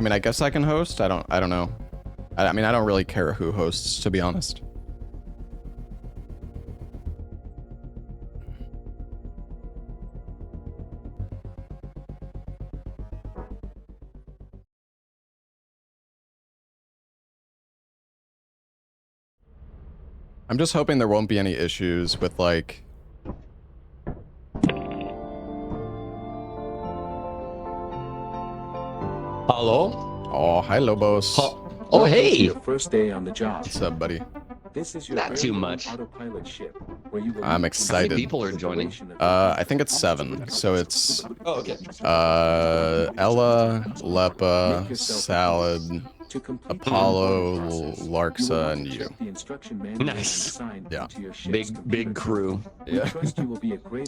I mean, I guess I can host. I don't know. I mean, I don't really care who hosts, to be honest. I'm just hoping there won't be any issues with, like... Hello? Oh, hi, Lobos. Oh, hey! Your first day on the job. What's up, buddy? This is your Not too much. autopilot ship, where you will I'm meet excited. How many people are joining? I think it's 7. So it's... Oh, okay. Ella, Lepa, Salad, Apollo, Larksa, and you. Nice. Yeah. Big crew. Yeah.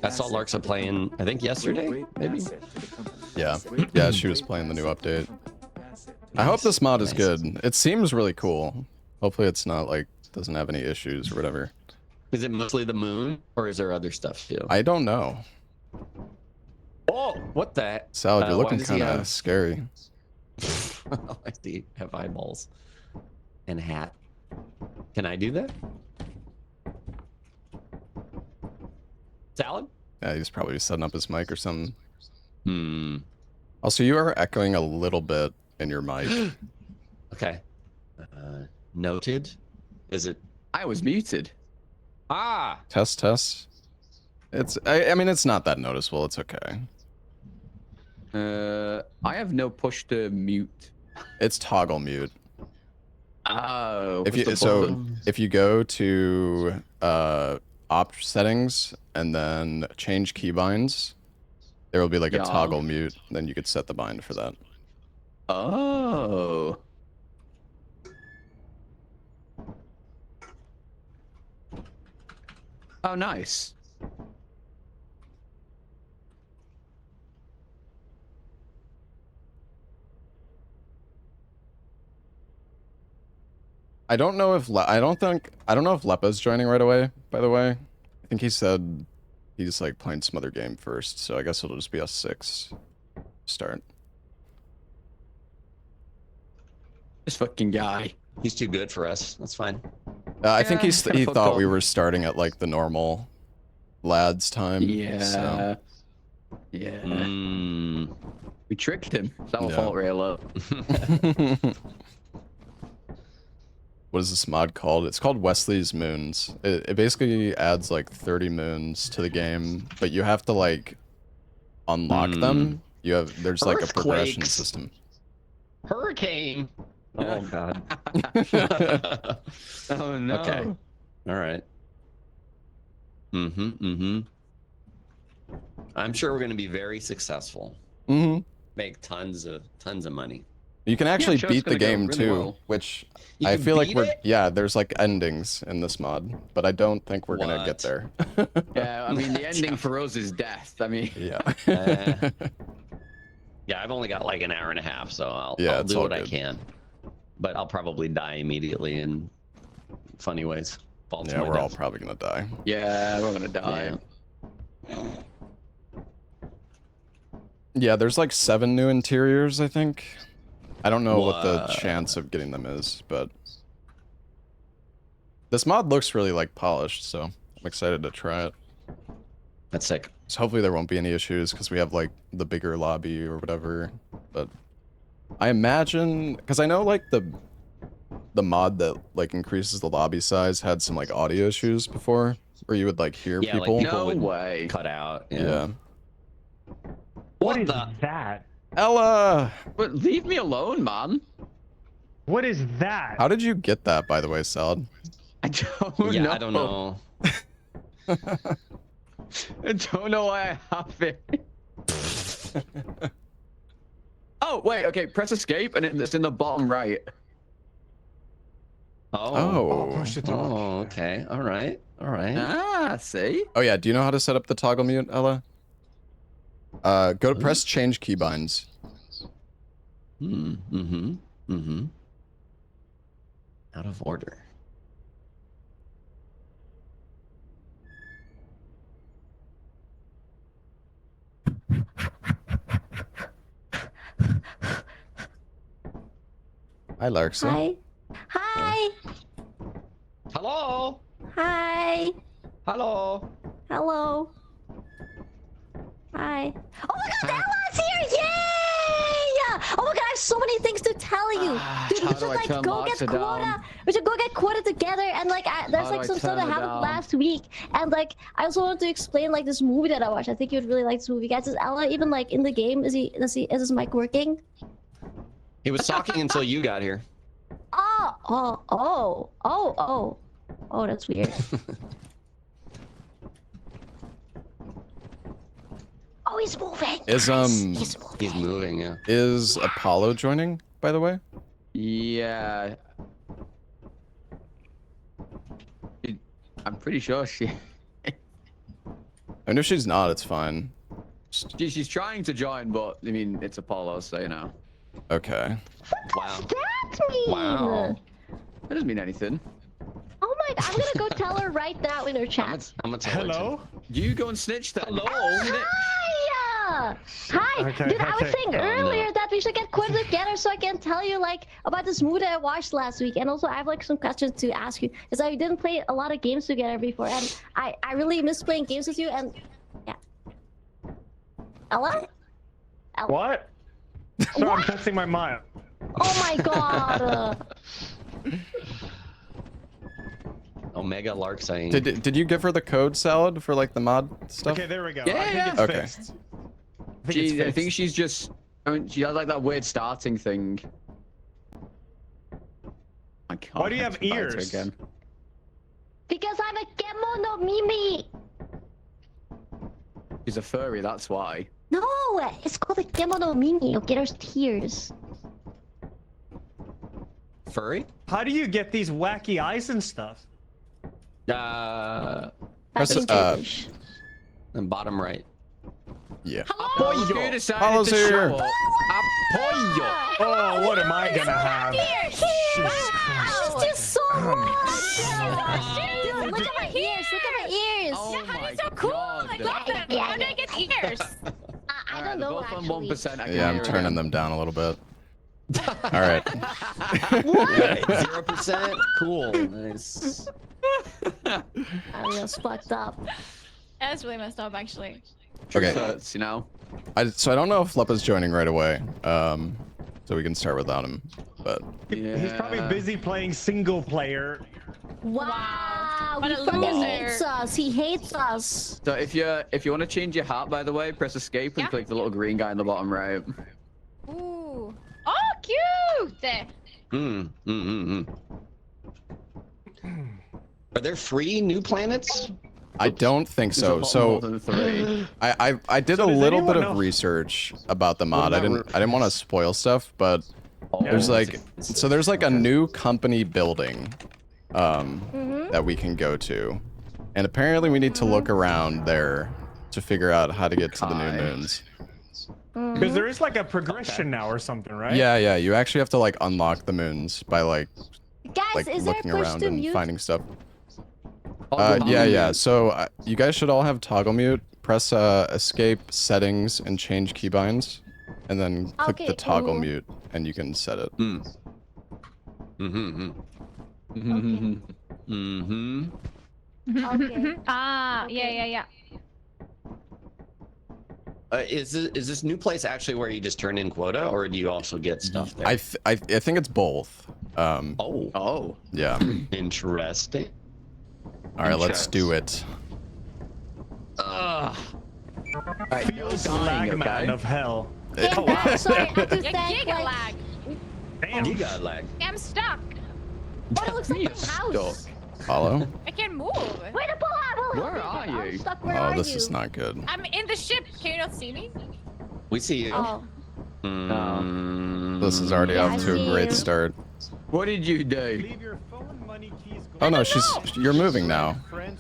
I saw Larksa playing, I think yesterday, maybe? Yeah. Yeah, she was playing the new update. I hope this mod is good. It seems really cool. Hopefully it's not, like, doesn't have any issues or whatever. Is it mostly the moon, or is there other stuff too? I don't know. Oh, what the? Salad, you're why looking does he kind of have- scary. I see. Have eyeballs and a hat. Can I do that? Salad? Yeah, he's probably setting up his mic or something. Hmm. Also, you are echoing a little bit in your mic. Okay. Noted. Is it? I was muted. Ah. Test. I mean, it's not that noticeable. It's okay. I have no push to mute. It's toggle mute. Oh. If you go to op settings and then change keybinds, there will be like a Yeah. toggle mute. Then you could set the bind for that. Oh. Oh, nice. I don't know if I don't know if Lepa's joining right away. By the way, I think he said he's like playing some other game first. So I guess it'll just be us 6 start. This fucking guy. He's too good for us. That's fine. I think Yeah, he fuck thought off. we were starting at like the normal lads time. Yeah. So. Yeah. Mm. We tricked him. It's our Yeah. fault, Raylo. What is this mod called? It's called Wesleys Moons. It basically adds like 30 moons to the game, but you have to like unlock them. There's like a progression Earthquakes. system. Hurricane. Oh God. Oh no. Okay. All right. I'm sure we're going to be very successful. Mm-hmm. Make tons of money. You can actually sure, it's beat the gonna go game really too, well. which You I can feel like beat we're it? yeah. There's like endings in this mod, but I don't think we're gonna get What? there. Yeah, I mean, the ending for us is death. I mean, Yeah. Yeah, I've only got like an hour and a half, so I'll Yeah, it's do all what I good. can. But I'll probably die immediately in funny ways. Fall to Yeah, my we're all death. probably gonna die. yeah, we're gonna die. Yeah, there's like 7 new interiors, I think. I don't know what the What? chance of getting them is, but this mod looks really like polished, so I'm excited to try it. That's sick. So hopefully there won't be any issues because we have like the bigger lobby or whatever. But I imagine, because I know like the mod that like increases the lobby size had some like audio issues before, where you would like hear Yeah, like people. No would way. Cut out. Yeah. What is the? that? Ella, But leave me alone, man. What is that? how did you get that, by the way, Salad? I don't Yeah, know. I don't know. I don't know why I have it. Oh, wait, okay, press escape and it's in the bottom right. Oh. push it off. Oh, okay. All right. All right. Ah, see? Oh yeah, do you know how to set up the toggle mute, Ella? Go to press change keybinds. Out of order. Hi, Larkson. Hi. Hi. Hello. Hi. Hello. Hello. Hi. Oh my god, Ella's here! Yay! Oh my god, I have so many things to tell you. Dude, we How should do I like turn go get Larkson Quota. down? We should go get Quota together and like there's How do like I some stuff turn that it happened down? last week. And like I also wanted to explain like this movie that I watched. I think you'd really like this movie. Guys, is Ella even like in the game? Is his mic working? He was talking until you got here. Oh, that's weird. Oh, he's moving. Is He's moving. He's moving, yeah. is Apollo joining, by the way? Yeah. I'm pretty sure she. And if she's not, it's fine. She's trying to join, but I mean it's Apollo, so you know. Okay. Wow. That mean? Wow. That doesn't mean anything. Oh my! I'm gonna go tell her right now in her chat. I'm gonna tell her to. Hello? You go and snitch then. Hello. Hi! Hi! Okay, Dude, I was okay. saying Oh, earlier no. that we should get Quota together so I can tell you like about this movie that I watched last week, and also I have like some questions to ask you because I didn't play a lot of games together before, and I really miss playing games with you. And yeah, Ella? Ella. What? So I'm testing my mic. Oh my god! Omega Lark saying. Did you give her the code, Salad, for like the mod stuff? Okay, there we go. Yeah, I think yeah. it's Okay. fixed. I think she's just. I mean, she has like that weird starting thing. I can't. Why do you have fight her ears? Again. Because I'm a Gemo no Mimi. She's a furry, that's why. No, it's called a Gemo no Mimi. Okay, there's tears. Furry? How do you get these wacky eyes and stuff? Uh, Press, Back in English. and bottom right. Yeah. You decided Apollo's to here. show up. Apollo. Oh, what am I gonna have? Wow, this is so much. Dude, look at my ears. Look at my ears. Oh my so cool. God. I love them. Yeah, How do I get ears? I Alright, don't know both on actually. 1%. I can Yeah, I'm hear turning again. them down a little bit. All right. 0%. Cool. Nice. I was fucked up. That's really messed up, actually. Okay. Hurts, you know. So I don't know if Lepa's joining right away. So we can start without him. But He's probably Yeah. busy playing single player. Wow, What he a fucking loser. hates us. He hates us. So if you want to change your hat, by the way, press escape and Yeah. click the little green guy in the bottom right. Ooh. Oh, cute! Are there 3 new planets? I don't think so. There's a lot So more than 3. I did So a does little bit anyone of know- research about the mod. I about didn't want to spoil stuff, but there's like there's like a new company building that we can go to. And apparently we need to look around there to figure out how to get to the new Okay. moons. Because there is like a progression now or something, right? Yeah, you actually have to like unlock the moons by like Guys, is there a looking push around to and mute? finding stuff. Toggle Yeah. mute. So you guys should all have toggle mute. Press escape settings and change keybinds, and then click Okay, the toggle cool. mute, and you can set it. Okay. Ah, Okay. yeah. Is this new place actually where you just turn in quota, or do you also get stuff there? I think it's both. Oh, Oh. Yeah. interesting. All right, let's do it. Alright, no Feels dying, lag man okay? of hell. Thank God. Sorry, I have to Yeah, thank giga like. lag. Damn. You got lag. I'm stuck. Oh, it looks like You're my house. stuck. Follow. I can't move. Wait a pull. Where are I'm you? stuck. Where Oh, are this you? is not good. I'm in the ship. Can you not see me? We see you. Oh, This is already Yeah, off I to a see great you. start. What did you do? Leave your phone, money, keys, Oh no, gold. you're moving now.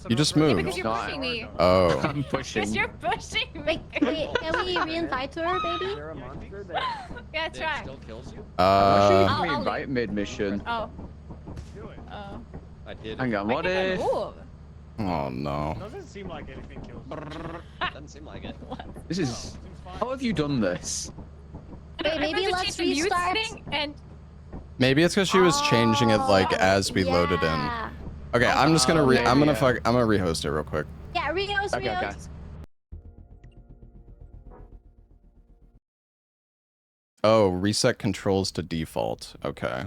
You just moved. Because you're No, pushing me. Oh. I'm Because pushing. you're pushing me. wait, can we re-invite her, maybe? Yeah, try. Still kills you? I'll We leave. invite mid-mission. Oh. Do it. Oh. I did. Hang on, what Why can't I if... move? Oh no. Doesn't seem like anything kills. Doesn't seem like it. This is... Seems fine. How have you done this? Wait, I maybe pressed the let's change the mute restart. setting and Maybe it's because she was changing it like as we loaded in. Yeah. Okay, I'm just gonna yeah, I'm gonna yeah. I'm gonna rehost it real quick. Yeah, rehost, Okay, okay. rehost. Oh, reset controls to default. Okay.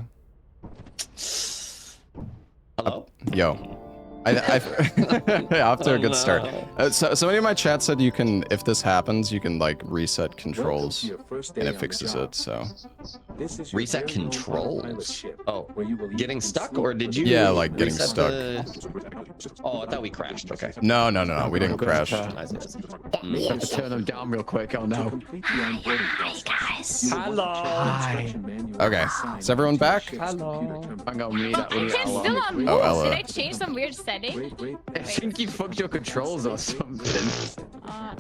Hello? Yo. Off to a good start. So somebody in my chat said you can, if this happens, you can like reset controls Welcome to your first day and on it the fixes job. it. So This is your Reset very own autopilot controls. ship, Oh, where you will eat getting and stuck, sleep or did you? Yeah, like getting reset stuck. Oh, I thought we crashed. Okay. no, we didn't crash. I see, I see. Have to turn them down real quick. Oh no. complete the onboarding Hi, process. guys. Hello. Okay, is everyone back? Hello. Hang on, we need that. We need It's Ella. still on moves. Oh, Ella. Did I change some weird setting? Great, great. I think you fucked your controls or something.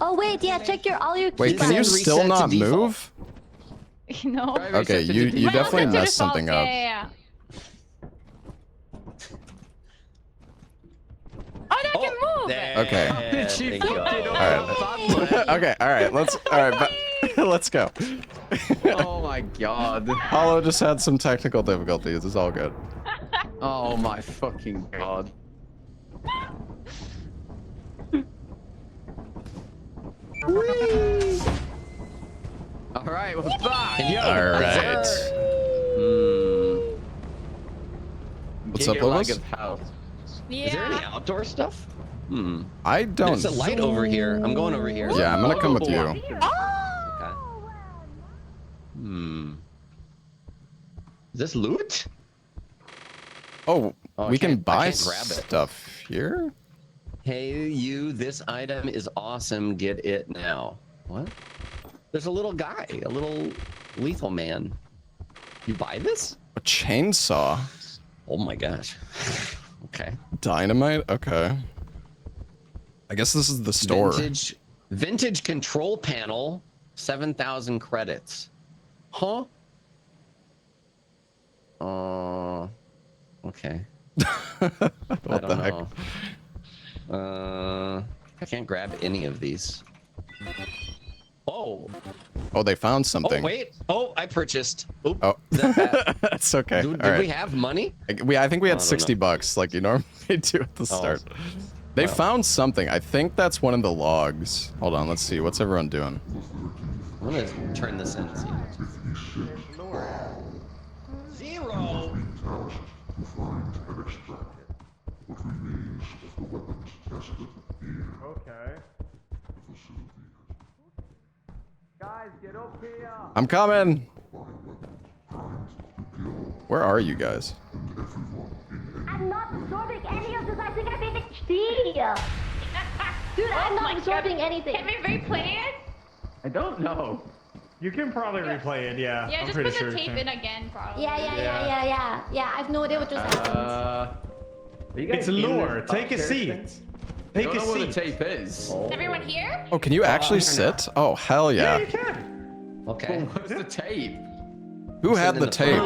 Oh wait, yeah, check your all your Wait, can you keybinds. still Reset to not default. move? No. Try Okay, reset to you default. definitely Welcome to messed default. something Yeah, up. yeah, yeah. Oh, now I can move. There, Okay. She thank you. fucked it All up. Okay, all right, let's go. Oh my god. Hollow just had some technical difficulties. It's all good. Oh my fucking god. All right, we're back. All right. Hmm. What's Get up, your Lewis? leg of house. Yeah. Is there any outdoor stuff? Hmm. I don't. There's a light over here. I'm going over here. Yeah, I'm gonna come with you. Okay. Hmm. Is this loot? Oh, Oh, we I can can't buy grab it. stuff here. Hey, you, this item is awesome. Get it now. What? There's a little guy, a little lethal man. You buy this? A chainsaw. Oh my gosh. Okay. Dynamite. Okay. I guess this is the store. Vintage control panel, 7,000 credits. Huh? Okay. What I the don't heck? know. I can't grab any of these. Oh. Oh, they found Oh, something. wait. Oh, I purchased. Oop. Oh, Is that bad? that's okay. Did All we right. have money? I think we had I don't 60 know. bucks, like you normally do at the start. They well. found something. I think that's one of the logs. Hold on, let's see. What's everyone doing? I'm gonna turn this in and see. 0. Okay. Guys, get up here. I'm coming. Where are you guys? I'm not absorbing any of this. I think I made HD. Dude, I'm Oh my not absorbing God. anything. Can we replay it? I don't know. You can probably replay it, yeah. Yeah, I'm just pretty put sure the you tape can. in again, probably. Yeah. I have no idea what just happened. Are you guys It's in lure. this Take a upstairs seat. thing? Take I a don't know where the seat. tape is. Is everyone here? Oh, can you actually sit? Oh, hell Yeah, yeah. you can. Okay. Where's the tape? Who had in the the tape?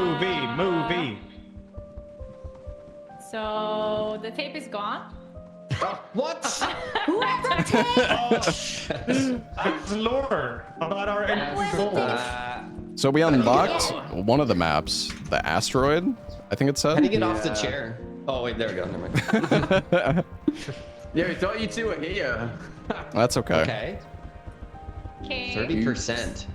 Movie. So the tape is gone. What? Who has the tape? It's lore about our So we unlocked one of the maps, the Asteroid, I think it How do you said. get off the chair? Oh, wait, there we go. Never mind. Yeah, we thought you two were here. That's okay. Okay. Okay. 30%.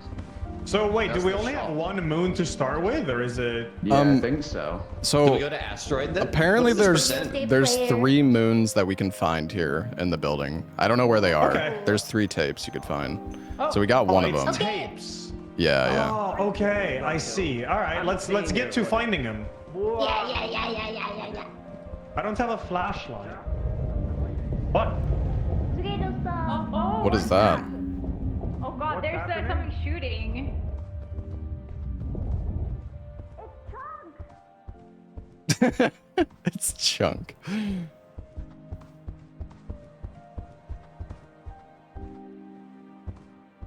So wait, do That's we the only shop. have one moon to start with, or is it? Yeah, I think so. Do we So go to Asteroid then? apparently What's this there's percent? there's player. 3 moons that we can find here in the building. I don't know where they are. Okay. There's 3 tapes you could find. So we got one of them. It's tapes. Yeah. Oh, okay, I see. All right, let's get to finding them. Yeah. I don't have a flashlight. What? Okay, just Oh, What is that? Oh God, What's there's happening? something shooting. It's Chunk.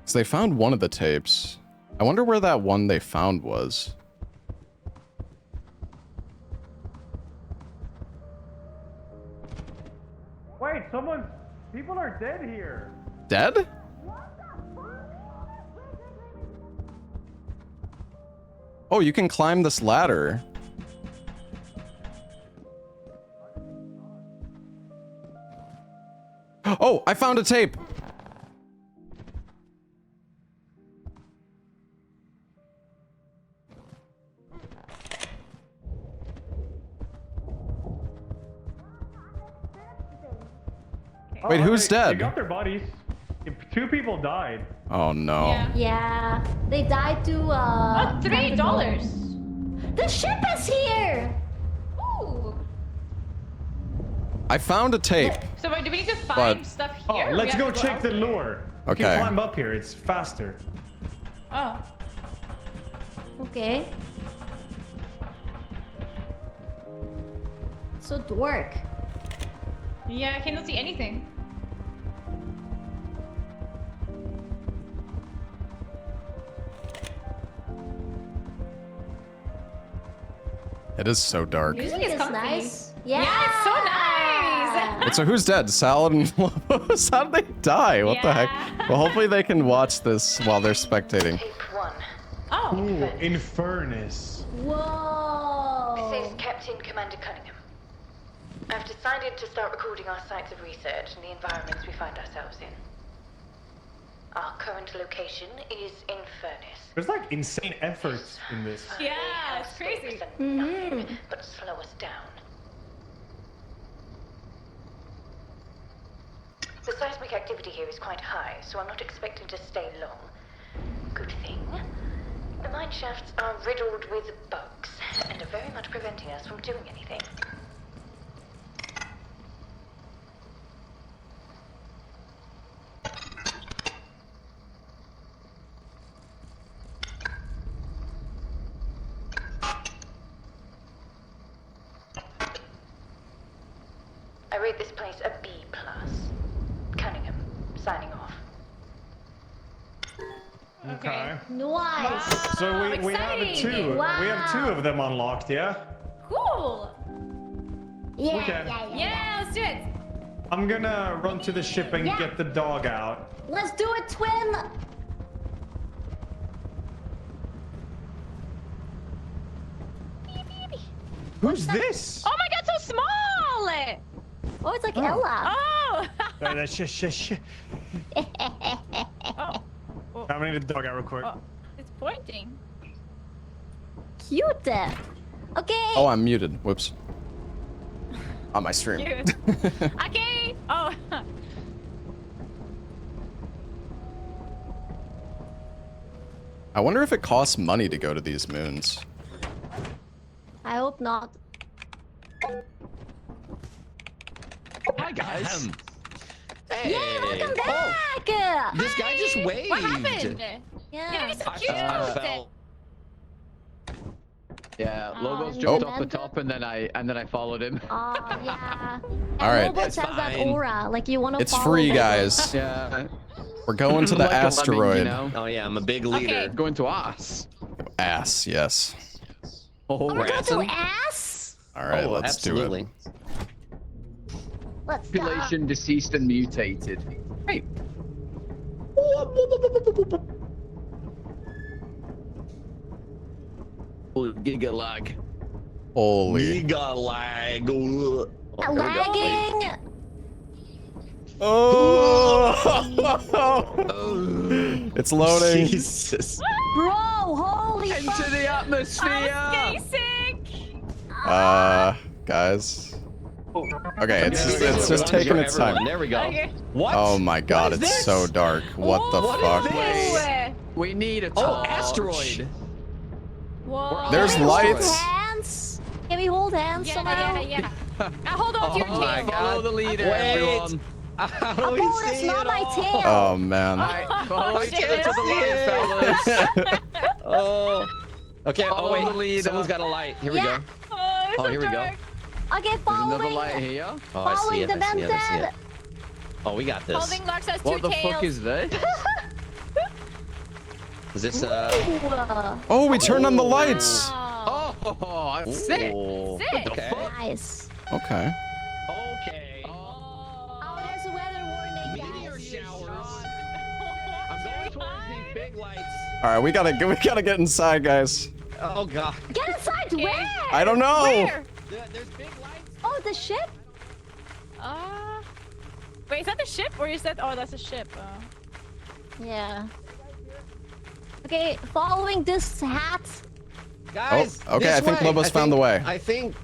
So they found one of the tapes. I wonder where that one they found was. Wait, people are dead here. Dead? Oh, you can climb this ladder. Oh, I found a tape. Wait, who's They dead? got their bodies. 2 people died. Oh no. Yeah. Yeah, they died to Oh, $3. The ship is here. Ooh. I found a tape. So wait, do we need to find But- stuff Oh, here? let's We go have to check the out there? lure. You Okay. can climb up here. It's faster. Oh. Okay. So dork. Yeah, I cannot see anything. It is so dark. Music is It's comfy. nice. Yeah. Yeah, it's so nice. Wait, so who's dead? Salad and Lobos? How did they die? What the heck? Yeah. Well, hopefully they can watch this while they're spectating. Tape 1. Oh. Ooh, Infernis. Whoa. This is Captain Commander Cunningham. I've decided to start recording our sites of research and the environments we find ourselves in. Our current location is Infernis. There's like insane efforts in this. Yeah, it's crazy. Nothing but slow us down. The seismic activity here is quite high, so I'm not expecting to stay long. Good thing. The mine shafts are riddled with bugs and are very much preventing us from doing anything. I rate this place a B+. Cunningham, signing off. Okay. Nice. So we have exciting. 2. Wow. We have 2 of them unlocked, yeah? Cool. Yeah, Okay. yeah. Yeah, let's do it. I'm gonna run to the ship and Yeah. get the dog out. Let's do it, twin. Who's this? Oh my god, so small! Oh, it's like Ella. Oh! Shh. Oh. I'm gonna need the dog out real quick. Oh, it's pointing. Cute. Okay. Oh, I'm muted. Whoops. On my stream. Cute. Okay. Oh. I wonder if it costs money to go to these moons. I hope not. Hi guys. Hey. Yay, welcome Oh, back. this guy just waved. What happened? Yeah. You're so I cute. fell. Yeah, Oh, Logos and jumped then off the top and then I followed him. Oh yeah. All right. Robot has that fine. aura, like you want to. It's free, guys. Yeah. We're going to the Like a lemming, asteroid. you know? Oh yeah, I'm a big leader. Going to us. Ass, yes. Oh, We're going to Ratson? ass. All right, Oh, let's absolutely. do it. Let's go. population deceased and mutated. Hey. Oh, giga lag. Holy. Giga lag. Oh, here we go. Lagging. Oh! It's loading. Jesus. Bro, holy Into fuck. the atmosphere. I'm getting sick. Guys. Okay, it's just For taking its everyone. time. There we go. Okay. What? Oh my god, is it's this? so dark. What the What fuck? is this? We need a Oh, torch. asteroid. Whoa. There's Can we hold lights. hands? Can we hold hands somehow? Yeah. Hold on to your Oh my tail. Follow the leader, Wait. everyone. How do we Oh, that's see not it my all? tail. Oh man. Follow each other to the light, fellas. Oh. Okay. Oh Follow the wait. leader. Someone's got a light. Here we Yeah. go. Oh, it's Oh, so here we go. dark. Okay, There's another light following. here. Oh, I see Following it. the I see it. I see it. vented. Oh, we got this. Holding Lux has What two the tails. fuck is this? Is this Ooh, Oh, we turned on the lights. Wow. Oh, I'm sick. Ooh. Sick. Okay. nice. Okay. Okay. Oh, there's a weather warning, Meteor guys. showers. I'm going towards these big lights. All right, we gotta get inside, guys. Oh god. Get inside. Okay. Where? I don't know. Where? There's big lights. Oh, the ship. Wait, is that the ship or is that? Oh, that's a ship. Yeah. Okay, following this hat. Guys, Oh, okay, this I think way. Lobos found the way. I think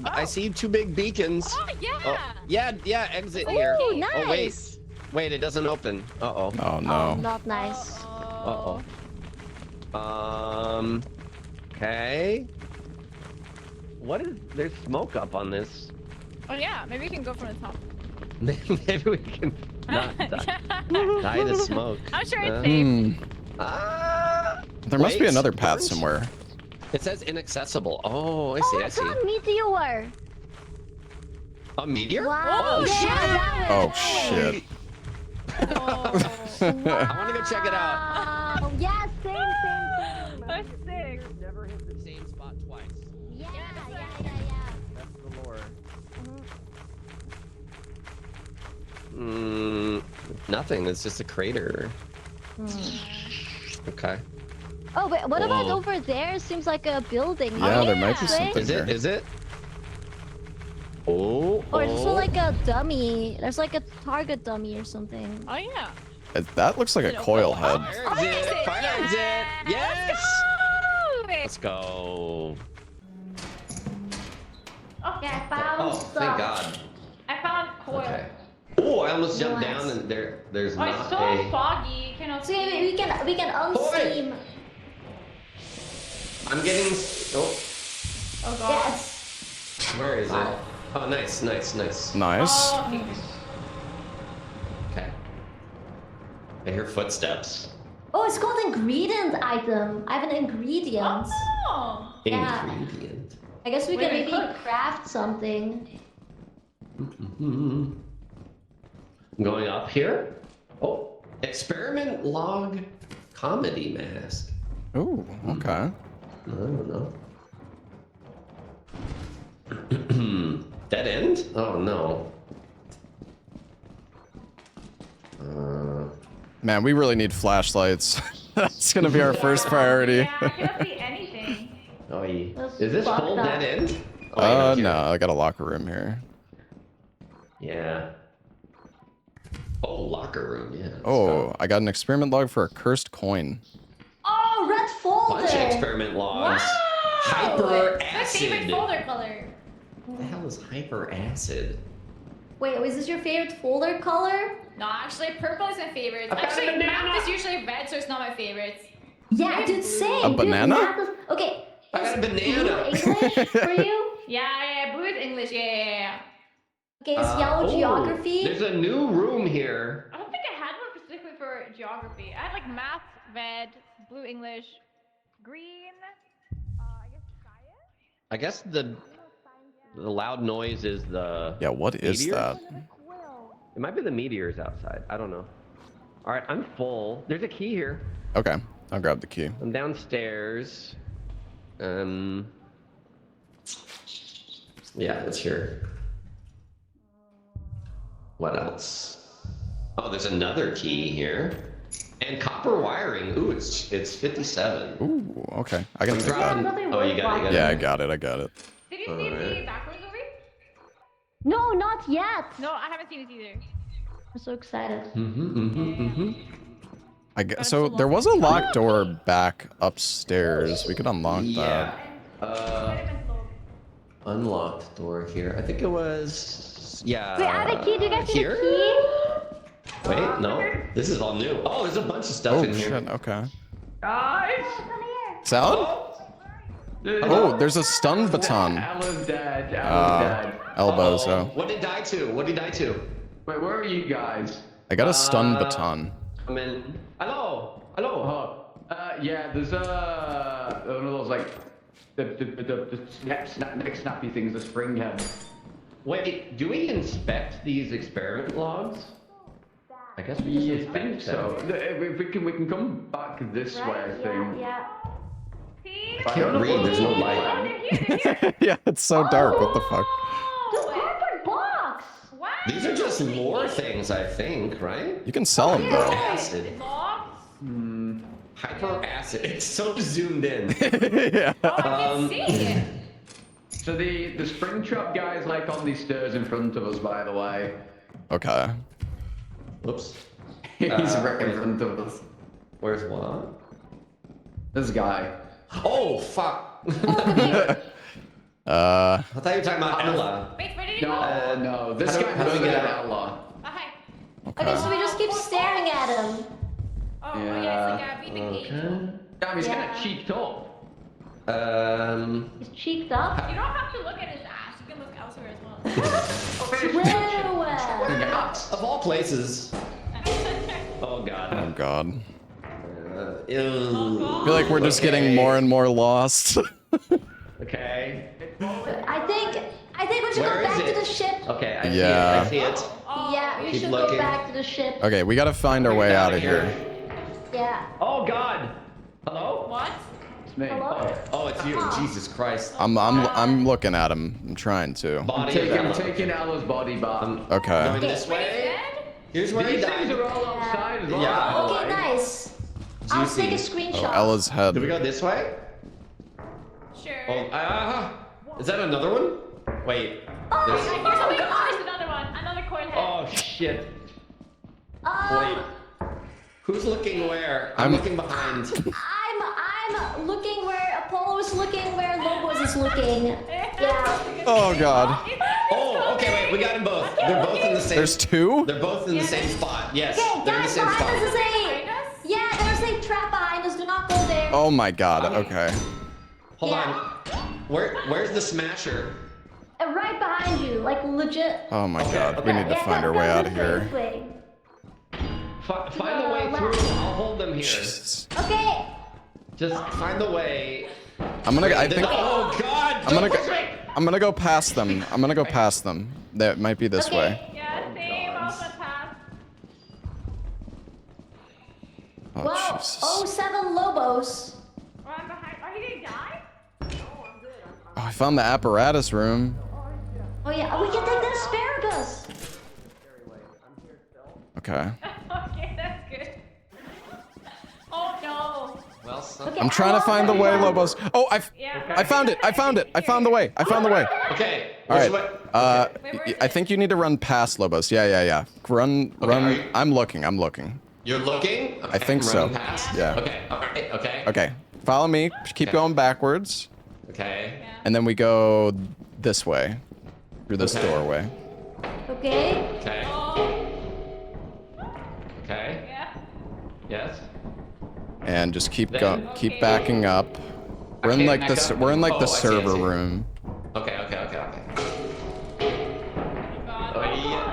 I see 2 big beacons. Oh yeah. Oh, yeah, exit Ooh, here. nice. Oh, wait, it doesn't open. Uh-oh. Oh Oh, no. not nice. Uh-oh. Okay. What is... There's smoke up on this. Oh yeah, maybe we can go from the top. Maybe we can not die to smoke. I'm sure it's safe. There must be Wait, another path burns? somewhere. It says inaccessible. Oh, I see, Oh, I I see. saw a meteor. A meteor? Wow. Oh, yeah, shit! that Oh way. shit. Oh, I want to go check it out. Oh, yeah, same. that's sick. Never hit the same spot twice. Yeah. That's the lore. Mhm. Nothing. It's just a crater. Okay. Oh, but what about Whoa. over there? Seems like a building. Yeah, there might be Right? something Is it? here. Is it? Oh. Or is this like a dummy? There's like a target dummy or something. Oh yeah. That looks like a coil head. Fire exit! Fire exit! Yes! Let's Let's go. go. Okay, I found Oh, stuff. thank God. I found coil. Okay. Oh, I almost jumped Nice. down and there's Oh, not it's so a... foggy. Cannot So see. we can unsteam. I'm getting... Oh, Oh god. Yes. where is it? Oh, nice. Nice. Oh, okay. Okay. I hear footsteps. Oh, it's called ingredient item. I have an ingredient. Oh. Yeah. Ingredient. I guess we Wait, can wait, maybe cook. craft something. I'm going up here. Oh, experiment log comedy mask. Ooh, okay. I don't know. Dead end? Oh no. Man, we really need flashlights. That's gonna be our first priority. Yeah, I cannot see anything. Oh, That's is this fucked full up. dead end? Oh, wait, No, here. I got a locker room here. Yeah. Oh, locker room. Yeah. let's Oh, go. I got an experiment log for a cursed coin. Oh, red folder. Bunch of experiment logs. Hyper My favorite acid. folder color. What the hell is hyper acid? Wait, is this your favorite folder color? No, actually, purple is my favorite. I found a Actually, banana. math is usually red, so it's not my favorite. Yeah, dude, same. A Dude, banana? math is- Okay. I got a is banana. blue English for you? Yeah, blue is English. Yeah. Okay, is yellow Oh, geography? There's a new room here. I don't think I had one specifically for geography. I had like math, red, blue English, green. I guess science. I guess the loud noise is the... Yeah, what is Meteors? that? It might be the meteors outside. I don't know. All right, I'm full. There's a key here. Okay, I'll grab the key. I'm downstairs. Yeah, it's here. What else? Oh, there's another key here. And copper wiring. Ooh, it's 57. Ooh, okay. I can I'm take dropping- that. Nothing Oh, you worth got it. watching. Yeah, I got it. I got it. Did you see Alright. the backwards movie? No, not yet. No, I haven't seen it either. I'm so excited. I guess, so there was a locked door back upstairs. We could unlock Yeah. that. Unlocked door here. I think it was... Yeah. Wait, I have a key. Do you guys need here? a key? Wait, no. This is all new. Oh, there's a bunch of stuff Oh in here. shit. Okay. Guys! Salad? Oh, there's a stun baton. Ella's dead. Ella's dead. Elbows. Uh-oh. Oh, What did die to? What did die to? Wait, where are you guys? I got a stun baton. I'm in. Hello. Hello. Oh, yeah, there's one of those like the snappy things, the spring head. Wait, do we inspect these experiment logs? I guess we You just think inspect so? them. If we can come back this way, I Right? think. Yeah. See? I can't read. There's no Oh, light. they're here, they're here. Yeah, it's so dark. What the fuck? The cardboard box. What? These are just lore things, I think, right? You can sell them though. Acid. Logs? Hyper acid. It's so zoomed in. Yeah. Oh, I can see it. So the spring trap guy is like on these stairs in front of us, by the way. Okay. Whoops. He's right in wait. front of us. Where's what? This guy. Oh, fuck. Oh, come here. I thought you were talking about Ella. Wait, where did you No, go? no. This How do- guy how do we knows get that out? outlaw. Oh, hi. Okay, so we just keep staring at him. Oh, yeah, it's like a beeping gate. Okay. Damn, he's kind Yeah. of cheeked up. He's cheeked up. You don't have to look at his ass. You can look elsewhere as well. True. Of all places. Oh, God. Oh god. Ew. I feel like we're just getting more and more lost. Okay. I think we should Where go is back it? to the ship. Okay, I Yeah. see it. I see it. Yeah, we Keep should looking. go back to the ship. Okay, we gotta find our way out of here. Yeah. Oh, God. Hello? What? It's me. Hello? Oh, it's you. Jesus Christ. I'm looking at him. I'm trying to. Body of Ella. Taking Ella's body back. Okay. Going this Wait, way. dead? Here's where he These things died. are all outside as well. Yeah. Okay, nice. I'll Juicy. take a Oh, screenshot. Ella's head. Do we go this way? Sure. Oh, is that another one? Wait. Oh, There's- Here's oh there's another one. Another coil head. Oh, shit. God. Wait. Who's looking where? I'm I'm- looking behind. I'm looking where Apollo is looking, where Lobos is looking. Yeah. Oh god. Oh, okay, wait. We got them both. They're both in the same. There's two? They're both in the same spot. Yes, Okay, they're in the guys, same behind us is spot. a. Behind us? Yeah, there's a trap behind us. Do not go there. Oh my god. Okay. Hold Yeah. on. Where's the smasher? Right behind you, like legit. Oh my Okay, god. We okay. need to find our way out of here. This way. Find the way through. I'll hold them here. Jesus. Okay. Just find the way. I think Oh God! I'm gonna go past them. I'm gonna go past them. That might be this Okay. way. Yeah, same. Also path. Oh Well, Jesus. 07 Lobos. Oh, I'm behind. Are you gonna die? Oh, I found the apparatus room. Oh yeah, we can take the asparagus. Okay. Okay, that's good. Oh no. Well, Okay, I'm trying to find the way, Lobos. Oh, Yeah. I found it. I found it. I found the way. I found the way. Okay. All which right. way? I think you need to run past Lobos. Yeah. Run. are you- I'm looking. You're looking. Okay, I think I'm so. running past. Yeah. Okay. All right. Okay. Okay. Follow me. Keep Okay. going backwards, Okay. Yeah. and then we go this way, through this Okay. doorway. Okay. Okay. Oh. Okay. Yeah. Yes. And just keep Then- keep backing up. We're in Okay, like back this. up. We're in like Oh, the I see, I server see. room. Okay. Okay. Okay. Okay. God. Oh, yeah.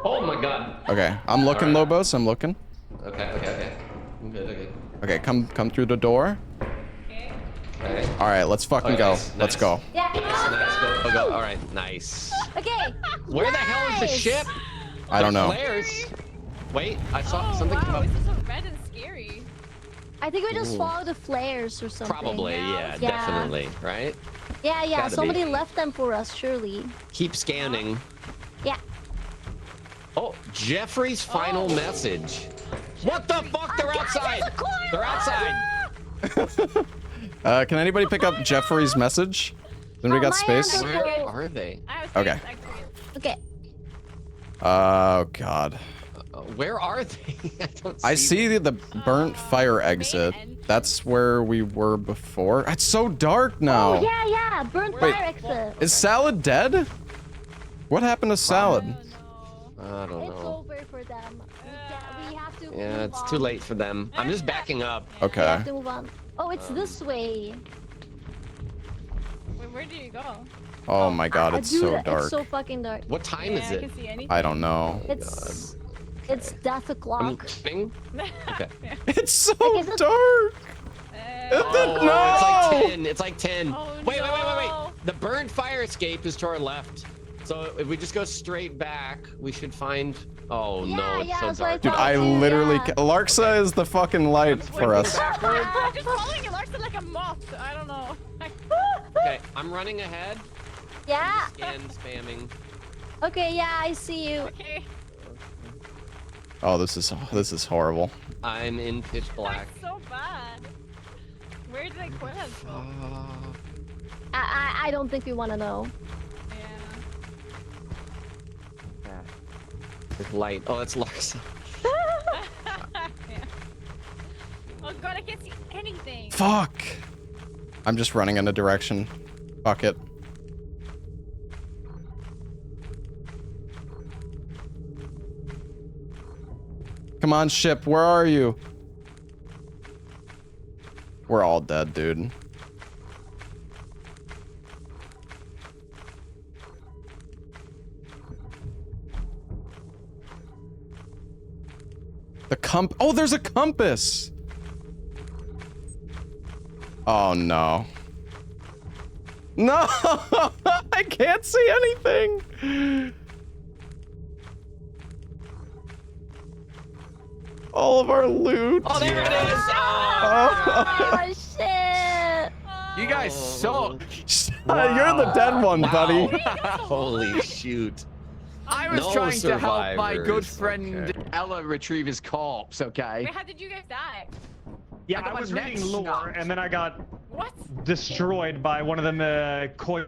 Oh my God. Okay. I'm looking, All right. Lobos. I'm looking. Okay. Okay. Okay. I'm good. Okay. Okay. Come through the door. Okay. Okay. All right. Let's fucking Okay, go. nice, Let's nice. go. Yeah. Nice. Go. Go. Go. All right. Nice. Okay. Where the hell is the Nice. ship? I don't know. Flares. Wait. I saw Oh something come wow, up. this is so red and scary. I think we just Ooh. follow the flares or something. Probably. Yeah. Yeah. Definitely. Right. Yeah. Gotta Somebody be. left them for us, surely. Keep scanning. Yeah. Oh, Jeffrey's final message. What the fuck? They're Guys, outside. there's a coil! They're outside. Can anybody pick up Jeffrey's message? Then we Oh, got my space. hand is- Where are they? I have Okay. space, actually. Okay. Oh god. Where are they? I don't see. I see the burnt fire exit. That's where we were before. It's so dark now. Oh yeah. Burnt Wait. fire exit. Is Salad dead? What happened to Salad? Oh no. I don't It's know. over for them. We have to. Yeah, move it's too on. late for them. I'm just backing up. We Okay. have to move on. Oh, it's this way. Wait, where do you go? Oh my god, it's Dude, so dark. It's so fucking dark. What time yeah, is I it? can see anything. I don't know. It's death I'm o'clock. listening. Okay. It's so Like, is it- dark. Oh, No! it's like 10. It's like 10. Oh, wait. no. The burned fire escape is to our left. So if we just go straight back, we should find. Oh no, it's Yeah, so that's what I dark. Dude, thought. I literally. Yeah. Larxa is the fucking light for us. I'm just following you, Larson, like a moth. I don't know. Okay, I'm running ahead. Yeah. Scan spamming. Okay. Yeah, I see you. Okay. Oh, this is horrible. I'm in pitch black. That's so bad. Where did they quit us from? I don't think we want to know. Yeah. With light. Oh, that's Larsa. Yeah. Oh god, I can't see anything. Fuck. I'm just running in a direction. Fuck it. Come on, ship. Where are you? We're all dead, dude. Oh, there's a compass. Oh no. No, I can't see anything. All of our loot. Oh, there it is. Oh shit! You guys suck. You're the dead one, buddy. Holy shoot. I was No trying to help my good survivors, friend okay. Ella retrieve his corpse, okay? Wait, how did you guys die? Yeah, I got I my was neck reading lore, snapped. and then I got What? destroyed by one of them coil.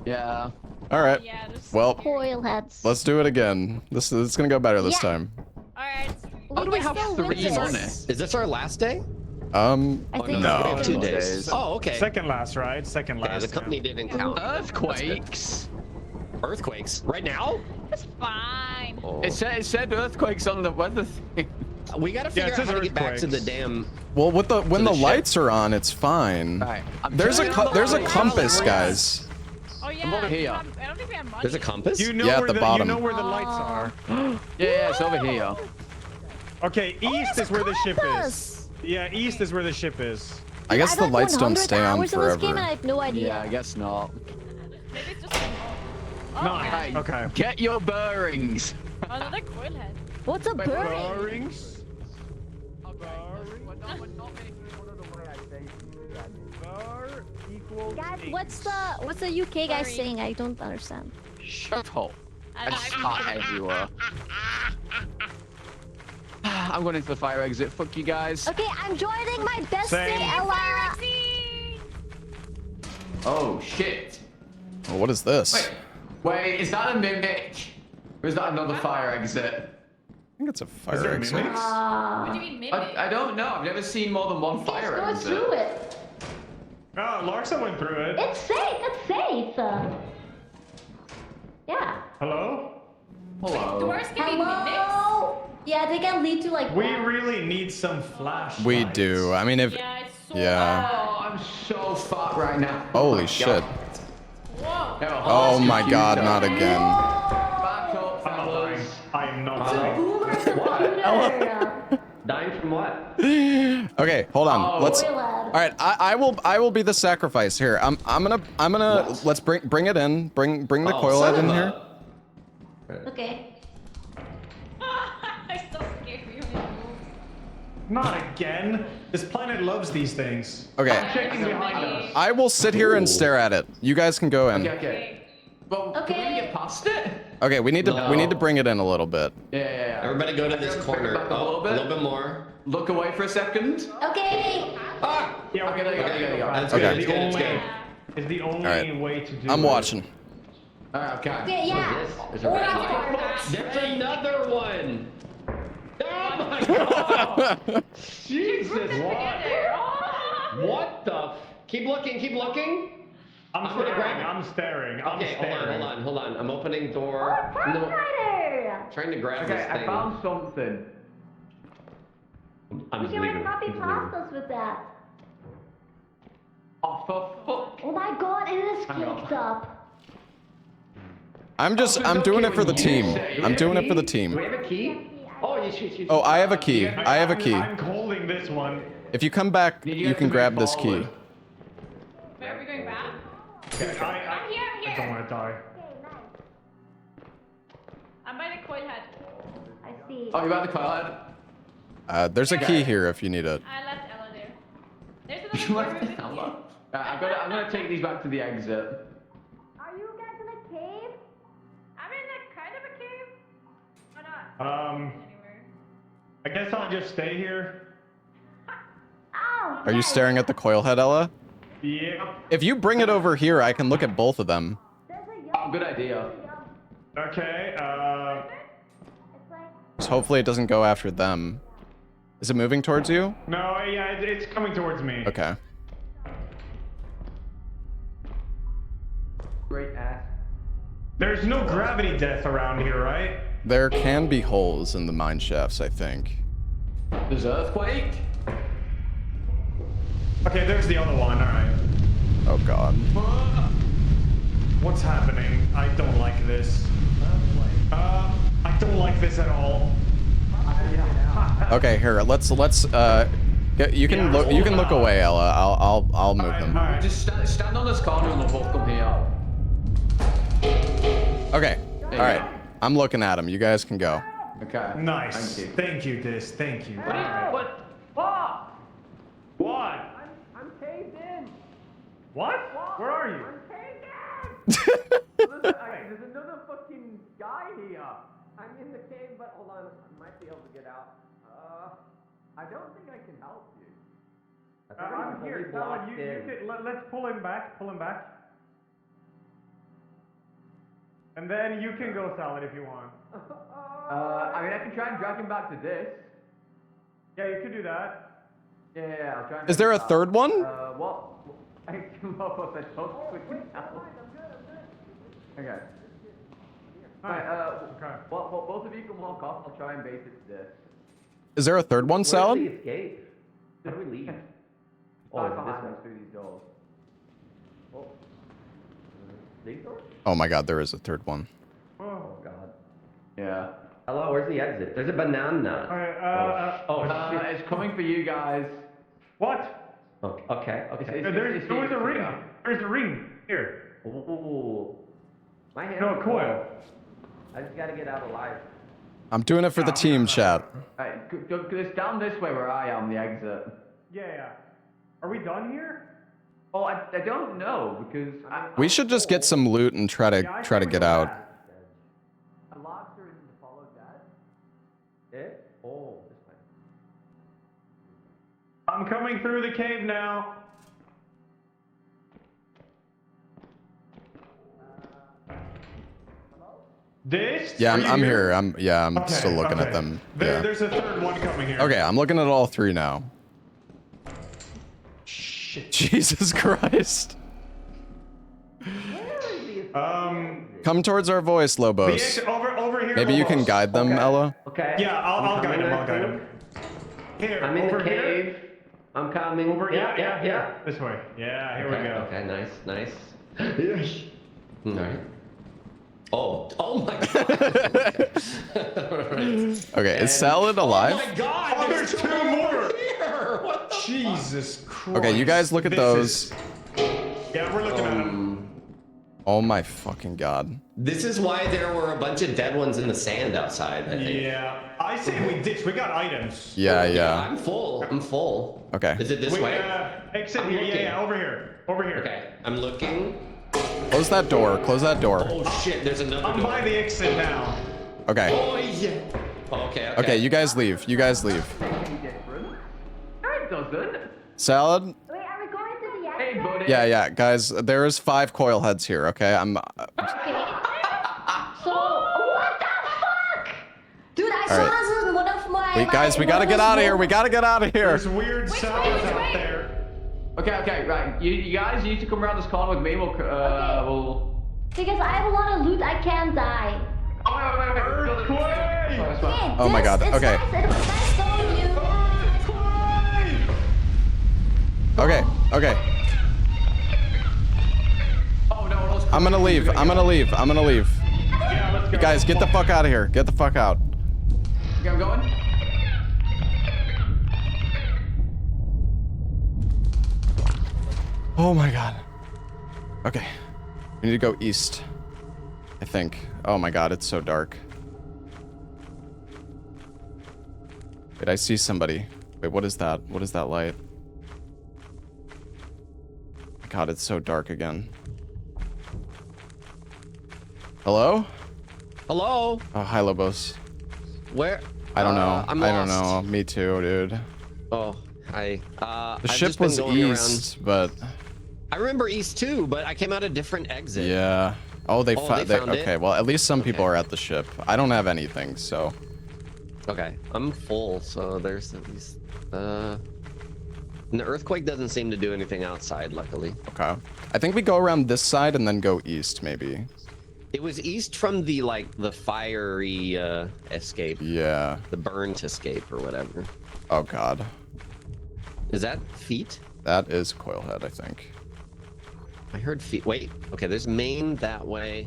Yeah. All right. Yeah, there's Well, Coil heads. let's do it again. It's gonna go better this Yeah. time. Alright. How do we have still win 3 this. on it? Is this our last day? I Oh, think no. We have 2 so. days. Oh, okay. Second last, right? Second Okay, last. the company didn't count. Earthquakes. Earthquakes. Right now? It's fine. Oh. It said earthquakes on the weather thing. We gotta Yeah, it figure out says how to get back to the earthquakes. damn. Well, when To the the ship. lights are on, it's fine. Right. There's a Turn compass, on. guys. Oh yeah. over here. I don't think we have money. There's a compass? You know Yeah, at where the the bottom. You know where the lights are. Yeah, it's over here. Okay, east is where the ship is. Compass. Yeah, east is where the ship is. I guess the I've lights don't 100 stay on hours in this game and I forever. have no idea. Yeah, I guess not. Maybe it's just oh, Nice. Hey, Okay. get your bearings. oh, another coil head. What's a bird? Bearings. Bar equals Guys, eight. what's the UK guy Sorry. saying? I don't understand. Shut up. I And shot everywhere. I'm going into the fire exit. Fuck you guys. Okay, I'm joining my bestie Same. Ella. Oh shit. Well, what is this? Wait, is that a mimic? Or is that another fire exit? I think it's a Is fire there exit. mimics? What do you mean mimic? I don't know. I've never seen more than one fire Go exit. through it. Oh, Larsa went through it. It's safe. It's safe. Yeah. Hello? Hello. Doors can be mimics. Hello. Yeah, they can lead to like. We that. really need some flashlights. We do. I mean, if Yeah, it's so Yeah. Oh, I'm so fucked right now. holy my shit. God. Whoa. No, Oh hold my on, god, computer. not again. Back up, I'm not dying. fellas. I am not Hello? dying. Boomer computer. Dying from what? Okay, hold on. Oh. Let's. Coil All head. right, I will be the sacrifice here. I'm gonna What? let's bring it in. Bring the Oh, coil son head in of here. a- Okay. I'm so scared for you. Not again. This planet loves these things. Okay, Checking behind us. I will sit here and stare at it. You guys can go in. Okay, okay. Well, can Okay. we get past it? Okay, we need to No. bring it in a little bit. Yeah. Everybody go to this Bring it corner. back up Oh, a little bit. more. Look away for a second. Okay. Ah! Yeah, Okay, there you go, there you go. That's Okay. good. It's good. It's good. It's the only Alright. way to do I'm it. watching. Alright, okay. Okay, yeah. Is there Or red I'm light? fine. There's another one. Oh my god! Jesus! Oh. What the? Keep looking. Keep looking. I'm I'm gonna grab staring. it. I'm staring. I'm Okay, staring. hold on. I'm opening door. Oh, No, Fighter. trying to grab Okay, this I thing. found something. I'm We just can leaving. like copy I'm just leaving. pastas with that. Oh, for fuck. Oh my god, it is Hang on. caked up. I'm doing it for the team. I'm doing it for the Do we team. have a key? Oh, you shoot. Oh, I have a key. I have a key. I'm holding this one. If you come back, You you have can to grab move this key. forward. Where are we going back? I I'm here, I'm don't here. want to die. I'm by the coil head. I see. Oh, you got the card? There's a key here if you need it. I left Ella there. There's You another left door it, with Ella? you. I'm gonna take these back to the exit. Are you guys in a cave? I'm in a kind of a cave. Or not? Um, Anywhere. I guess I'll just stay here. Oh. Are you nice. staring at the coil head, Ella? Yeah. If you bring it over here, I can look at both of them. There's a Oh, good idea. Okay, Just hopefully it doesn't go after them. Is it moving towards you? no, yeah, it's coming towards me. Okay. Great ass. There's no gravity death around here, right? There can be holes in the mine shafts, I think. There's earthquake. Okay, there's the other one, alright. Oh god. What's happening? I don't like this. I don't like this at all. Okay, here, let's you can look away, Ella. I'll move them. Alright. Just stand on this corner and we'll both come here. Okay. Alright. I'm looking at them. You guys can go. Okay. Nice. Thank you. Thank you, Dis. Thank you. What? Alright. What? What? I'm caved in. What? Where are you? I'm caved in. There's another fucking guy here. I'm in the cave, but hold on. I might be able to get out. I don't think I can help you. I'm here. Salad, you can, let's pull him back. Pull him back. And then you can go, Salad, if you want. I mean, I can try and drag him back to this. Yeah, you could do that. Yeah, I'll try and Is there a drag him third one? back. Well, I can come up with a toast quickly now. Okay. Alright, Okay. well, both of you can walk off. I'll try and base it to this. Is there a third one, Salad? Escape. How do we leave? Oh, is it behind this us one? through these doors. Oh. These doors? Oh my god, there is a third one. Oh god. Yeah. Hello, where's the exit? There's a banana. Alright, It's coming for you guys. what? Okay. There's a ring. There's a ring. Here. Ooh. My hand. No, a coil. I just gotta get out alive. I'm doing it for the team, chat. Alright, it's down this way where I am, the exit. Yeah. Are we done here? Oh, I don't know because We should just get some loot and try to get out. I locked her in to follow Dad. It? Oh, this way. I'm coming through the cave now. This? Yeah, Are you I'm here. I'm Okay, still looking at okay. them. Yeah. There's a third one coming here. Okay, I'm looking at all three now. Shit. Jesus Christ. Come towards our voice, The Lobos. exit over here. Maybe you can Lobos. guide them, Okay. Ella? Okay. Yeah, I'll guide him. I'll guide him. Here, I'm in over the cave. here. I'm coming. Over, Yeah. This way. Yeah, here we go. Okay, nice. Yes. Alright. Oh my god. Alright. Okay, is Salad alive? Oh my god! Oh, there's two more! Here! What the Jesus Christ. Okay, you guys look at This those. is- Yeah, we're looking at them. Oh my fucking god. This is why there were a bunch of dead ones in the sand outside, I think. Yeah, I say we ditch. We got items. Yeah. I'm full. Okay. Is it this We, way? exit I'm here. looking. Yeah, over here. Over here. Okay, I'm looking. Close that door. Close that door. Oh shit, there's another I'm door. by the exit now. Okay. Oh yeah. Oh, okay. Okay, you guys leave. You guys leave. Different. No, it doesn't. Salad? Wait, are we going to the exit? Hey, buddy. Yeah, guys, there is 5 coil heads here, okay? So, what the fuck? Dude, I saw Alright. this in one of my... Wait, guys, we gotta get out of here. We gotta get out of here. There's weird sounds out there. Okay, right. You guys need to come around this corner with me. We'll. Because I have a lot of loot, I can't die. Oh, wait. Earthquake! That's fine. Oh my God, It's okay. Nice, it was nice knowing you. Okay. Oh no, let's I'm gonna leave. Yeah, let's go. You guys, get the fuck out of here. Get the fuck out. Okay, I'm going. Oh my god. Okay. We need to go east. I think. Oh my god, it's so dark. Wait, I see somebody. Wait, what is that? What is that light? God, it's so dark again. Hello? Hello? Oh, hi, Lobos. Where? I don't know. I'm I don't lost. know. Me too, dude. Oh, hi. The ship was east, but I remember east too, but I came out a different exit. yeah. Oh, they they found it. found it? Okay, well, at least some people Okay. are at the ship. I don't have anything, so. Okay, I'm full, so there's at least. And the earthquake doesn't seem to do anything outside, luckily. Okay. I think we go around this side and then go east, maybe. It was east from the the fiery escape, Yeah. the burnt escape or whatever. Oh God. Is that feet? That is Coilhead, I think. I heard feet. Wait. Okay, there's main that way.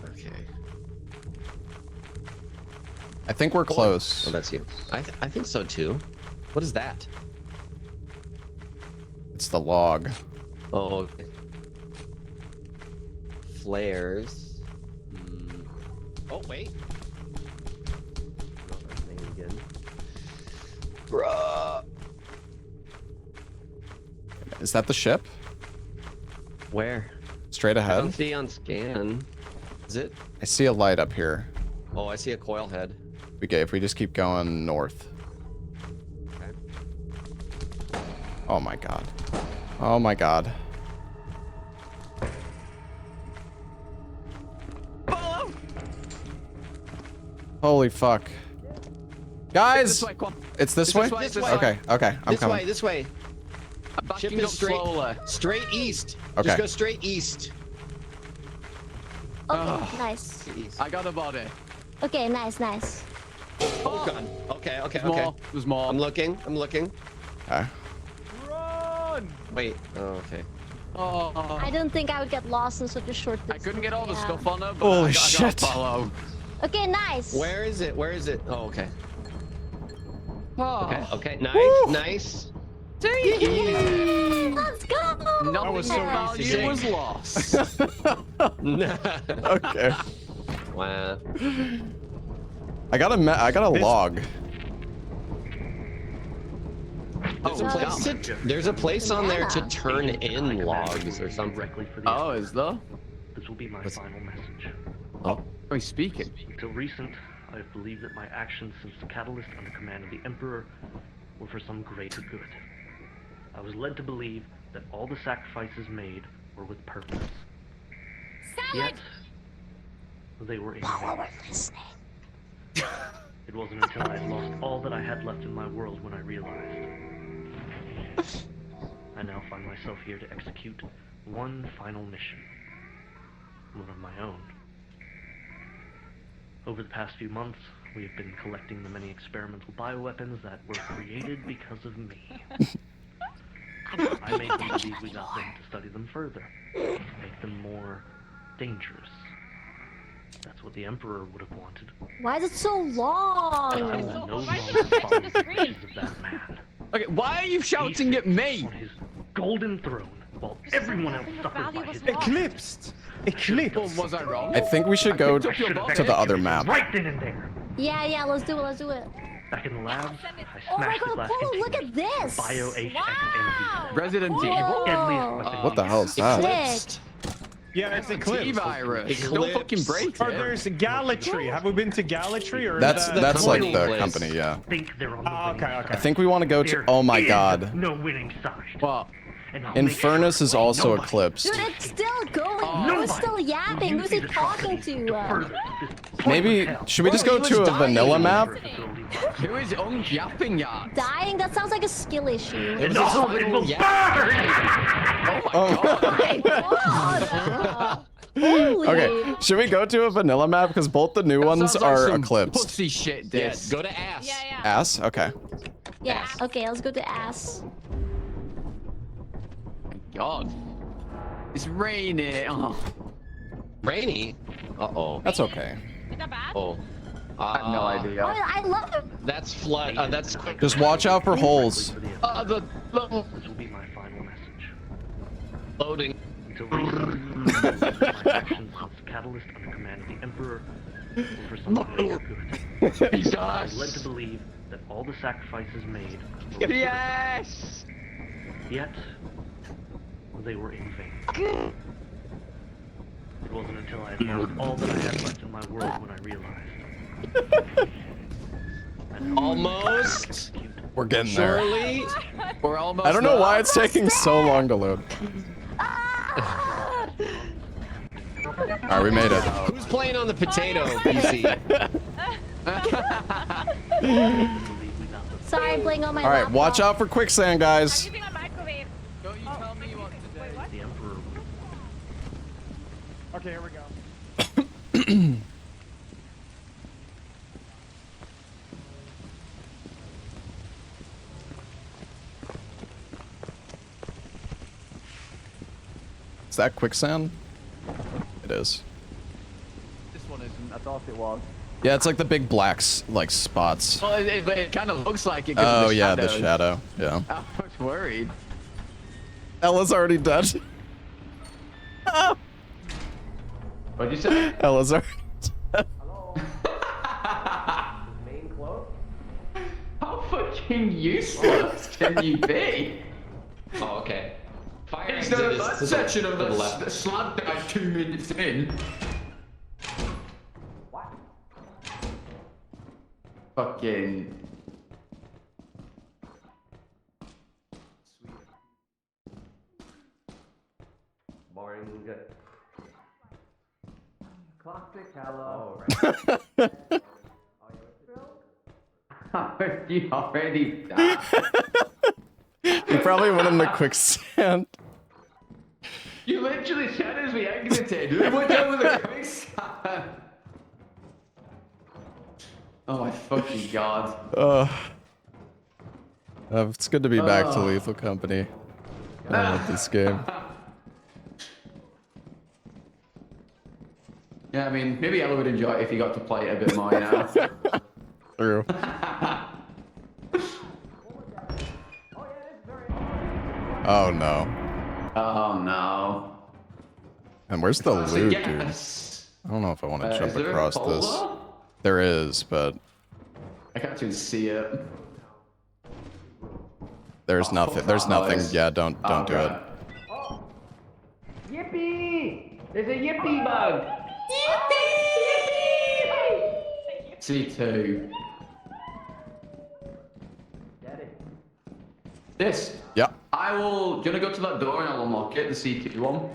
Okay. I think we're close. Oh, that's you. I think so too. What is that? It's the log. Oh, okay. Flares. Oh, wait. Oh, that's main again. Bruh. Is that the ship? Where? Straight I ahead? don't see on scan. Is it? I see a light up here. Oh, I see a coil head. Okay, if we just keep going north. Okay. Oh my God. Oh my God. Follow! Holy fuck. Guys! This way, come on. It's this way? This way. Okay, okay, I'm This coming. way, this way. I'm backing Ship is up straight, slowly. straight east. Okay. Just go straight east. Okay, nice. East. I got a body. Okay, nice, nice. Oh, God. Okay, okay, There's okay. more. There's more. I'm looking. I'm looking. Okay. Run! Wait. Oh, okay. Oh. I don't think I would get lost in such a short I distance. couldn't get all the yeah. stuff on her, but Holy I got shit. follow. Okay, nice. Where is it? Where is it? Oh, okay. Oh. Okay. Okay. Nice. Woo. Nice. Let's go. Nothing was so value easy. was lost. Okay. Wow. I got a This- log. There's a Oh, place damn. there's a place on there to Banana. turn in logs or something. Directly for the Oh, is there? This will be my final message. Oh. Oh, he's speaking. Until recent, I have believed that my actions since the Catalyst under command of the Emperor were for some greater good. I was led to believe that all the sacrifices made were with purpose. Yet, they were in vain. It wasn't until I had lost all that I had left in my world when I realized. I now find myself here to execute one final mission. One of my own. Over the past few months, we have been collecting the many experimental bioweapons that were created because of me. I made them believe we got them to study them further, make them more dangerous. That's what the Emperor would have wanted. Why is it so I long? will no why is longer it follow the the screen? wishes of that man. Okay, why are you shouting at me? On his golden throne, while everyone else Something of suffers value by was his lost. Eclipsed. Well, Eclipsed. was I wrong? I think we should go picked up your body. to the other map. Right then and there. Yeah, let's do it, let's do it. Back in the lab, I Oh my smashed the god, glass Polo, look containers. at this! Bio HX Wow. Resident Whoa. Evil? Deadliest weapon. What the hell is that? Eclipsed. Yeah, it's Eclipsed. T-virus. Don't Eclipse. fucking break Or it. there's Galatry. Have we been to Galatry or That's is the that... like company the place. company, yeah. Think they're on the Ah, winning okay, side. okay. I think we want to go to. There Oh my is God. No winning side. What? And I'll make Infernus sure is also nobody eclipsed. Dude, it's still going. Nobody Who's still yapping? will Who's use he these talking atrocities to? further this Maybe pointless hell. should we just Bro, go he to was a vanilla dying. map? Who is yapping at? Dying? That sounds like a skill issue. It was No, a it final will yeah. Oh my god. My god! Holy. Okay, should we go to a vanilla map because both the new ones Sounds like are some eclipsed? Pussy shit, Yes. this. Go to ass. Yeah, yeah. Ass? Okay. Yeah, okay, let's go to ass. God. It's raining. Oh. Rainy. Uh-oh. That's okay. Is that bad? Oh. I have no Oh, idea. I love it. That's flood. That's Just watch out for holes. The This will be my final message. loading. Until recent, my actions since the Catalyst under command of the Emperor were for some greater good. I was led to believe that all the sacrifices made were with Yes! purpose. Yet, they were in vain. It wasn't until I had lost all that I had left in my world when I realized. Almost. We're getting there. Surely. We're almost I don't know there. why it's taking so long to load. right, we made it. Who's playing on the potato PC? Sorry, I'm playing on my All right, laptop. watch out for quicksand, I'm guys. using a microwave. Don't you tell me what to do. Wait, what? The Emperor. Okay, here we go. Is that quicksand? It is. This one isn't. I thought it was. Yeah, it's like the big black like spots. Well, it kind of looks like it. 'Cause Oh of the yeah, the shadows. shadow. Yeah. I was worried. Ella's already dead. What'd you say? Ella's already dead. Main close. How fucking useless can you be? Oh, okay. Fire It's exit the is last to section of to the left. slug dive 2 minutes in. What? Fucking. Boring. Good. Classic hello. You already died. You probably went in the quicksand. You literally said as we exited. We went over the quicksand. Oh my fucking god. It's good to be back to Lethal Company. I love this game. Yeah, I mean, maybe Ella would enjoy it if he got to play it a bit more, you know? True. Oh no. Oh no. And where's the loot, dude? Yes. I don't know if I want to Is jump there a across this. folder? There is, but I can't even see it. there's nothing. There's nothing. nice. Yeah, don't do it. Oh. Yippee! There's a yippee bug. C2. Get it. This. Yeah. I will. Do you want to go to that door and I'll unlock it, the C2 one?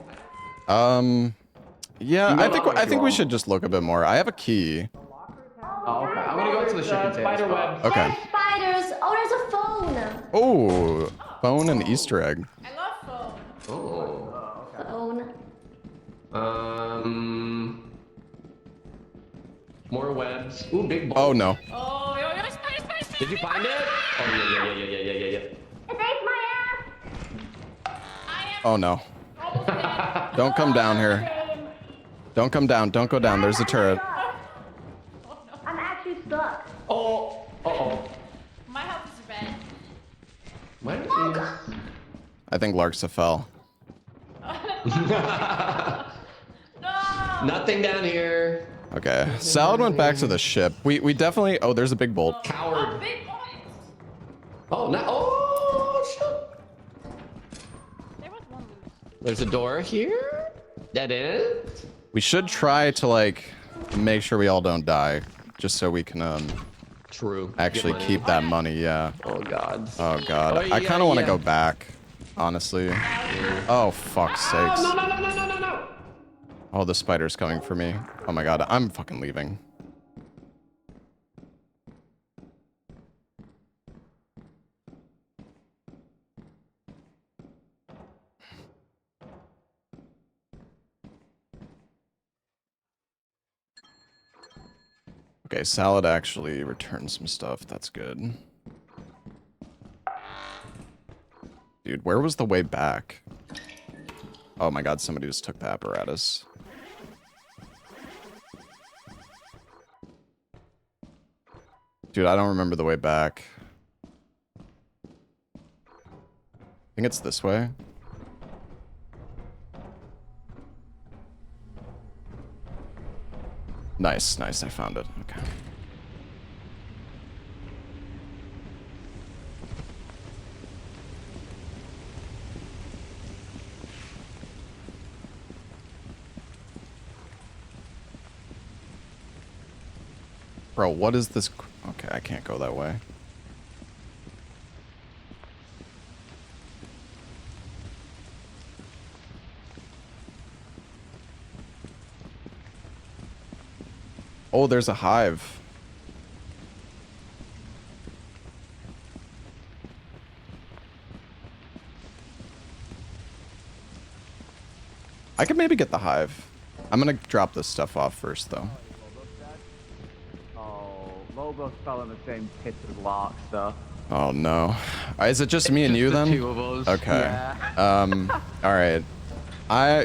Yeah, You know I think that way I if think you we want. should just look a bit more. I have a key. Oh, okay. I'm gonna go to the shipping spider web. Okay. There's spiders. Oh, there's a phone. Oh, phone and Easter egg. I love phone. Oh. Phone. More webs. Ooh, big ball. Oh no. Oh, yo, yo, spider, spider, spider. Did you find it? Oh yeah. It ate my ass. Oh no. Almost dead. Don't come down here. Same. Don't come down. Don't go down. There's a turret. I'm actually stuck. Oh. Uh-oh. My health is red. What? I think Larksa fell. No. Nothing down here. Okay. Salad went back to the ship. We definitely. Oh, there's a big bolt. Oh, Coward. big points. Oh, no. Oh, shit. There was one loose. There's a door here. That is. We should try to like make sure we all don't die, just so we can True. actually Get money. keep that money. Yeah. Oh god. Oh god. Oh, I yeah, kind of want to yeah. go back, honestly. Oh fuck's sakes. No. Oh, the spider's coming for me. Oh my god, I'm fucking leaving. Okay, Salad actually returned some stuff. That's good. Dude, where was the way back? Oh my god, somebody just took the apparatus. Dude, I don't remember the way back. I think it's this way. Nice, nice, I found it. Okay. Bro, what is this? Okay, I can't go that way. Oh, there's a hive. I could maybe get the hive. I'm gonna drop this stuff off first, though. Oh, Lobos fell in the same pit as Lark stuff. Oh no. Is it just me and you then? Two of us. Okay. Yeah. All right.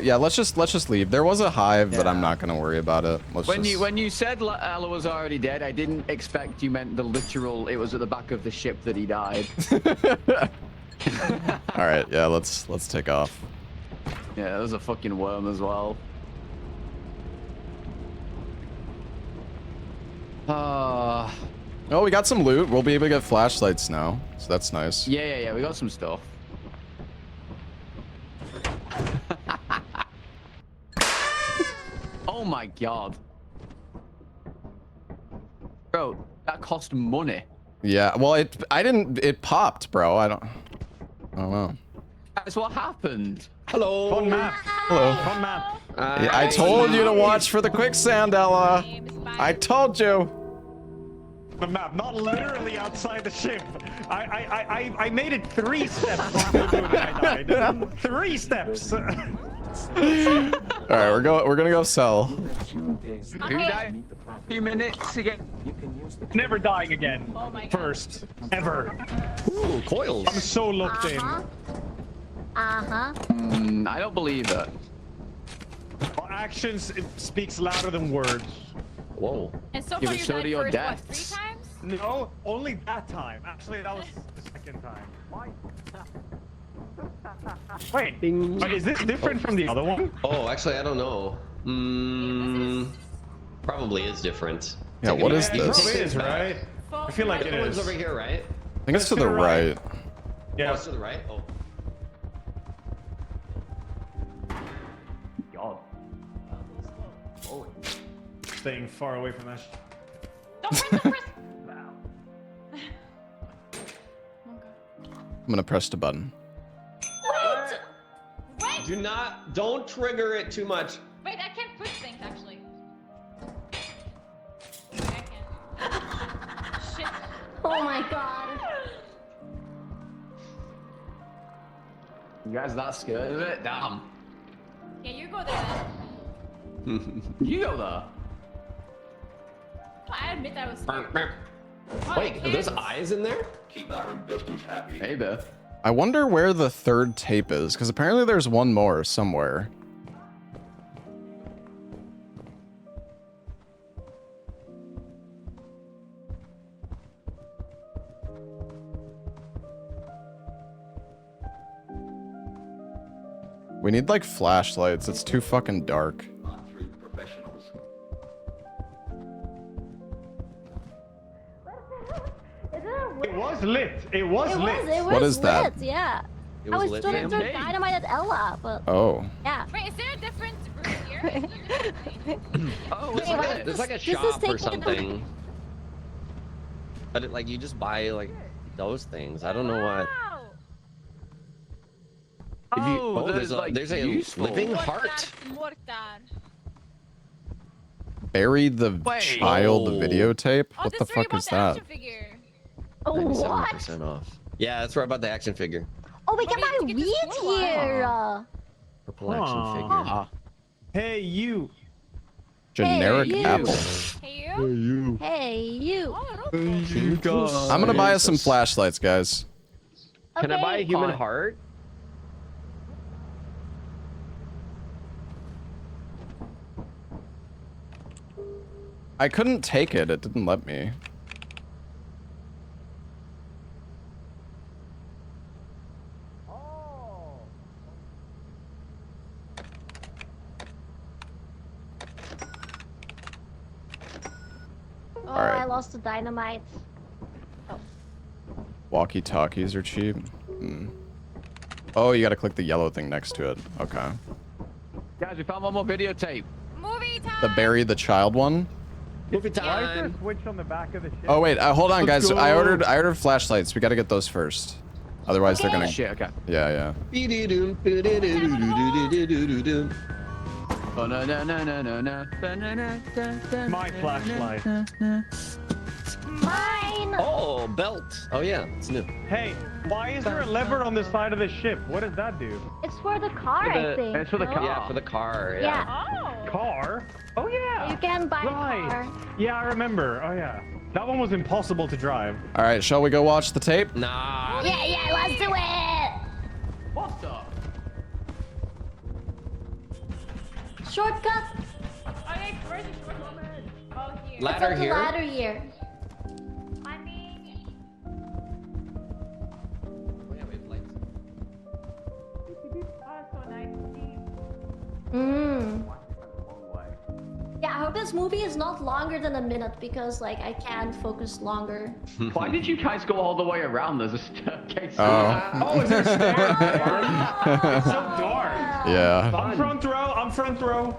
Yeah. Let's just leave. There was a hive, but I'm not gonna worry about it. When you said Ella was already dead, I didn't expect you meant the literal. It was at the back of the ship that he died. All right. Yeah. Let's take off. Yeah, there's a fucking worm as well. Oh, we got some loot. We'll be able to get flashlights now, so that's nice. Yeah. We got some stuff. Oh my god. Bro, that cost money. Yeah. Well, it popped, bro. I don't know. That's what happened. Hello. Fun map. Hello. Fun map. Yeah, I told you to watch for the quicksand, Ella. I told you. The map, not literally outside the ship. I made it 3 steps before the moon I died. 3 steps. All right, we're gonna go sell. Who died? A few minutes again. Never dying again. Oh my God. First ever. Ooh, coils. I'm so looked in. Uh-huh. I don't believe it. Well, actions it speaks louder than words. Whoa. And so Give far a you show to died your first, deaths. what, 3 times? No, only that time. Actually, that was the second time. Why? Wait, but is this different from the other one? Oh, actually, I don't know. Probably is different. Yeah, what is It this? probably is, right? I feel like it The one's is. over here, right? I think it's to the right. Oh, Yeah. it's to the right? Oh. God. Staying far away from that. Don't press the first. I'm gonna press the button. Wait! Don't trigger it too much. Wait, I can't push things actually. I can't. Shit. Oh my god. You guys that scared of it? Damn. Yeah, you go there then. You go there. I admit I was scared. Oh, Wait, I are those can't. eyes in there? Maybe. I wonder where the third tape is, because apparently there's one more somewhere. We need like flashlights. It's too fucking dark. It was lit. It was lit. It was What is that? lit, yeah. It I was was lit. trying to throw dynamite at Ella, but Oh. yeah. Wait, is there a different room here? Oh, There's what's like, that? a, there's like a This is shop or taking- something. But it, like you just buy like those things. I don't know what. Wow. If you, Oh, there's a like, there's a useful. living Mortar, heart. mortar. Bury the Wait. child Oh. videotape? Oh, What the that's where you fuck bought is the that? action figure. Oh, what? 97% off. Yeah, that's where I bought the action figure. Oh, we can Well, buy we get this wheat one. here. Purple action Aw. figure. Ah. Hey, you. Generic you. apple. Hey, you. Hey, you. Oh, Rocco. I'm gonna buy us some flashlights, guys. Can I buy a Okay. human Fine. heart? I couldn't take it. It didn't let me. Oh, Alright. I lost the dynamite. Walkie-talkies are cheap. Hmm. Oh, you gotta click the yellow thing next to it. Okay. Guys, we found one more videotape. Movie time. The bury the child one? Movie Why is there time. a switch on the back of the ship? Oh wait, hold on Let's guys. go. I ordered flashlights. We gotta get those first. Otherwise they're gonna Shit, okay. Yeah, yeah. Be-de-doom, be-de-do-do-do-do-do-do-do-do. Oh no no no no no no. My flashlight. Mine. Oh, belt. Oh yeah, it's new. Hey, why is there a lever on the side of the ship? What does that do? It's for the car, I think. It's for the no? car. Yeah, for the car. Yeah. Oh. Car? Oh yeah. You can buy Right. a car. Yeah, I remember. Oh yeah. That one was impossible to drive. All right, shall we go watch the tape? Nah. Yeah, let's do it. What the? Shortcut. Oh, yeah, where's the short one? Oh, here. Ladder It's on the here. ladder here. Climbing. Oh yeah, we have lights. Oh, so nice. Mm. Yeah, I hope this movie is not longer than a minute because like I can't focus longer. Why did you guys go all the way around? There's a staircase. Oh. Oh, is there a stair? It's so dark. Yeah. I'm front row. I'm front row.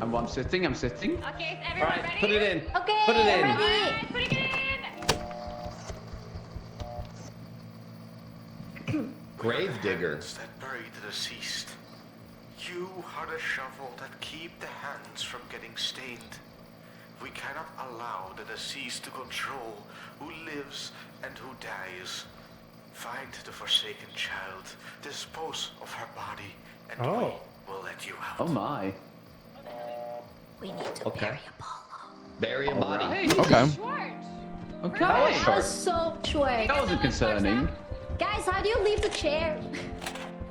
I'm sitting. I'm sitting. Okay, is All everyone right, ready? put it in. Okay, Put it in. ready. Alright, putting it in. Gravedigger. That bury the deceased. You are the shovel that keep the hands from getting stained. We cannot allow the deceased to control who lives and who dies. Find the forsaken child, dispose of her body, and we will let you out. Oh my. We need to Okay. bury Apollo. Bury a body. Right. Okay. Short. Okay. That was so short. That wasn't concerning. Guys, how do you leave the chair?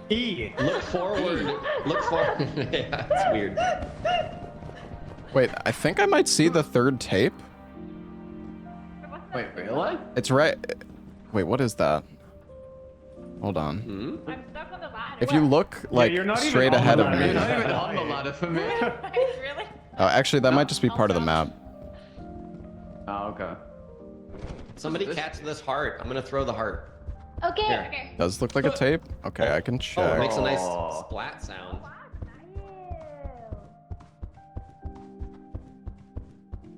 E. Look forward. Look forward. Yeah, it's weird. Wait, I think I might see the third tape. Wait, really? It's right. Wait, what is that? Hold on. I'm stuck on the ladder. If you look like you're not even straight on the ahead of ladder. me. You're not even on the ladder for me. Really? Oh, actually, that might just be part of the map. Oh, okay. Somebody catch this heart. I'm gonna throw the heart. Okay. Here. Okay. Does look like a tape? Okay, I can Oh, it check. makes a nice Oh. splat sound.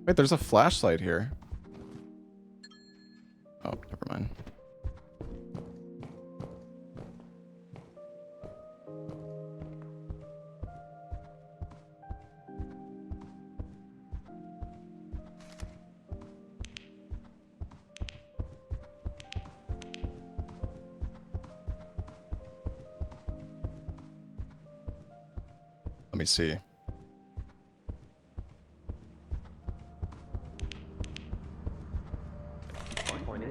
Wait, there's a flashlight here. Oh, never mind. Let me see.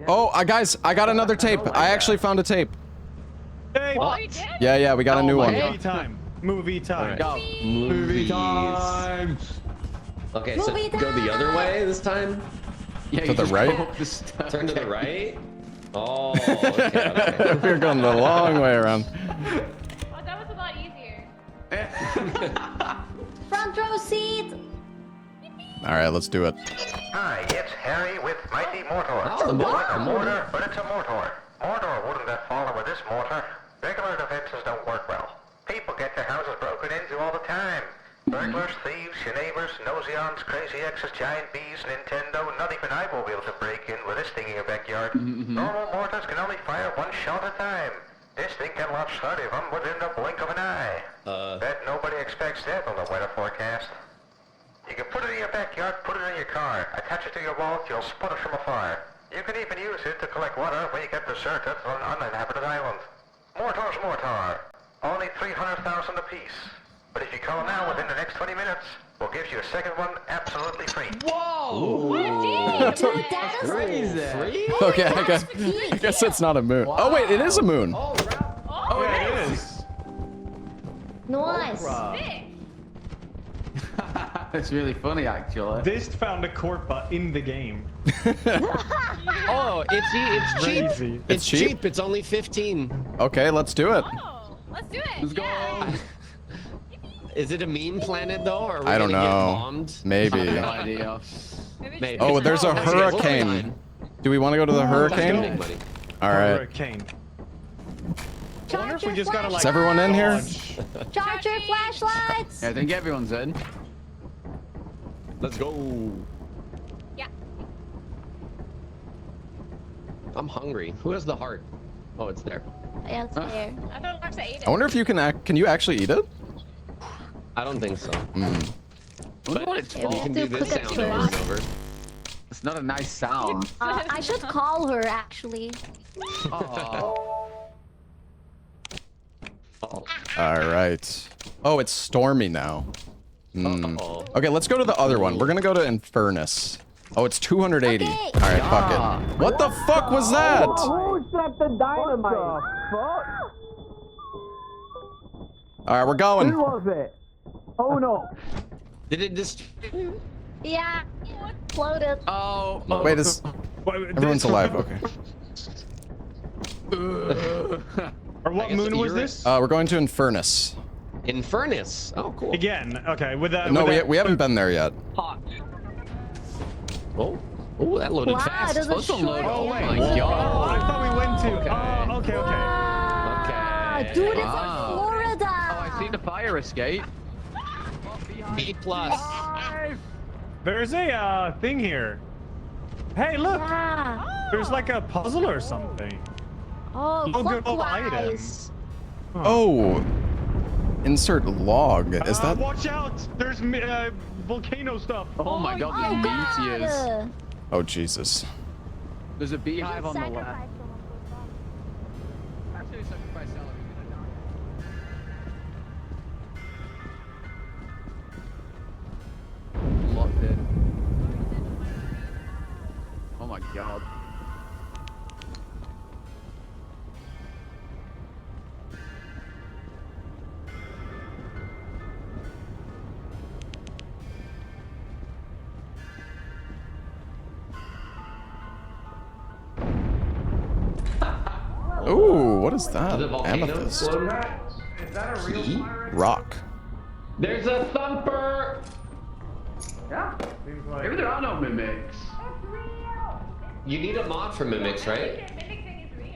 Oh, guys, I got another tape. I actually found a tape. Hey, Oh, you did? Yeah, we got a new one. movie time. Movie time. All right. Go. Movie time. Okay, Movie so go the other way this time. Yeah, To you the just right? go up the stairs. Turn to the right. Oh, okay. We're going the long way around. Oh, that was a lot easier. Front row seat. All right, let's do it. Hi, it's Harry with Mighty Mortar. Oh, the Not a mortar. mortar, but it's a mortar. Mortar wouldn't have fallen with this mortar. Regular defenses don't work well. People get their houses broken into all the time. Burglars, thieves, your neighbors, nosy-ons, crazy exes, giant bees, Nintendo. Not even I will be able to break in with this thing in your backyard. Normal mortars can only fire one shot at a time. This thing can launch 30 of them within the blink of an eye. Bet nobody expects that on the weather forecast. You can put it in your backyard, put it in your car, attach it to your wall, you'll spot it from afar. You can even use it to collect water when you get deserted on an uninhabited island. Mortar's mortar. Only 300,000 apiece. But if you call now within the next 20 minutes, we'll give you a second one absolutely free. Whoa! Dude, that is Crazy. Okay, I guess it's not a moon. Oh wait, it is a moon. Oh, Yeah, it is. nice. sick. It's really funny, actually. Dist found a Corpa in the game. Oh, it's cheap. Crazy. It's cheap? cheap. It's only 15. Okay, let's do it. Oh, let's do it. Let's go. Yeah. Is it a mean planet though, or are we I don't gonna get know. bombed? Maybe. No idea. Maybe. Oh, there's a Okay, we'll be hurricane. fine. Do we want to go to the Let's go, hurricane? big buddy. All right. Hurricane. I wonder if we Charger just gotta like. Is everyone in here? dodge. Charger flashlights. Yeah, I think everyone's in. Let's go. Yeah. I'm hungry. Who has the heart? Oh, it's there. Yeah, it's there. I thought Alexa ate it. I wonder if you can you actually eat it? I don't think so. Wonder what it's Yeah, for. we You can have do to this click sound a over and over. It's not a nice sound. I should call her actually. Oh. Oh. All right. Oh, it's stormy now. Uh-oh. Okay, let's go to the other one. We're gonna go to Infernis. Oh, it's 280. Okay. All right, fuck it. What the fuck was that? Who set the dynamite? All right, we're going. was it? Oh no. Did it just? Yeah, floated. Oh. Wait, is everyone's alive? Okay. Or what guess moon was you're- this? We're going to Infernis. Infernus. Oh, cool. Again. Okay. With that. No, with that, we haven't been there yet. Hot. Oh, oh, that loaded Wow, fast. there's a Supposed to short load. Oh my end. Oh, god. I thought we went to. Okay. Oh, okay, okay. Okay. Dude, it's Wow. in Florida. Oh, I see the fire escape. B plus. There's a thing here. Hey, look. Yeah. There's like a puzzle or something. Oh, Look at all the clockwise. items. Oh, insert log. Is that? Watch out! There's volcano stuff. Oh my god, Oh there's meteors. god. Oh Jesus. There's a beehive on the left. Sacrifice someone. Actually, sacrifice Ella, you're gonna die. Locked in. Oh my god. Ooh, what is that? The volcano Amethyst. exploded? Is that a real Key? fire? Rock. There's a thumper. Yeah. Maybe there are no mimics. You need a mod for mimics, right?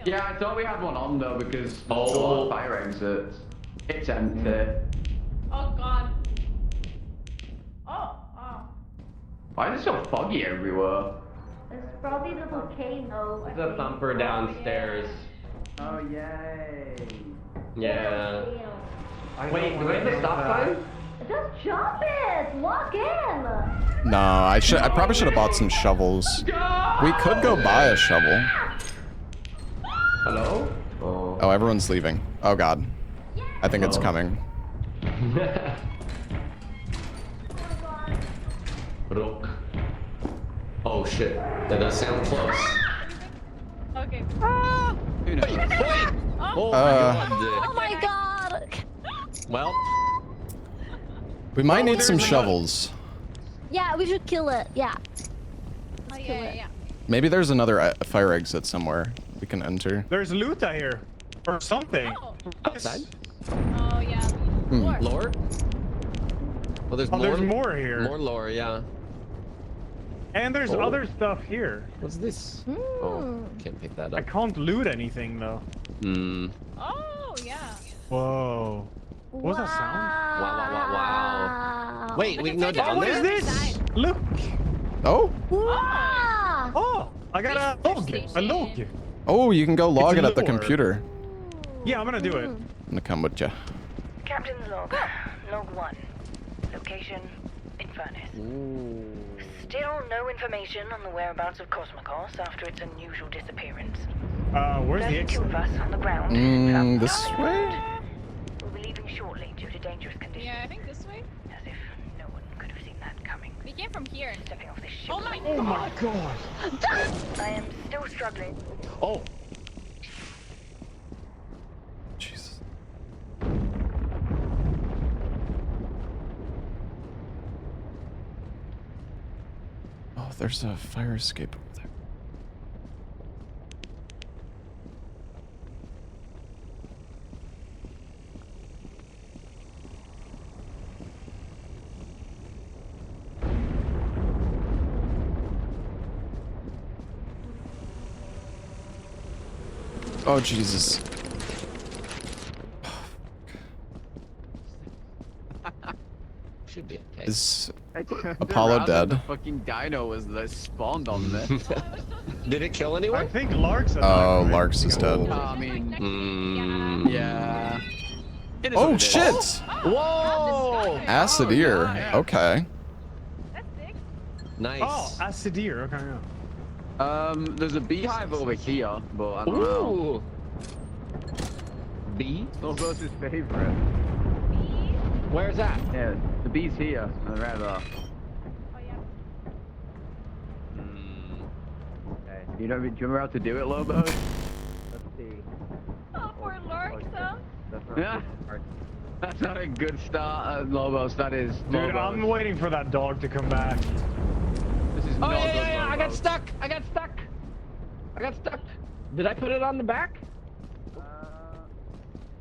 Yeah, I thought we had one on though because there's a Oh. lot of fire exits. It's empty. Oh god. Oh. Why is it so foggy everywhere? It's probably the volcano. There's a thumper downstairs. Oh yay. Yeah. Wait, do we have the stop sign? Just jump it. Walk in. No, I probably should have bought some shovels. We could go buy a shovel. Hello? Oh, everyone's leaving. Oh god. I think it's coming. Rook. Oh shit. That does sound close. Okay. Who knows? Wait! Oh Oh my my god. Well, We might need some shovels. Yeah, we should kill it. Yeah. Oh yeah. Maybe there's another fire exit somewhere we can enter. There's loot out here. Or something. Oh. outside? Oh yeah. More. Lore? Well, there's Oh, more. there's more here. More lore, yeah. And there's Oh. other stuff here. What's this? Oh, can't pick that I up. can't loot anything though. Hmm. Oh yeah. Whoa. What was that sound? Wow. Wait, we can go take down Oh, what there? is this? Look. Oh? Wow. Oh, I got a log. A log. Oh, you can go log it at the lore. computer. Yeah, I'm gonna do it. I'm gonna come with ya. Captain's log. Log 1. Location, Infernis. Still no information on the whereabouts of Cosmocos after its unusual disappearance. Where's the There's two exit? of us on the ground. traveling This south way? inland. We'll be leaving shortly due to dangerous conditions. Yeah, I think this way. As if no one could have seen that coming. We came from here. Stepping off this ship. Oh my Oh my god. I am still struggling. Oh, Jesus. Oh, there's a fire escape over there. Oh, Jesus. should be okay. Is I turned Apollo around dead? and the fucking dino was that spawned on there. Did it kill I anyone? think Lark's alive. Oh, right? Larks is dead. I mean, Mm, yeah. In is what Oh it is. shit! Whoa! Acid ear. Okay. That's big. Nice. Oh, Asteroid. Okay, yeah. There's a beehive over here, but I don't know. Ooh. Bee? Lobos' favorite. Where's that? Yeah, the bee's here. Right there. Oh yeah. Okay. Do you remember how to do it, Lobos? Let's see. Oh, poor Lorxa. Yeah. That's not a good start, Lobos. That is. Dude, Lobos. I'm waiting for that dog to come back. This is Oh, not yeah, good, yeah, yeah. I got Lobos. stuck. I got stuck. I got stuck. Did I put it on the back?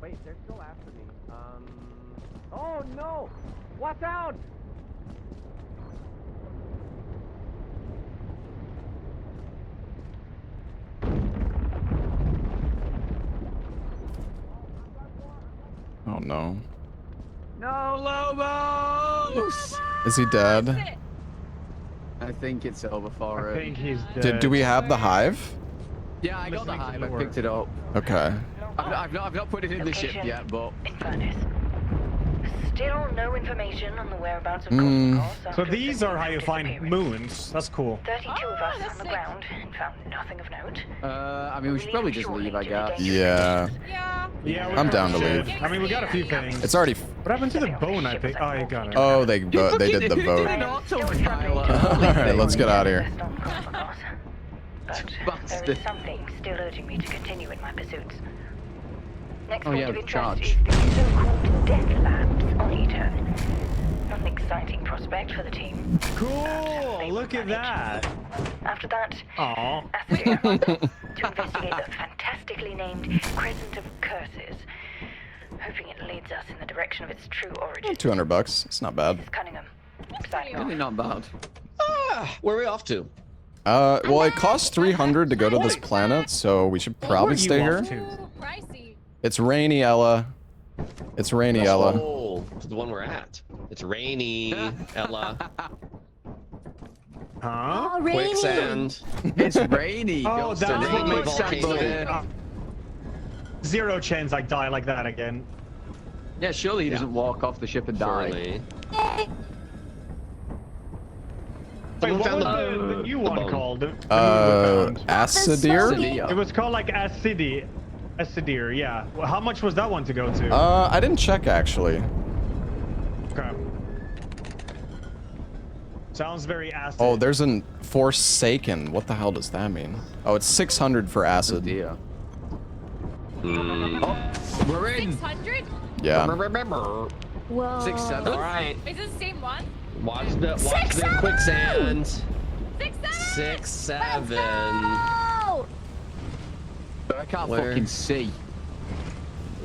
Wait, they're still after me. Oh no! Watch out! Oh no. No, Lobos! Is he dead? I think it's over for I it. think he's dead. Do we have the hive? Yeah, I got the Listening to hive. the I word. picked it up. Okay. I've not put it in the ship Location, yet, but Infernis. Still no information on the whereabouts of Hmm. Cosmos. So these are how you find moons. That's cool. 32 of Oh, us that's on the sick. ground and found nothing of note. I mean, we should probably just leave, I guess. Yeah. Yeah. Yeah, we I'm down to probably leave. should. I mean, we got a few things. It's already. What happened to the bone I picked? Oh, you got it. Oh, they did the vote. Alright, let's get out of here. But there Bastard. is something still urging me to continue in my pursuits. Next Oh, point yeah, of the interest charge. is the so-called death labs on Eton. An exciting prospect for the team. Cool! Look at that. After that, Aw. Asteroid to investigate the fantastically named Crescent of Curses, hoping it leads us in the direction of its true origin. $200. It's not bad. Cunningham, signing really off. not bad. Where are we off to? Well, it costs 300 to go to this planet, so we should probably Where are stay you here. off to? Ooh, pricey. It's rainy, Ella. It's rainy, Ella. Oh, to the one we're at. It's rainy, Ella. Huh? Oh, rainy. Quicksand. It's rainy. Oh, Ghost that's of what rain, makes quicksand, volcano. brother. Zero chance I die like that again. Yeah, surely he doesn't walk off the ship and die. Surely. Wait, Someone what found was the new one bone. called? The new we found. Acidir? It was called like Acidir, yeah. Well, how much was that one to go to? I didn't check actually. Okay. Sounds very acid. Oh, there's an Forsaken. What the hell does that mean? Oh, it's 600 for acid. Dear. Mm. We're in. 600? Yeah. Remember. Whoa. 6, 7. All right. Is it the same one? Watch the 6, 7. quicksand. 6, 7. 6, 7. Oh! I can't Where? fucking see.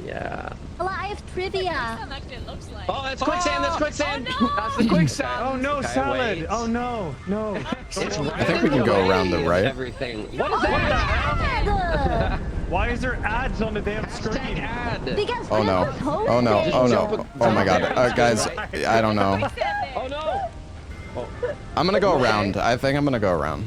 Yeah. Well, I have trivia. That's what actually it looks like. Oh, that's quicksand. That's quicksand. Oh, no! That's the quicksand. Oh no, Okay, salad! wait. Oh no, no. It's right I think we can go around the right. Everything. What is that? Ad! Why is there ads on the damn Hashtag screen? ad. Because Oh no. Chris was Oh no. hosting. Oh no. Oh my god. Guys, I don't know. Oh no. I'm gonna go around. I think I'm gonna go around.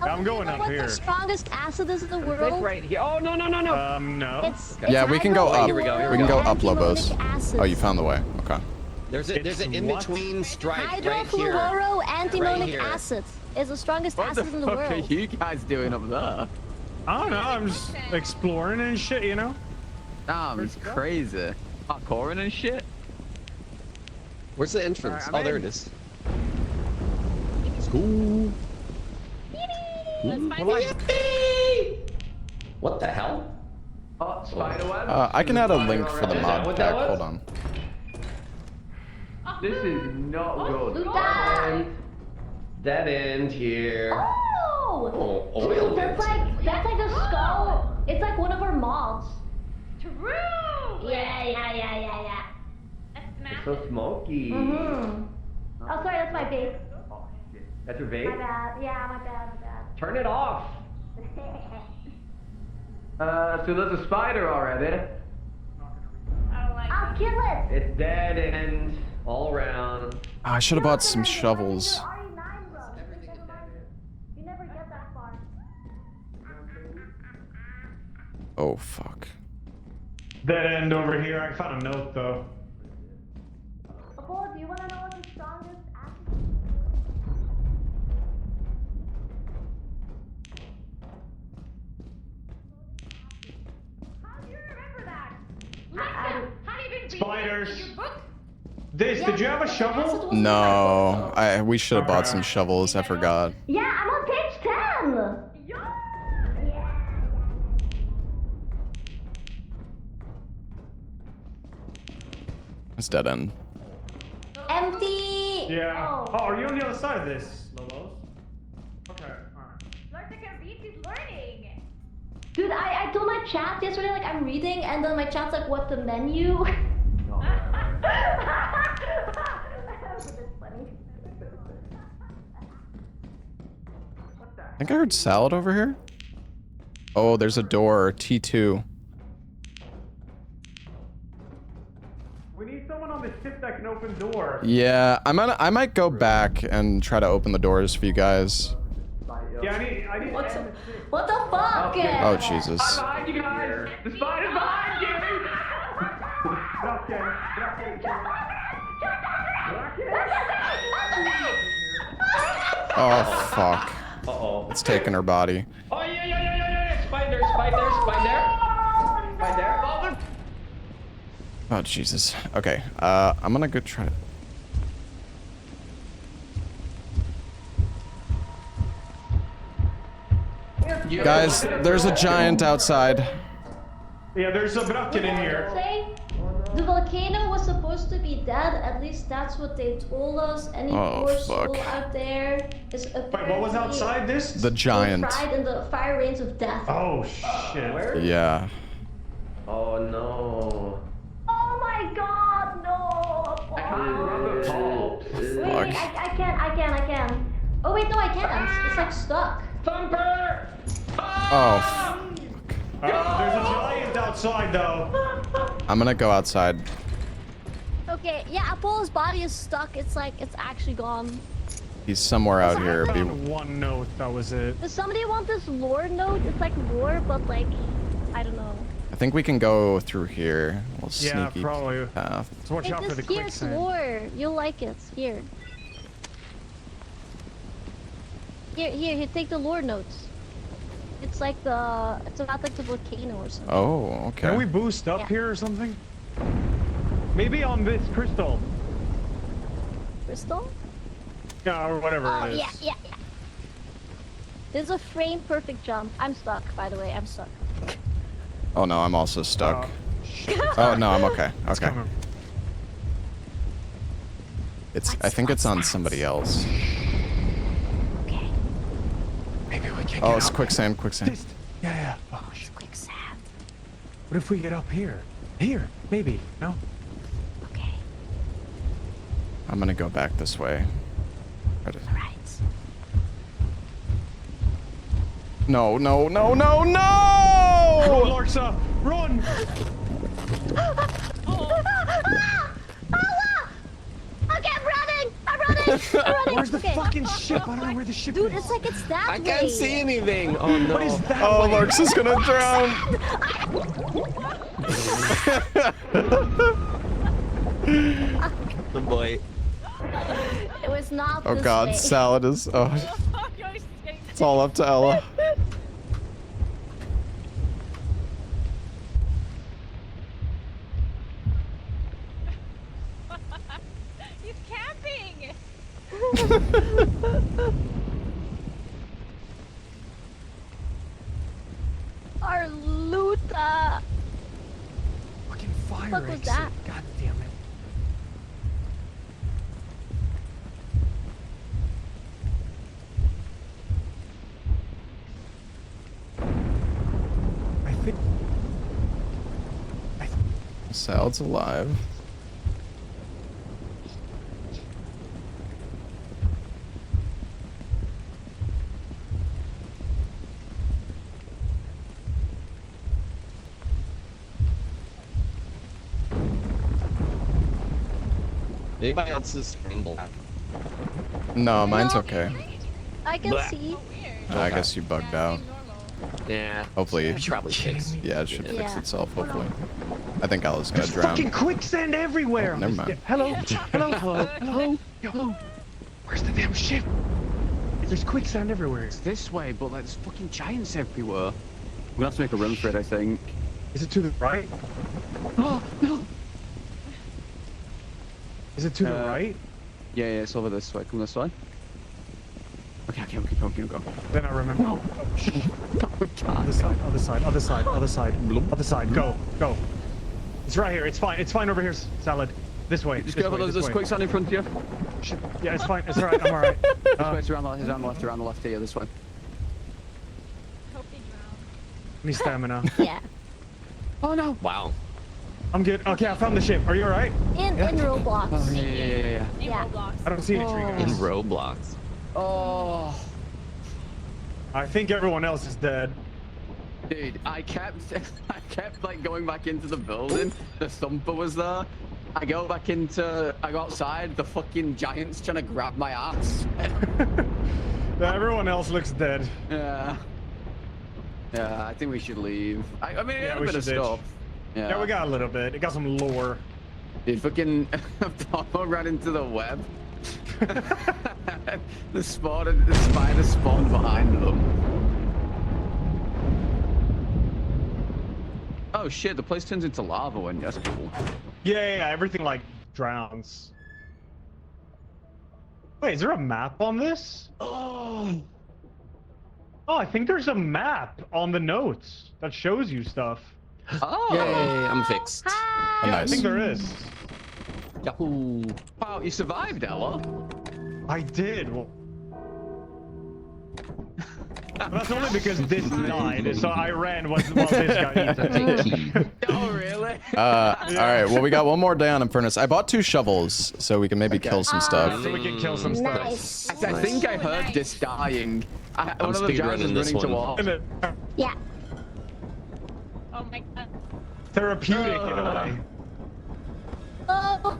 I'm going You know up what here. the strongest acid is in the world? right here. Oh, no, no, no, no. No. It's Yeah, we can go up. Here we go, here We we can go. go up, Lobos. Antimonic Oh, you found the way. Okay. There's an It's in-between strike right here. Hydrofluoroantimonic here. acid is the strongest What the acid in the fuck are world. you guys doing up there? I don't know. I'm just exploring and shit, you know. Damn, it's crazy. Parkouring and shit. Where's the entrance? Alright, I'm Oh, there in. it is. Let's go. Let's find it. What the hell? Oh, spiderweb. I can add a link for the mod what that pack. was? Hold on. This is not good. Luca! Dead end here. Oh! Oh, oil. That's like a skull. It's like one of our moths. True! Yeah. That's It's massive. so smoky. Mm-hmm. Oh, sorry, that's my vape. Oh, shit. That's your My vape? bad. Yeah, my bad. Turn it off. So there's a spider already. I don't like I'll that. kill it. It's dead end all around. Oh, I should have bought some shovels. You never get that far. Oh fuck. Dead end over here. I found a note though. Apollo, do you want to know what the strongest acid? How do you remember that? Lisa, have you been reading Spiders. your book? This, did you have a shovel? No, we should have bought some shovels. I forgot. Yeah, I'm on page 10. It's dead end. Empty. Yeah. Oh. Oh, are you on the other side of this, Lobos? Okay, alright. Looks like a beat is learning. Dude, I told my chat yesterday, like, I'm reading, and then my chat's like, what, the menu? I think I heard salad over here. Oh, there's a door. T2. We need someone on the ship that can open doors. Yeah, I might go back and try to open the doors for you guys. Yeah, I need What the fuck? Oh, Jesus. Behind you guys! The spider's behind you! Oh, fuck. Uh-oh. It's taking her body. Oh, yeah. Spider. Spider. Oh, Jesus. Okay, I'm gonna go try to... Guys, there's a giant outside. Yeah, there's a bucket in here. Say, the volcano was supposed to be dead. At least that's what they told us. Any poor soul out there is apparently... Wait, what was outside this? The giant. Fried in the fire rains of death. Oh, shit. Where? Yeah. Oh, no. Oh my god, no! I can't run the top. Wait, I can. Oh wait, no, I can't. It's like stuck. Thumper! Oh, There's a giant outside, though. I'm gonna go outside. Okay, yeah, Apollo's body is stuck. It's like, it's actually gone. He's somewhere out here. I found one note, that was it. Does somebody want this lore note? It's like lore, but like, I don't know. I think we can go through here. A little Yeah, sneaky probably. path. So watch out for the Here's quicksand. lore. You'll like it. Here. Here, take the lore notes. It's like it's about like the volcano or something. Oh, okay. Can we boost up here or something? Maybe on this crystal. Crystal? Yeah, or whatever Oh, it is. yeah. There's a frame perfect jump. I'm stuck, by the way. I'm stuck. Oh no, I'm also stuck. Oh no, I'm okay. Okay. I think it's on somebody else. Okay. Maybe we can. Oh, it's quicksand. Yeah. Oh, It's quicksand. what if we get up here? Here, maybe. No. Okay. I'm gonna go back this way. Alright. No! Run, Larsa! Run! Okay, I'm running! Where's the fucking ship? I don't know where the ship Dude, is. it's like it's that way. I can't see anything. Oh no. What is that? Oh, Larks is gonna drown! The boy. It was not Oh this god, way. salad is... Oh, it's all up to Ella. He's camping! Arluta! Fucking fire What was exit. that? God damn it. I think... Salad's alive. Anybody else's scramble? No, mine's No. okay. I can Blah. see. I guess you bugged out. Yeah. Hopefully. It should probably fix. Yeah, it should fix Yeah. itself, hopefully. I think Ali's gonna There's drown. fucking quicksand everywhere. Oh, never mind. Yeah, hello. Hello. Yo. Where's the damn ship? There's quicksand everywhere. It's this way, but like, there's fucking giants everywhere. We're gonna have to make a run for it, I think. Is it to the right? Oh, no! Is it to the right? Yeah, it's over this way. Come this way. Okay, keep going. Then I remember. Oh, shit. Other side. Go. It's right here. It's fine over here, Salad. This way. Just go over this quicksand in front of you. Shit. Yeah, it's fine. It's alright. I'm alright. It's around the left here, this way. Hope they drown. Need stamina. Yeah. Oh no! Wow. I'm good. Okay, I found the ship. Are you alright? In Roblox. Oh, yeah. In Yeah. Roblox. I don't see any tree In guys. Roblox. Oh, I think everyone else is dead. dude, I kept like going back into the building. The thumper was there. I go outside. The fucking giant's trying to grab my ass. Everyone else looks dead. Yeah. I think we should leave. I mean, Yeah, a we bit of should ditch. stuff. Yeah, we got a little bit. It got some lore. Dude, fucking Papa ran into the web. the spider spawned behind them. Oh shit, the place turns into lava when that's cool. Yeah, everything like drowns. Wait, is there a map on this? Oh, I think there's a map on the notes that shows you stuff. Oh! Yay, I'm fixed. Oh, Yeah, I nice. think there is. Yahoo! Wow, you survived, Ella. I did. Well, that's only because this died, so I ran while this got eaten. Oh, really? All right, well, we got one more day on Infernis. I bought 2 shovels, so we can maybe kill some stuff. So we can kill some stuff. Nice. I think I heard this dying. One of the giants is speedrunning this running one. towards. Yeah. Oh my god. Therapeutic in a way. Oh,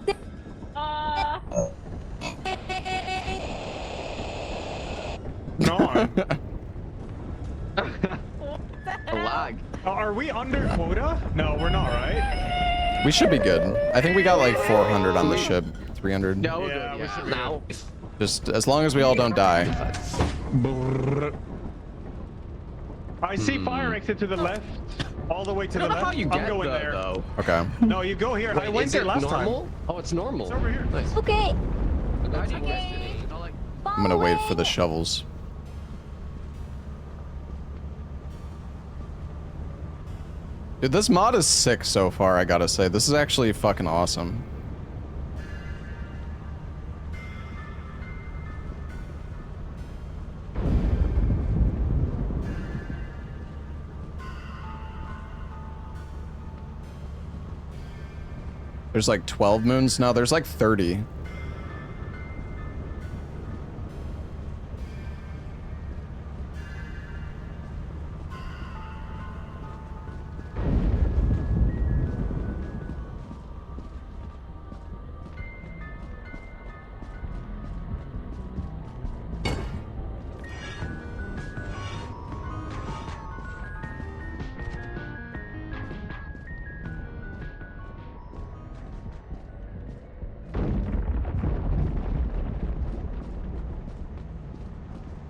No. A lag. Are we under quota? No, we're not, right? We should be good. I think we got like 400 on the ship. 300. No, we're Yeah, good. we should be Now. Just as long as we all don't die. I see fire exit to the left. All the way to I the don't know left. how you I'm get going there, there. though. Okay. No, you go here. I went Is there it last normal? time. Oh, it's normal. It's over here. Nice. okay. How do you Okay. get it? You know, like, I'm gonna wait for the shovels. Dude, this mod is sick so far, I gotta say. This is actually fucking awesome. There's like 12 moons now. There's like 30.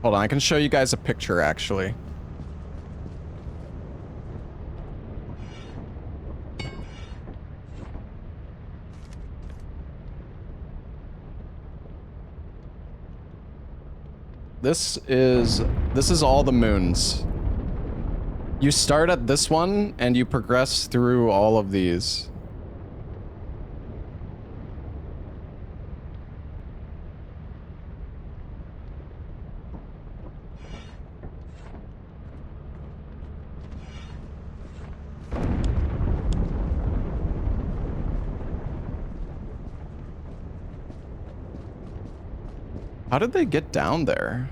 Hold on, I can show you guys a picture actually. This is all the moons. You start at this one and you progress through all of these. How did they get down there?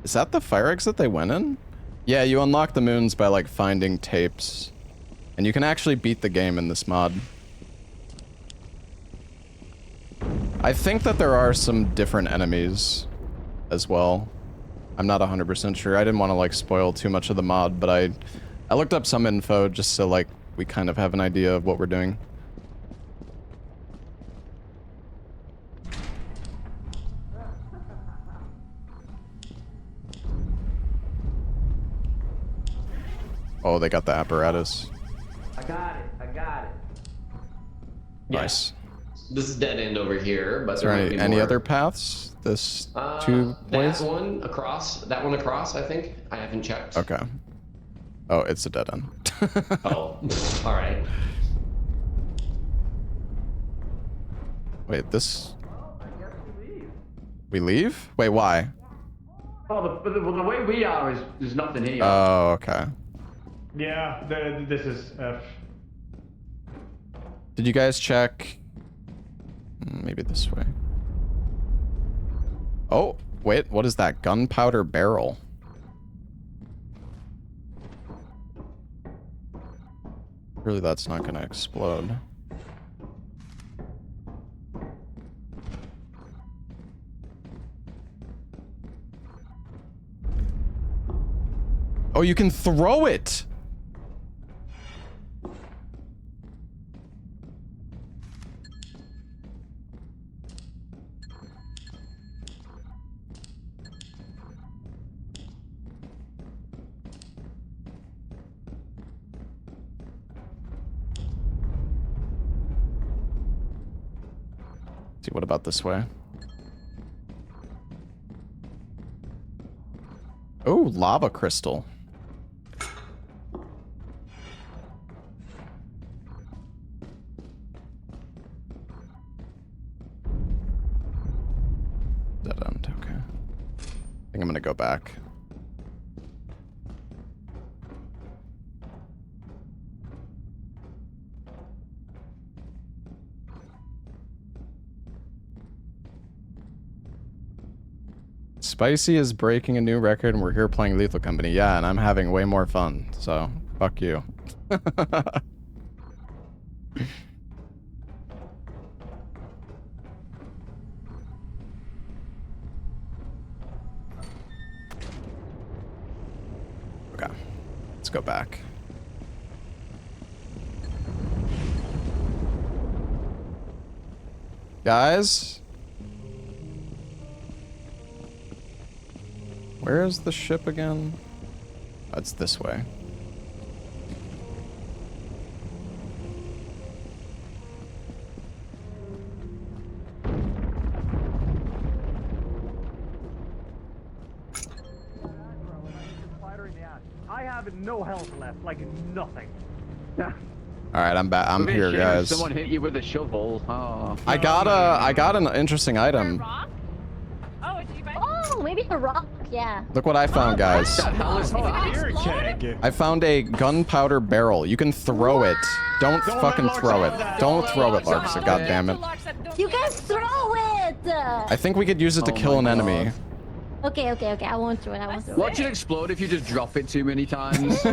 Is that the fire exit they went in? Yeah, you unlock the moons by like finding tapes. And you can actually beat the game in this mod. I think that there are some different enemies as well. I'm not 100% sure. I didn't want to like spoil too much of the mod, but I looked up some info just so like we kind of have an idea of what we're doing. Oh, they got the apparatus. I got it. I got it. Nice. This is dead end over here, but Is there might be any more. other paths? This two That ways? one across. That one across. I think. I haven't checked. Okay. Oh, it's a dead end. Oh, all right. Wait, this. I guess we leave. We leave? Wait, why? Oh, the way we are is there's nothing here. Oh, okay. Yeah, this is Did you guys check? Maybe this way. Oh, wait, what is that? Gunpowder barrel. Really, that's not gonna explode. Oh, you can throw it! See, what about this way? Oh, lava crystal. Dead end, okay. I think I'm gonna go back. Spicy is breaking a new record and we're here playing Lethal Company. Yeah, and I'm having way more fun, so fuck you. Okay, let's go back. Guys? Where is the ship again? Oh, it's this way. I have no health left, like nothing. All right, I'm back. I'm It'd be a here, shame if guys. Someone hit you with a shovel. Oh. I got an interesting item. Rock? Oh, did you buy? Oh, maybe a rock. Yeah. Look what I found, guys. Beer keg. I found a gunpowder barrel. You can throw it. Don't fucking let Lark throw it. have that. Don't throw it, Larksa. God damn it. You guys throw it. I think we could use it to Oh kill an my enemy. God. Okay. I won't throw it. I won't throw it. Watch it explode if you just drop it too many times.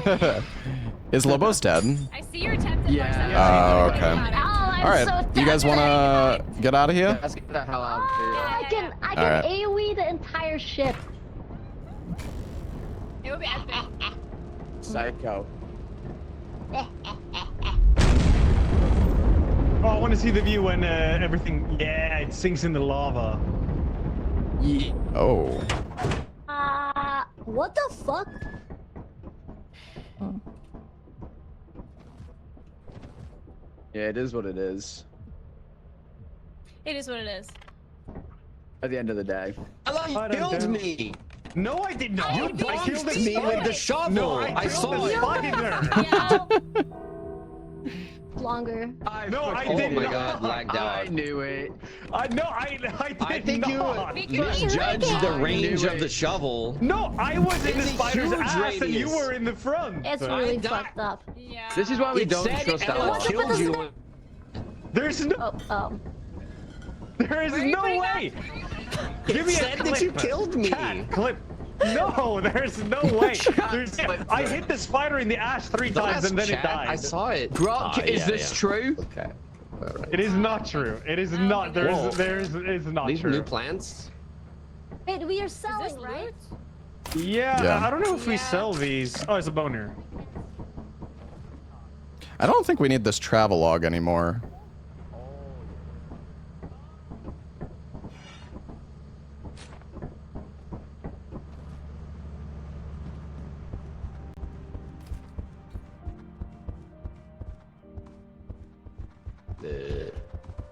Is Lobos dead? I see your attempt. Oh, okay. I'm All right. so You guys wanna get out of here? Let's get the hell out of here. I can Alright. AoE the entire ship. It would be epic. Psycho. Oh, I want to see the view when everything, yeah, it sinks in the lava. Yeah. Oh. What the fuck? Yeah, it is what it is. It is what it is. At the end of the day. You killed me. No, I did not. You I killed boxed me with the shovel. No, I saw the it. spider. Longer. No, I Oh did my not. god, lagged I out. knew it. I did I think not. you misjudged the range of the shovel. No, I was in the It's a spider's huge ass and you radius. were in the front. It's really fucked up. Yeah. This is why we It don't said trust Ella our killed you. There's no, there is Where are you no putting way. Give me a said clip. that you killed me. Cat, clip. No, there's no way. I hit the spider in the ass 3 times and then it died. I saw it. Grok, is this true? Okay. All right. It is not true. It is not. Whoa. It's not These true. new plants? Wait, we are Is this selling, right? loot? Yeah, I don't know if we sell these. Oh, it's a boner. I don't think we need this travel log anymore.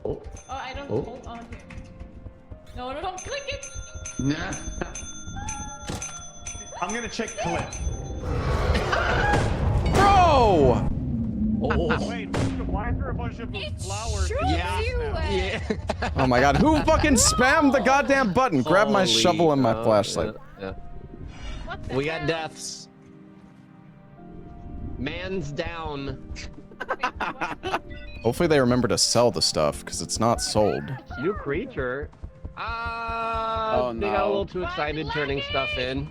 Oh, I don't hold on here. No, don't click it. Nah. I'm gonna check clip. Bro! Wait, why is there a bunch of flowers? Yeah. Oh my god, who fucking spammed the goddamn button? Grab my shovel and my flashlight. Yeah. What the We got hell? deaths. Man's down. Hopefully they remember to sell the stuff, because it's not sold. New creature. Oh, They got a no. little too excited turning stuff in.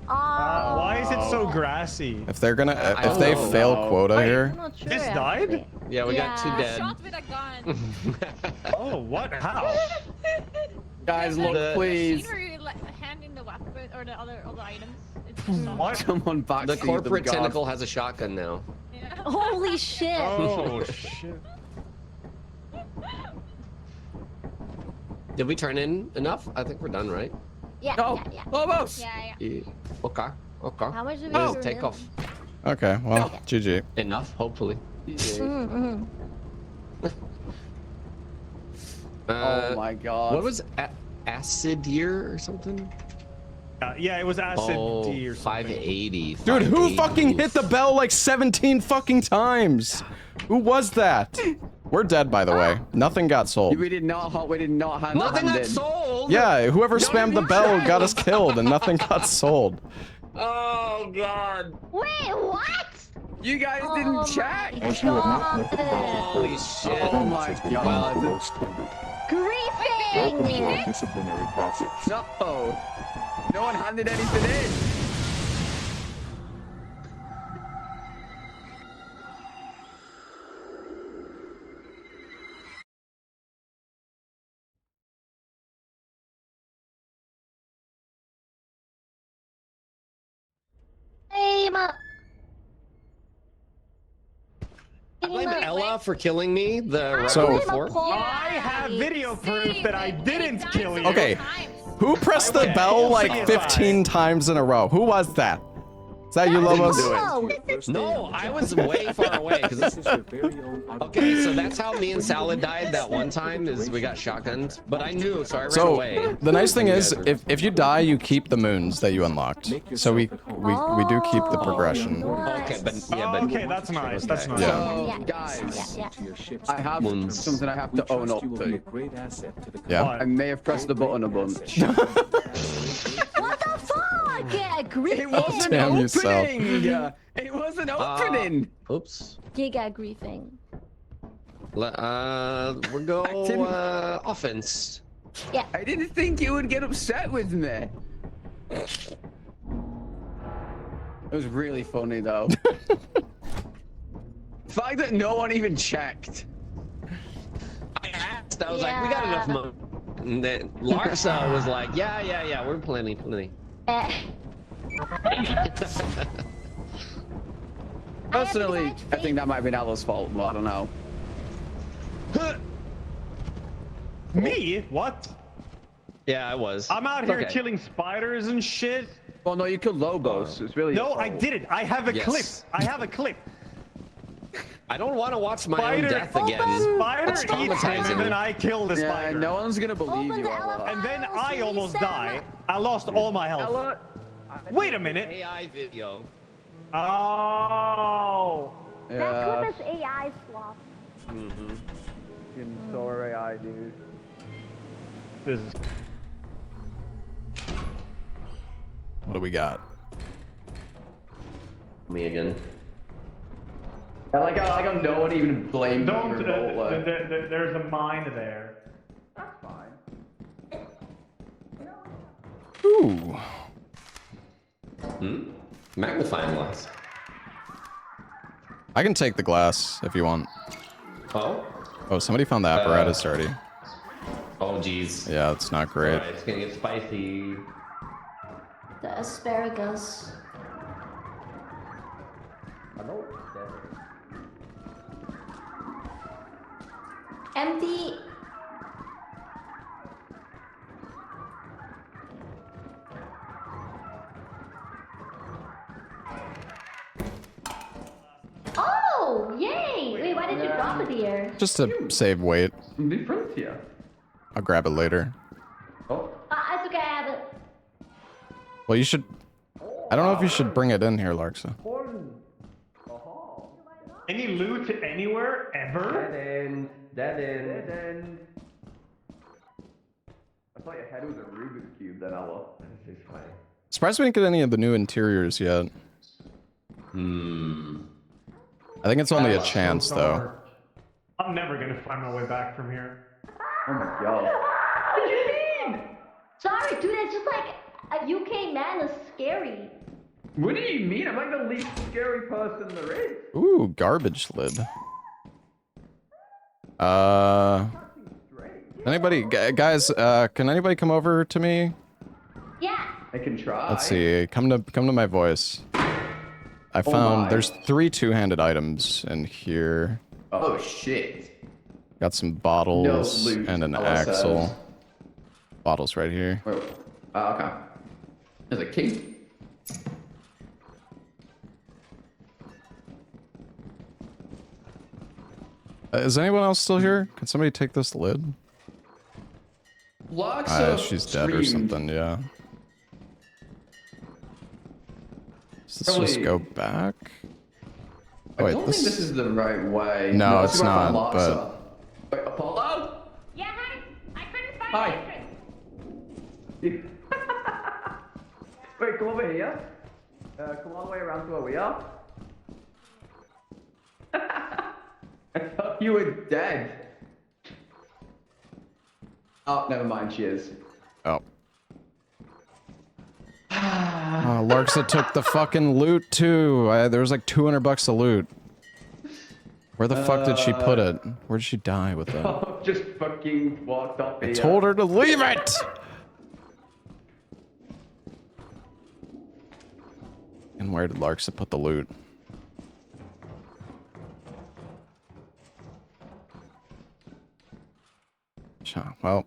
Why is it so grassy? If they're gonna, I if don't they know. fail quota I'm here, not sure, This actually. died? Yeah, we got 2 dead. Shot with a gun. Oh, what? How? Guys, Like, look, the please. machine where you like handing the weapon or the other items. It's What? Someone back The corporate tentacle has a shotgun now. Yeah. Holy shit. Oh, shit. Did we turn in enough? I think we're done, right? Yeah, No, yeah. almost. Yeah. Okay. Okay. How much did we Let's turn take in? off. okay, well, GG. Enough, hopefully. Mm-hmm. Oh my god. What was acid year or something? Yeah, it was acid Oh, D or something. 580. Dude, who 580. fucking hit the bell like 17 fucking times? Who was that? We're dead, by the way. Nothing got sold. We did not hand Nothing hand got in. sold. Yeah, whoever Don't spammed the even bell try. got us killed, and nothing got sold. Oh god. Wait, what? You guys Oh didn't my check. God. Holy shit. Oh my god. Griefing! No. No one handed anything in. Hey, I blame Ella for killing me the round So- before. I have video proof that I didn't kill you. Okay, who pressed the bell like 15 times in a row? Who was that? Is that you, Lobos? No, I was way far away. Okay, so that's how me and Salad died that one time. Is we got shotgunned, but I knew, so I ran So away. the nice thing is, if you die, you keep the moons that you unlocked. So we do keep the progression. Okay, but yeah, but Okay, that's nice. That's nice. Yeah. Yeah. Guys, Yeah. I have Moons. something I have to own up to. Yeah. I may have pressed the button a bunch. What the fuck? Yeah, griefing. It wasn't Damn yourself. opening. It wasn't opening. oops. Giga griefing. We're go offense. Yeah. I didn't think you would get upset with me. It was really funny though. The fact that no one even checked. I asked. I was like, we got enough money. And then Larsa was like, yeah, we're plenty. Personally, I think that might have been Ella's fault, but I don't know. Me? What? Yeah, I was. I'm out here Okay. killing spiders and shit. Well, no, you killed Lobos. It's really No, your I fault. did it. I have a Yes. clip. I have a clip. I don't want to watch my Spider- own death again. Spider That's eats him, traumatizing. and then I kill the Yeah, spider. no one's gonna believe Open you, the Ella. elephant. And then I'll I see almost Sam. die. I lost all my health. Ella, Wait a minute. AI video. Oh. That yeah, clip is AI swap. sorry, I do. This is What do we got? Me again. I like how no one even blamed Don't. you for Bola. There's a mine there. Ooh. Magnifying glass. I can take the glass if you want. Oh. Oh, somebody found the apparatus already. Oh, jeez. Yeah, it's not great. Alright, it's gonna get spicy. The asparagus. I know it's Empty. Oh, yay! Wait, why did you drop it here? Just to save weight. different here. I'll grab it later. Oh. It's okay, I have it. Well, you should... I don't know if you should bring it in here, Larksa. Any loot anywhere ever? Dead end. I thought your head was a Rubik's Cube then, Ella. This is funny. Surprised we didn't get any of the new interiors yet. I think it's only a chance, though. I'm never gonna find my way back from here. Oh my god. What do you mean? Sorry, dude, it's just like a UK man is scary. What do you mean? I'm like the least scary person there is. Ooh, garbage lid. Anybody, guys, can anybody come over to me? Yeah. I can try. Let's see. Come to my voice. I found there's 3 two-handed items in here. Oh shit. Got some bottles No loot, and an Ella axle. says. Bottles right here. Wait. Okay. There's a key. Is anyone else still here? Can somebody take this lid? She's dead or something, yeah. Does this just go back? Oh, wait, I don't think this is the right way. No, let's it's go back on not, Larksa. but... Wait, Apollo? Yeah, hi. I couldn't find Hi. the entrance. Wait, come over here. Come all the way around to where we are. I thought you were dead. Oh, never mind, she is. Oh. Larksa took the fucking loot too. There was like $200 of loot. Where the fuck did she put it? Where did she die with it? Just fucking walked off I here. told her to leave it! And where did Larksa put the loot? Well.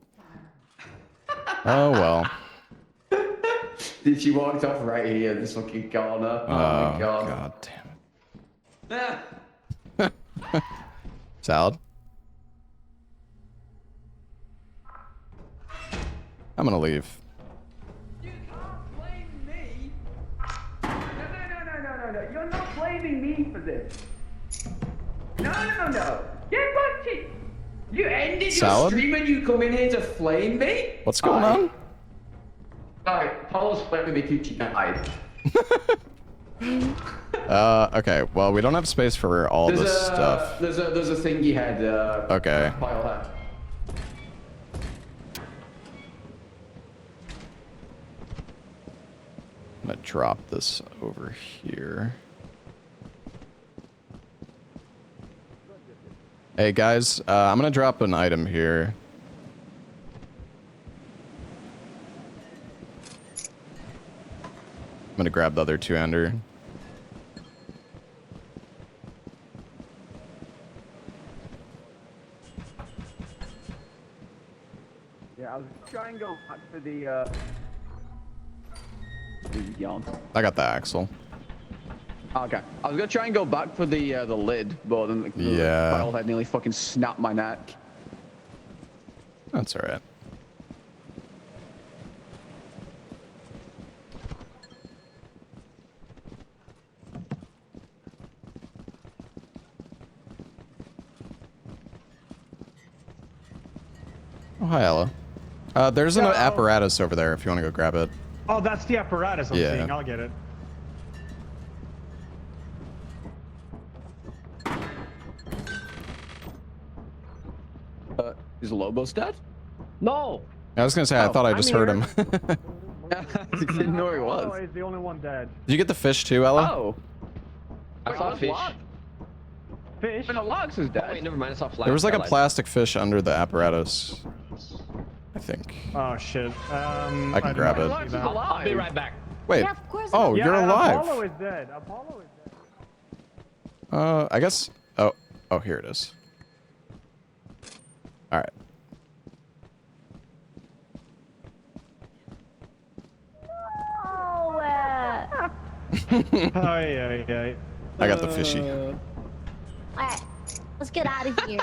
Oh well. Did she walked off right here, this fucking corner? Oh my god. God damn it. Salad? I'm gonna leave. You can't blame me. No. You're not blaming me for this. No. Get back to you. Ended Salad? your stream and you come in here to flame me? What's going on? Alright, Paul's flaming me too, she can't hide. Okay, well, we don't have space for all this stuff. There's a thing you had, Okay. pile had. I'm gonna drop this over here. Hey guys, I'm gonna drop an item here. I'm gonna grab the other two-hander. Yeah, I was trying to go back for the, yarn. I got the axle. Okay. I was gonna try and go back for the lid, but then the Yeah. pile had nearly fucking snapped my neck. That's alright. Oh, hi, Ella. There's an apparatus over there if you want to go grab it. Oh, that's the apparatus I'm Yeah. seeing. I'll get it. Is Lobos dead? No! I was gonna say, I thought I just heard him. I didn't know where he was. Oh, he's the only one dead. Did you get the fish too, Ella? Oh. I saw fish. Fish? No, Logs is dead. Oh, wait, never mind. I saw flash. There was like a Allied. plastic fish under the apparatus. I think. Oh shit. I can grab it. I'll be right back. Wait. Yeah, of course. Oh, Yeah, you're alive. Apollo is dead. Apollo is dead. I guess. Oh, here it is. All right. Oh, Aye. I got the fishy. Alright, let's get out of here.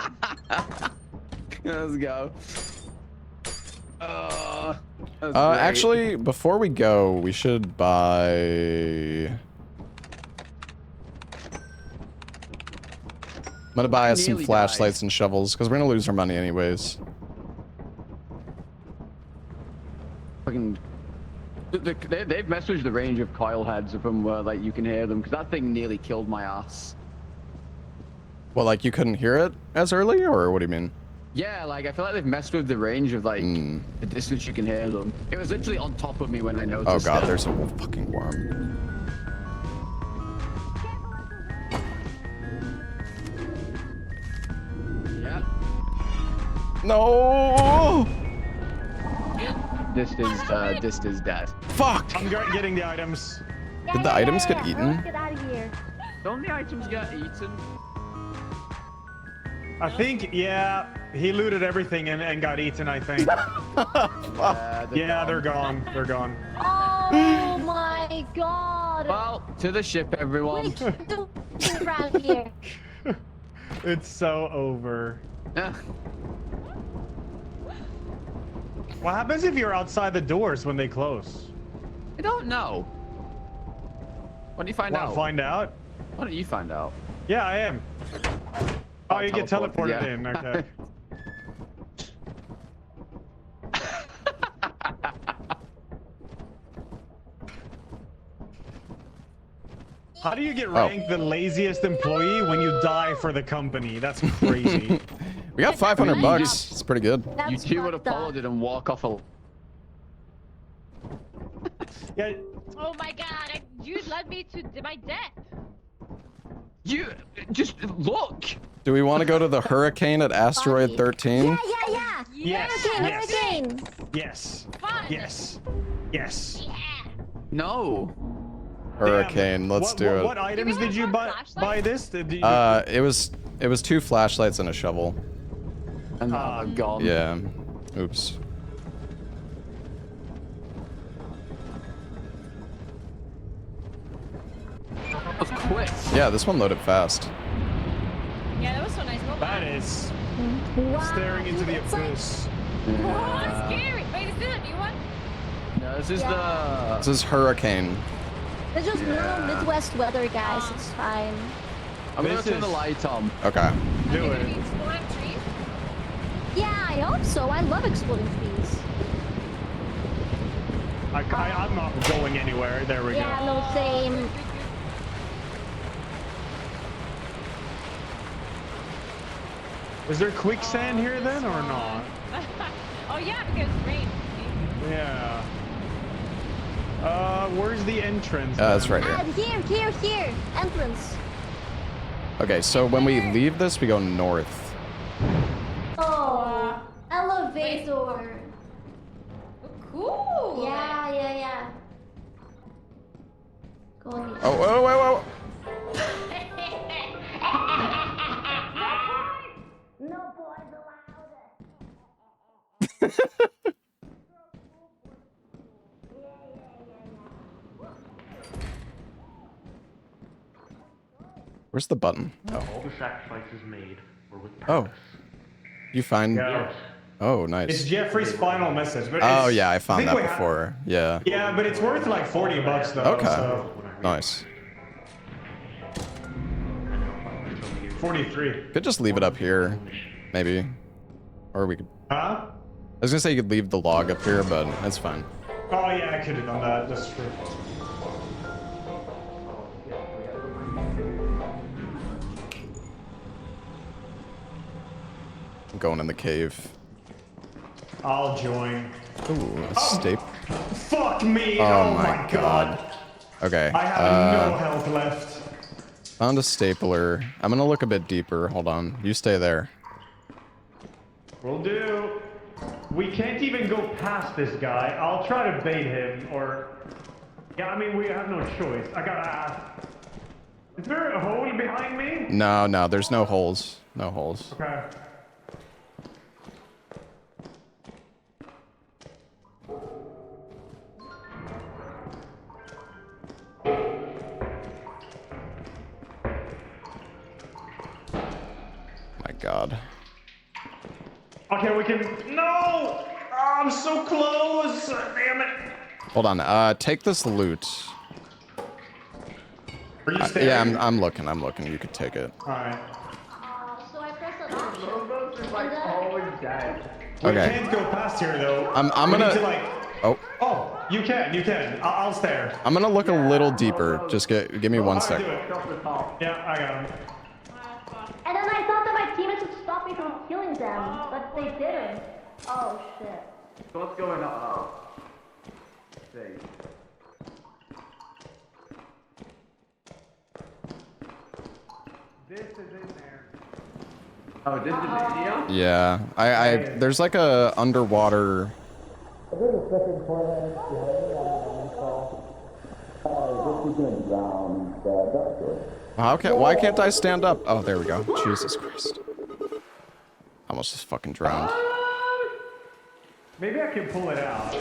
Let's go. That's great. Actually, before we go, we should buy. I'm gonna buy us some nearly flashlights and shovels because we're gonna lose our money anyways. Fucking. They've messaged the range of coil heads from where like you can hear them because that thing nearly killed my ass. Well, like you couldn't hear it as early, or what do you mean? Yeah, like I feel like they've messed with the range of like the distance you can hear them. It was literally on top of me when I noticed. Oh god, it. there's a fucking worm. Yeah. No. This is death. Fuck. I'm getting the items. Did the items get eaten? Let's get out of here. Don't the items get eaten? I think, yeah, he looted everything and got eaten, I think. Yeah, they're gone. They're gone. Oh my god. Well, to the ship, everyone. What are you doing around here? It's so over. What happens if you're outside the doors when they close? I don't know. Why don't you find out? Find out? Why don't you find out? Yeah, I am. Oh, you get teleported yeah. in. Okay. How do you get ranked the laziest employee when you die for the company? That's crazy. We got 500 bucks. It's pretty good. That's You two would have fucked up. followed it and walk off a. Yeah. Oh my god, you led me to my death. You just look. Do we want to go to the hurricane at Asteroid 13? Yeah. Yes. Hurricane. Yes. Fun. Yes. Yes. No. Hurricane. Let's do it. What items did you buy this? Did you... It was 2 flashlights and a shovel. And now they're gone. Yeah. Oops. That was quick. Yeah, this one loaded fast. Yeah, that was so nice. Well That done. is Wow. staring into the It's like- abyss. Oh, that's scary. Wait, is this a new one? No, this is Yeah. This is Hurricane. It's just normal Midwest weather, guys. It's fine. I'm gonna This turn the is- light on. Okay. Are Do you gonna it. be exploring trees? Yeah, I hope so. I love exploding trees. I'm not going anywhere. There we Yeah, go. no, same. Is there quicksand here then or not? Oh yeah, because rain. Yeah. Where's the entrance? That's right Ah, here. here. Entrance. Okay, so when we leave this, we go north. Oh, elevator. Oh, cool. Yeah. Go on here. Oh, whoa. No boys allowed. Where's the button? All the sacrifices made were with Oh. purpose. You find... Yeah. Oh, It's nice. Jeffrey's final message. But Oh, it's- yeah, I found think that we have- before. Yeah. Yeah, but it's worth like $40 though. Okay. So Nice. 43. Could just leave it up here, maybe. Or we could... Huh? I was gonna say you could leave the log up here, but that's fine. Oh yeah, I could have done that. That's true. I'm going in the cave. I'll join. Ooh, a staple. Fuck me! Oh Oh, my god. Okay. I have no health left. Found a stapler. I'm gonna look a bit deeper. Hold on. You stay there. Will do. We can't even go past this guy. I'll try to bait him, or... Yeah, I mean, we have no choice. I gotta ask. Is there a hole behind me? No, there's no holes. No holes. Okay. My God. Okay, we can. No! Oh, I'm so close! Damn it! Hold on. Take this loot. Are you staying? Yeah, I'm looking. You could take it. Alright. So I press an option. Lobos is like always dead. We Okay. can't go past here though. I'm We gonna. need to, like... Oh, Oh, you can. I'll stare. I'm gonna look a little deeper. Just give me 1 Alright, sec. do it. Yeah, I got him. And then I thought that my teammates would stop me from killing them, but they didn't. Oh shit. So what's going on? Oh. See. This is in there. Oh, this is the video? Yeah, there's like a underwater. Why can't I stand up? Oh, there we go. Jesus Christ. I almost just fucking drowned. Maybe I can pull it out.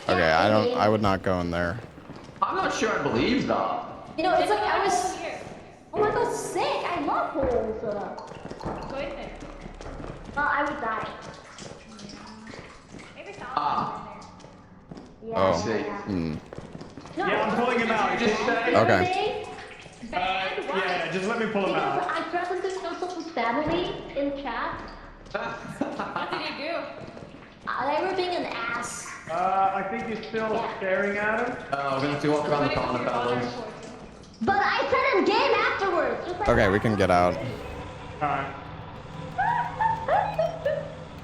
Okay, I would not go in there. I'm not sure I believe that. You know, it's like I was. Oh my god, sick! I love holes. Go in there. I would die. Maybe someone Ah. Yeah. Oh. See. Hmm. No, Yeah, I'm pulling him out. Just say. Okay. Yeah, just let me pull him Because out. I threatened to kill someone's family in chat. What did you do? They were being an ass. I think he's still staring at him. Oh, we're gonna have to walk around the corner, fellas. But I said in game afterwards. Just like Okay, we can get out. Alright.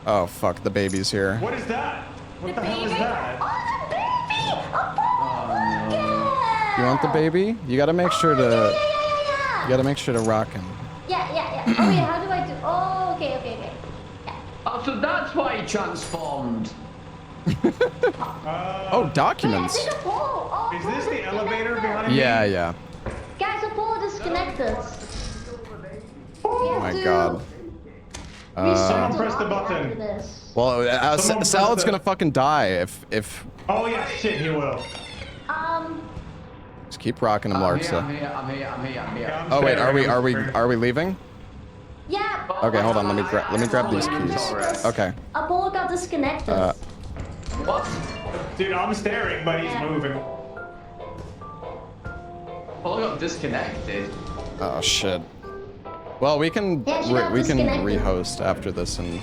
Oh fuck, the baby's here. What is that? What the hell is that? Oh, the baby! A basket! You want the baby? You gotta make sure to. Yeah. You gotta make sure to rock him. Yeah. Oh yeah, how do I do? Oh, okay. Yeah. Oh, so that's why he transformed. Oh, documents. Wait, I think a pole. Oh, Is this the elevator behind me? Yeah. Guys, a pole disconnected. Oh my God. Someone press the button. Well, Salad's gonna fucking die if. Oh yeah, shit, he will. Just keep rocking him, I'm Larksa. here. Yeah, I'm Oh wait, staring. are we leaving? Yeah. Okay, hold on. Let me grab these keys. Okay. A pole got disconnected. What? Dude, I'm staring, but he's moving. Well, I got disconnected. Oh shit. Well, we can Yeah, she got we can disconnected. rehost after this and.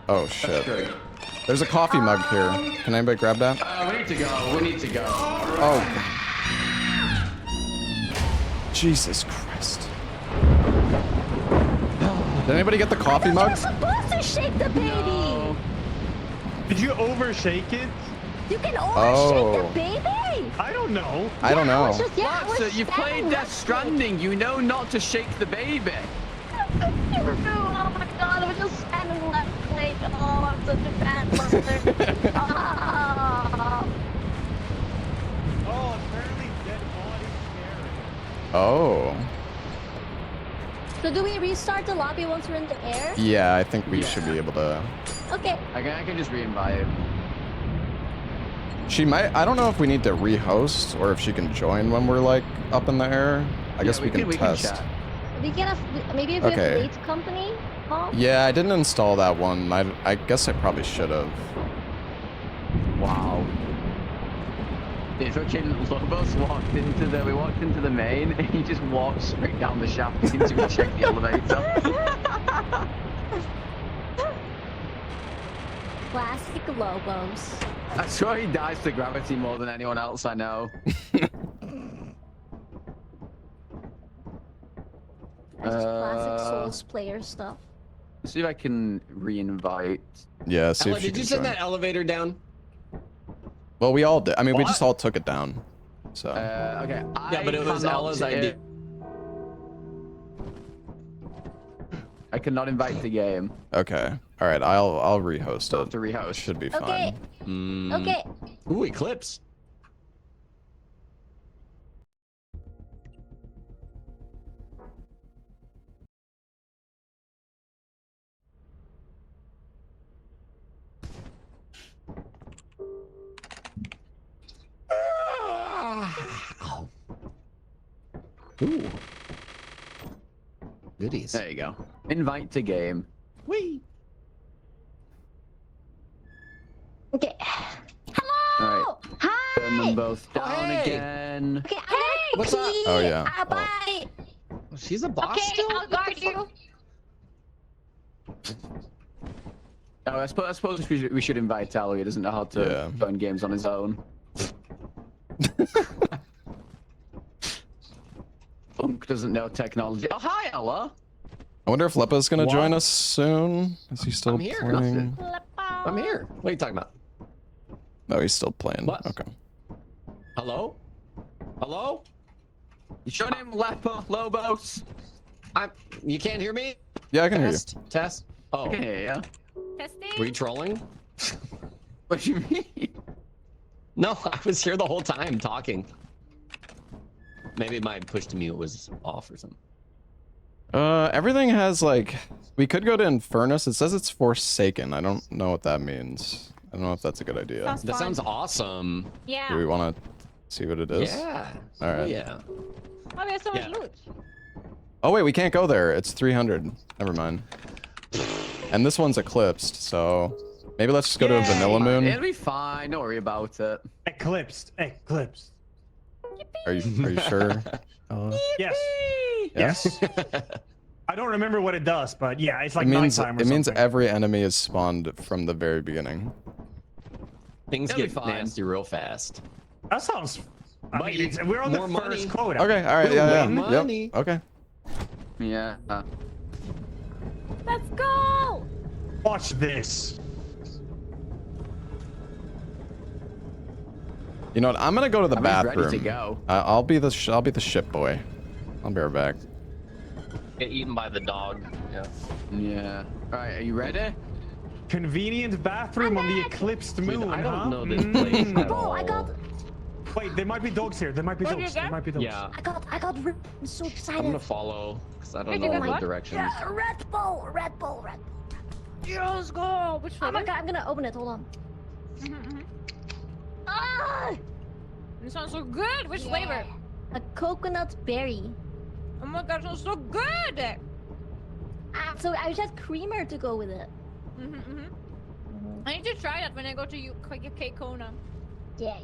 Oh shit. Good. There's a coffee mug here. Can anybody grab that? We need to go. Oh. Jesus Christ. Did anybody get the coffee mug? You're supposed to shake the baby. Did you overshake it? You can overshake the baby. I don't know. I don't know. Larksa, you played Death Stranding. You know not to shake the baby. Oh my god, I was just standing left leg. Oh, I'm such a bad mother. Oh, apparently dead body scary. Oh. So do we restart the lobby once we're in the air? Yeah, I think we should be able to. Okay. I can just re-invite. She might. I don't know if we need to rehost or if she can join when we're like up in the air. I guess we can test. chat. We can have, maybe if we have wait company. Huh? Yeah, I didn't install that one. I guess I probably should have. Wow. Dude, fucking Lobos walked into the, we walked into the main, and he just walked straight down the shaft. He didn't even check the elevator. Classic Lobos. I swear he dies to gravity more than anyone else I know. That's just classic Souls player stuff. Let's see if I can re-invite. Yeah, see Ella, if she did you can send join. that elevator down? Well, we all did. I mean, we just all took it down. So. Okay. Yeah, but it was Ella's idea. I cannot invite the game. Okay. All right. I'll rehost I'll it. have to rehost. Should be Okay. fine. Okay. Ooh, Eclipse. Ooh. Goodies. There you go. Invite to game. Whee! Okay. Hello. Hi. Turn them both down hey. again. Okay, I'm gonna What's up? pee. Oh, yeah. Bye. She's a boss Okay, still? I'll guard you. Oh, I suppose we should invite Talo. He doesn't know how to join games on his own. Funk doesn't know technology. Oh, hi, Ella. I wonder if Leppa's gonna join us soon. Is he still I'm here. playing? I'm here. What are you talking about? No, he's still playing. What? Okay. Hello? Hello? You show him Leppa, Lobos. You can't hear me? Yeah, I can hear you. Test. Oh. Yeah. Testing. Were you trolling? What do you mean? No, I was here the whole time talking. Maybe my push to mute was off or something. Everything has like, we could go to Infernis. It says it's Forsaken. I don't know what that means. I don't know if that's a good idea. That sounds awesome. Yeah. Do we want to see what it is? Yeah. All right. Oh, yeah. Oh, we have so much loot. Oh wait, we can't go there. It's 300. Never mind. And this one's eclipsed, so maybe let's just go to a vanilla moon. It'll be fine. Don't worry about it. Eclipsed. Eclipsed. Are you sure? Yes. Yes. I don't remember what it does, but yeah, it's like It means nighttime or it means something. every enemy is spawned from the very beginning. Things It'll be get fine. nasty real fast. That sounds. I But mean, we're on the more first money. quota. Okay. All right. We'll Yeah. win Yeah. money. Yep. Okay. Yeah. Let's go. Watch this. You know what? I'm gonna go to the I'm bathroom. ready to go. I'll be the ship boy. I'll be right back. Get eaten by the dog. Yeah. Yeah. All right. Are you ready? Convenient bathroom on the eclipsed moon, Dude, I don't huh? know this place at Oh, all. I got. Wait, there might be dogs here. There might be Where dogs. you There go? might be dogs. Yeah. I got. I'm so excited. I'm gonna follow because I don't Where'd know you all go, the what? directions. Yeah, Red Bull. Yeah, let's go. Which Oh one? my god, I'm gonna open it. Hold on. Ah! This sounds so good. Which flavor? A coconut berry. Oh my god, it sounds so good. So I just had creamer to go with it. I need to try that when I go to UK Kona. Yeah.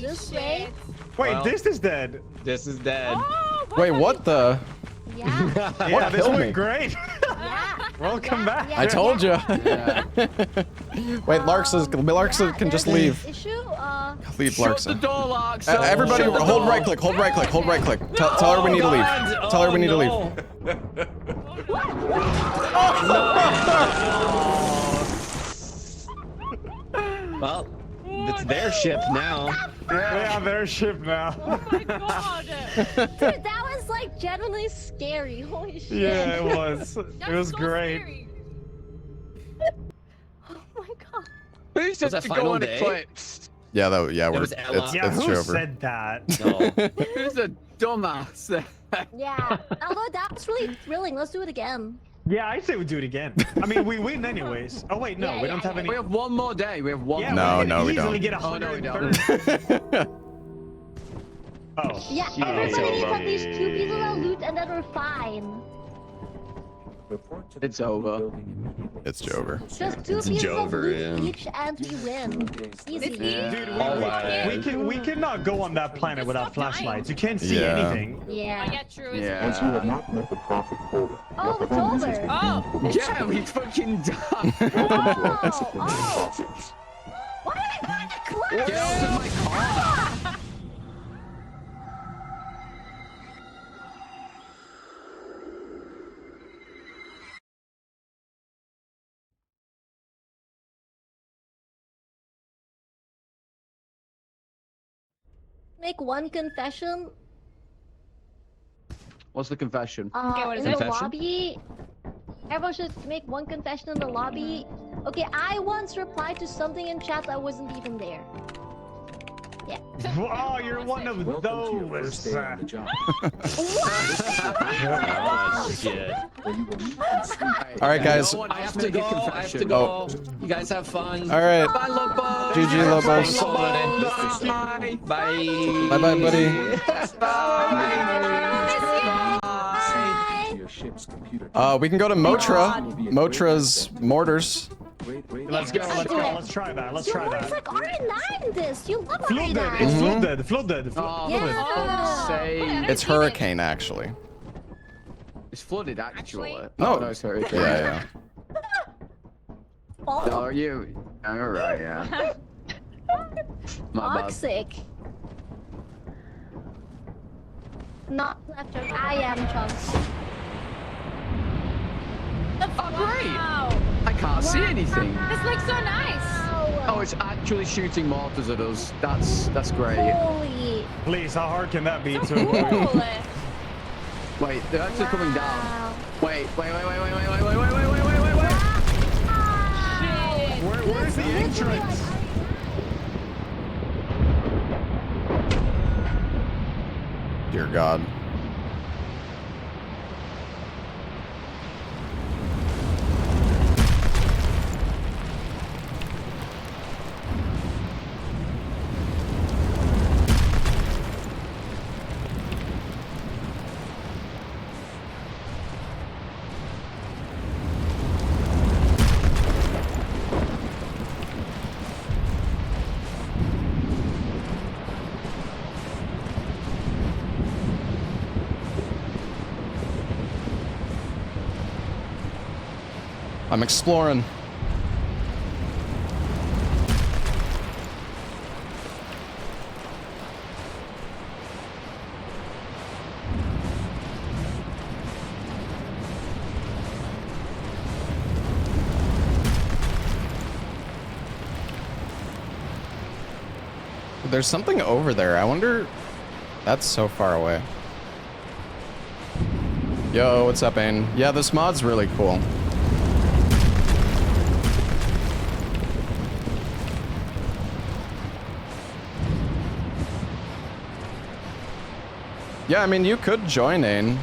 This way. Wait, Well, this is dead. This is dead. Oh, Wait, what the? Yeah. Yeah, this killed went me? great. Yeah. Welcome back. Yeah. I told you. Yeah. Wait, Larksa can just leave. Issue. Leave Shut the Larksa. door, Larks. Everybody, Shut the hold door. right click. Hold right click. Hold right click. Tell her we need to leave. Tell her we need to leave. Well, it's their ship now. Yeah, their ship now. Oh my god. Dude, that was like genuinely scary. Holy shit. Yeah, it was. That It was so great. scary. said that to final go on day? Eclipse. Yeah, we're was Ella. Yeah, it's who Jover. said that? No. Who's a dumbass? Yeah. Although that was really thrilling. Let's do it again. Yeah, I say we do it again. I mean, we win anyways. Oh wait, no, Yeah, we don't yeah, have any. We have one more day. We have one. Yeah, No, we can no, we easily don't. get Oh, no, we 130. Oh. Yeah, everybody needs at least 2 pieces of loot and then we're fine. It's over. It's Jover. Just 2 It's pieces Jover, of loot yeah. each and we win. Easy. Dude, Alright. we cannot go on that planet Just without stop dying. flashlights. You can't see Yeah. anything. Oh, Yeah. yeah, true. It's Yeah. Once you have not met the profit quota, Oh, it's over. Oh, Yeah, we fucking died. Oh. Why did I find a club? Get out of my car. Make one confession. What's the confession? Okay, what is in it? the Confession? lobby. Everyone should make one confession in the lobby. Okay, I once replied to something in chat that wasn't even there. Yeah. Oh, you're one of welcome to your first those. day on the job, Oh, shit. where you will meet and sleep. All right, guys. No one I else have to make a go. I have to confession. go. You guys have fun. All right. Bye, Lobo. GG, Lobos. Bye. Bye. Bye, bye, buddy. To your ship's computer. We can go to Motra. Motra's mortars. Let's go. Let's go. Let's try that. Let's try It's that. like R9 this. You love Flooded. R9. It's flooded. Flooded. Oh, Yeah. for fuck's sake. It's hurricane, actually. It's flooded, actually. No. Oh, no, it's hurricane. Yeah, Oh, No, you. All right, yeah. My bad. toxic. Not left joke. I am Chunks. Oh, great. wow. I can't see anything. This looks so nice. Oh, it's actually shooting mortars at us. That's great. Holy. Please, how hard can that be to Cool. avoid? Wait, they're actually coming down. Wow. Wait. Shit. Where's the entrance? Dear God. I'm exploring. There's something over there. I wonder... That's so far away. Yo, what's up, Ain? Yeah, this mod's really cool. Yeah, I mean, you could join Ain.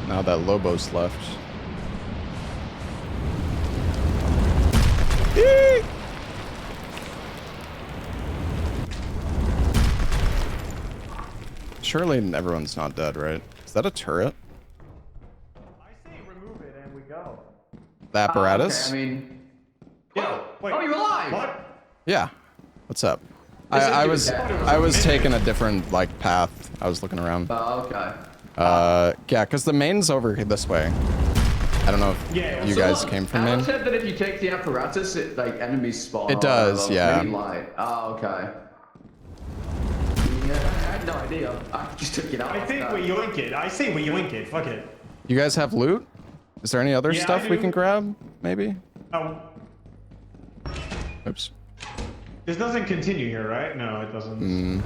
Now that Lobos left. Eek! Surely everyone's not dead, right? Is that a turret? I say remove it and we go. The apparatus? Okay, I mean, Yeah. Wait. oh, you're alive. What? Yeah. What's up? This is I good, was yeah. I was taking a different like path. I was looking around. Oh, okay. Yeah, because the main's over this way. I don't know if Yeah, you So, guys came from Ella main. said that if you take the apparatus, it like enemies spawn. It does, or yeah. green light. Oh, okay. Yeah, I had no idea. I just took it out. I think we yoink it. I say we yoink it. Fuck it. You guys have loot? Is there any other Yeah, stuff I we do. can grab? Maybe? Oh, Oops. This doesn't continue here, right? No, it doesn't.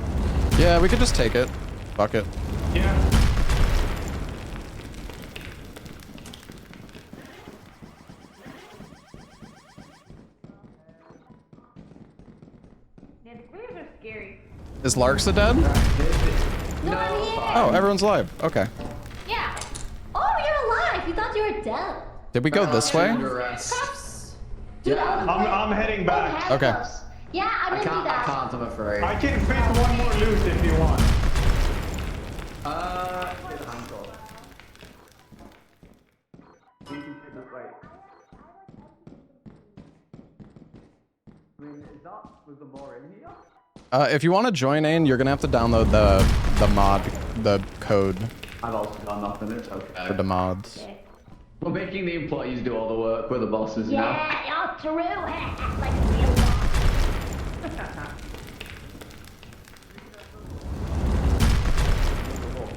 Yeah, we could just take it. Fuck it. Yeah. Yeah, the graves are scary. Is Larksa dead? No, I'm here. Oh, everyone's alive. Okay. Yeah. Oh, you're alive. You thought you were dead. Did we go this way? Cuffs. Dude, I was like, I'm heading back. Okay. handcuffs. Yeah, I'm gonna do I that. can't, I'm afraid. I can fit one more loot if you want. It's a handful. We can fit this way. I mean, was there more in here? If you want to join Ain, you're gonna have to download the mod, the code I've also got nothing, it's for okay. the mods. We're making the employees do all the work, we're the bosses now. Yeah, you're true. Like a real boss.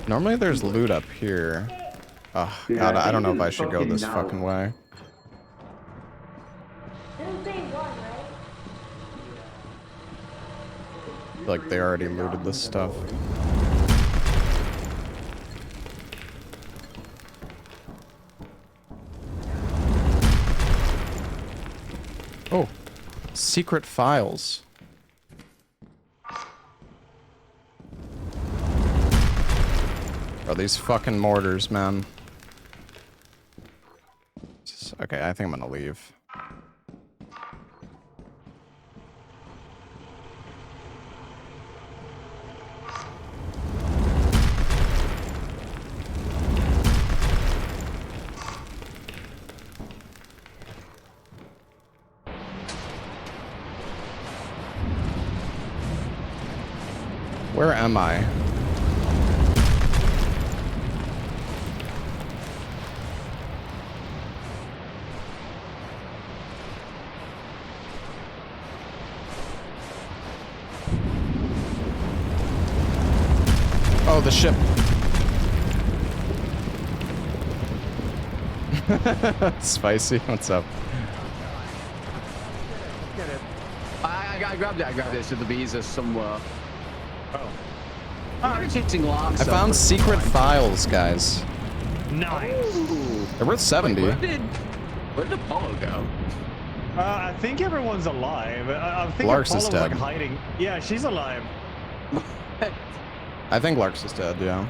Normally there's loot up here. Oh god, I don't know if I should go this fucking way. Didn't say one, right? I feel like they already looted this stuff. Oh, secret files. Oh, these fucking mortars, man. Okay, I think I'm gonna leave. Where am I? Oh, the ship. Spicy, what's up? I grabbed it, so the bees are somewhere. Oh. I'm chasing locks. I found secret files, guys. Nice. They're worth 70. Where did Apollo go? I think everyone's alive. I think Larks is Apollo's like dead. hiding. Yeah, she's alive. I think Larks is dead, yeah.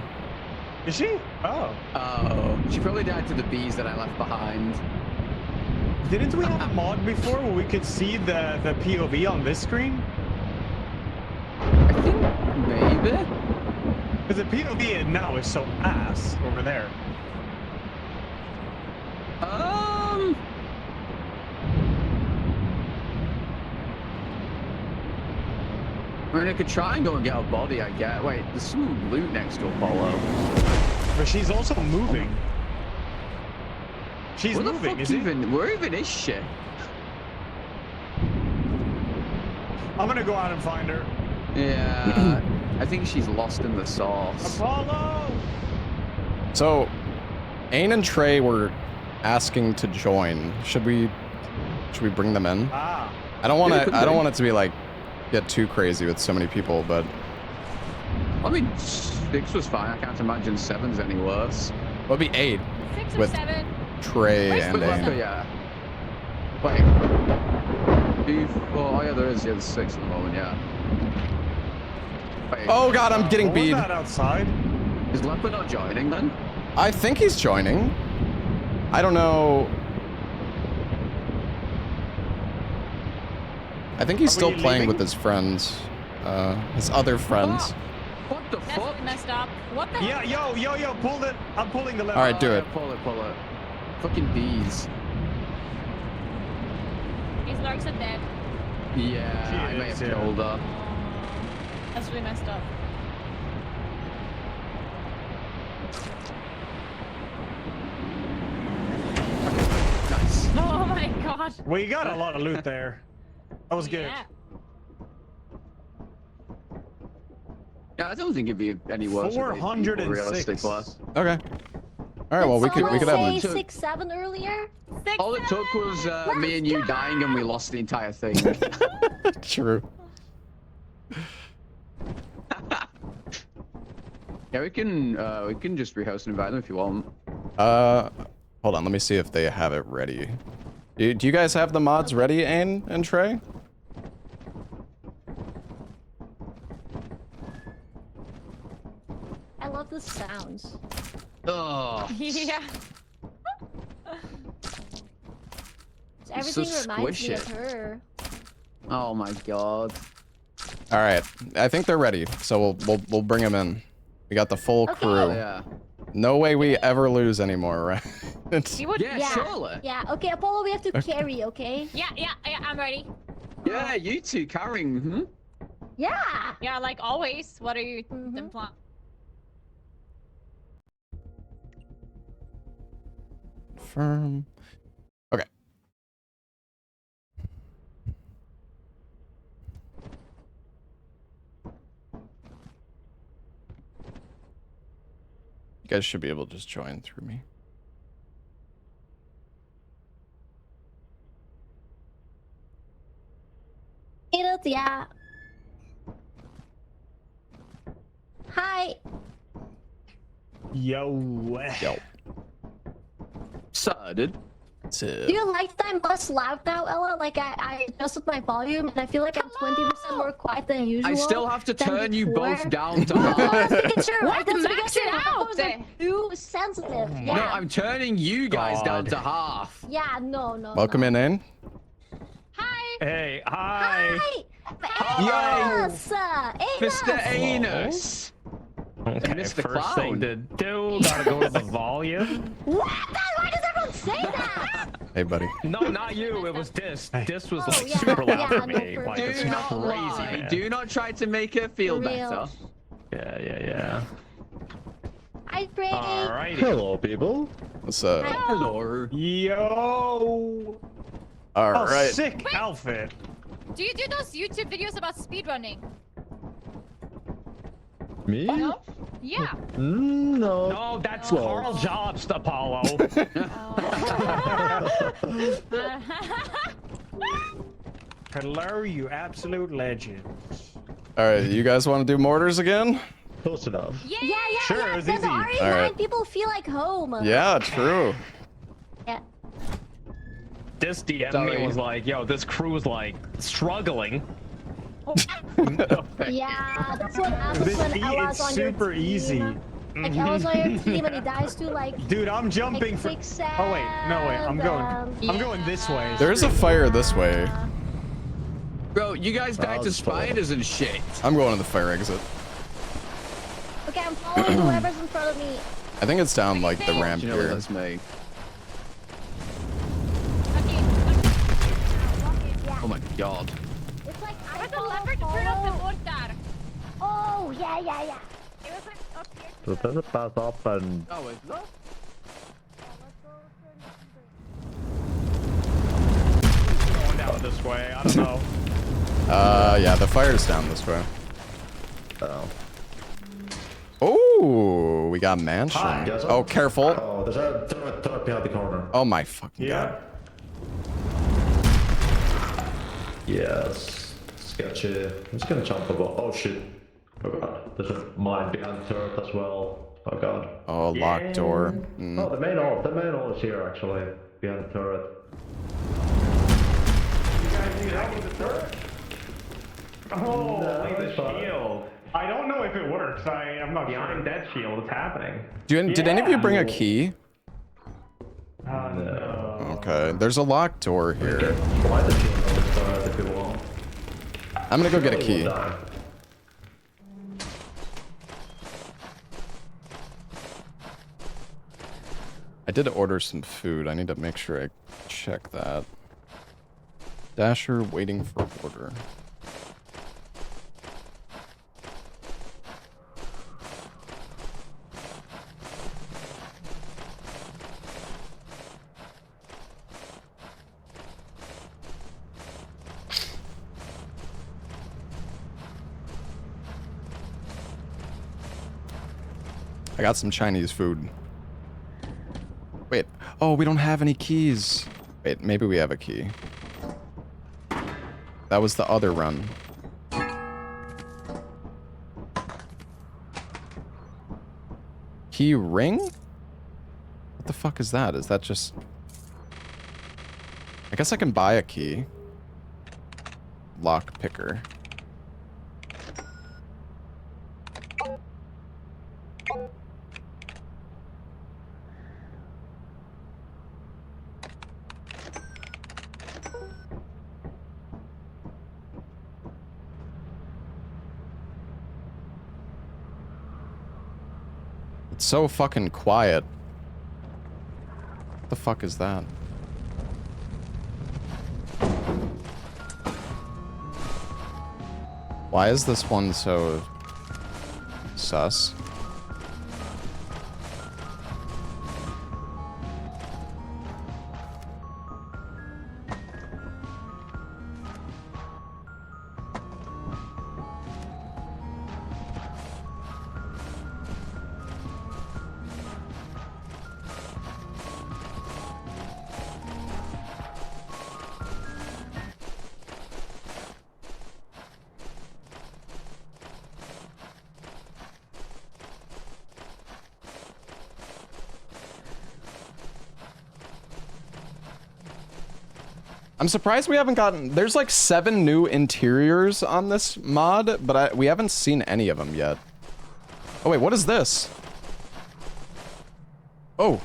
Is she? Oh. Oh, she probably died to the bees that I left behind. Didn't we have a mod before where we could see the POV on this screen? I think maybe. Because the POV now is so ass over there. I mean, I could try and go and get a body, I guess. Wait, there's some loot next to Apollo. But she's also moving. She's Where the moving, fuck is it? where even is she? I'm gonna go out and find her. Yeah, I think she's lost in the sauce. Apollo! So, Ain and Trey were asking to join. Should we bring them in? Ah. I don't want it to be like get too crazy with so many people, but I mean, 6 was fine. I can't imagine 7's any worse. it'll be 8 6 or with 7. Trey Where's and the Ain. one? Yeah. Wait. 2, 4. Oh yeah, there is. Yeah, there's 6 at the moment. Yeah. Wait. Oh god, I'm getting What was beat. that outside? Is Leopard not joining then? I think he's joining. I don't know. I think he's Are still we playing leaving? with his friends, his other friends. What the That's fuck? messed up. What the Yeah, heck? yo, pull it. I'm pulling the lever. All right, do it. Pull it. Fucking bees. Is Larksa dead? Yeah, She I may is, have yeah. killed her. That's really messed up. Nice. Oh my god. We got a lot of loot there. That was good. Yeah. Yeah, I don't think it'd be any worse. 406. Realistically. Okay. All right. Well, we could have say them. 6, 7 earlier. 6, All it took was me and you dying, and we lost the entire thing. True. Yeah, we can just rehouse and invite them if you want. Hold on, let me see if they have it ready. Do you guys have the mods ready, Ain and Trey? I love the sounds. Oh. Yeah. Everything so reminds me of squishy. her. Oh my god. All right, I think they're ready, so we'll bring them in. We got the full Okay. crew. Yeah. No way we ever lose anymore, right? You would. Yeah, surely. Yeah, okay, Apollo, we have to carry, okay? Yeah, I'm ready. Yeah, you two carrying. Hmm? Yeah! Yeah, like always. What are you then plan? Firm. Okay. You guys should be able to just join through me. Yeah. Hi. Yo. Yo. Started. Do you like that I'm less loud now, Ella? Like I adjusted my volume and I feel like I'm 20% more quiet than usual. I still have to than turn you before. both down to No, half. that's making sure. What? That's Max because your it out. headphones are too sensitive. Yeah. No, I'm turning you guys down to half. Yeah, no. Welcome in, Ain. Hi. Hey, hi. Hi. Anus. Mr. Anus. Okay, Mr. first thing Clown. to do, gotta go to the volume. What? Why does everyone say that? Hey, buddy. No, not you. It was Dis. Dis was Oh, like yeah, super loud yeah, for no, me. for Like sure. it's Do not crazy, lie. man. Do not try to make her feel For real. better. Yeah. Hi, Brady. Alrighty. Hello, people. What's up? Hello. Yo. All Oh, right. sick outfit. Do you do those YouTube videos about speedrunning? Me? No. Yeah. No. No, that's Well. Carl Jobs, Apollo. Hello, you absolute legend. All right, you guys want to do mortars again? Close enough. Yeah. Sure, yeah. it's The easy. RE9 All right. people feel like home. Yeah, true. Yeah. This DM Sorry. me was like, yo, this crew's like struggling. Yeah, that's what happens This when Ella's it's on your super team. easy. Like Ella's on your team and he dies to like. Dude, I'm jumping for. quicksand, Oh wait, no wait, I'm going this way. There's a fire this way. Bro, you guys died to spiders and shit. I'm going to the fire exit. Okay, I'm following whoever's in front of me. I think it's down like the ramp You know here. that's me. Oh my god. It's like I Where's the don't lever to turn off the follow. mortar? Oh yeah. It was like up here. So then it pass up and Oh, is that? Going down this way. I don't know. Yeah, the fire's down this way. oh. Oh, we got mansion. Hi, guys. Oh, careful. Oh, there's a turret behind the corner. Oh my fucking Yeah. god. Yes. Sketchy. I'm just gonna jump above. Oh shit. Oh god. There's a mine behind the turret as well. Oh god. Oh, locked door. Oh, the main hall is here actually. Behind the turret. Oh, No, the it's fine. shield. I don't know if it works. I'm not behind that shield. It's happening. Did any of you bring a key? No. Okay, there's a locked door here. Try the shield on this turret if you want. I'm gonna go get a Surely key. we'll die. I did order some food. I need to make sure I check that. Dasher waiting for order. I got some Chinese food. Wait. Oh, we don't have any keys. Wait, maybe we have a key. That was the other run. key ring? What the fuck is that? Is that just... I guess I can buy a key. Lock picker. It's so fucking quiet. What the fuck is that? Why is this one so sus? I'm surprised we haven't gotten... There's like 7 new interiors on this mod, but we haven't seen any of them yet. Oh wait, what is this? Oh.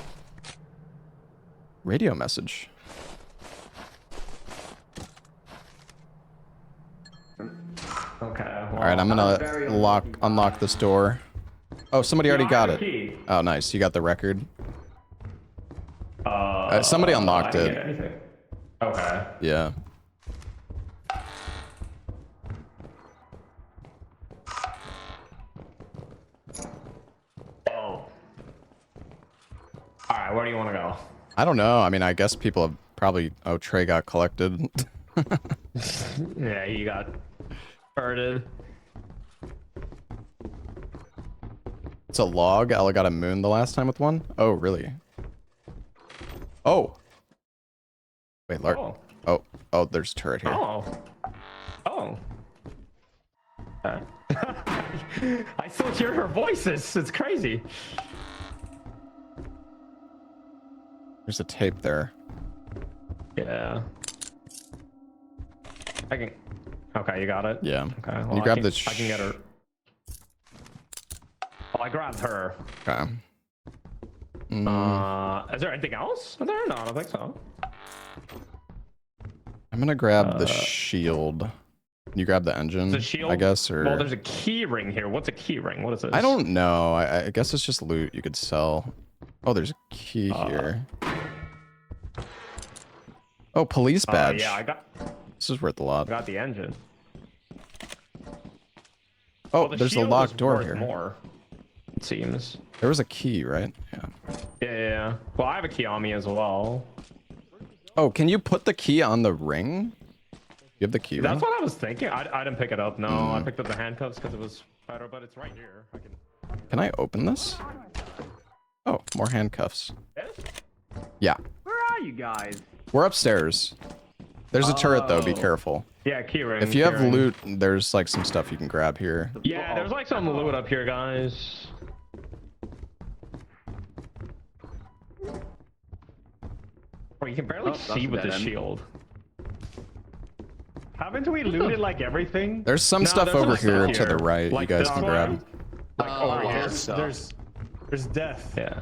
Radio message. Okay. Well, Alright, I'm gonna unlock this door. Oh, somebody already got it. Key. Oh, nice. You got the record. Somebody unlocked I didn't it. get anything. Okay. Yeah. Oh. Alright, where do you want to go? I don't know. I mean, I guess people have probably... Oh, Trey got collected. Yeah, he got birded. It's a log. Ella got a moon the last time with one. Oh, really? Oh. Wait, Lark. Oh. Oh, there's a turret here. Oh. Oh. I still hear her voices. It's crazy. There's a tape there. Yeah. I can... Okay, you got it? Yeah. Okay. You Well, grab I the... can get her... Oh, I grabbed her. Okay. Is there anything else? Is there? No, I don't think so. I'm gonna grab the shield. You grab the engine, The shield? I guess, or... Well, there's a key ring here. What's a key ring? What is this? I don't know. I guess it's just loot you could sell. Oh, there's a key here. Oh, police badge. Yeah, I got... This is worth a lot. I got the engine. Oh, Well, the there's a shield locked is door worth here. More, it seems. There was a key, right? Yeah. Yeah. Well, I have a key on me as well. Oh, can you put the key on the ring? You have the key That's ring? what I was thinking. I didn't pick it up. No, I picked up the handcuffs because it was better, but it's right here. I can... Can I open this? Oh, more handcuffs. Yes? Yeah. Where are you guys? We're upstairs. There's a turret, though. Be careful. Yeah, key ring. If you have key ring. loot, there's like some stuff you can grab here. Yeah, there's like some loot up here, guys. Oh, you can barely see with the shield. Haven't we looted like everything? There's some No, stuff there's over some here stuff to the right. Like you guys this can one? grab. Like over here. There's death. Yeah.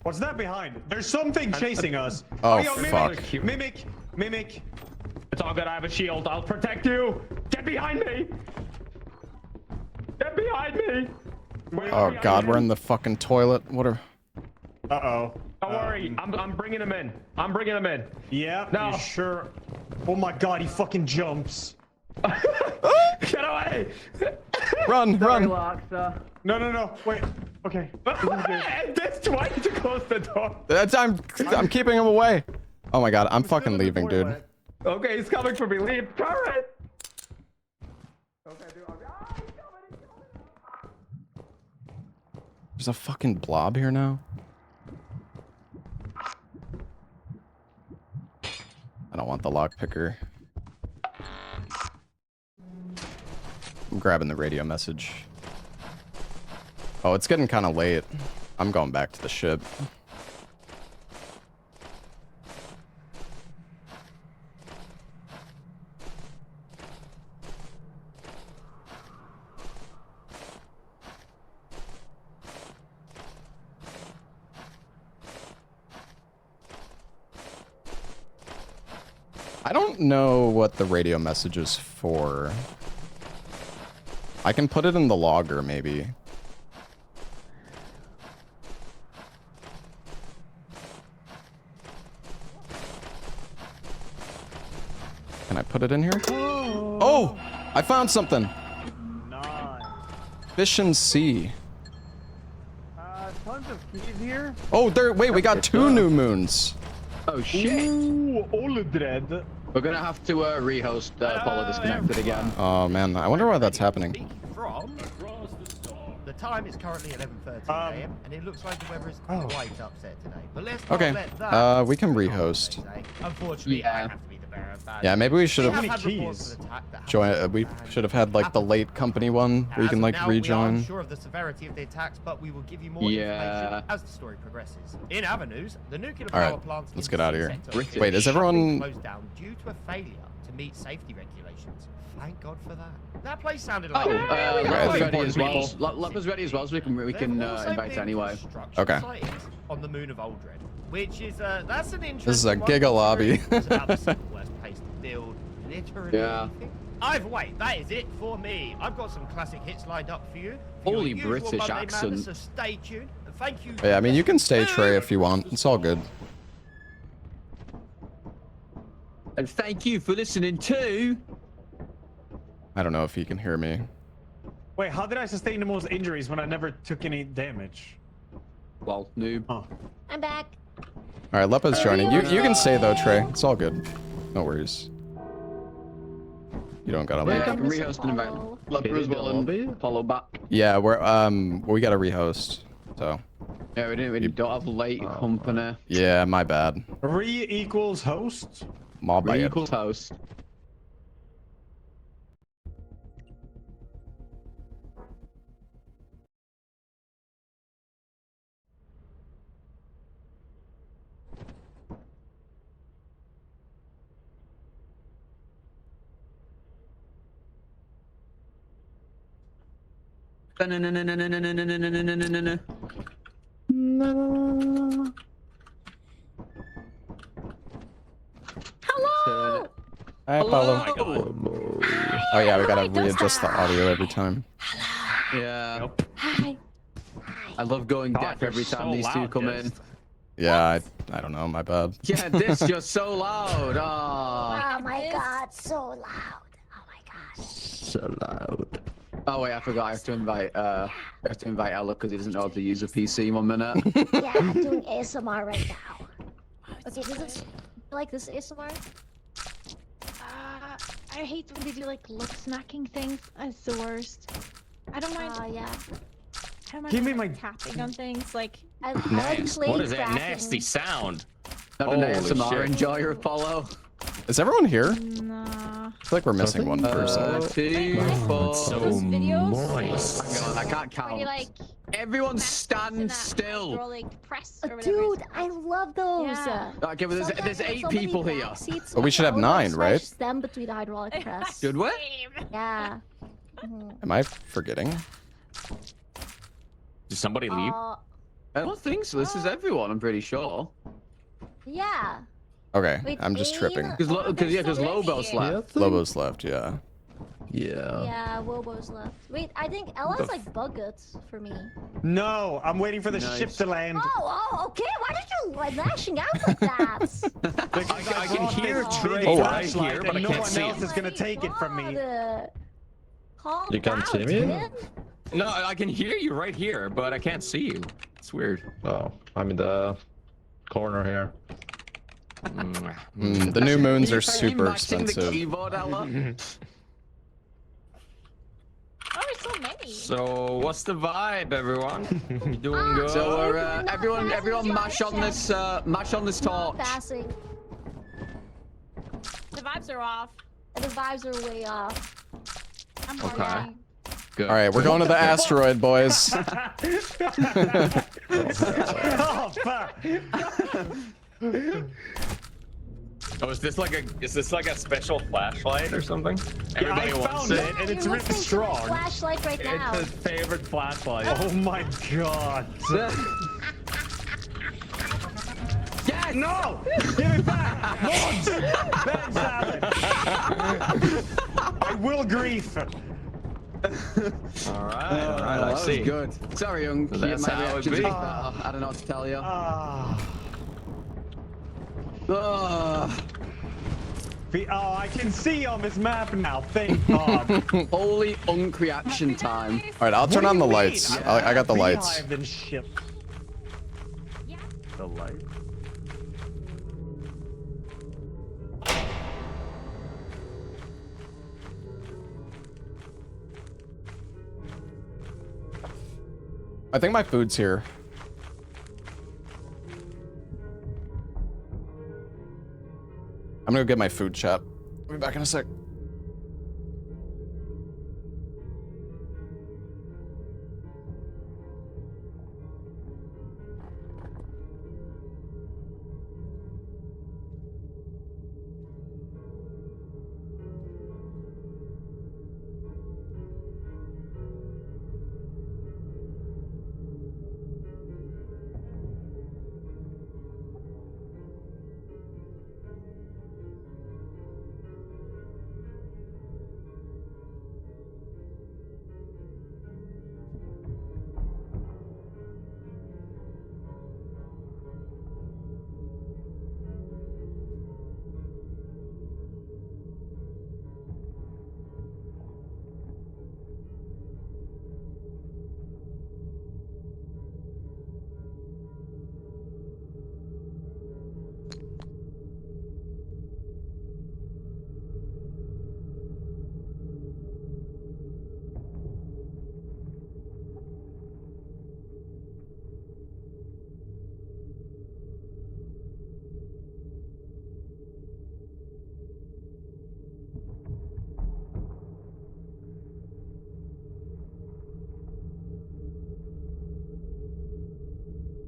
What's that behind? There's something chasing us. Oh, yo, fuck. Mimic. It's all good. I have a shield. I'll protect you. Get behind me. Get behind me. Oh god, we're in the fucking toilet. What are... Uh-oh. Don't worry. I'm bringing him in. I'm bringing him in. Yeah, No. you sure? Oh my god, he fucking jumps. Get away. Run, run. No. Wait. Okay. That's twice to close the door. I'm keeping him away. Oh my god, I'm fucking leaving, dude. Okay, he's coming for me. Leave. Turret. There's a fucking blob here now. I don't want the lockpicker. I'm grabbing the radio message. Oh, it's getting kind of late. I'm going back to the ship. I don't know what the radio message is for. I can put it in the logger, maybe. Can I put it in here? Oh! I found something! Nice. Fish and sea. Tons of keys here. Oh, there. Wait, we got 2 new moons. Oh shit. Ooh, Oledred. We're gonna have to rehost Apollo disconnected again. Oh man, I wonder why that's happening. The time is currently 11:30 a.m. and it looks like the weather is quite upset today. But let's not Okay, let that we can rehost. Unfortunately, I have to be the bearer of bad Yeah, maybe we should news. have We had reports of an attack that joined. We should have had like the late company one where you can like Now, we are rejoin. unsure of the severity of the attacks, but we will give you more Yeah. information as the story progresses. In other news, the nuclear All power right, plants let's in get the out of sea here. sector Wait, is have been everyone? closed down due to a failure to meet safety regulations. Thank God for that. That place sounded like. Leper's ready as well. Leper's ready as well, so we can invite anyway. Okay. On the moon of Aldred, which is that's an interesting. This is a one, giga lobby. considering it's about the single worst place to build literally anything. Either way, that is it for me. I've got some classic hits lined up for you. For your Holy usual British Monday accent. madness, so stay tuned. And thank you. Yeah, I mean you can stay Trey if you want. It's all good. And thank you for listening to. I don't know if you can hear me. Wait, how did I sustain the most injuries when I never took any damage? Well, noob. Oh. I'm back. All right, Lepa's joining. You can stay though, Trey. It's all good. No worries. You don't gotta Yeah, leave. I can rehost and invite Leper as well and Apollo back. Yeah, we're we gotta rehost. So. Yeah, we don't have late company. Yeah, my bad. Re equals host. My bad. Re equals host. Hello. Hi, Apollo. Oh yeah, we gotta readjust the audio every time. Yeah. Hi. I love going deaf every time these two come in. Yeah, I don't know. My bad. Yeah, this just so loud. Oh my god, so loud. Oh my god. So loud. Oh wait, I forgot. I have to invite Ella because he doesn't know how to use a PC. 1 minute. Yeah, I'm doing ASMR right now. Okay, does this like this ASMR? I hate when they do like lip smacking things. It's the worst. I don't mind. Yeah. I don't mind Give me like, my tapping on things like. Nice. What is that nasty sound? Not an ASMR enjoyer, Apollo. Is everyone here? Nah. I feel like we're missing one person. 2, 4. So moist. Hang on, I can't count. Where you, like, Everyone stand still. or like press or whatever. Dude, I love those. Yeah. Okay, but there's 8 people here. But we should have 9, right? Them between the hydraulic press. Should we? Yeah. Am I forgetting? Did somebody leave? I don't think so. This is everyone. I'm pretty sure. Yeah. Okay, Wait, I'm just tripping. Because Lobo's left. Lobo's left, yeah. Yeah, Wobo's left. Wait, I think Ella's like bugged for me. No, I'm waiting for the ship to land. Oh, okay. Why did you like lashing out like that? I can hear Trey Oh, right here, but I no can't one see else him. is gonna take it from me. Calm You can't down, see me? twin. No, I can hear you right here, but I can't see you. It's weird. Oh, I'm in the corner here. The new moons are super expensive. The keyboard, Ella? Oh, there's so many. So, what's the vibe, everyone? You doing good? So we're everyone mash on this torch. Passing. The vibes are off. The vibes are way off. I'm Okay. partying. Good. All right, we're going to the asteroid, boys. Oh, fuck. Oh, is this like a special flashlight or something? Everybody I wants found it. it, and it's You really must think strong. it's a flashlight right now. It's his favorite flashlight. Oh my god. Yes! No! Give it back! No! Bad salad! I will grief. All right, I that see. was good. Sorry, young. So that's my how it reactions be. was better. I don't know what to tell you. Oh, I can see on this map now. Thank God. Holy unk reaction time. All right, I'll turn on the lights. I got the lights. Beehive and shit. The light. I think my food's here. I'm gonna go get my food, chat. I'll be back in a sec.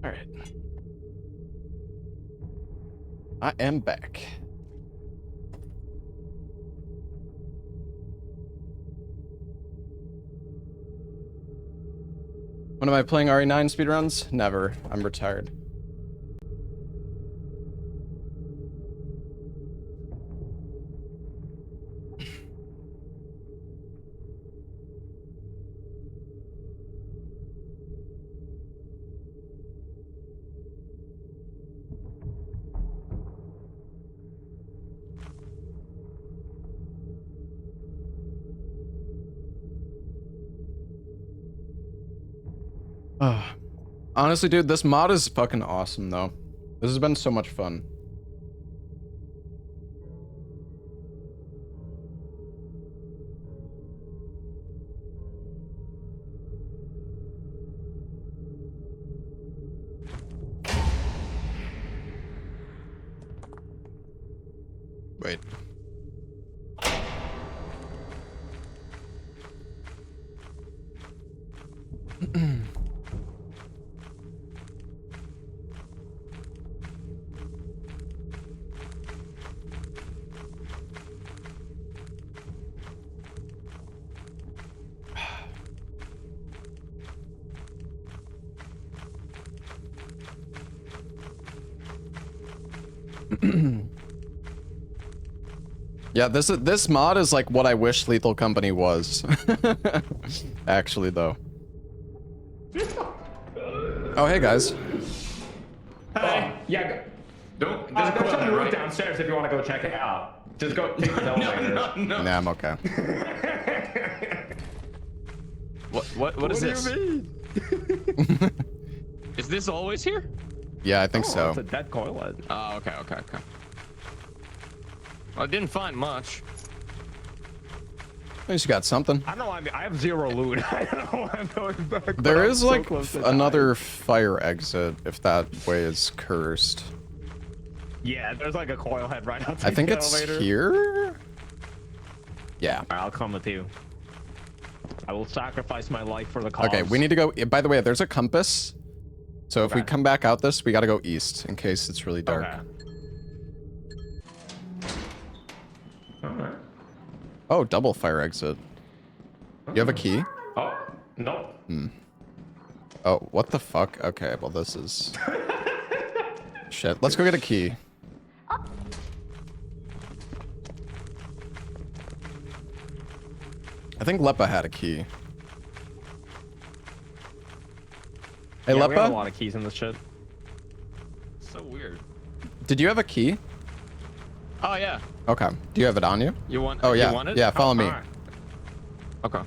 All right. I am back. When am I playing RE9 speedruns? Never. I'm retired. Honestly, dude, this mod is fucking awesome, though. This has been so much fun. Wait. Yeah, this mod is like what I wish Lethal Company was. Actually, though. Oh, hey guys. Hey, yeah. Don't. There's some roof downstairs if you want to go check it out. Just go take the elevator. No. Nah, I'm okay. What is this? What do you mean? Is this always here? Yeah, I think so. It's a dead coil head. Oh, okay. Well, I didn't find much. At least you got something. I don't know. I have zero loot. I don't know why I'm going back. but There I'm is so like close to another dying. fire exit if that way is cursed. Yeah, there's like a coil head right outside I think the it's elevator. here. Yeah. Alright, I'll come with you. I will sacrifice my life for the cause. Okay, we need to go. By the way, there's a compass. So if we Okay. come back out this, we gotta go east in case it's really dark. Okay. Alright. Oh, double fire exit. You have a key? Oh, no. Oh, what the fuck? Okay, well this is... Shit, let's go get a key. I think Lepa had a key. Hey, Yeah, we have a Lepa? lot of keys in this shit. So weird. Did you have a key? Oh yeah. Okay. Do you have it on you? You want? Oh, yeah. You want it? Yeah, follow me. alright. Okay.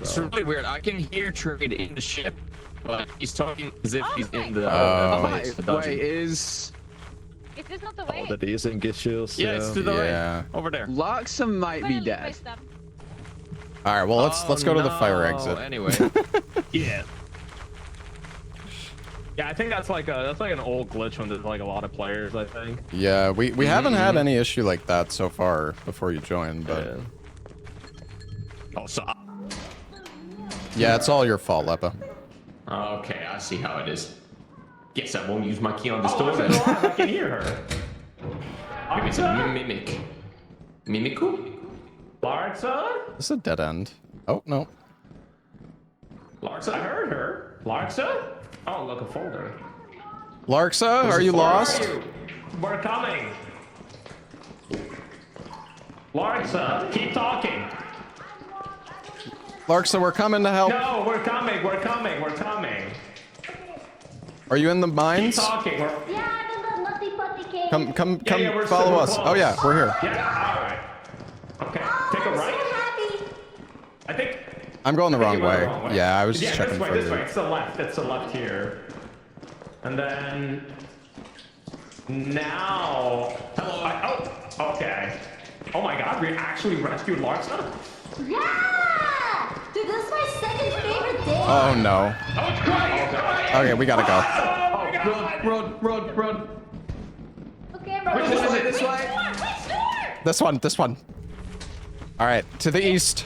It's really weird. I can hear Trade in the ship, but he's talking as if he's in the. the dungeon. Wait, is this not the way? That isn't issues. Yeah, it's to the Yeah. right. Over there. Larkson might be dead. Alright, well let's go to the fire exit. Anyway. Yeah. Yeah, I think that's like an old glitch when there's like a lot of players, I think. Yeah, we haven't had any issue like that so far before you joined, but... Oh, so... Yeah, it's all your fault, Lepa. Okay, I see how it is. Guess I won't use my key on this door Listen, then. Laura, I can hear her. Maybe it's a mimic. Mimiku? Larsa? This is a dead end. Oh, no. Larsa? I heard her. Larsa? Oh, look, a folder. Larksa, are you lost? Where are you? We're coming. Larsa, keep talking. Larksa, we're coming to help. No, we're coming. We're coming. We're coming. Are you in the Keep mines? talking. We're... Yeah, I'm in the nutty putty cave. Come, Yeah, we're follow super us. close. Oh yeah, we're here. Yeah, all right. Okay, take a right. I think. I'm going the I think wrong you went way. the wrong way. Yeah, I was just Yeah, checking this way, for this you. way. It's the left. It's the left here. And then now. Hello. Oh, okay. Oh my God, we actually rescued Larsa. Yeah! Dude, this is my second favorite day. Oh no. Oh, it's great. Okay, we gotta go. Run. Okay, I'm ready. Which one is it? This way? This one. All right, to the east.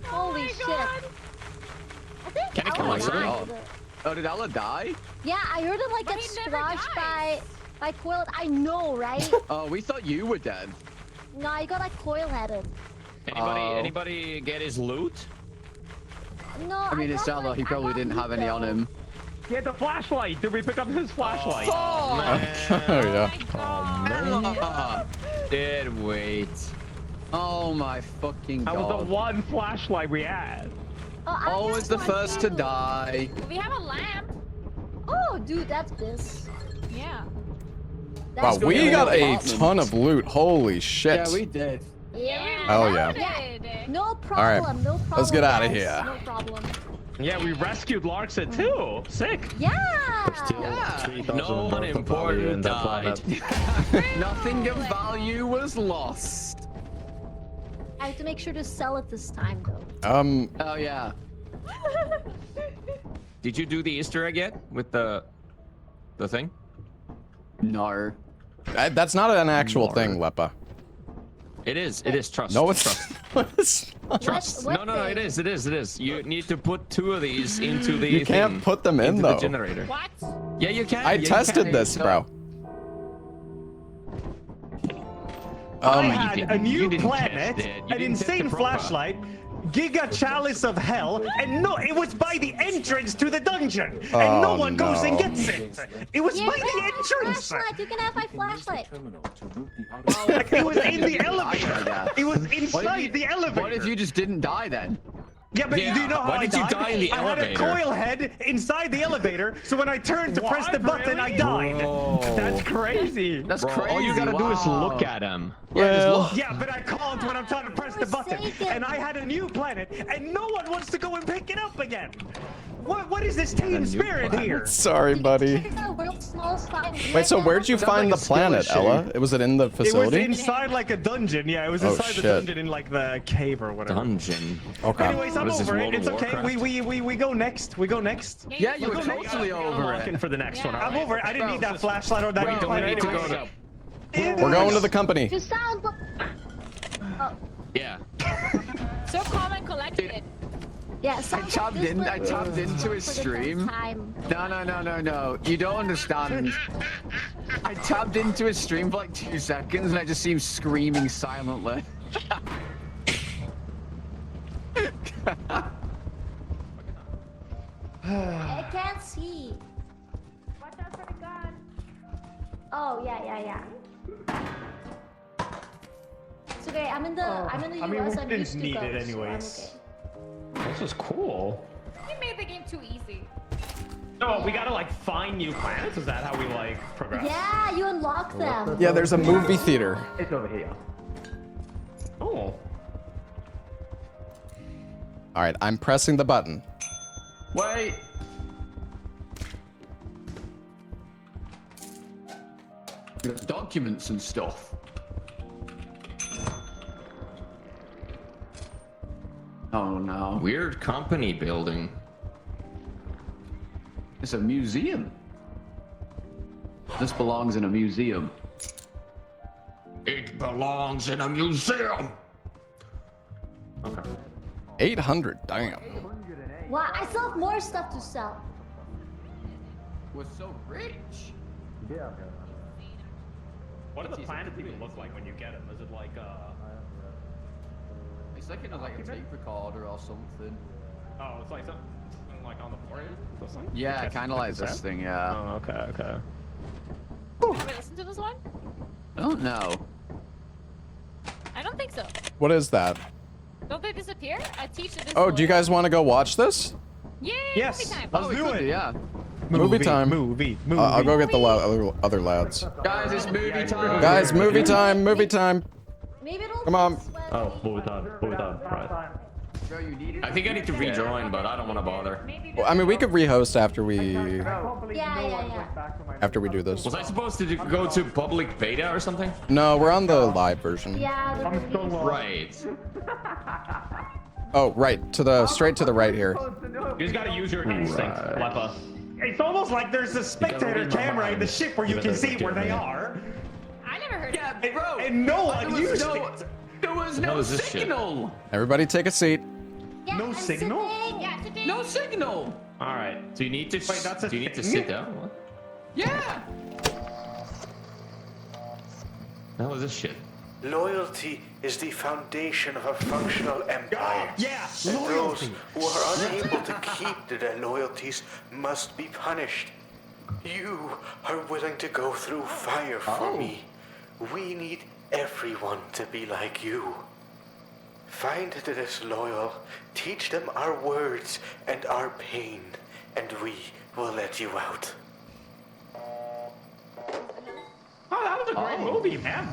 Holy shit. I think Can I come Ella outside? died. Oh, did Ella die? Yeah, I heard it like get squashed by coil. I know, right? Oh, we thought you were dead. No, I got like coil headed. Anybody get his loot? No, I mean, it's Ella. He probably didn't have any on him. He had the flashlight. Did we pick up his flashlight? Oh yeah. Ella! Dead weight. Oh my fucking That god. was the one flashlight we had. Always the first to die. We have a lamp. Oh, dude, that's this. Yeah. Wow, we got a ton of loot. Holy shit. Yeah, we did. Yeah. Hell yeah. No problem. All right, No problem. let's get out of guys. here. No problem. Yeah, we rescued Larksa too. Sick. Yeah. No one important died. Nothing of value was lost. I have to make sure to sell it this time, though. Oh yeah. Did you do the Easter egg yet with the thing? No. That's not an actual thing, Lepa. It is. It is. Trust. No, it's trust. it's not. Trust. No. It is. It is. It is. You need to put 2 of these into the. You can't thing, put them in into though. The generator. What? Yeah, you can. I Yeah, you tested can. this, bro. I you had didn't- a you new didn't planet, test it. You an didn't test insane it proper. flashlight, Giga Chalice of Hell, and no, it was by the entrance to the dungeon, and no Oh, one goes and no. gets it. It was Yeah, by where's the my entrance. flashlight? You can have my flashlight. It was in the elevator. It was inside the elevator. What if you just didn't die then? Yeah, but Yeah, do you know how why I did you died? die in the I had a elevator? coil head inside the elevator, so when I turned to press the button, I died. That's crazy. That's Bro, crazy. all you gotta do is Wow. look at him. Well, Yeah, but I called when I'm trying to press the button, and I had a new planet, and no one wants to go and pick it up again. What is this team spirit here? sorry, buddy. Check out world's smallest sign. Wait, so where'd you Sounds find like the a skill planet, issue. Ella? Was it in the It was facility? inside like a dungeon. Yeah, it was Oh, inside the shit. dungeon in like the cave or whatever. Dungeon. Okay. Anyways, I'm What is this, over it. World of It's okay. Warcraft? We go next. We go next. Yeah, you We'll were go next. totally over Looking it. for the next one. Yeah. I'm over it. I didn't need that flashlight or that new Wait, do we planet need to go anyways. to? We're going to the company. You sound. Yeah. So calm and collected. Yeah, I tapped into his stream. No. You don't understand. I tapped into his stream for like 2 seconds and I just see him screaming silently. I can't see. Watch out for the gun. Oh yeah. It's okay. I'm in the US. I mean, we I'm didn't used to need it guns, anyways. So This is cool. You made the game too easy. No, we gotta like find new planets. Is that how we like I'm progress? okay. Yeah, you unlock them. Yeah, there's a movie theater. It's over here. Oh. All right, I'm pressing the button. Wait. There's documents and stuff. Oh no. Weird company building. It's a museum. This belongs in a museum. It belongs in a museum. Okay. 800, damn. Wow, I still have more stuff to sell. We're so rich. Yeah. What do the planets even look like when you get them? Is it like It's like in a tape recorder or something. Oh, it's like something like on the forehead or something? Yeah, kind of like this thing. Yeah. Oh, okay. Can we listen to this one? I don't know. I don't think so. What is that? Don't they disappear? I teach this. Oh, do you guys want to go watch this? Yay! Yes. Movie time. Let's do it. Yeah. Movie time. Movie. I'll go get the other lads. Guys, it's movie time. Guys, movie time. Maybe it'll Come on. Oh, movie time. Right. I think I need to rejoin, but I don't want to bother. Well, I mean, we could rehost after we Yeah. after we do this. Was I supposed to go to public beta or something? No, we're on the live version. Yeah, the movie. Right. Oh, right. Straight to the right here. You just gotta use your instinct, Leppa. It's almost like there's a spectator camera in the ship where you can see where they are. I never heard. Yeah, bro. And no one used it. There was no signal. Everybody take a seat. Yeah, No I'm signal? sitting. Yeah, today. No signal. All right. Do you need to? Wait, that's a do you need to thing? sit down? What? Yeah. The hell is this shit? Loyalty is the foundation of a functional empire. Yeah, And those loyalty. who are unable to keep to their loyalties must be punished. You are willing to go through fire for me. We need everyone to be like you. Find the disloyal, teach them our words and our pain, and we will let you out. Oh, that was a great movie, man.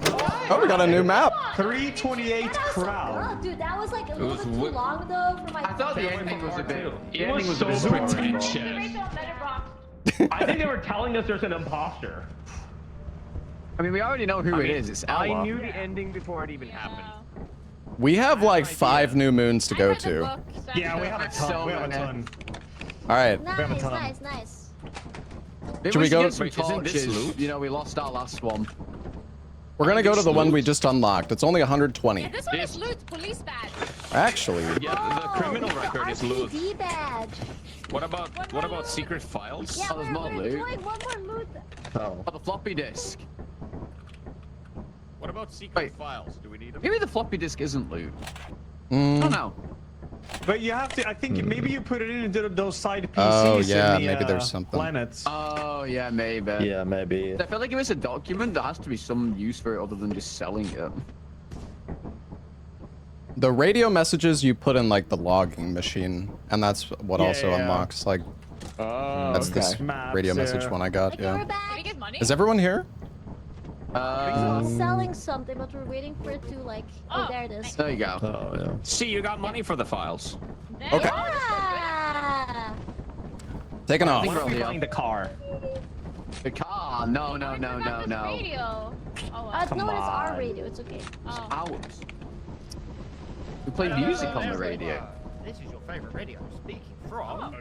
Oh, we got a new map. 328 crowd. Oh, dude, that was like a little was bit too long though for my. I thought the ending was a bit. The ending was so pretentious. I think they were telling us there's an imposter. I mean, we already know who it is. It's Ella. I knew the ending before it even happened. We have like 5 new moons to go to. Yeah, we have a ton. So We have a many. ton. All right. Nice. Maybe Should we go- get some Wait, isn't this torches? loot? You know, we lost our last one. We're gonna go to the one we just unlocked. It's only 120. Yeah, this one is loot. Police badge. Actually. Yeah, the criminal record is loot. RPD badge. What about secret files? Yeah, Oh, there's more we're loot. doing one more loot. Oh, the floppy disk. What about secret Wait. files? Do we need them? Maybe the floppy disk isn't loot. Mm. I don't know. But you have to. I think maybe you put it into those side PCs. Oh, yeah, in the, maybe there's something. Planets. Oh, yeah, maybe. Yeah, maybe. I feel like if it's a document, there has to be some use for it other than just selling it. The radio messages you put in like the logging machine, and that's what Yeah, also yeah. unlocks like. Oh, That's this Maps, radio message yeah. one I got. Okay, Yeah. we're Did back. we get money? Is everyone here? Selling something, but we're waiting for it to like. Oh, Oh, there it is. There you go. Oh, yeah. See, you got money for the files. There Okay. you are. Ah! Taking I off. think we're Romeo. buying the car. The car. No. What about this radio? Oh, No, it's Come our on. radio. It's okay. oh. Ours. We play music on the radio. This is your favourite radio. Speaking from.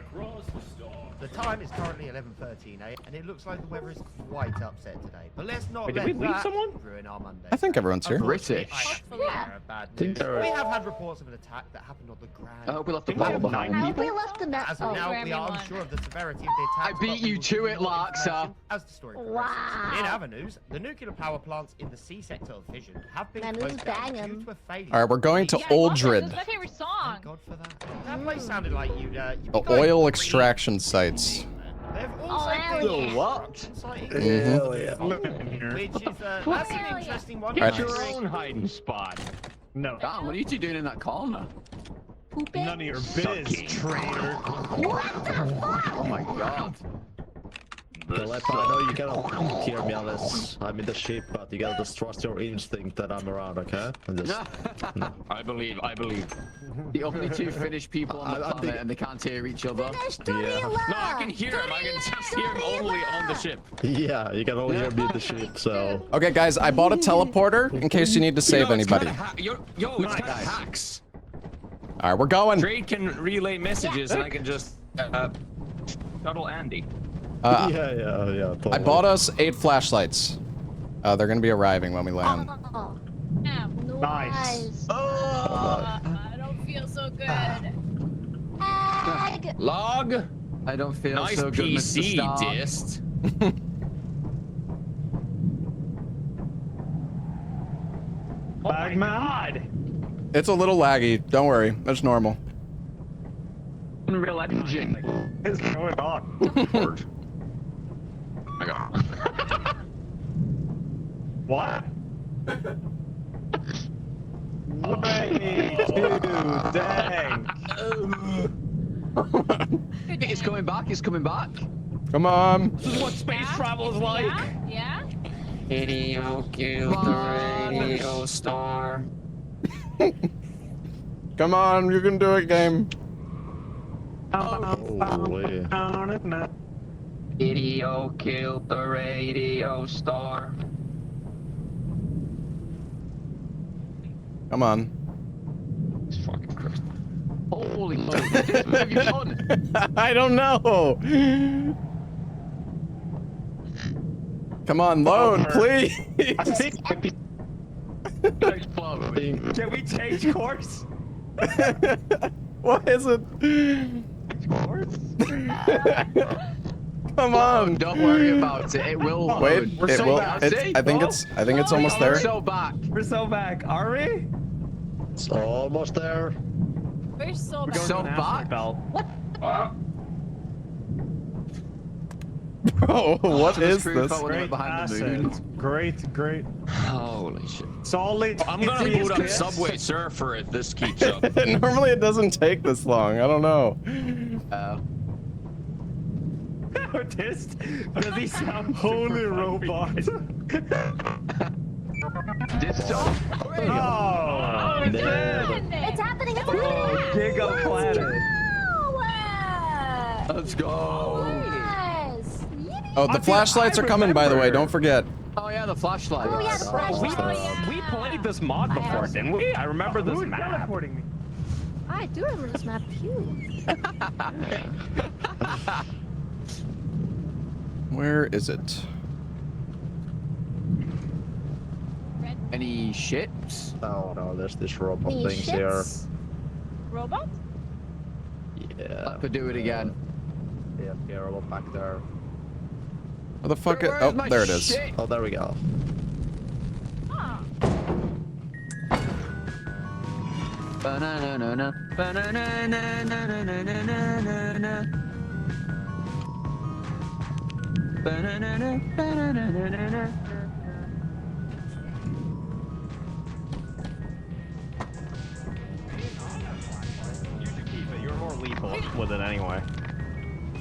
The time is currently 11:13 a.m. and it looks like the weather is quite upset today. But let's not Wait, let did we leave that someone? ruin our Monday. I think everyone's here. British. I Hopefully. care about bad think news. there are- We have had reports of an attack that happened on the ground. I hope we left the Think we ball have behind. 9 I people? hope we left the net. As of Oh, now, for we are everyone. unsure of the severity of the attack. I beat you to it, Larksa. As the story progresses. Wow. In other news, the nuclear power plants in the C sector of Fission have been Man, this is closed down banging. due to a failure. All right, we're going to Yeah, I love it. Uldred. That's my favorite song. Thank God for that. That place sounded like you'd The oil extraction sites. They've Oh, also hell been yeah. What? Hell yeah. which is that's an interesting one. Right. Get your own hiding spot. No. God, what are you two doing in that corner? Pooping? None of your biz, traitor. What the fuck? Oh my god. Aleppo, I know you cannot hear me unless I'm in the ship, but you gotta just trust your instinct that I'm around, okay? And just, I believe. The only two Finnish people on the I planet think- and they can't hear each other. Yeah. No, I can hear him. I can just hear him only on the ship. Yeah, you can only hear me in the ship, so... Okay, guys, I bought a teleporter in case you need to save anybody. Yo, it's kind of hacks. All right, we're going. Trade can relay messages, and I can just shuttle Andy. Uh, yeah, I totally. bought us 8 flashlights. They're gonna be arriving when we land. Oh, Yeah. Nice. I don't feel so good. egg. Log. I don't feel Nice so good, Mr. PC, Stark. dist. Oh my god. It's a little laggy. Don't worry, that's normal. Unreal Engine. What is going on? I got. What? Way too dang. It's coming back, it's coming back. Come on. This is what space travel is like. Yeah? Video kill the radio star. Come on, you can do it, game. Holy. Video killed the radio star. Come on. It's fucking Christ. Holy shit, what have you done? I don't know. Come on, load, please. I think I might be... Explode. Can we change course? What is it? Course? Come on. Don't worry about it. It will load. Wait, We're it so will. bad. It's, I think it's almost We're there. so back. We're so back, are we? It's almost there. We're so We're bad. going So to an asteroid back? belt. Bro, what Should the is screw this? felt when they went Great behind the moon? assets. Great. Holy shit. Solid. I'm gonna boot up Subway Surfer if this keeps up. Normally it doesn't take this long. I don't know. Artist? Does he sound holy robot? Oh! It's happening. It's happening. Giga planet. Let's go. Yes. Oh, the flashlights are coming, by the way. Don't forget. Oh yeah, the flashlight. Oh yeah, the flashlight. We played this mod before, didn't we? I remember this map. Teleporting me? I do remember this map too. Where is it? Any ships? Oh no, there's this robot Any things here. shits? Robot? Yeah. Let me do it again. Yeah, robot back there. Where the fuck? Where's Oh, my there it is. shit? Oh, there we go. Ah. Ba-na-na-na-na, ba-na-na-na-na-na-na-na-na-na. Ba-na-na-na, ba-na-na-na-na-na. You should keep it. You're more lethal with it anyway.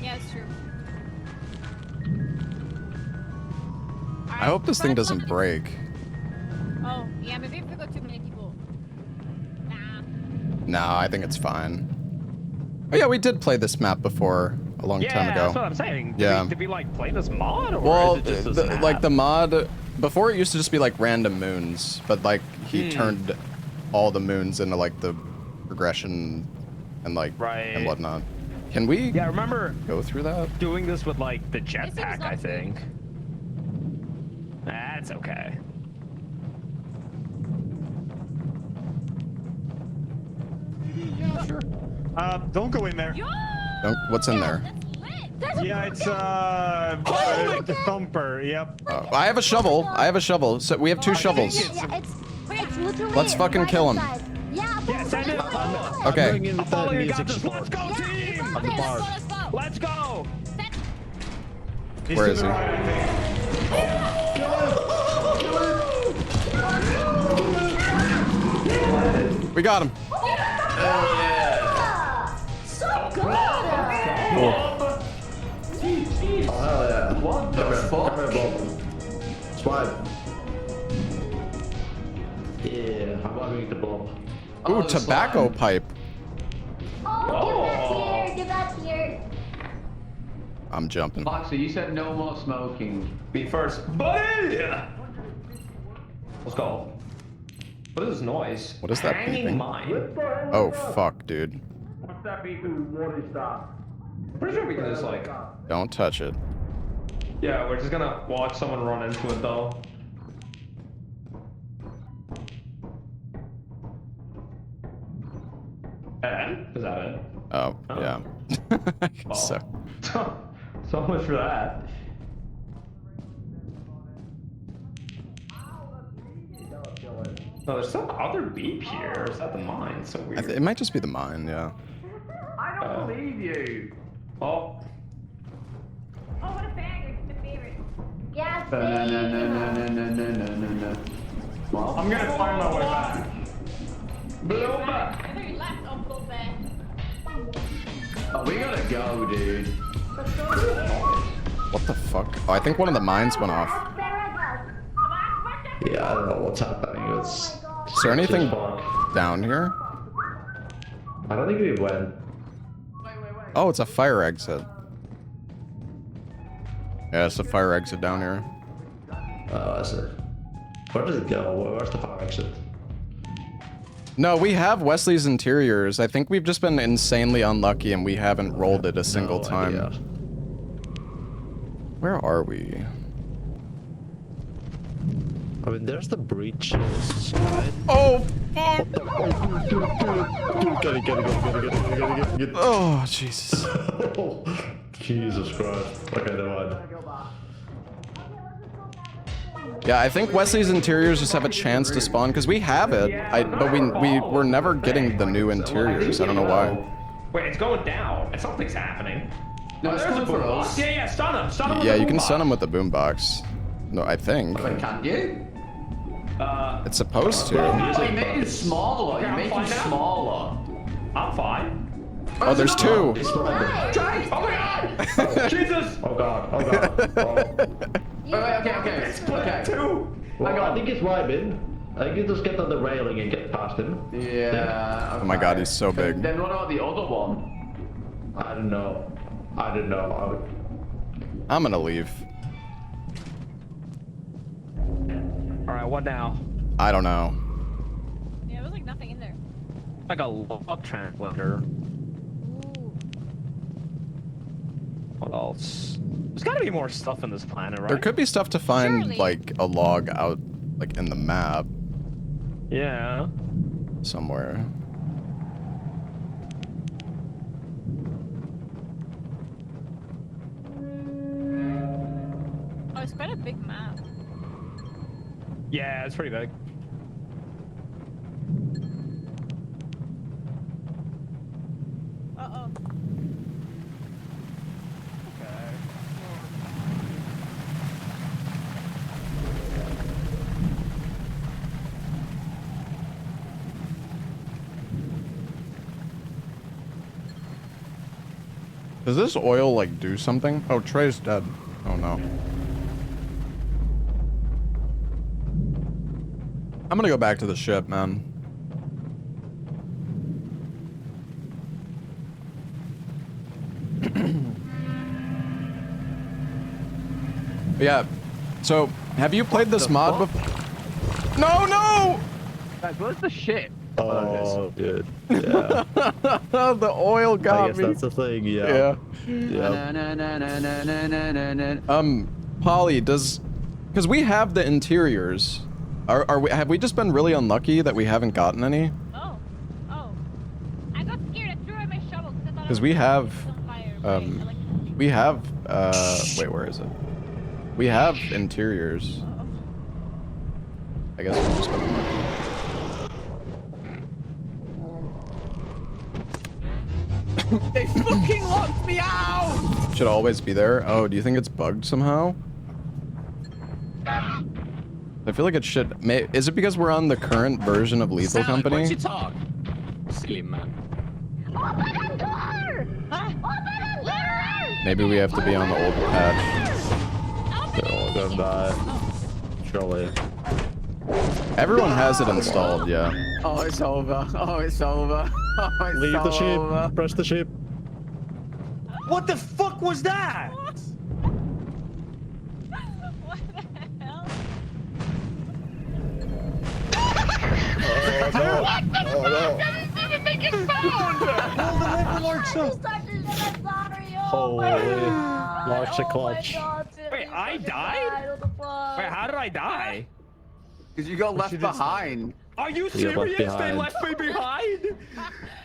Yeah, it's true. I hope this thing doesn't break. Oh, yeah, maybe if we got too many people. Nah. Nah, I think it's fine. Oh yeah, we did play this map before a long time ago. That's what I'm saying. Did we like play this mod or Well, is it just this map? like the mod before, it used to just be like random moons, but like he turned all the moons into like the progression and like and whatnot. Can we? Yeah, I remember go through that. Doing this with like the This thing is jetpack, not I think. That's okay. Don't go in there. What's in there? Yeah, it's the thumper. Yep. I have a shovel. I have a shovel. So we have 2 shovels. Yeah, it's literally Let's fucking right kill him. outside. Yeah, send it. Okay. I'm following you guys. Let's go, team. Let's go. Where is he? We got him. So good. Cool. Oh, hell yeah. What the fuck? Come here, Bob. Swipe. Yeah, I'm loving the Bob. Ooh, tobacco pipe. Oh, get back here. I'm jumping. Foxy, you said no more smoking. Me first, buddy. Let's go. What is this noise? What is that Hanging beeping? mine. Oh, fuck, dude. What's that beeping? What is that? Pretty sure we can just like. Don't touch it. Yeah, we're just gonna watch someone run into it though. And? Is that it? Oh, yeah. I guess so. So much for that. No, there's some other beep here. Is that the mine? So weird. It might just be the mine, yeah. I don't believe you. Oh. Oh, what a bag. It's my favorite. Yes. No. Well, I'm gonna find my way back. Blow back. I thought you left. Oh, blow back. Oh, we gotta go, dude. What the fuck? Oh, I think one of the mines went off. Yeah, I don't know what's happening. It's. Is there anything down here? I don't think we went. Oh, it's a fire exit. Yeah, it's a fire exit down here. Oh, I see. Where does it go? Where's the fire exit? No, we have Wesley's interiors. I think we've just been insanely unlucky and we haven't rolled it a single time. Idea. Where are we? I mean, there's the breaches, right? Oh, fuck! Get it. Oh, Jesus. Jesus Christ. Okay, never mind. Yeah, I think Wesley's interiors just have a chance to spawn because we have it. But we're never getting the new interiors. I don't know why. Wait, it's going down. And something's happening. No, it's there's coming a for boombox. us. Yeah, stun him. Stun him with Yeah, the you can boombox. stun him with the boombox. No, I think. Wait, can't you? It's supposed to. Oh, you made it smaller. You made it smaller. I'm fine. Oh, there's 2. Oh my god! Jesus! Oh god, oh god. Oh. Wait, okay. Two! Well, I think it's vibing. I think you just get on the railing and get past him. Yeah. Oh my god, he's so big. Then what about the other one? I don't know. I'm gonna leave. Alright, what now? I don't know. Yeah, there was like nothing in there. Like a log translator. What else? There's gotta be more stuff in this planet, right? There could be stuff to find, like, a log out, like, in the map. Yeah. Somewhere. Oh, it's quite a big map. Yeah, it's pretty big. Uh-oh. Does this oil, like, do something? Oh, Trey's dead. Oh, no. I'm gonna go back to the ship, man. Yeah. So, have you played this mod before? No! Guys, where's the ship? Oh, dude. Yeah. The oil got I guess me. that's the thing, yeah. Polly, because we have the interiors. Have we just been really unlucky that we haven't gotten any? Oh. I got scared. I threw away my Because we have, wait, where is it? We have interiors. I guess we're just gonna mark it. They fucking locked me out! Should always be there. Oh, do you think it's bugged somehow? I feel like it should. Is it because we're on the current version of Lethal Company? Why'd you talk? Silly man. Open the door! Open the door! Maybe we have to be on the old patch. They're all gonna die. Surely. Everyone has it installed, yeah. Oh, it's over. Oh, it's over. Oh, it's Leave the over. sheep. Press the sheep. What the fuck was that? Oh no! Oh no! Holy! Launch the clutch. Wait, I died? Wait, how did I die? Because you got left behind. Are you You got left serious? They behind. left me behind?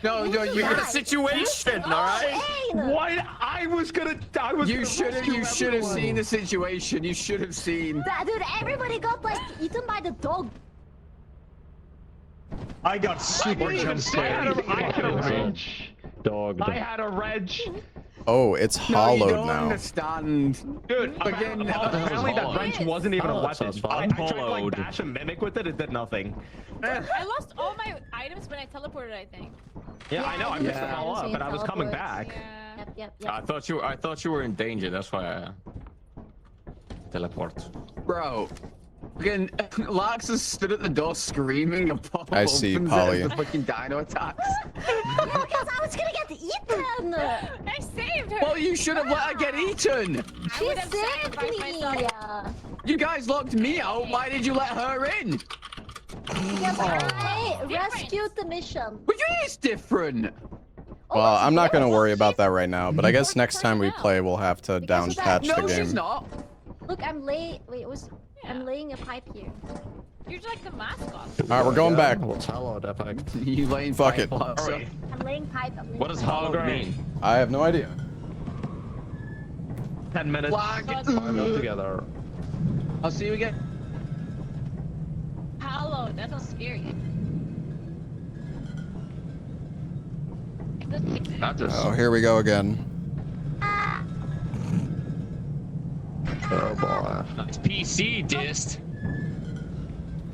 No, you got a situation, all right? What? I was gonna. You should have seen the situation. You should have seen. Dude, everybody got like eaten by the dog. I got super jump scared. I had a wrench. Dog. I had a wrench. Oh, it's No, you hollowed don't now. understand. Dude, Again, apparently that wrench wasn't even a Oh, weapon. sounds fun. I tried to like bash a mimic with it, it did nothing. I lost all my items when I teleported, I think. Yeah, I know, I mixed them yeah, all so up, you but I was coming teleport. back. Yep. I thought you were in danger. That's why I teleport. Bro. Again, Larks has stood at the door screaming. Apollo I see, opens it Polly. as the fucking dino attacks. Because I was gonna get eaten. I saved her. Well, you should have let her get eaten. She would have saved sacrificed me. myself. You guys locked me out. Why did you let her in? Because I rescued the mission. But you is different. Well, I'm not gonna worry about that right now, but I guess next time we play, we'll have to down of that- patch the No, she's game. not. Look, I'm I'm laying a pipe here. You're like the mascot. Alright, we're going back. What's hallowed epic? You laying Fuck pipe it. on us. I'm laying pipe. What does hollow mean? I have no idea. 10 minutes. Flag. Find out together. I'll see you again. Hello, that sounds scary. Not just. Oh, here we go again. Oh boy. It's PC dist.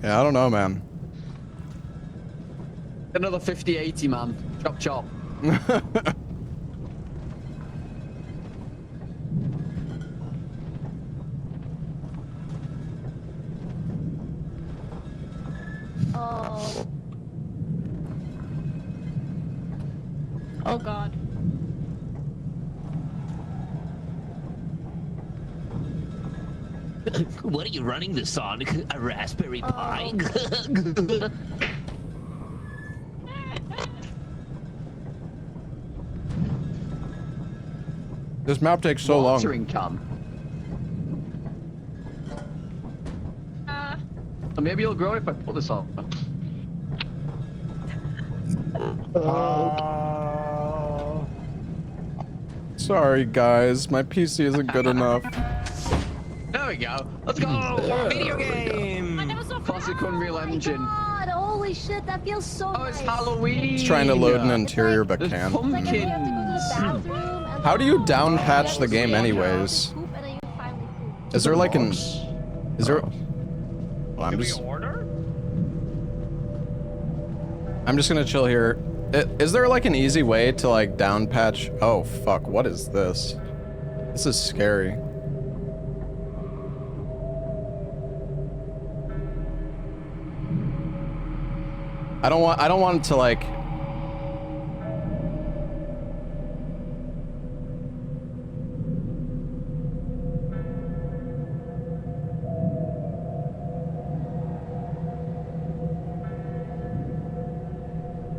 Yeah, I don't know, man. Another 50-80, man. Chop chop. Oh. Oh god. What are you running this on? A Raspberry Pi? This map takes so long. Watering come. Or maybe it'll grow if I put this on. Sorry, guys. My PC isn't good enough. There we go. Let's go. Video game. Classic Unreal Engine. God, holy shit, that feels so Oh, it's nice. Halloween. It's trying to load an interior but There's can't. It's like if you have to go to the pumpkins. bathroom and How do you then down patch you the have game to anyways? poop and then you finally poop. Is there like an... Is there... Well, I'm just gonna chill here. Is there like an easy way to like down patch? Oh fuck, what is this? This is scary. I don't want it to like...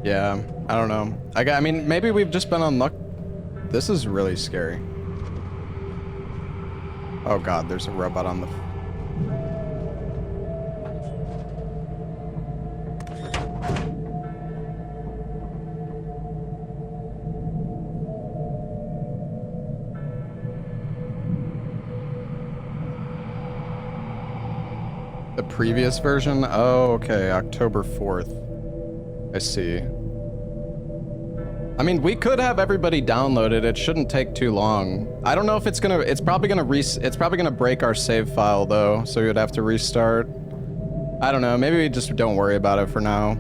Yeah, I don't know. I mean, maybe we've just been on luck. This is really scary. Oh god, there's a robot on the... previous version? Oh, okay, October 4th. I see. I mean, we could have everybody download it. It shouldn't take too long. I don't know if it's gonna. It's probably gonna break our save file though, so we would have to restart. I don't know. Maybe we just don't worry about it for now.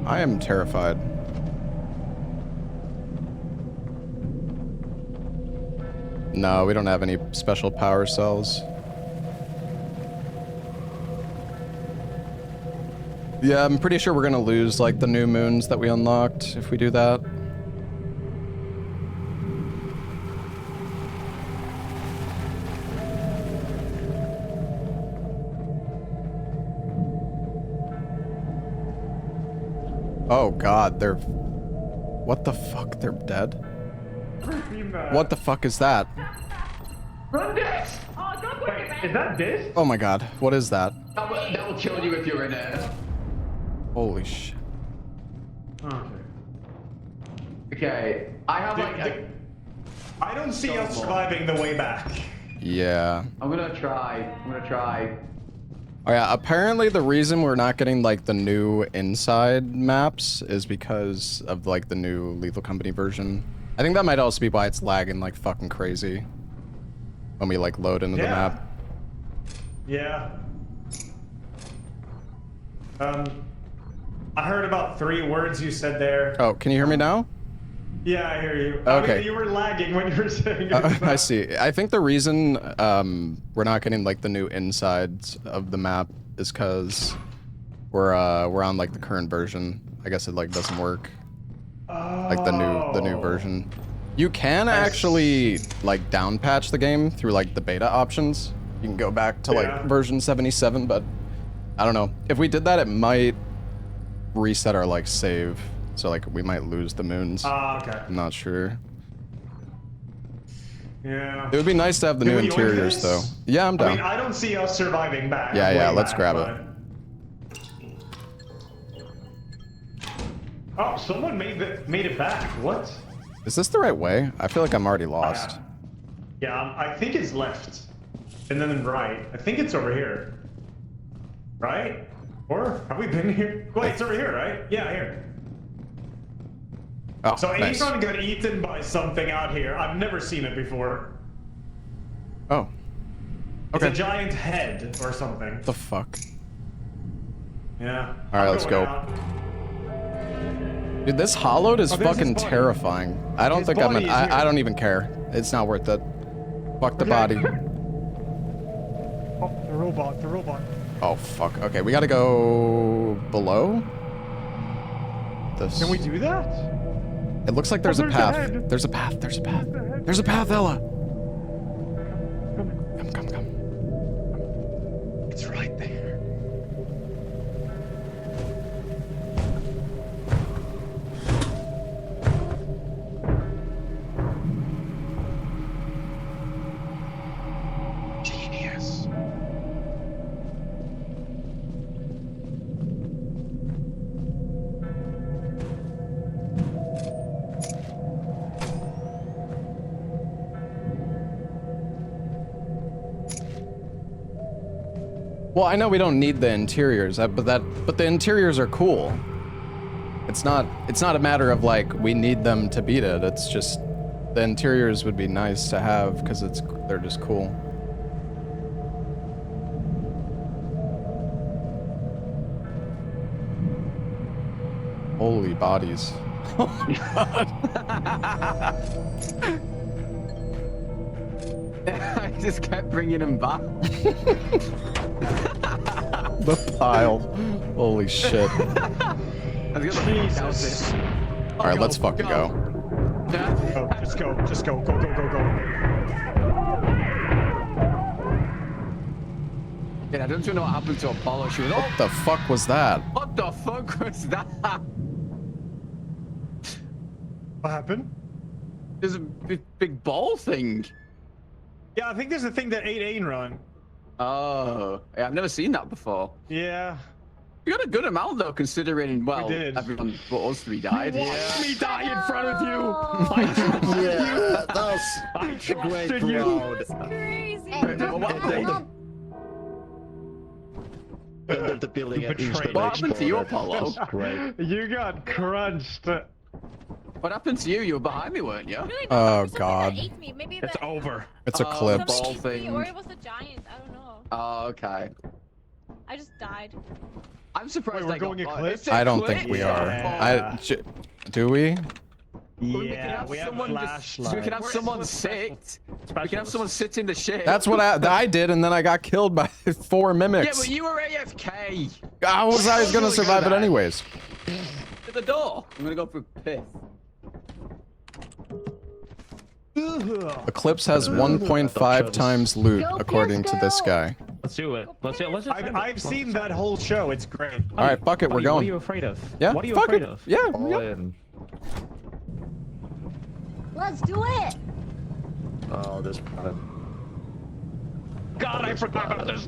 I am terrified. No, we don't have any special power cells. Yeah, I'm pretty sure we're gonna lose like the new moons that we unlocked if we do that. Oh god, they're... What the fuck? They're dead? What the fuck is that? Run this! Wait, is that this? Oh my god, what is that? That will kill you if you're in it. Holy shit. Okay, I have I don't see us surviving the way back. Yeah. I'm gonna try. Oh yeah, apparently the reason we're not getting like the new inside maps is because of like the new Lethal Company version. I think that might also be why it's lagging like fucking crazy when we like load into the map. Yeah. I heard about 3 words you said there. Oh, can you hear me now? Yeah, I hear you. Okay. I mean, you were lagging when you were saying it. I see. I think the reason we're not getting like the new insides of the map is because we're on like the current version. I guess it like doesn't work. Like the new version. You can actually like down patch the game through like the beta options. You can go back to like version 77, but I don't know. If we did that, it might reset our like save. So like we might lose the moons. Okay. I'm not sure. Yeah. It would be nice to have the new interiors though. Yeah, I'm down. I mean, I don't see us surviving back. Yeah, let's back, grab but... it. Oh, someone made it back. What? Is this the right way? I feel like I'm already lost. Yeah, I think it's left. And then right. I think it's over here. Right? Or have we been here? Wait, it's over here, right? Yeah, here. Oh, so nice. Avon got eaten by something out here. I've never seen it before. Oh. Okay. It's a giant head or something. The fuck? Yeah. Alright, let's go. Out. Dude, this hollowed is fucking terrifying. I don't think I don't even care. It's not worth it. Fuck the body. Oh, the robot. Oh, fuck. Okay, we gotta go below? This. Can we do that? It looks like there's a path. There's a path. There's a path. There's a path, Ella. Come. It's right there. Genius. Well, I know we don't need the interiors, but the interiors are cool. It's not a matter of like we need them to beat it. It's just the interiors would be nice to have because they're just cool. Holy bodies. Oh my god. I just kept bringing him back. The pile. Holy shit. Jesus. Alright, let's fucking go. Oh, just go. Go. Yeah, I don't know what happened to Apollo. She was, What the fuck was that? What the fuck was that? What happened? There's a big ball thing. Yeah, I think there's a thing that ate Ain run. Oh, yeah, I've never seen that before. Yeah. We got a good amount though, considering well, did. everyone but us three died. Watch me die in front of you. Yeah, that was I a great trusted you. round. Crazy. Under the building and Betrayed. What happened to you, Apollo? That's great. You got crunched. What happened to you? You were behind me, weren't you? Really, Oh, for some reason God. that ate me. Maybe It's the, over. It's eclipsed. ball something ate me, thing. or it was the giant. I don't know. Oh, okay. I just died. I'm surprised Wait, we're I got going caught. eclipse? It's I don't think we are. Yeah. Do we? Yeah, we have someone flashlights. we can have someone sit. We can have someone sit in the ship. That's what I did, and then I got killed by 4 Yeah, mimics. but you were AFK. How was I gonna survive it anyways? To the door. I'm gonna go for piss. Eclipse has 1.5 times loot, Go, according to this Pisco! guy. Let's do it. Let's just. I've seen that whole show. It's great. All right, fuck it, we're What are going. you afraid of? Yeah, What are you fuck afraid it. of? Yeah, All yeah. in. Let's do it. Oh, this planet. God, I forgot about this.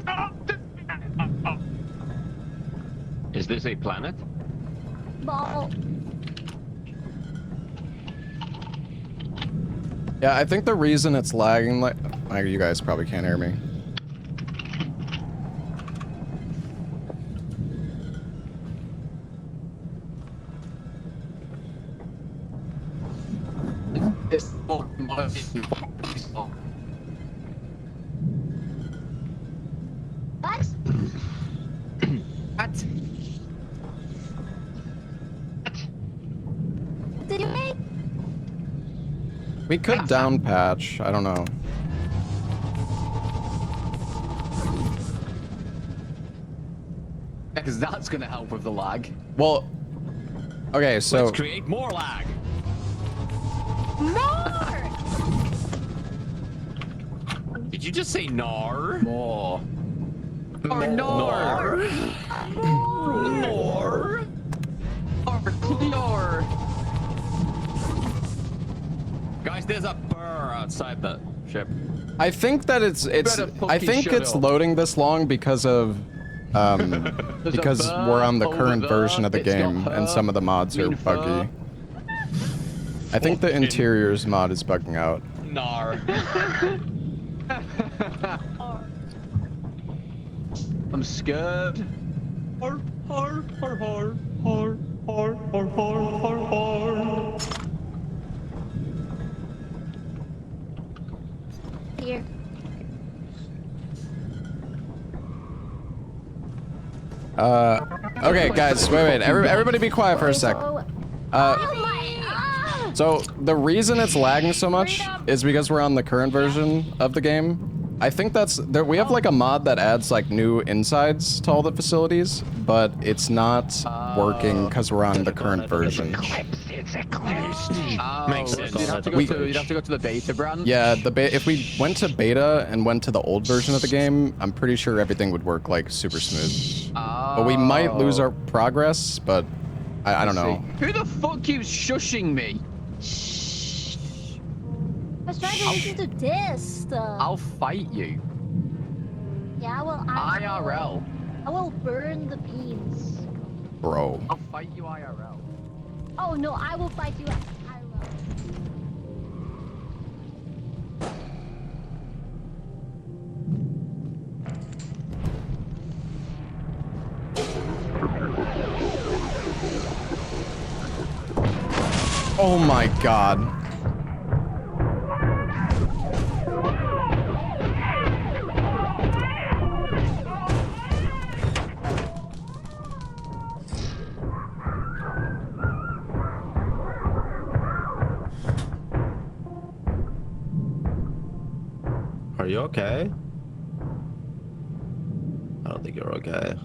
Is this a planet? Ball. Yeah, I think the reason it's lagging, like, you guys probably can't hear me. It's What? What? Did you make? We could down patch. I don't know. Because that's gonna help with the lag. Well, okay, so Let's create more lag. More. Did you just say nar? More. Or Nor. Nor. Or clear. Guys, there's a burr outside the ship. I think that it's better I fucking think shut it's up. loading this long because of because we're on the burr current over version of the there. It's got game and her, some of the mods are green fur. buggy. I think the interiors mod is bugging out. Nar. I'm scared. Har, har, har, har, har, har, har, har, har. Here. Okay, guys, wait. Everybody be quiet for a sec. Oh my. So the reason it's lagging so much is because we're on the current version of the game. I think that's there. We have like a mod that adds like new insides to all the facilities, but it's not working because we're on the current version. Oh, Makes sense. You'd have to go to the beta brand. Yeah, if we went to beta and went to the old version of the game, I'm pretty sure everything would work like super smooth. But we might lose our progress, but I don't know. Who the fuck keeps shushing me? I was trying to listen to this stuff. I'll fight you. Yeah, well, IRL. I will burn the beans. Bro. I'll fight you IRL. Oh no, I will fight you IRL. Oh my god. Are you okay? I don't think you're okay.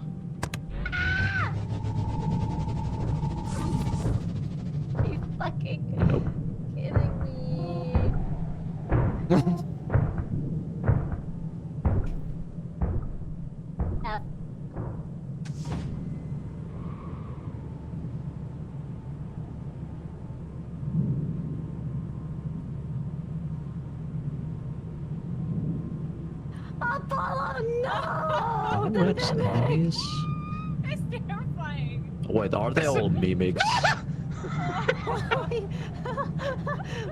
Are you fucking kidding me? Apollo, no! That's nice. It's terrifying. Wait, are they all mimics?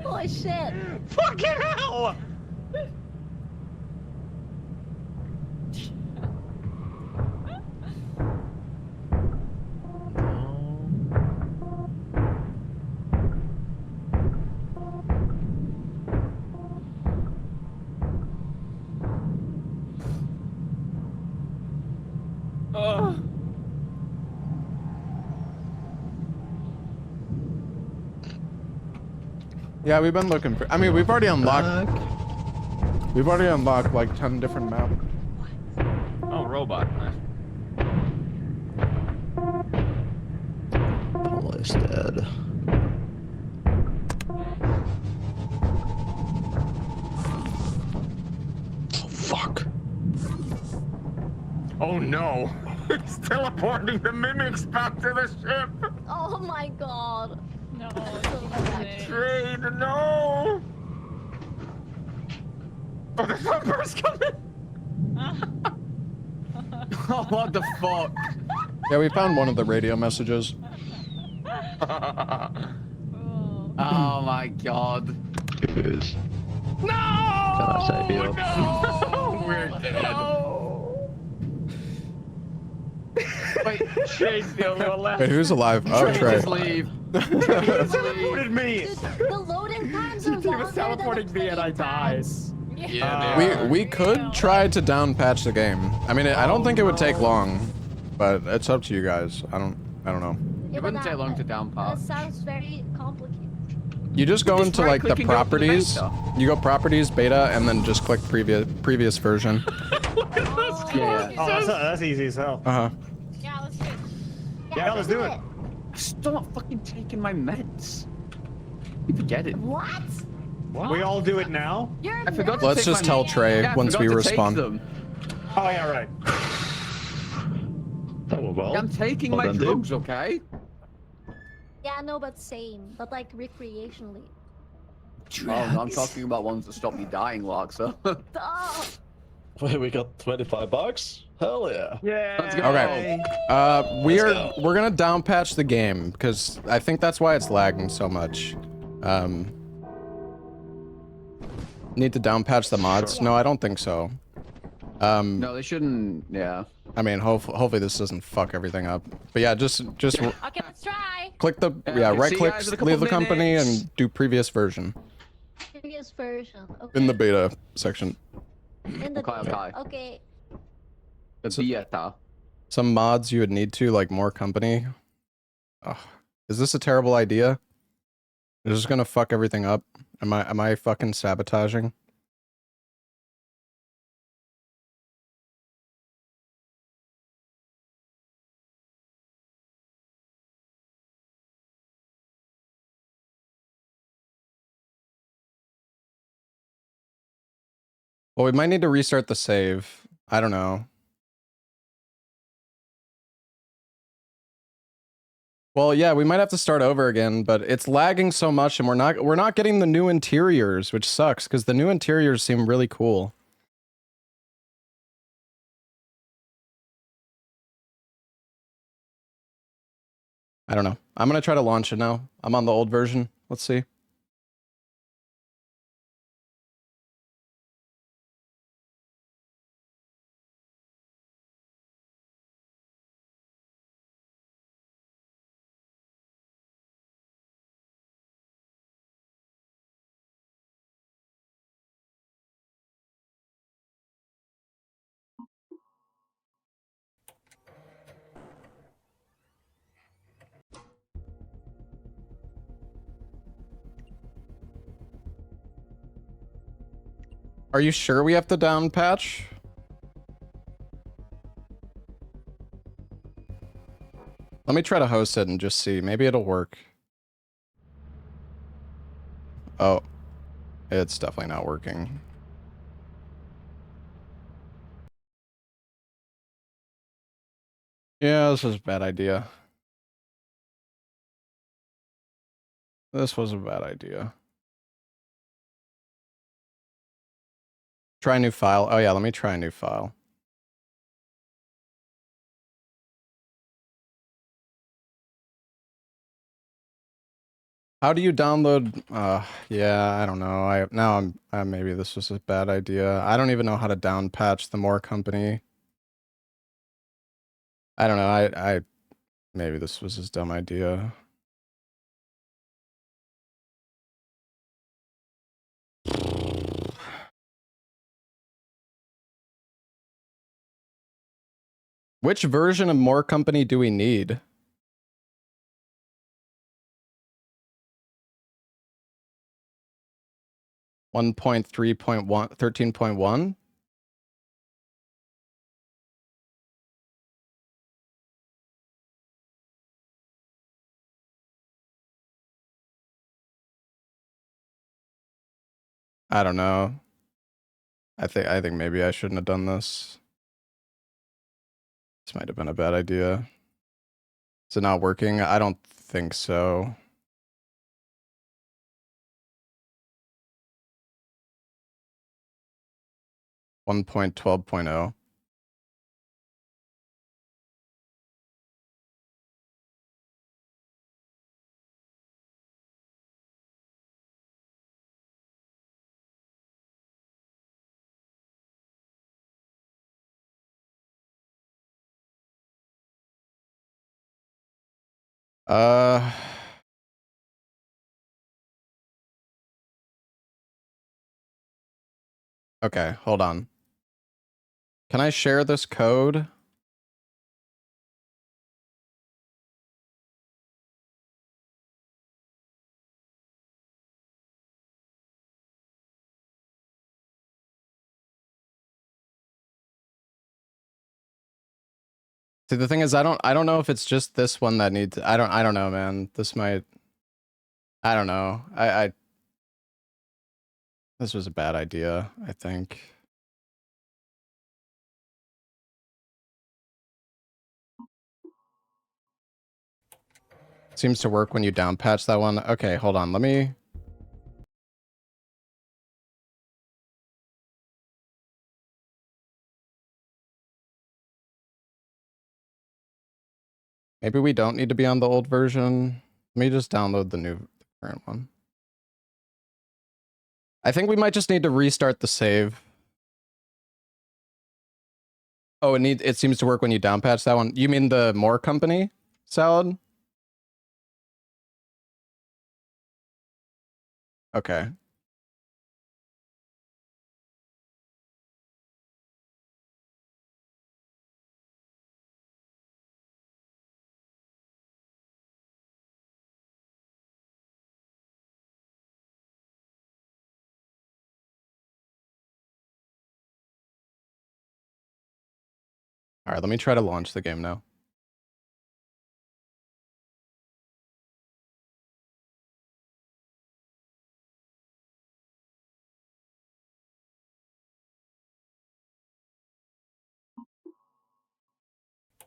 Holy shit. Fucking hell! Yeah, we've been looking for. I mean, we've already unlocked. We've already unlocked like 10 different maps. Oh, robot. Paul is dead. Oh, fuck. Oh no! It's teleporting the mimics back to the ship! Oh my god. No. Trade, no! Oh, the thumper's coming! Oh, what the fuck? Yeah, we found one of the radio messages. Oh my god. Yes. No! Can I save you? No! We're dead. Wait, Trey's the only one left. Wait, who's alive? Oh, Trey, Trey. just leave. Teleported me! The loading times are He longer was teleporting me and I died. Yeah, we could try to down patch the game. I mean, I don't think it would take long, but it's up to you guys. I don't know. It wouldn't take long to down That patch. sounds very complicated. You just go into like the right-click and go to the properties. beta. You go properties, beta, and then just click previous version. Yeah. Oh, that's easy as hell. Uh huh. Yeah, let's do it. Yeah, let's do it. I'm still not fucking taking my meds. You forget it. What? We all do it now? I forgot to Let's take just my tell meds. Trey Yeah, I once forgot we to take respawn. them. Oh, yeah, right. Oh, well. I'm taking Well, my then do. drugs, okay? Yeah, no, but same. But like recreationally. Oh, no, I'm talking about ones that stop me dying, Larksa. Oh. Wait, we got 25 bucks? Hell yeah. Yeah. Let's go. Okay. We're gonna down patch the game because I think that's why it's lagging so much. Need to down patch the mods? No, I don't think so. No, they shouldn't. Yeah. I mean, hopefully this doesn't fuck everything up. But yeah, just Okay, let's try. click the Okay, right see you click, guys in a couple leave the company, minutes. and do previous version Previous version. Okay. in the beta section. In the Okay, beta. okay. Okay. The beta. Some mods you would need to, like more company. Ugh. Is this a terrible idea? Is this gonna fuck everything up? Am I fucking sabotaging? Well, we might need to restart the save. I don't know. Well, yeah, we might have to start over again, but it's lagging so much and we're not getting the new interiors, which sucks because the new interiors seem really cool. I don't know. I'm going to try to launch it now. I'm on the old version. Let's see. Are you sure we have to down patch? Let me try to host it and just see. Maybe it'll work. Oh, it's definitely not working. Yeah, this was a bad idea. This was a bad idea. Try a new file. Oh yeah, let me try a new file. How do you download? Yeah, I don't know. Maybe this was a bad idea. I don't even know how to down patch the More company. I don't know. Maybe this was his dumb idea. Which version of More company do we need? One point 13.1. I don't know. I think maybe I shouldn't have done this. This might have been a bad idea. Is it not working? I don't think so. One point 12.0. Okay, hold on. Can I share this code? See, the thing is, I don't know if it's just this one that needs. I don't know, man. This might. I don't know. This was a bad idea, I think. Seems to work when you down patch that one. Okay, hold on. Let me. Maybe we don't need to be on the old version. Let me just download the current one. I think we might just need to restart the save. Oh, it seems to work when you down patch that one. You mean the More company salad? Okay. All right, let me try to launch the game now.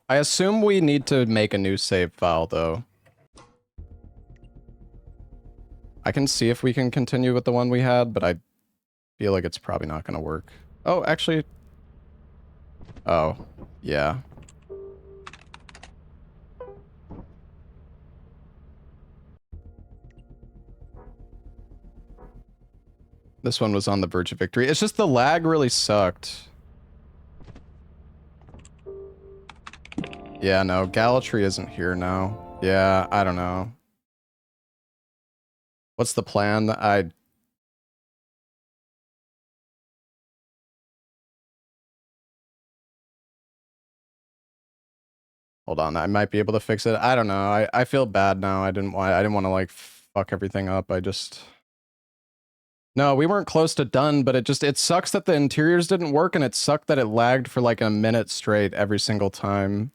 I assume we need to make a new save file, though. I can see if we can continue with the one we had, but I feel like it's probably not going to work. Oh, actually... Oh, yeah. This one was on the verge of victory. It's just the lag really sucked. Yeah, no, Galatry isn't here now. Yeah, I don't know. What's the plan? Hold on, I might be able to fix it. I don't know. I feel bad now. I didn't want to like fuck everything up. No, we weren't close to done, but it sucks that the interiors didn't work, and it sucked that it lagged for like a minute straight every single time.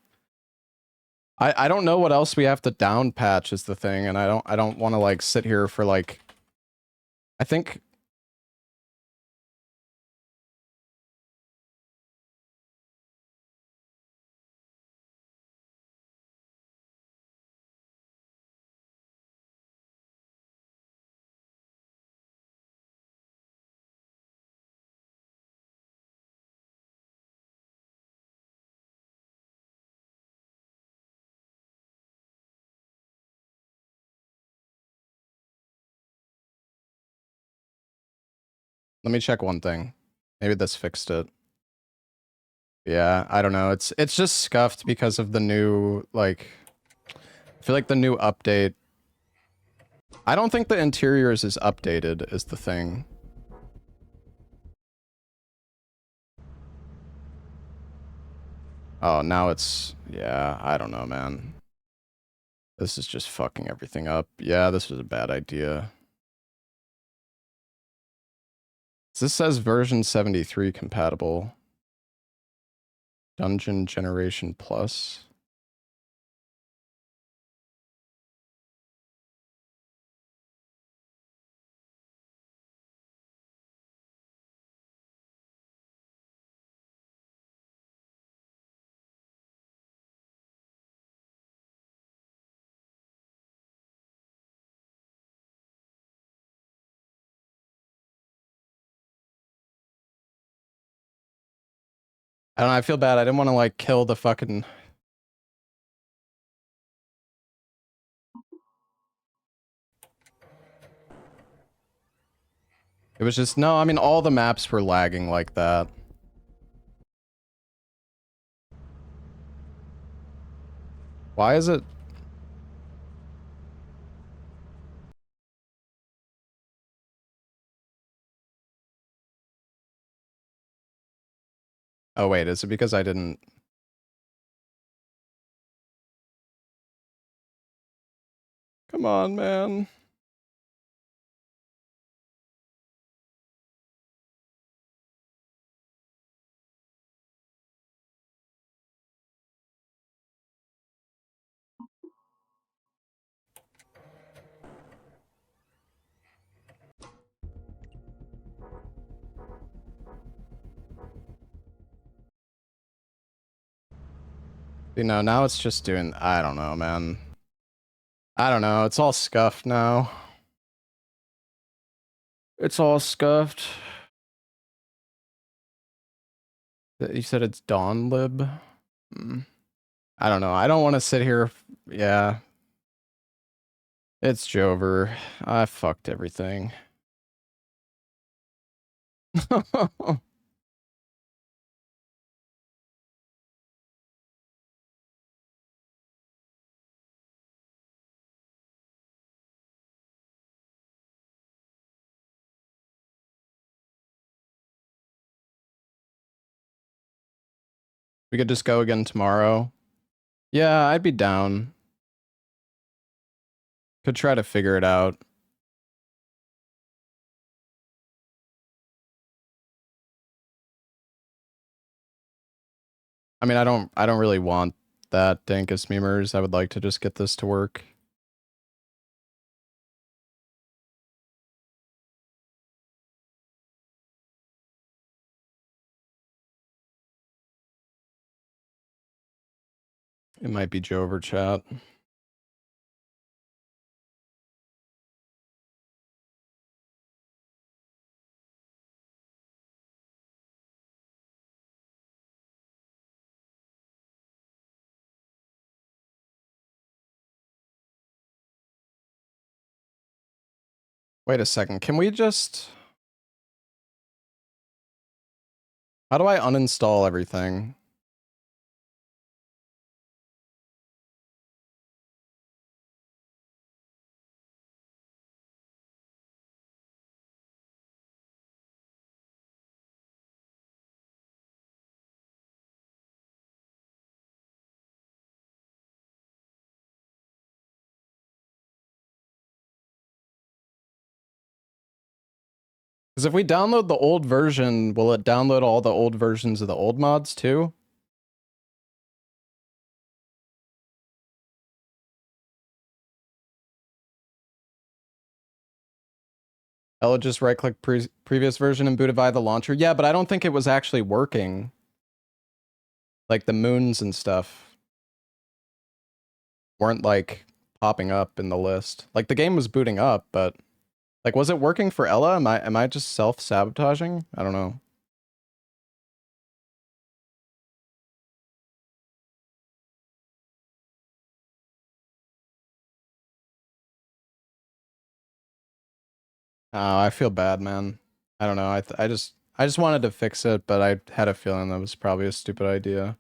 I don't know what else we have to down patch is the thing, and I don't want to like sit here for like I think Let me check one thing. Maybe this fixed it. Yeah, I don't know. It's just scuffed because of the new, like... I feel like the new update... I don't think the interiors is updated, is the thing. Oh, now it's... Yeah, I don't know, man. This is just fucking everything up. Yeah, this was a bad idea. This says version 73 compatible. Dungeon Generation Plus. I don't know, I feel bad. I didn't want to, like, kill the fucking... It was just... No, I mean, all the maps were lagging like that. Why is it... Oh, wait, is it because I didn't... Come on, man. You know, now it's just doing... I don't know, man. I don't know, it's all scuffed now. It's all scuffed. You said it's dawnlib? I don't know, I don't want to sit here... Yeah. It's Jover. I fucked everything. We could just go again tomorrow. Yeah, I'd be down. Could try to figure it out. I mean, I don't really want that, Dankus memers. I would like to just get this to work. It might be Jover chat. Wait a second, can we just... How do I uninstall everything? Because if we download the old version, will it download all the old versions of the old mods too? I'll just right-click previous version and bootify the launcher. Yeah, but I don't think it was actually working. Like the moons and stuff weren't like popping up in the list. Like the game was booting up, but like was it working for Ella? Am I just self-sabotaging? I don't know. Oh, I feel bad, man. I don't know. I just wanted to fix it, but I had a feeling that was probably a stupid idea.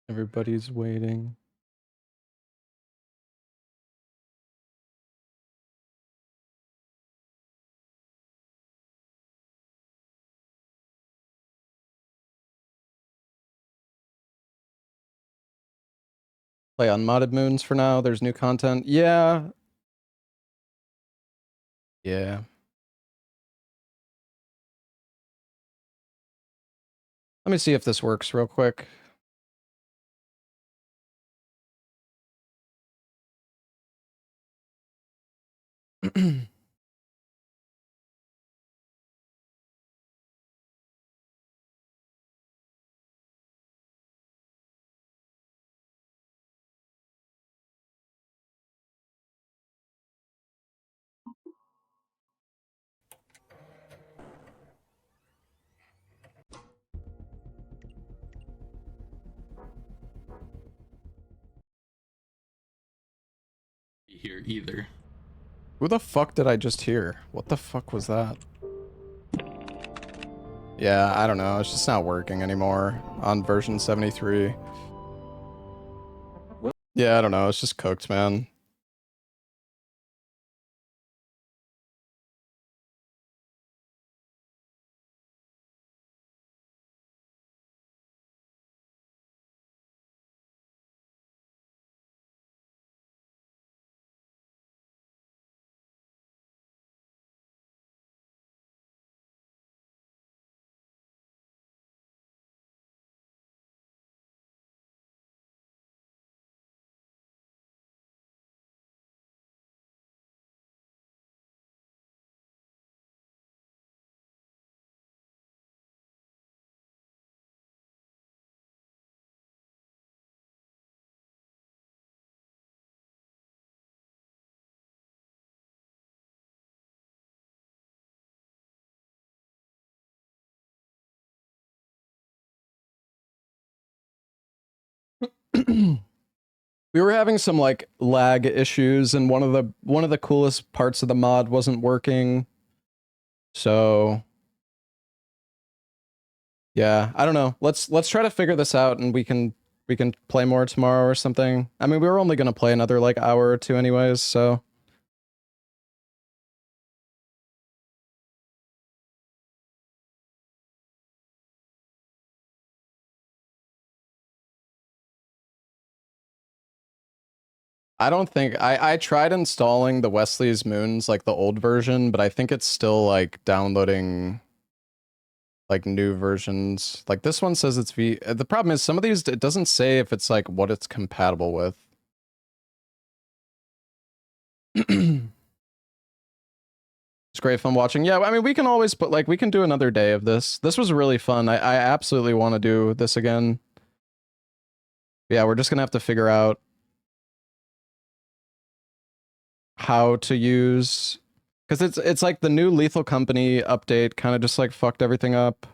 Everybody's waiting. Play unmodded moons for now. There's new content. Yeah. Yeah. Let me see if this works real quick. Here either. Who the fuck did I just hear? What the fuck was that? Yeah, I don't know. It's just not working anymore on version 73. Yeah, I don't know. It's just cooked, man. We were having some like lag issues and one of the coolest parts of the mod wasn't working. So yeah, I don't know. Let's try to figure this out and we can play more tomorrow or something. I mean, we were only going to play another like hour or two anyways, so I don't think I tried installing the Wesleys Moons, like the old version, but I think it's still like downloading like new versions. Like this one says it's the problem is some of these it doesn't say if it's like what it's compatible with. It's great fun watching. Yeah, I mean we can always put like we can do another day of this. This was really fun. I absolutely want to do this again. Yeah, we're just gonna have to figure out how to use, because it's like the new Lethal Company update kind of just like fucked everything up.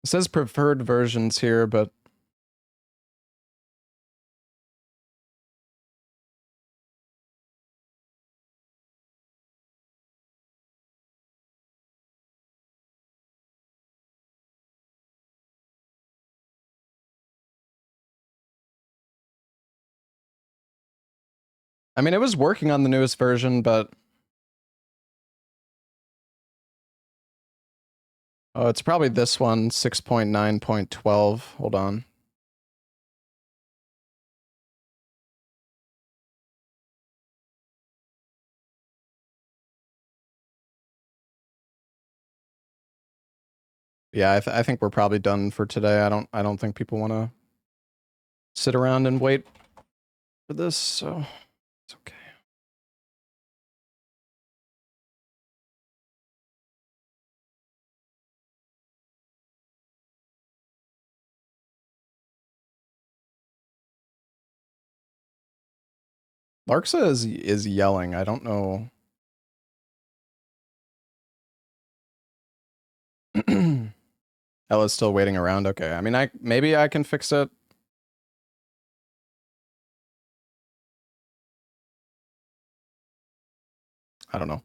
It says preferred versions here, but I mean, it was working on the newest version, but oh, it's probably this one, 6.9.12. Hold on. Yeah, I think we're probably done for today. I don't think people want to sit around and wait for this, so it's okay. Larksa is yelling. I don't know. Ella's still waiting around. Okay. I mean, maybe I can fix it. I don't know.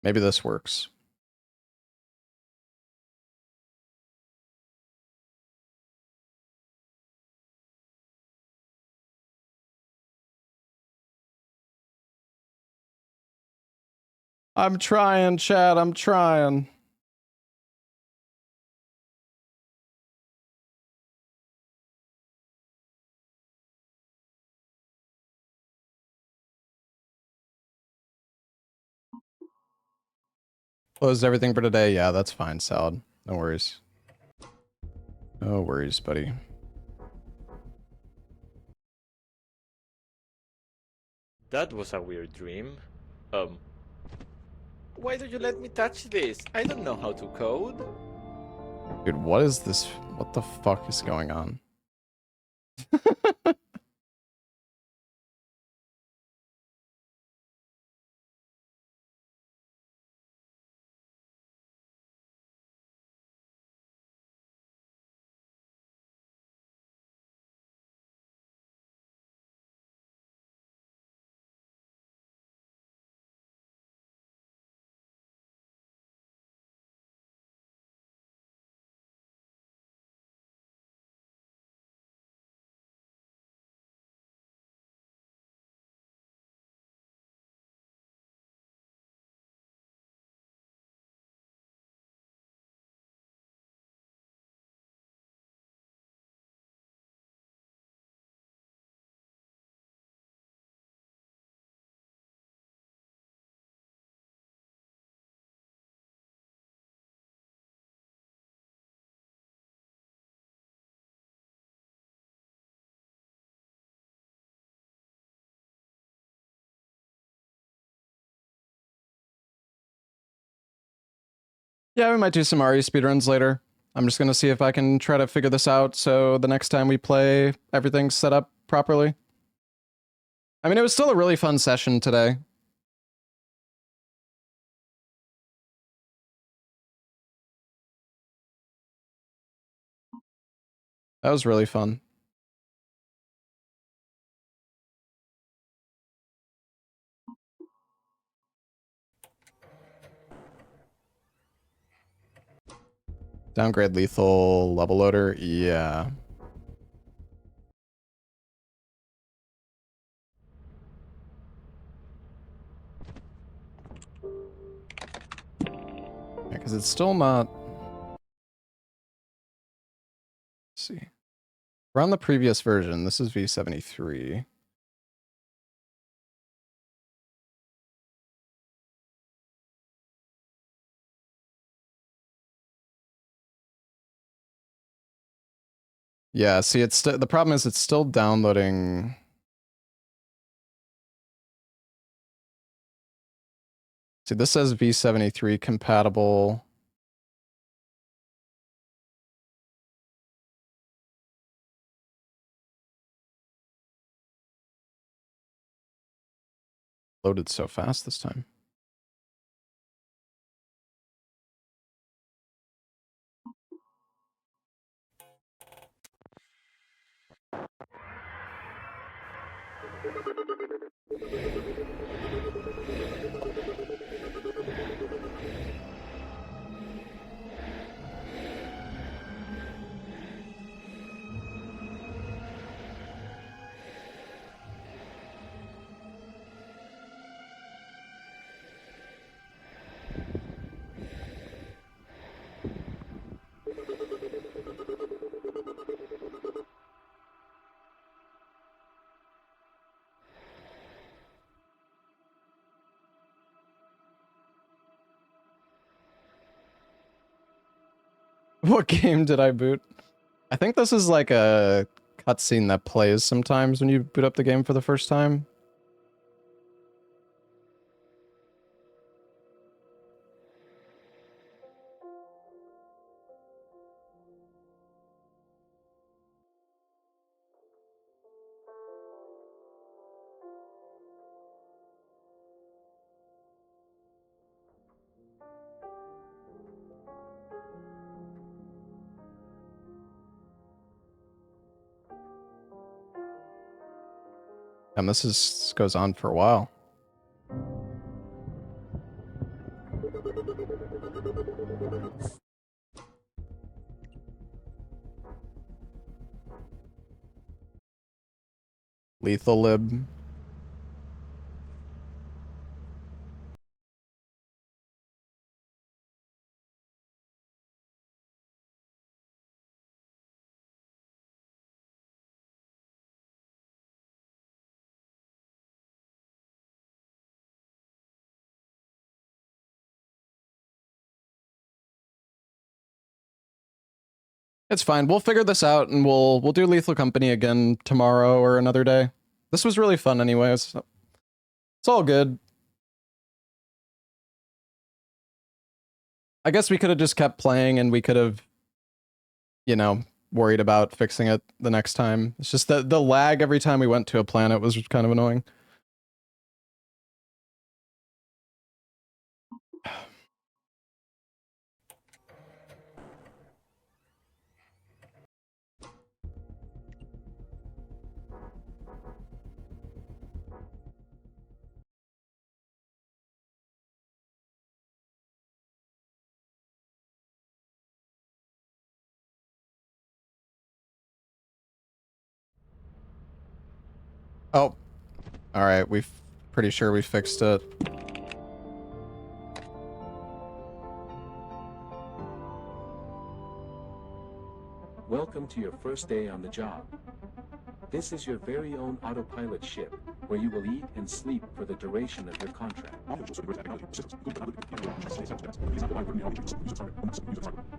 Maybe this works. I'm trying, Chad. I'm trying. Closed everything for today. Yeah, that's fine, Salad. No worries. No worries, buddy. That was a weird dream. Why don't you let me touch this? I don't know how to code. Dude, what is this? What the fuck is going on? Yeah, we might do some RE speedruns later. I'm just gonna see if I can try to figure this out so the next time we play, everything's set up properly. I mean, it was still a really fun session today. That was really fun. Downgrade lethal level loader, yeah. Yeah, because it's still not... Let's see. We're on the previous version. This is V73. Yeah, see, it's the problem is it's still downloading... See, this says V73 compatible. Loaded so fast this time. What game did I boot? I think this is like a cutscene that plays sometimes when you boot up the game for the first time. And this goes on for a while. Lethal lib. It's fine. We'll figure this out and we'll do Lethal Company again tomorrow or another day. This was really fun anyways. So it's all good. I guess we could have just kept playing and we could have, you know, worried about fixing it the next time. It's just that the lag every time we went to a planet was kind of annoying. Oh, all right. We've pretty sure we fixed it. Welcome to your first day on the job. This is your very own autopilot ship, where you will eat and sleep for the duration of your contract.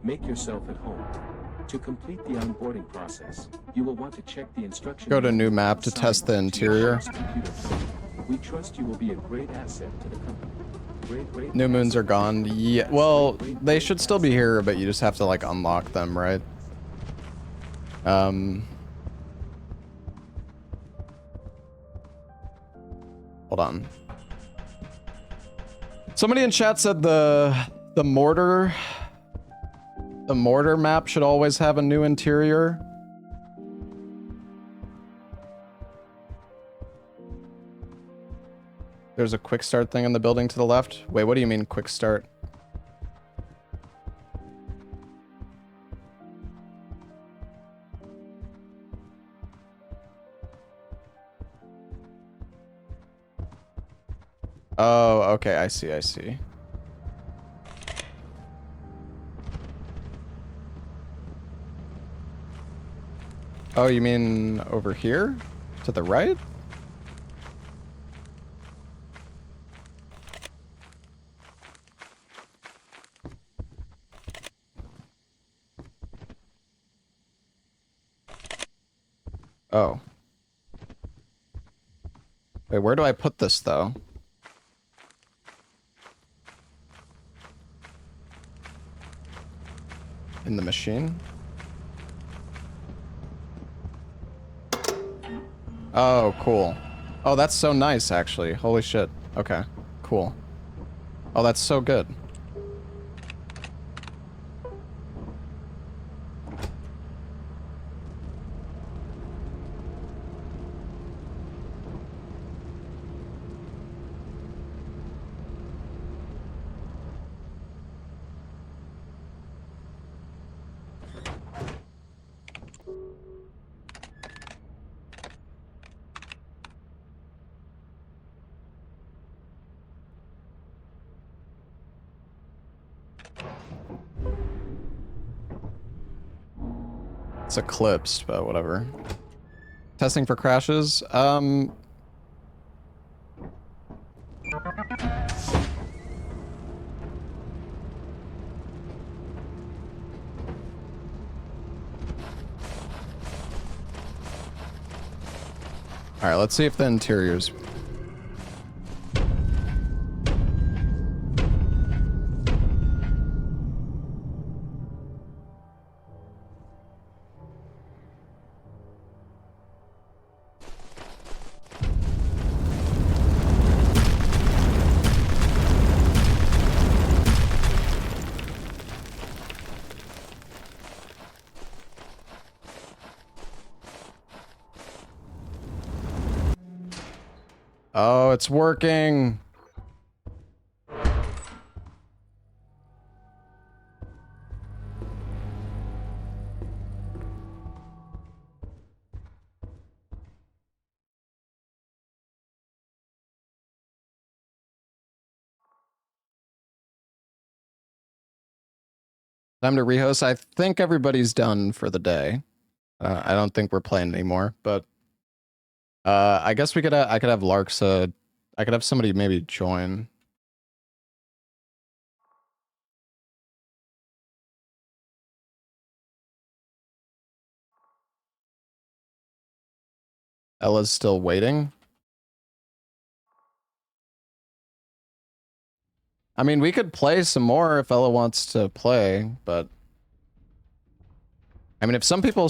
Make yourself at home. To complete the onboarding process, you will want to check the instructions. Go to new map to test the interior. We trust you will be a great asset to the company. Great. New moons are gone. Yeah, well, they should still be here, but you just have to like unlock them, right? Hold on. Somebody in chat said the mortar map should always have a new interior. There's a quick start thing in the building to the left. Wait, what do you mean quick start? Oh, okay, I see, I see. Oh, you mean over here? To the right? Oh. Wait, where do I put this, though? In the machine? Oh, cool. Oh, that's so nice, actually. Holy shit. Okay, cool. Oh, that's so good. It's eclipsed, but whatever. Testing for crashes. Alright, let's see if the interior's... Oh, it's working. Time to rehost. I think everybody's done for the day. I don't think we're playing anymore, but I guess we could. I could have Larksa. I could have somebody maybe join. Ella's still waiting. I mean, we could play some more if Ella wants to play, but I mean, if some people.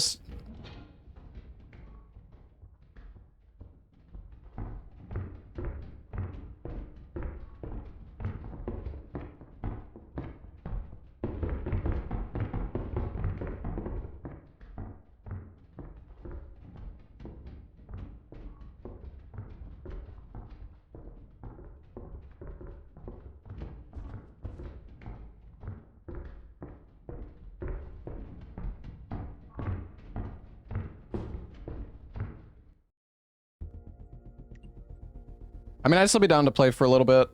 I mean, I'd still be down to play for a little bit.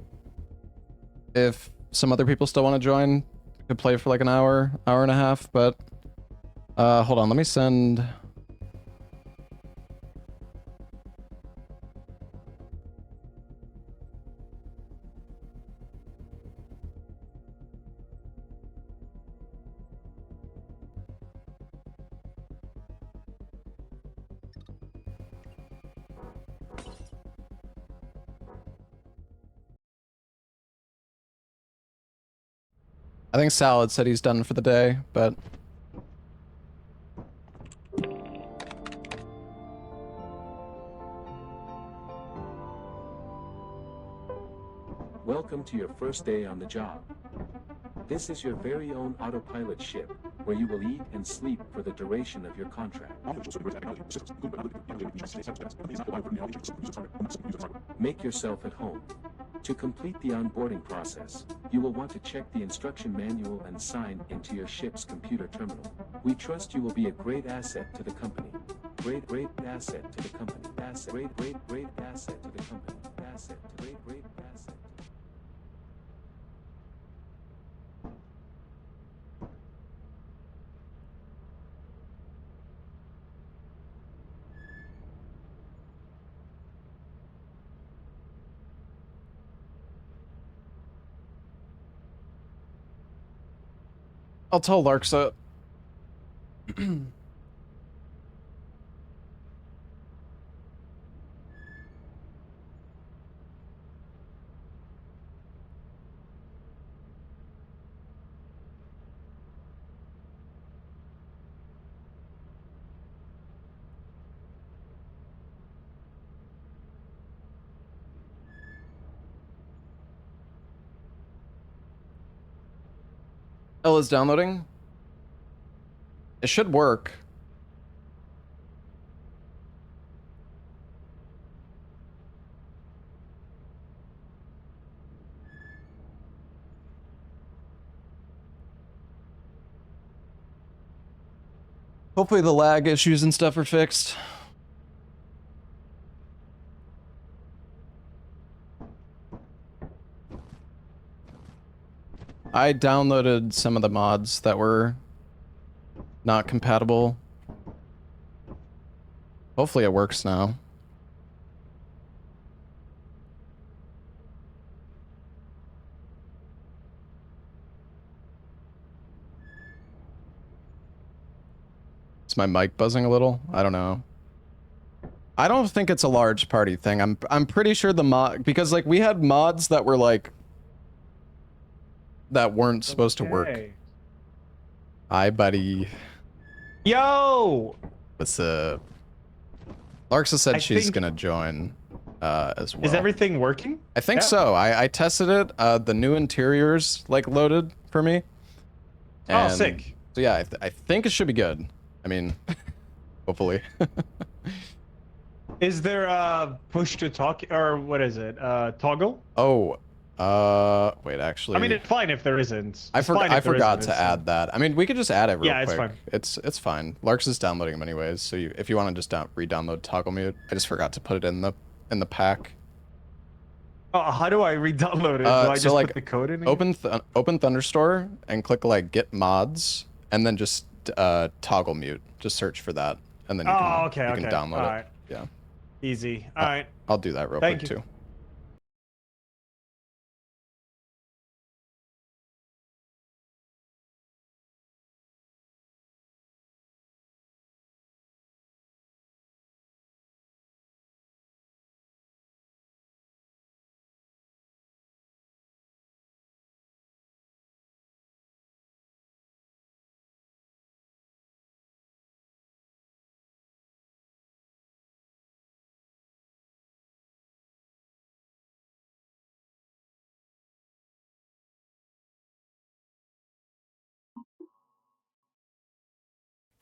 If some other people still want to join, could play for like an hour, hour and a half, but hold on, let me send. I think Salad said he's done for the day, but Welcome to your first day on the job. This is your very own autopilot ship, where you will eat and sleep for the duration of your contract. Make yourself at home. To complete the onboarding process, you will want to check the instruction manual and sign into your ship's computer terminal. We trust you will be a great asset to the company. Great asset to the company. Great asset to the company. Asset to great asset. I'll tell Larksa. Ella's downloading. It should work. Hopefully the lag issues and stuff are fixed. I downloaded some of the mods that were not compatible. Hopefully it works now. Is my mic buzzing a little? I don't know. I don't think it's a large party thing. I'm pretty sure the mod, because like we had mods that were like that weren't supposed to work. Hi, buddy. Yo! What's up? Larksa said she's gonna join as well. Is everything working? I think so. I tested it. The new interiors like loaded for me. Oh, sick. So yeah, I think it should be good. I mean, hopefully. Is there a push to talk or what is it? Toggle? Oh, wait, actually. I mean, it's fine if there isn't. I It's fine I if there forgot isn't, to add that. I mean, we could just add it real Yeah, it's quick. fine. It's fine. Larks is downloading them anyways, so if you want to just re-download toggle mute, I just forgot to put it in the pack. Oh, how do I re-download it? Do I So just like, put the code in? open Thunderstore and click like get mods, and then just toggle mute. Just search for that, and then you can download it. Alright. Yeah. Easy. All right. I'll do that real Thank quick you. too.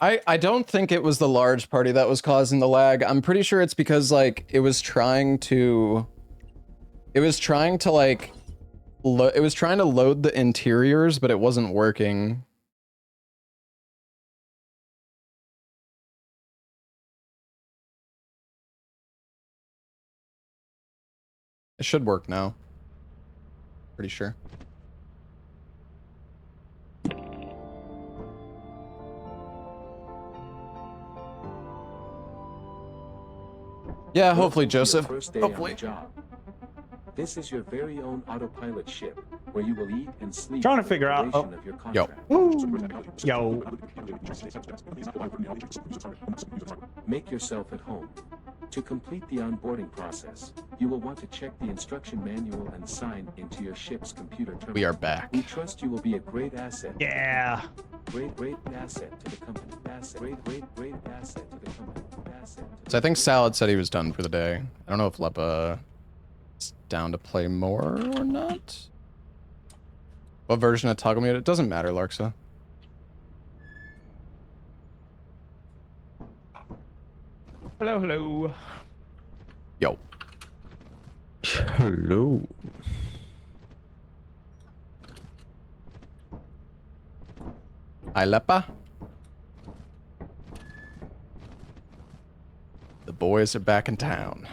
I don't think it was the large party that was causing the lag. I'm pretty sure it's because like it was trying to like it was trying to load the interiors, but it wasn't working. It should work now. Pretty sure. Yeah, hopefully, Joseph. Hopefully. This is your very own autopilot ship, where you will eat and sleep. Trying to figure out. Of your Yo. contract. Yo. Make yourself at home. To complete the onboarding process, you will want to check the instruction manual and sign into your ship's computer terminal. We are back. We trust you will be a great asset. Yeah. Great asset to the company. Great asset to the company. So I think Salad said he was done for the day. I don't know if Lepa is down to play more or not. What version of toggle mute? It doesn't matter, Larksa. Hello, hello. Yo. Hello. Hi, Lepa. The boys are back in town.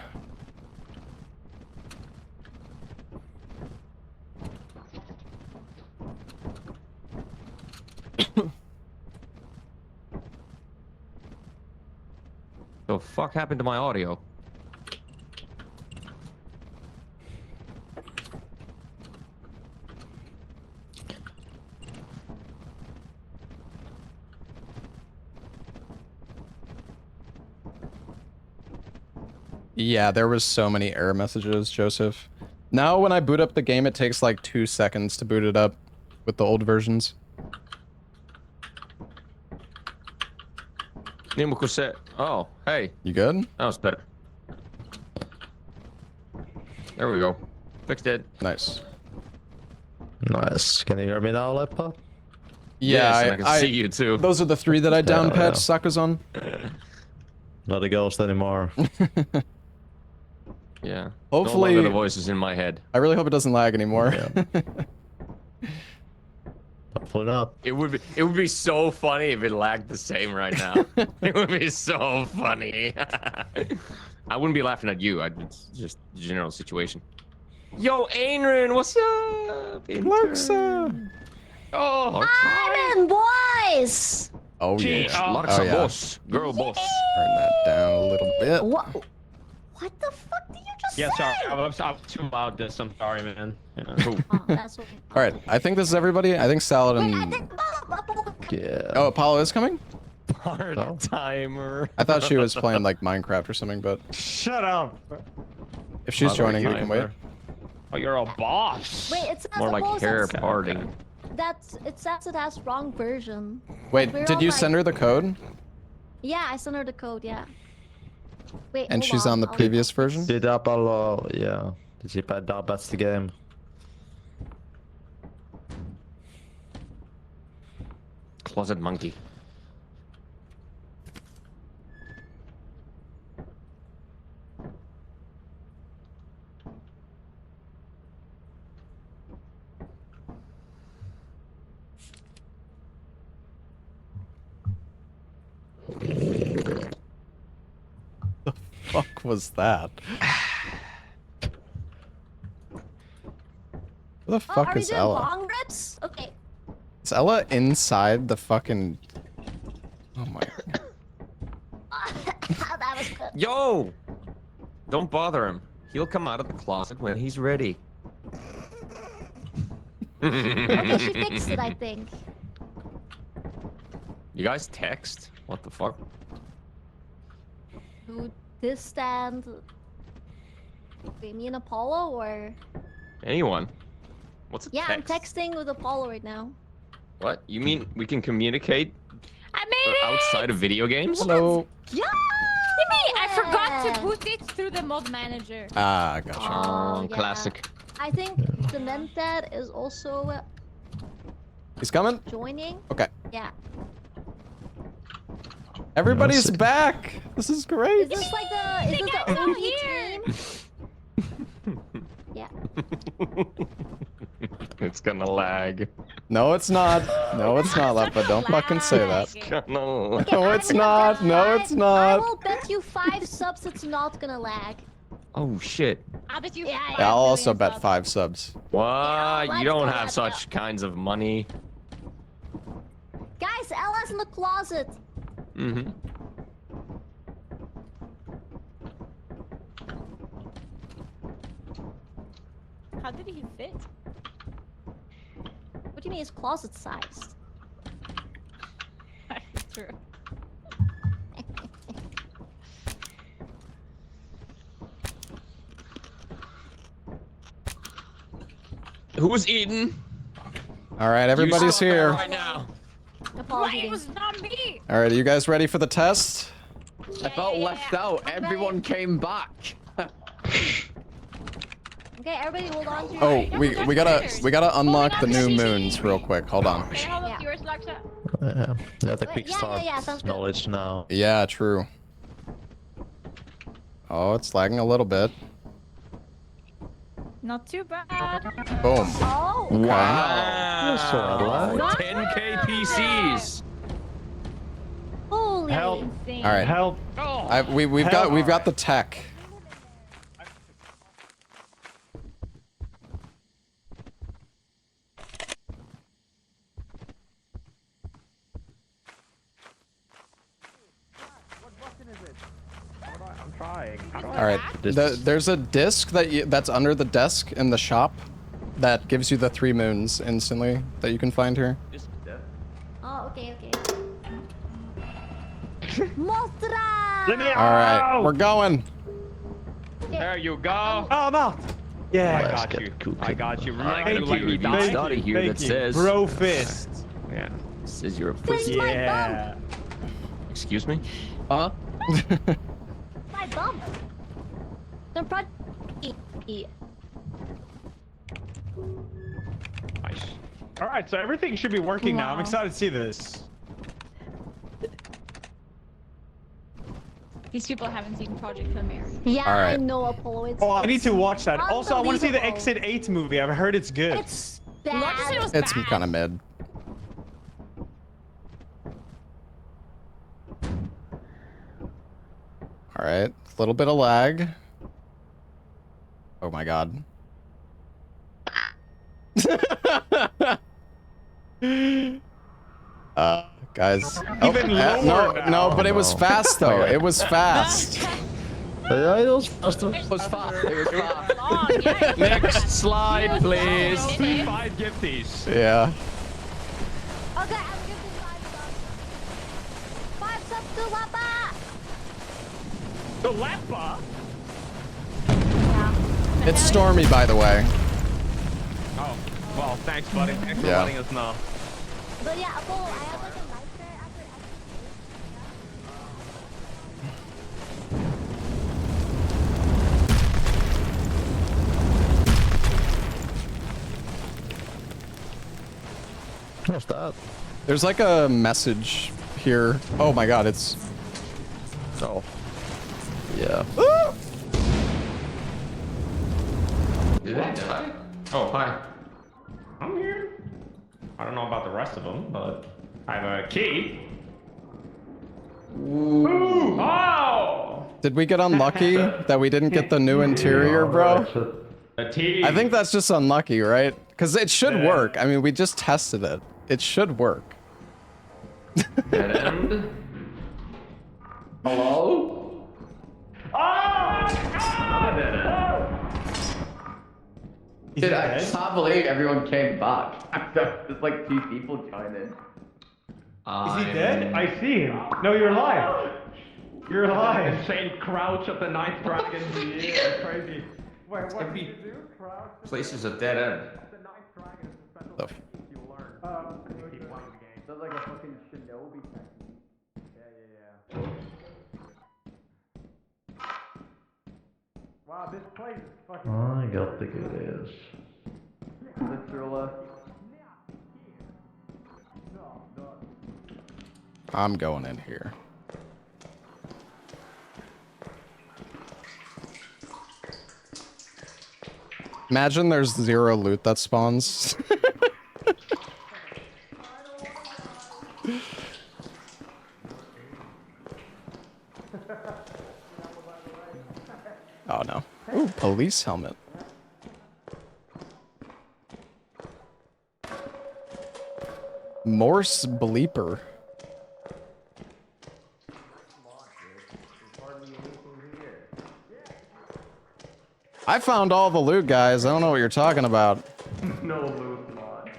The fuck happened to my audio? Yeah, there was so many error messages, Joseph. Now when I boot up the game, it takes like 2 seconds to boot it up with the old versions. Oh, hey. You good? That was better. There we go. Fixed it. Nice. Nice. Can you hear me now, Lepa? Yeah, yes, I can see you too. Those are the 3 that I down patched suckers on. Not a ghost anymore. Yeah. Hopefully, no longer the voices in my head. I really hope it doesn't lag anymore. Yeah. Hopefully not. It would be so funny if it lagged the same right now. It would be so funny. I wouldn't be laughing at you. It's just the general situation. Yo, Ainrin, what's up? Larksa. Oh, Iron boys. Oh Jeez, yeah. Larksa Oh, yeah. boss, girl boss. Turn that down a little bit. What the fuck did you just Yeah, say? sorry. I was too loud this. I'm sorry, man. Yeah. Oh, that's okay. All right, I think this is everybody. I think Salad and Wait, I think Yeah. oh, Apollo is coming. Part timer. I thought she was playing like Minecraft or something, but Shut up. if she's joining, we can wait. Oh, you're a boss. Wait, it says More like Apollo hair says- parting. it says it has wrong version. Wait, We're did all you like- send her the code? Yeah, I sent her the code. Yeah. Wait. And hold she's on the I'll- previous version? Did Apollo, yeah. Did you pad that? That's the game. Closet monkey. fuck was that? Who the fuck are we is doing Ella? long rips? Okay. Is Ella inside the fucking... Oh my... That was good. Yo! Don't bother him. He'll come out of the closet when he's ready. Okay, she fixed it, I think. You guys text? What the fuck? Who this stand? Wait, me and Apollo or? Anyone? What's a Yeah, text? I'm texting with Apollo right now. What? You mean we can communicate I made it! outside of video games? Hello. Yeah. Timmy, I forgot to put it through the mod manager. Ah, gotcha. Oh, yeah. Classic. I think the Mentat is also He's coming? joining. Okay. Yeah. Everybody's back! This is great! Is this like the is this the OG team? Yeah. It's gonna lag. No, it's not. No, it's not, Lepa. Don't fucking say that. No, No, it's not. No, it's I not. will bet you 5 subs it's not gonna lag. Oh shit. I'll bet you. Yeah, Yeah, I'll also bet 5 subs. What? let's You don't go, have let's such kinds of money. Guys, Ella's in the closet. Mm-hmm. How did he fit? What do you mean it's closet sized? True. Who's eating? All right, everybody's You here. right now. Why it was not me? All right, are you guys ready for the test? I felt left out. Everyone came back. Okay, everybody hold on to your... Oh, we gotta unlock the new moons real quick. Hold on. Can I hold up yours, Laksa? Yeah, the quick yeah, start yeah, sounds good. knowledge now. Yeah, true. Oh, it's lagging a little bit. Not too bad. Boom. Oh. Wow. 10k PCs. Holy Help. insane. All right. Help. We've got the tech. I'm trying. All right. There's a disc that's under the desk in the shop that gives you the 3 moons instantly that you can find here. Oh, okay, okay. Mothra! Let me All right, we're going. There you go. Oh, I'm out. Yeah, I got you. I got you. Thank Thank you. you. Thank you. Here Thank that you. says- Bro fist. Yeah. Says you're a This pussy. is my Yeah. Excuse me? Huh? My bum. The pro... Nice. All right, so everything should be working now. I'm Wow. excited to see this. These people haven't seen Project Premiere. Yeah, All right. I know, Apollo. It's, Oh, I need to watch that. Also, I want to see the unbelievable. Exit 8 movie. I've heard it's good. It's Not to say it bad. was It's bad. kind of mid. All right, a little bit of lag. Oh my god. Guys. Even lower no, now. no, but it was fast though. It was fast. It was fast. It was fast. Long, yeah. Next slide, please. 5 gifties. Yeah. Okay, I'm giving 5 subs. 5 subs to Lapa! The Lappa? Yeah. It's stormy, by the way. Oh, well, thanks, buddy. Thanks for Yeah. letting us know. But yeah, Apollo, I have like a lighter after What's that? There's like a message here. Oh my god, it's... Oh. Yeah. Oh, hi. I'm here. I don't know about the rest of them, but I have a key. Ooh. Oh! Did we get unlucky that we didn't get the new interior, bro? I think that's just unlucky, right? Because it should work. I mean, we just tested it. It should work. Dead end. Hello? Another dead end. Dude, I can't believe everyone came back. There's like 2 people joined in. Is he dead? I see him. No, you're alive. You're alive. Insane crouch of the ninth dragon. Yeah, crazy. Wait, what did you do? Crouch? Place is a dead end. The ninth dragon is the special technique you learn. Keep playing the game. Sounds like a fucking shinobi technique. Yeah. Wow, this place is fucking. I got the goodies. Literally. I'm going in here. Imagine there's 0 loot that spawns. Oh no. Ooh, police helmet. Morse bleeper. I found all the loot, guys. I don't know what you're talking about. No loot mod.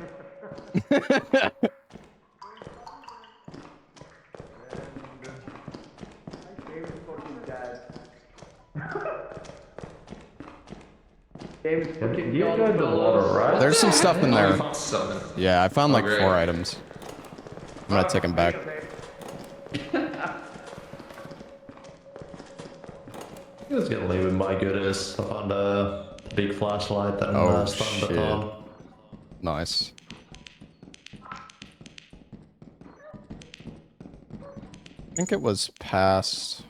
You got the water, right? There's some stuff in there. Something. Yeah, I found like Okay. 4 items. I'm gonna take them back. I'm just gonna leave with my goodies. I found a big flashlight and Oh, stun shit. baton. Nice. I think it was past...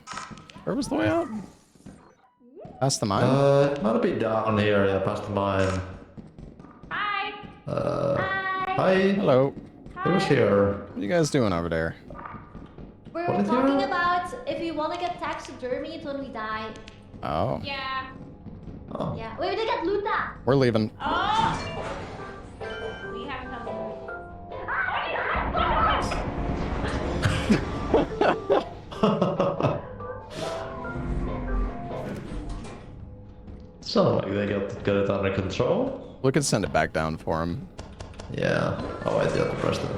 Where was the way out? Past the mine? It might be down here, yeah, past the mine. Hi. Hi. Hello. Who's here? What are you guys doing over there? We're What is talking your- about if you want to get taxidermied when we die. Oh. Yeah. Oh. Yeah. Wait, we didn't get Luta. We're leaving. Oh. We haven't come to So, like, they got it under control? We could send it back down for him. Yeah. Oh, I did the rest of it.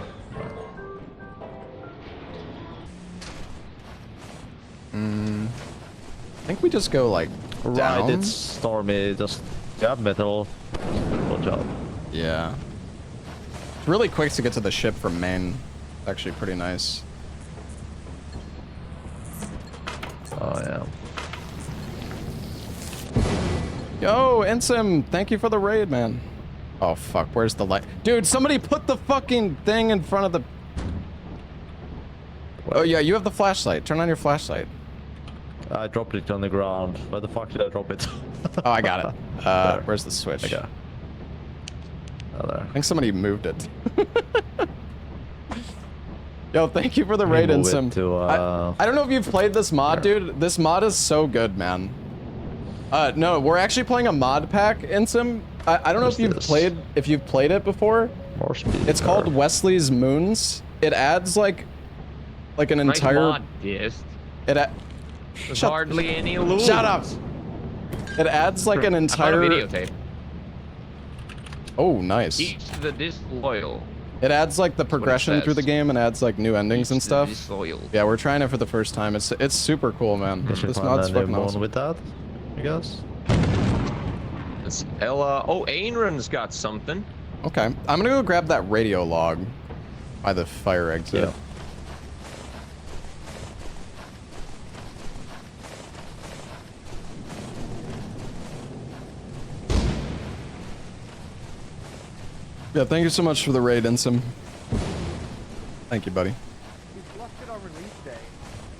I think we just go like down. Right, it's stormy. Just grab metal. Good job. Yeah. It's really quick to get to the ship from Maine. Actually pretty nice. Oh, yeah. Yo, Ensim, thank you for the raid, man. Oh, fuck, where's the light? Dude, somebody put the fucking thing in front of the... Oh, yeah, you have the flashlight. Turn on your flashlight. I dropped it on the ground. Where the fuck did I drop it? Oh, I got it. Where's the switch? Okay. Oh, there. I think somebody moved it. Yo, thank you for the Let me raid, move it Ensim. to, I don't know if you've played this mod, dude. This mod is so good, man. No, we're actually playing a mod pack, Ensim. I don't know if you've played it before. More speed. It's called Wesleys Moons. It adds like an Nice entire. mod, yes. There's hardly any loot. Shut up. It adds like an entire. I found a videotape. Oh, nice. Each the disloyal. It adds like the what it progression through the says. game and adds like new endings and stuff. Disloyal. Yeah, we're trying it for the first time. It's super cool, man. Guess we This find mod's a new fucking one awesome. with that, I guess. It's Ella. Oh, Ainran's got something. Okay, I'm gonna go grab that radio log by the fire exit. Yeah. Yeah, thank you so much for the raid, Ensim. Thank you, buddy. We flushed it on release day.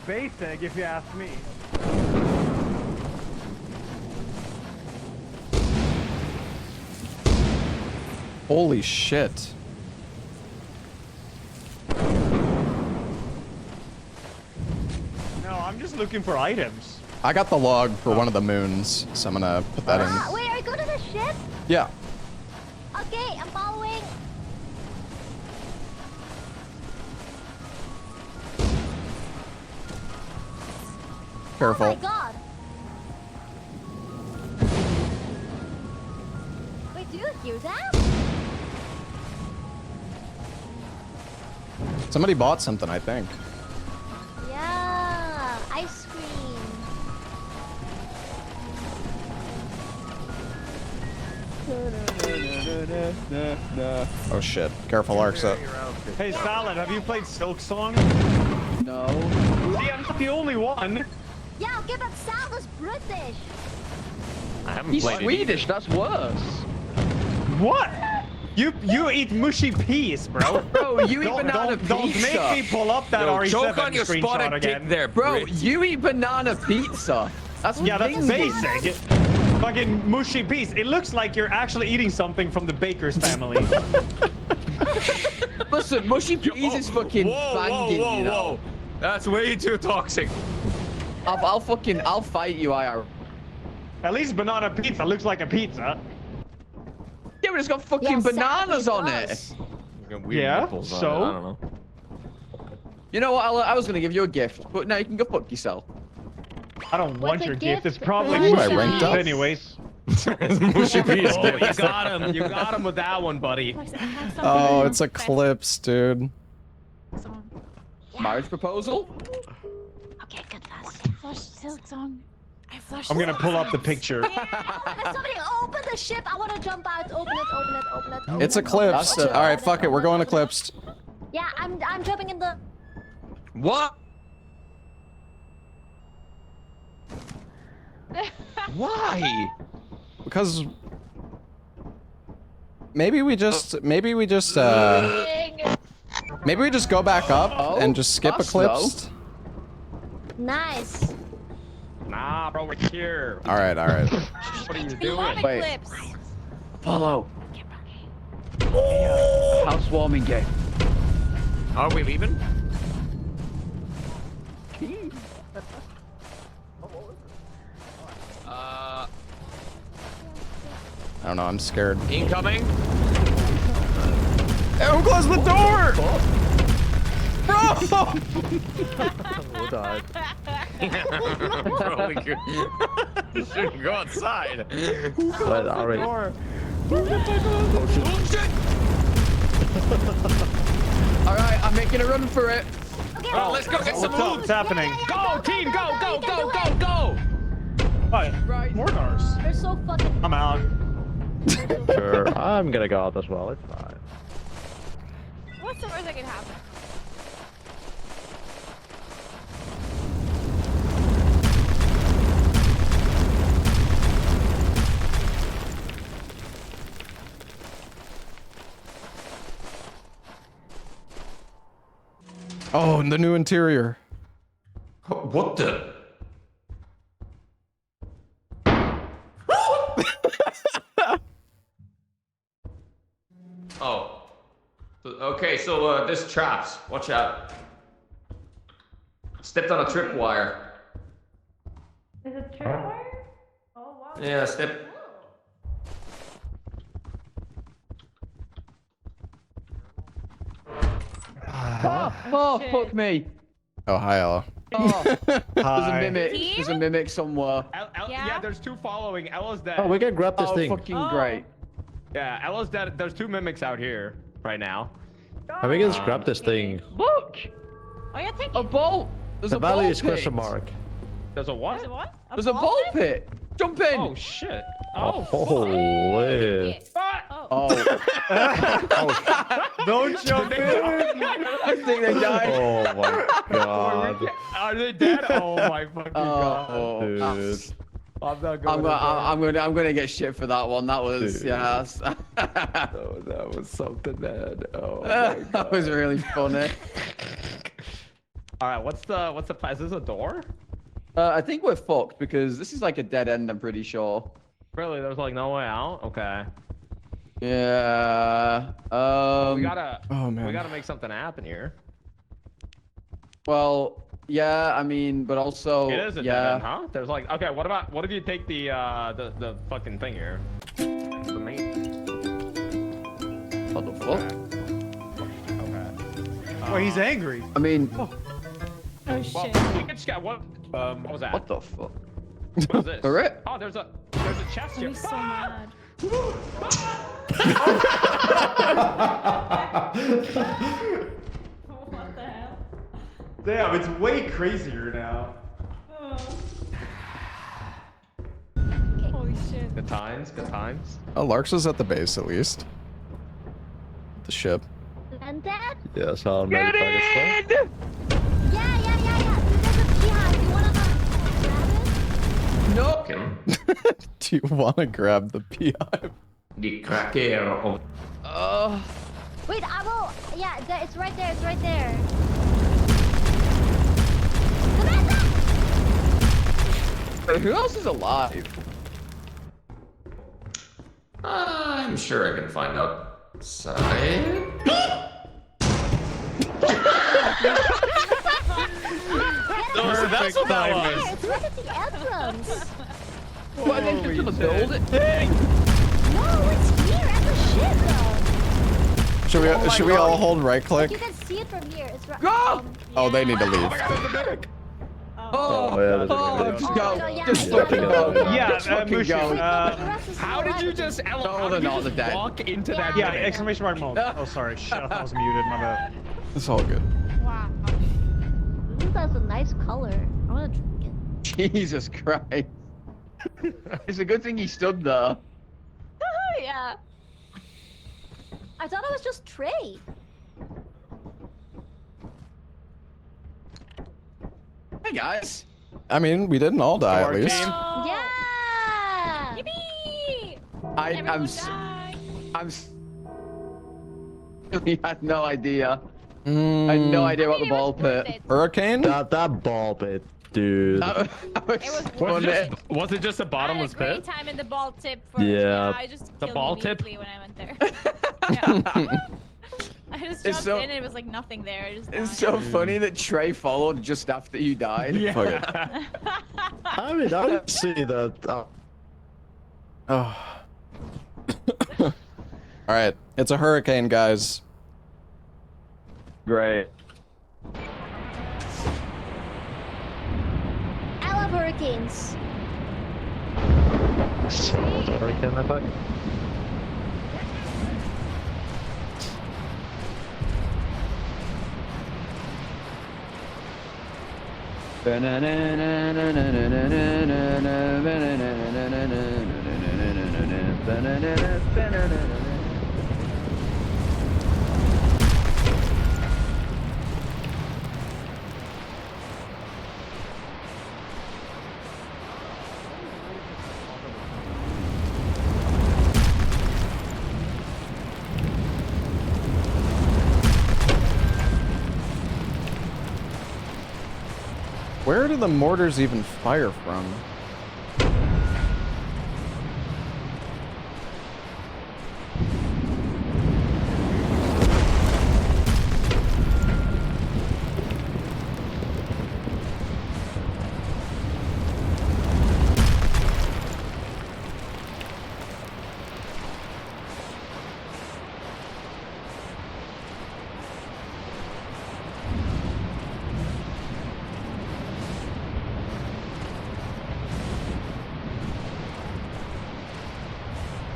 Basic, if you ask me. Holy shit. No, I'm just looking for items. I got the log for one of the moons, so I'm gonna put that in. Wait, are you going to the ship? Yeah. Okay, I'm following. Careful. Oh my god. Wait, do you hear that? Somebody bought something, I think. Yeah, ice cream. Oh shit. Careful, Arksa. Hey, Salad, have you played Silk Song? No. See, I'm not the only one. Yeah, okay, but Sal was British. I haven't He's played it Swedish, either. that's worse. What? You eat mushy peas, bro. Bro, you eat banana pizza. Don't make me pull up that Yo, RE7 choke on your screenshot spotted again. dick there, Bro, Brit. you eat banana pizza. That's That's basic. basic. Fucking mushy peas. It looks like you're actually eating something from the baker's family. Listen, mushy peas is fucking banging, you know. That's way too toxic. I'll fight you, IR. At least banana pizza looks like a pizza. Yeah, but it's got fucking bananas on it. Yeah, nipples on so? it, I don't know. You know what? I was gonna give you a gift, but now you can go fuck yourself. I don't want a your gift. It's gift? probably Ooh, mushy I ranked peas up. anyways. Mushy peas. Oh, you got him. You got him with that one, buddy. Oh, it's Eclipse, dude. Marriage proposal? Okay, good fast. Flush silk song. I flushed. I'm gonna pull up the picture. Somebody open the ship. I want to jump out. Open it, open it, open it. Open It's it. Eclipsed. That's Alright, fuck it. We're going Eclipsed. Yeah, I'm jumping in the. What? Why? Because maybe we just maybe we just go back up and just skip us, Eclipsed. Nice. Nah, bro, we're here. Alright, alright. What are you We doing? love Wait. Eclipse. Follow. Housewarming game. Are we leaving? I don't know, I'm scared. Incoming. Who closed the door? Bro! Who died? Probably good. You shouldn't go outside. But already. Alright, I'm making a run for it. Oh, let's go get some What's up? loot. What's happening? Go, team, go, go, go, go, go! What? Right. More Nars. They're so fucking. I'm out. Sure, I'm gonna go out as well. It's fine. What's the worst that can happen? Oh, and the new interior. What the? Oh. Okay, so there's traps. Watch out. Stepped on a tripwire. Is it tripwire? Oh wow. Yeah, step. Oh, fuck me. Oh, hi, Ella. Oh, there's a Hi. mimic. Team? There's a mimic somewhere. Yeah, there's two following. Ella's dead. Oh, we can grab this Oh, thing. fucking great. Yeah, Ella's dead. There's two mimics out here right now. And we can just grab this thing. Look! Oh, yeah, take A it. ball! There's The a ball value is pit. question mark. There's a what? Is it what? There's a ball pit. Jump in. Oh shit. Oh. Holy. Oh. Don't jump in. I think they died. Oh my god. Are they dead? Oh my fucking god. Oh, Dude. I'm not going. I'm gonna get shit for that one. That was Dude. yes. That was something, man. Oh my That god. was really funny. All right, what's the is this a door? I think we're fucked because this is like a dead end. I'm pretty sure. Really? There's like no way out. Okay. Yeah. We gotta. Oh, man. We gotta make something happen here. Well, Yeah, I mean, but also, It is a yeah. dead end, huh? There's like, okay, what if you take the fucking thing here? The main. What the fuck? Okay. Well, he's angry. I mean, Oh shit. Well, we just got what was that? what the fuck? What is this? Alright. Oh, there's a chest Oh, here. he's so mad. What the hell? Damn, it's way crazier now. Holy shit. Good times, good times. Oh, Larks is at the base at least. The ship. And that? Yeah, so I'll make it. Yeah. Dude, there's a beehive. You wanna grab it? Nope. Do you want to grab the beehive? The cracker of. Wait, I will. Yeah, it's right there. It's right there. Who else is alive? I'm sure I can find outside. That's what that was. It's right at the entrance. Well, I didn't get to the building. No, it's here at the ship, though. Should we all hold right click? You can see it from here. It's right. Go! Oh, they need to leave. Oh, yeah, just go. no, yeah. Just fucking go. Yeah, Just fucking Mushu, go. How did you just walk into that? Yeah, thing? exclamation mark mode. Oh, sorry. Shut up. I was muted. My bad. It's all good. Wow. Ooh, that's a nice color. I want to drink it. Jesus Christ. It's a good thing he stood there. Yeah. I thought it was just Trey. Hey guys. I mean, we didn't all die at least. Yeah. Yippee! I had no idea. I had no idea about the ball pit. Hurricane? That ball pit, dude. Was it just a bottomless I had a pit? great time in the ball tip first. Yeah. I just The killed ball tip? immediately when I went there. Yeah. I just It's jumped so- in and it was like nothing there. I just It's died. so funny that Trey followed just after you died. Yeah. I mean, I didn't see that. Oh. Alright, it's a hurricane, guys. Great. I love hurricanes. Hurricane attack. Where do the mortars even fire from?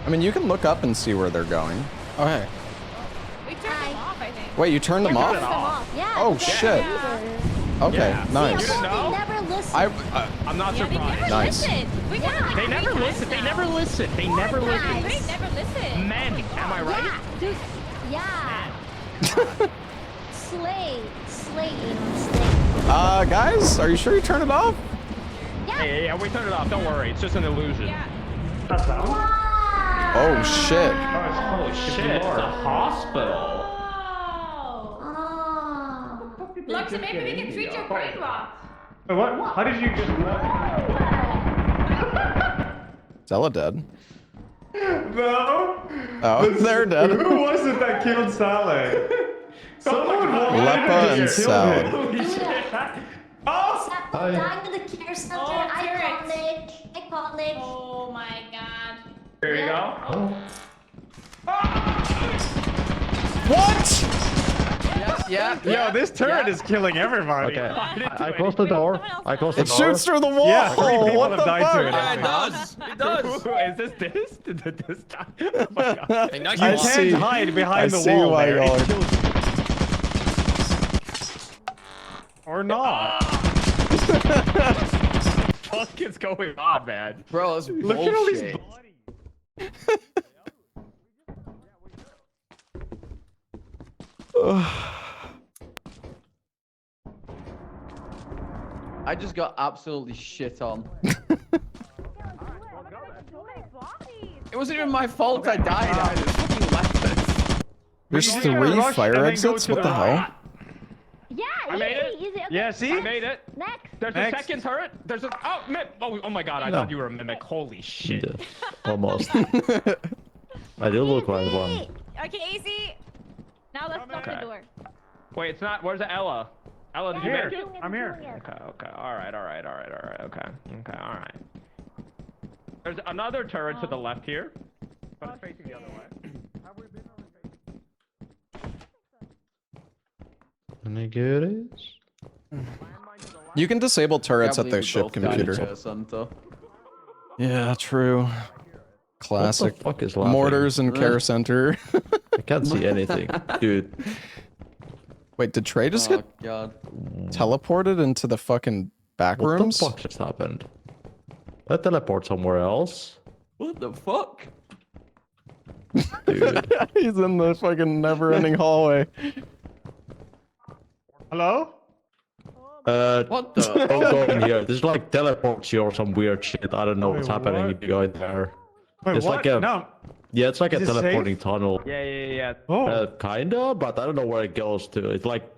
I mean, you can look up and see where they're going. Oh, hey. We turned them off, I think. Wait, you turned them off? Yeah. Oh, because shit. Okay, Yeah. nice. You didn't know? They never listen. I'm not Yeah, they surprised. never Nice. listen. We got like They never 3 times listen. They now. never listen. They never listen. They never listen. Men, am I right? Yeah, dude. Yeah. Slay. Slay, Elon. Slay. Guys, are you sure you turned it off? Yeah, we turned it off. Don't worry. It's just an illusion. Yeah. That's that one? Oh, shit. Holy shit. It's a hospital. Luxy, maybe we can treat your brain rot. Wait, what? How did you just... Zella dead. No! Oh, they're dead. Who was it that killed Salad? Someone walked Lepa in and here Salad. killed him. Holy shit. Oh, dying in the care center. Oh, Iconic. Oh my god. Here you go. What? Yeah. Yo, this turret is killing everybody. Okay, I closed the door. I closed the It door. shoots through the wall. Yeah, 3 people what have the died fuck? to it. Yeah, it does. It does. Is this? Did this die? Oh my god. Hey, nice You one. can't hide behind the see wall why there. y'all It are- kills you. Or not. Fuck is going on, man? Bro, it's Look at all these bullshit. I just got absolutely shit on. It wasn't even my fault I died. I just fucking left us. There's You gotta 3 rush fire and then go exits? to What the right. hell? Yeah, I made it. easy. Okay. Yeah, see? I made it. Next. There's Next. a second turret. There's a oh my god! I No. thought you were a mimic. Holy shit! Yeah, almost. I do look like one. Okay, easy. Now let's lock Okay. the door. Wait, it's not. Where's Ella? Ella, did you Here. make it? I'm here. Okay. All right. Okay. All right. There's another turret to the left here, but it's facing the other way. Any goodies? You can disable turrets at the ship computer. Yeah, true. Classic. What the fuck is laughing? Mortars and care center. I can't see anything, dude. Wait, did Trey just Oh get god. teleported into the fucking back What rooms? the fuck just happened? I teleport somewhere else. What the fuck? Dude. He's in the fucking never-ending hallway. Hello? What the? Don't go in here. This like teleports you or some weird shit. I don't know what's Wait, happening what? if you go in there. Wait, It's what? like a No. yeah, it's like a Is it safe? teleporting tunnel. Yeah. Oh. Kinda, but I don't know where it goes to. It like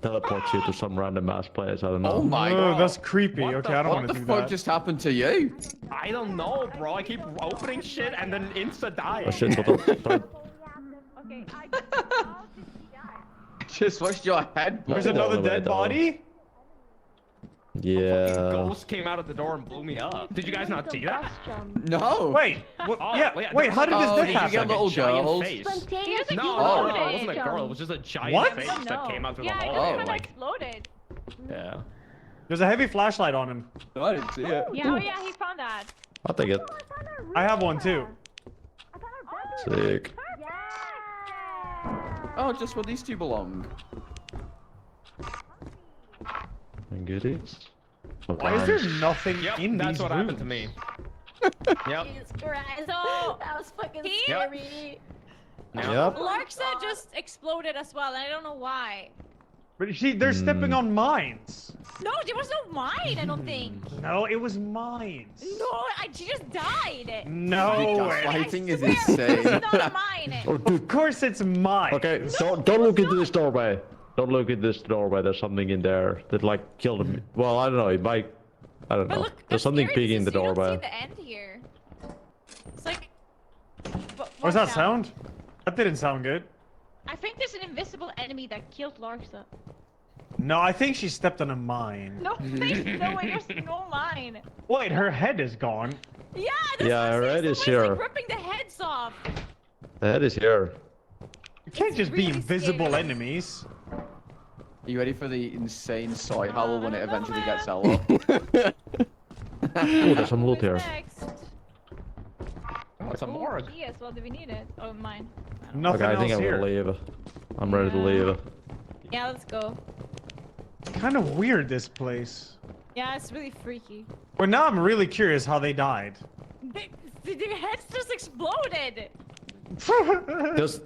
teleports you to some random ass place. I don't know. Oh my Oh, god. that's creepy. Okay, I don't What want the to do fuck that. just happened to you? I don't know, bro. I keep opening shit and then insta dying. Oh shit! What the? Just watched your head. There's That's another all the way dead down. body? Yeah. Ghost came out of the door and blew me up. Did you guys not see that? No. Wait. What, Oh, yeah. wait, Wait. How did Oh, this did you happen? get little Giant girls? face. Spontaneous No, exploded. it wasn't a girl. It was just a giant What? face that came out through the Yeah, hallway. it just Like, exploded. yeah. There's a heavy flashlight on him. No, I didn't see it. Yeah, oh yeah, he found that. I'll take it. I have one too. Sick. Oh, just where these two belong. And goodies. Why is there nothing Yep, in that's these what rooms? happened to me. Yep. Jesus Christ. So, That was fucking he- scary. Yep. Larksa just exploded as well, and I don't know why. But see, they're stepping on mines. No, there was no mine, I don't think. No, it was mines. No, she just died. No way. Gaslighting is I swear insane. It's not mine. Oh, dude. Of course it's mine. Okay, don't look into this doorway. Don't look at this doorway. There's something in there that like killed him. Well, I don't know. It might. I don't But know. look, There's something scary big in the because you don't doorway. see the end here. It's like. What's that sound? That didn't sound good. I think there's an invisible enemy that killed Larksa. No, I think she stepped on a mine. No, there's no way. There's no mine. Wait, her head is gone. Yeah, that's Yeah, what I'm her saying. head is Somebody's, here. like ripping the heads off. The head is here. You can't just be really invisible scary. enemies. Are you ready for the insane soy howl when it eventually gets Ella? Oh, there's some loot here. Next. Oh, it's a morgue. Yes, well, do we need it? Oh, mine. Nothing Okay, I think else I'm here. gonna leave. I'm ready to leave. Yeah, let's go. Kind of weird, this place. Yeah, it's really freaky. Well, now I'm really curious how they died. Their heads just exploded.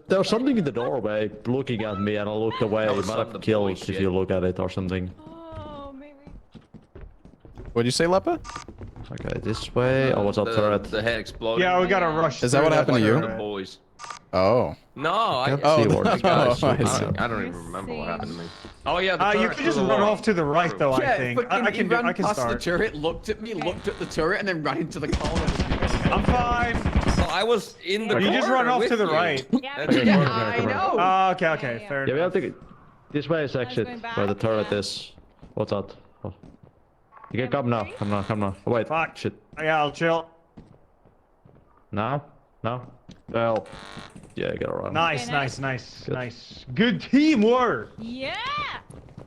There's something in the doorway looking at me, and I looked away. That It was might some have of the killed boy if shit. you look at it or something. Oh, maybe. What'd you say, Lepa? Okay, this way. Oh, what's up, turret? The head exploded. Yeah, we gotta rush. Is that what through happened to you? The turret. boys. Oh. No, I. Can't see where no, this guy's I shooting see. at. I don't even remember what happened to me. Oh yeah, the You turret can through just the run wall. off to the right, though. I Yeah, think. fucking, I he can do. ran I can past the start. turret, looked at me, looked at the turret, and then ran into the corner. I'm fine. So I was in the You just run corner off with to the you. right. That's Okay, yeah, come here, I come here. know. Oh, okay, fair Yeah, we enough. have to. This way is exit going where the back, turret yeah. is. What's that? Oh. You can come now. Come now. Come now. Wait. Fuck. Shit. Yeah, I'll chill. No. No. Well. Yeah, get around. Nice, Okay, nice, nice. nice, nice. Good teamwork. Yeah.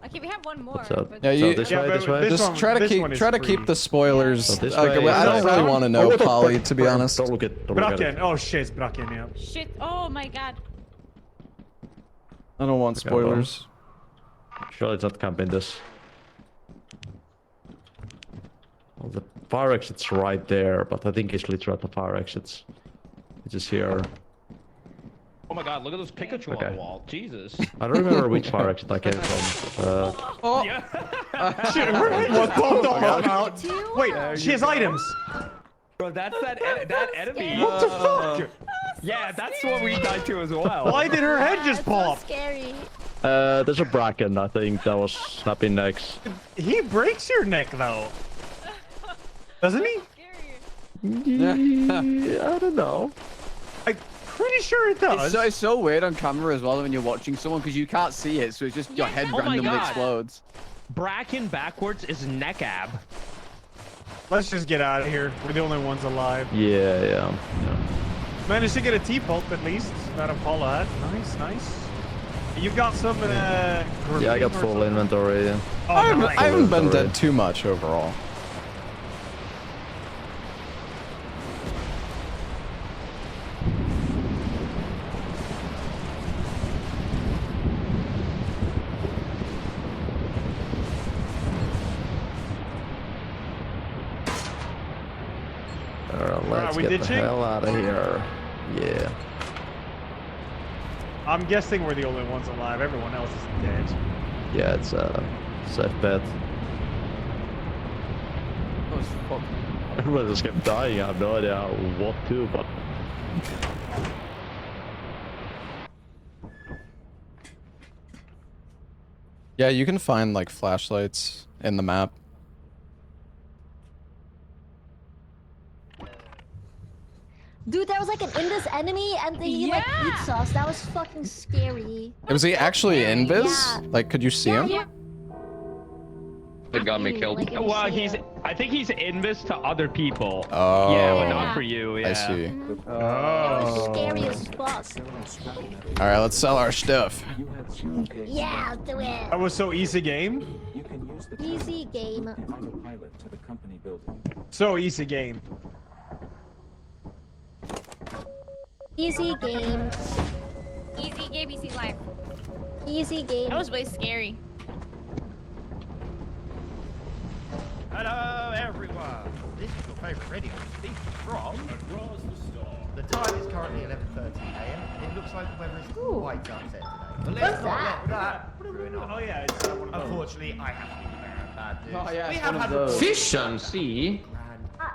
Okay, we have one more. So, but- Yeah, you this way, this way. just try to keep the spoilers. So this Like, way, I don't really want to know Oh, Polly, to be honest. Don't look at. Don't look at it. Bracken. Oh shit, it's Bracken, yeah. Shit. Oh my god. I don't want spoilers. Surely it's not camping this. Well, the fire exit's right there, but I think it's literally at the fire exits. It's just here. Oh my god, look at those Pikachu on the wall. Jesus. I don't remember which fire exit I came from. Oh. Yeah. Shit, what the fuck? Wait, she has items. Bro, that's that enemy. What the fuck? Yeah, that's what we died to as well. Why did her head just pop? So scary. there's a Bracken, I think, that was snapping necks. He breaks your neck though. Doesn't he? Yeah, I don't know. I'm pretty sure it does. It's so weird on camera as well when you're watching someone because you can't see it, so it's just your head Oh my randomly God. explodes. Bracken backwards is neck ab. Let's just get out of here. We're the only ones alive. Yeah. Managed to get a T-pulp at least. That Apollo had. Nice, nice. You've got some Yeah, I got full inventory. Yeah. Oh, I haven't been dead too much overall. Alright, let's we get the ditching? hell out of here. Yeah. I'm guessing we're the only ones alive. Everyone else is dead. Yeah, it's a safe bet. Everyone just kept dying. I have no idea what to, but. Yeah, you can find like flashlights in the map. Dude, there was like an Indus enemy and he like eats us. That was fucking scary. Was he actually invis? Yeah. Like, could you see him? Yeah. It got me killed. Like, Well, I think he's invis to other people. Oh. Yeah, but not for you. Yeah. I see. That was scary as fuck. All right, let's sell our stuff. Yeah, I'll do it. That was so easy game. Easy game. Autopilot to the company building. So easy game. Easy game. Easy game, easy life. Easy game. That was way scary. Hello, everyone. This is your favourite radio speaking from the time is currently 11:30 a.m. It looks like the weather is quite upset today. But let's not let that ruin our. Oh yeah, it's one of those. Unfortunately, I have to be bad news. Oh, yeah, we it's have one of had those. Fish on sea.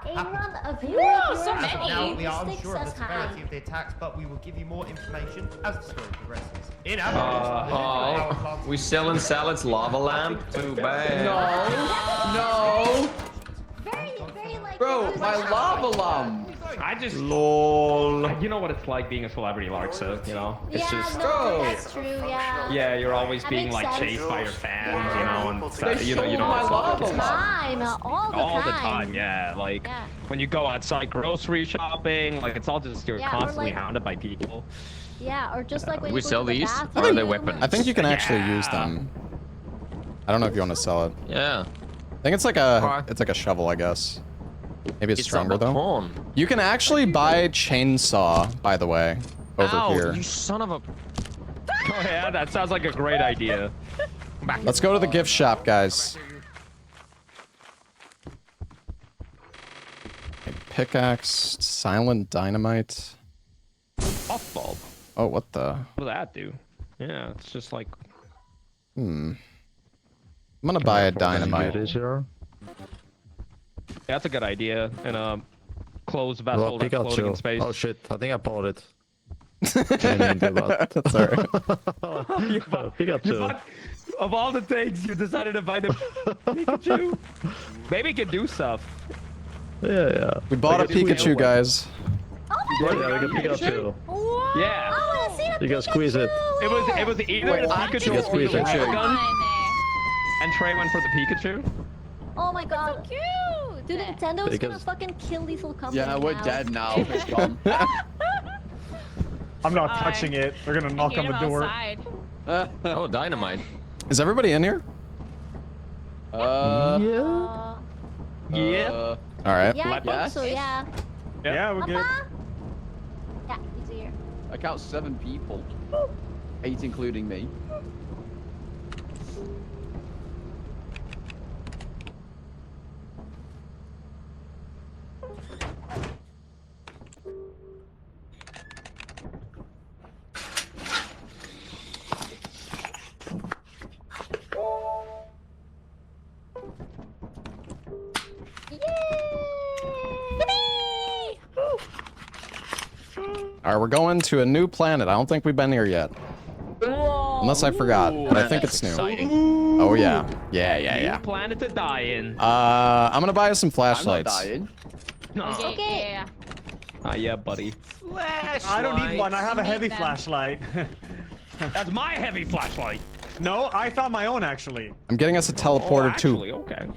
Aaron, a viewer Whoa, of so yours many. Now we are Sticks unsure of the says hi. severity of the attacks, but we will give you more information as the story progresses. In Oh, we selling salads, lava lamp. Too bad. No. Very, very like. Bro, my lava lamp. I just LOL. You know what it's like being a celebrity, Lark, so you know it's Yeah, just. no, that's true. Yeah. Yeah, you're always That being makes like sense. chased by your fans, Yeah. you know, and They you know stole my it's lava like- lamp. All the time. yeah. Like Yeah. when you go outside grocery shopping, like it's all just you're Yeah, or constantly like- hounded by people. Yeah, or just like when We you go sell to the these? bathroom. Or are they weapons? I think you can actually use them. I don't know if you want to sell it. Yeah. I think it's like a shovel, I guess. Maybe it's It's stronger a though. baton. You can actually buy chainsaw, by the way, over Ow, here. you son of a. Oh yeah, that sounds like a great idea. Let's go to the gift shop, guys. Pickaxe, silent dynamite. Off bulb. Oh, what the? What does that do? Yeah, it's just like. I'm gonna buy a dynamite. Here. That's a good idea. And a closed Well, vessel that's floating in Pikachu. space. Oh shit, I think I pulled it. That's alright. Pikachu. Of all the things, you decided to buy the Pikachu. Maybe it can do stuff. Yeah. We bought a Like a two-wheel Pikachu, one. guys. Yeah, like a Pikachu. Yeah. I wanna see the You can squeeze it. It was either Wait, the I Pikachu can or squeeze the it. water gun. Fine. And Trey went for the Pikachu. Oh my god. So cute. Dude, Nintendo's gonna Because- fucking kill Lethal Company Yeah, we're now. dead now. It's gone. I'm not Alright. touching it. They're gonna knock on the door. Outside. Oh, dynamite. Is everybody in here? Yeah. Yeah. All right. Yeah, I think so, yeah. Yeah, we're good. Papa? Yeah, he's here. I count 7 people. 8 including me. All right, we're going to a new planet. I don't think we've been here yet. Unless I forgot, but I think it's new. Exciting. Oh yeah. Yeah. New planet to die in. I'm gonna buy us some I'm not flashlights. dying. No. Okay. Yeah. Ah, yeah, buddy. I don't need one. I have a You need heavy them. flashlight. That's my heavy flashlight. No, I found my own actually. I'm getting us a teleporter actually, too. okay.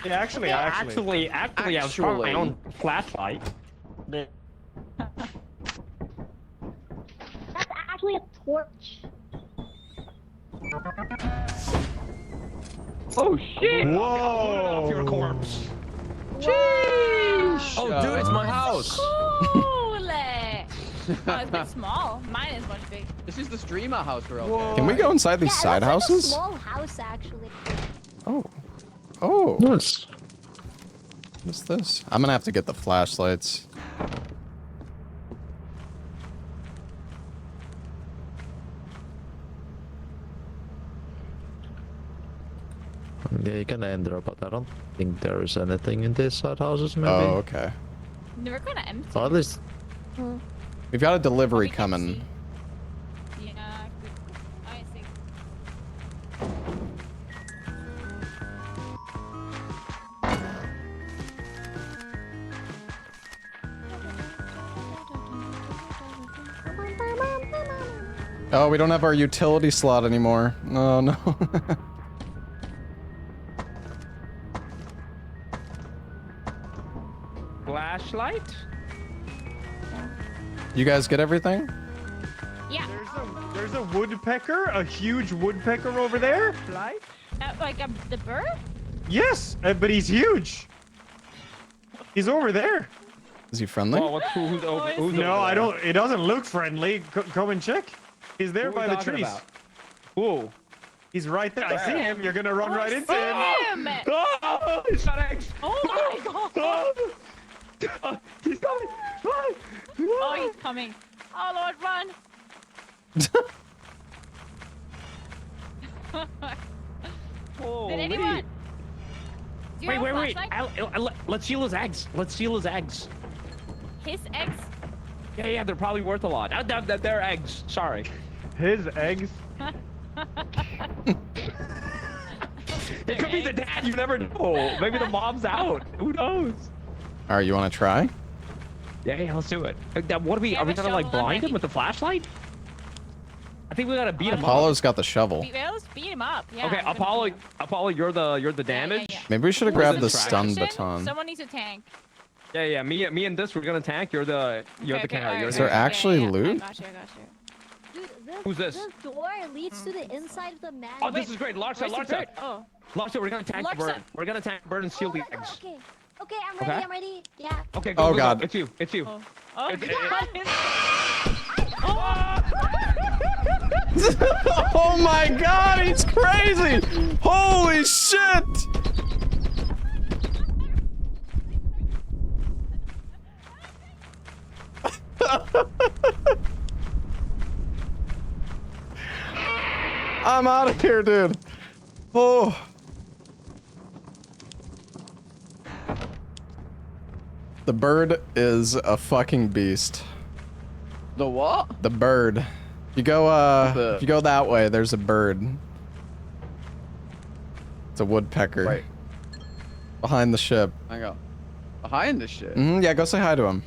Yeah, actually, actually. Actually, I was trying my own flashlight. That's actually a torch. Oh shit! Whoa! Off your corpse. Oh, dude, it's my house. Cool. Oh, it's a bit small. Mine is much big. This is the streamer house we're okay. Can we go inside these side It's houses? like a small house, actually. Oh. Oh. Nice. What's this? I'm gonna have to get the flashlights. Yeah, you can enter, but I don't think there is anything in these side houses, maybe. Oh, okay. We're kind of empty. Or at least We've got a delivery coming. Yeah, good. I see. Oh, we don't have our utility slot anymore. Oh no. Flashlight? You guys get everything? Yeah. There's a woodpecker, a huge woodpecker over there. Light? Like the bird? Yes, but he's huge. He's over there. Is he friendly? Oh, who's over? Who's No, over I there? don't. It doesn't look friendly. Come and check. He's there Who are by we the talking trees. about? Who? He's right there. I see him. You're gonna run right into him. Him! Oh, he's got eggs. Oh my god! Oh, he's coming. Run. Oh, he's coming. Oh Lord, run! Holy. Did anyone? Do you have a Wait. flashlight? Let's steal his eggs. Let's steal his eggs. His eggs? Yeah, they're probably worth a lot. They're eggs. Sorry. His eggs. It could be the dad. You never know. Maybe the mom's out. Who knows? All right, you want to try? Yeah, let's do it. What are we? Yeah, Are we but gonna like shovel on blind my him with the flashlight? I think we gotta beat him up. Apollo's got the shovel. Let's beat him up. Yeah. Okay, Apollo, you're the damage. yeah. Maybe we should have Who's grabbed in the traction? stun baton. Someone needs a tank. Yeah. Me and this, we're gonna tank. You're the Okay, carry. alright, You're Is the there actually loot? I got you. Dude, Who's this? This door leads to the inside of the man. Oh, this is great. Larsa. Oh. Larsa, we're gonna tank the bird. Larsa. We're gonna tank the bird and steal the my God, eggs. okay. Okay, I'm ready. Okay. I'm ready. Yeah. Okay, Oh, go. God. It's you. Oh It- god! Oh my god, he's crazy! Holy shit! I'm out of here, dude. Oh. The bird is a fucking beast. The what? The bird. You go if you go that way, there's a bird. It's a woodpecker. Right. Behind the ship. Hang on. Behind the ship. Yeah, go say hi to him.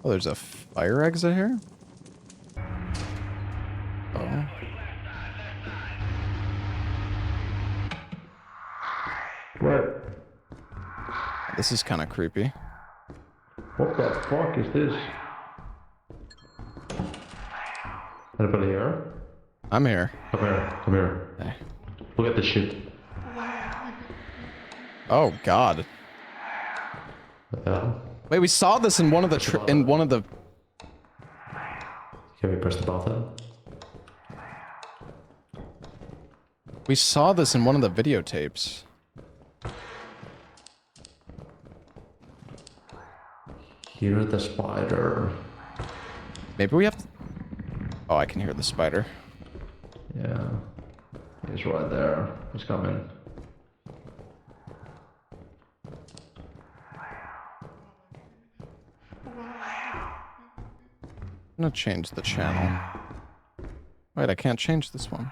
Oh, there's a fire exit here? This is kind of creepy. What the fuck is this? Anybody here? I'm here. Come here, come here. Hey. Look at the ship. Oh God. Yeah. Wait, we saw this in one of the Can we press the button? We saw this in one of the videotapes. Hear the spider. Maybe we have to... Oh, I can hear the spider. Yeah. He's right there. He's coming. I'm gonna change the channel. Wait, I can't change this one.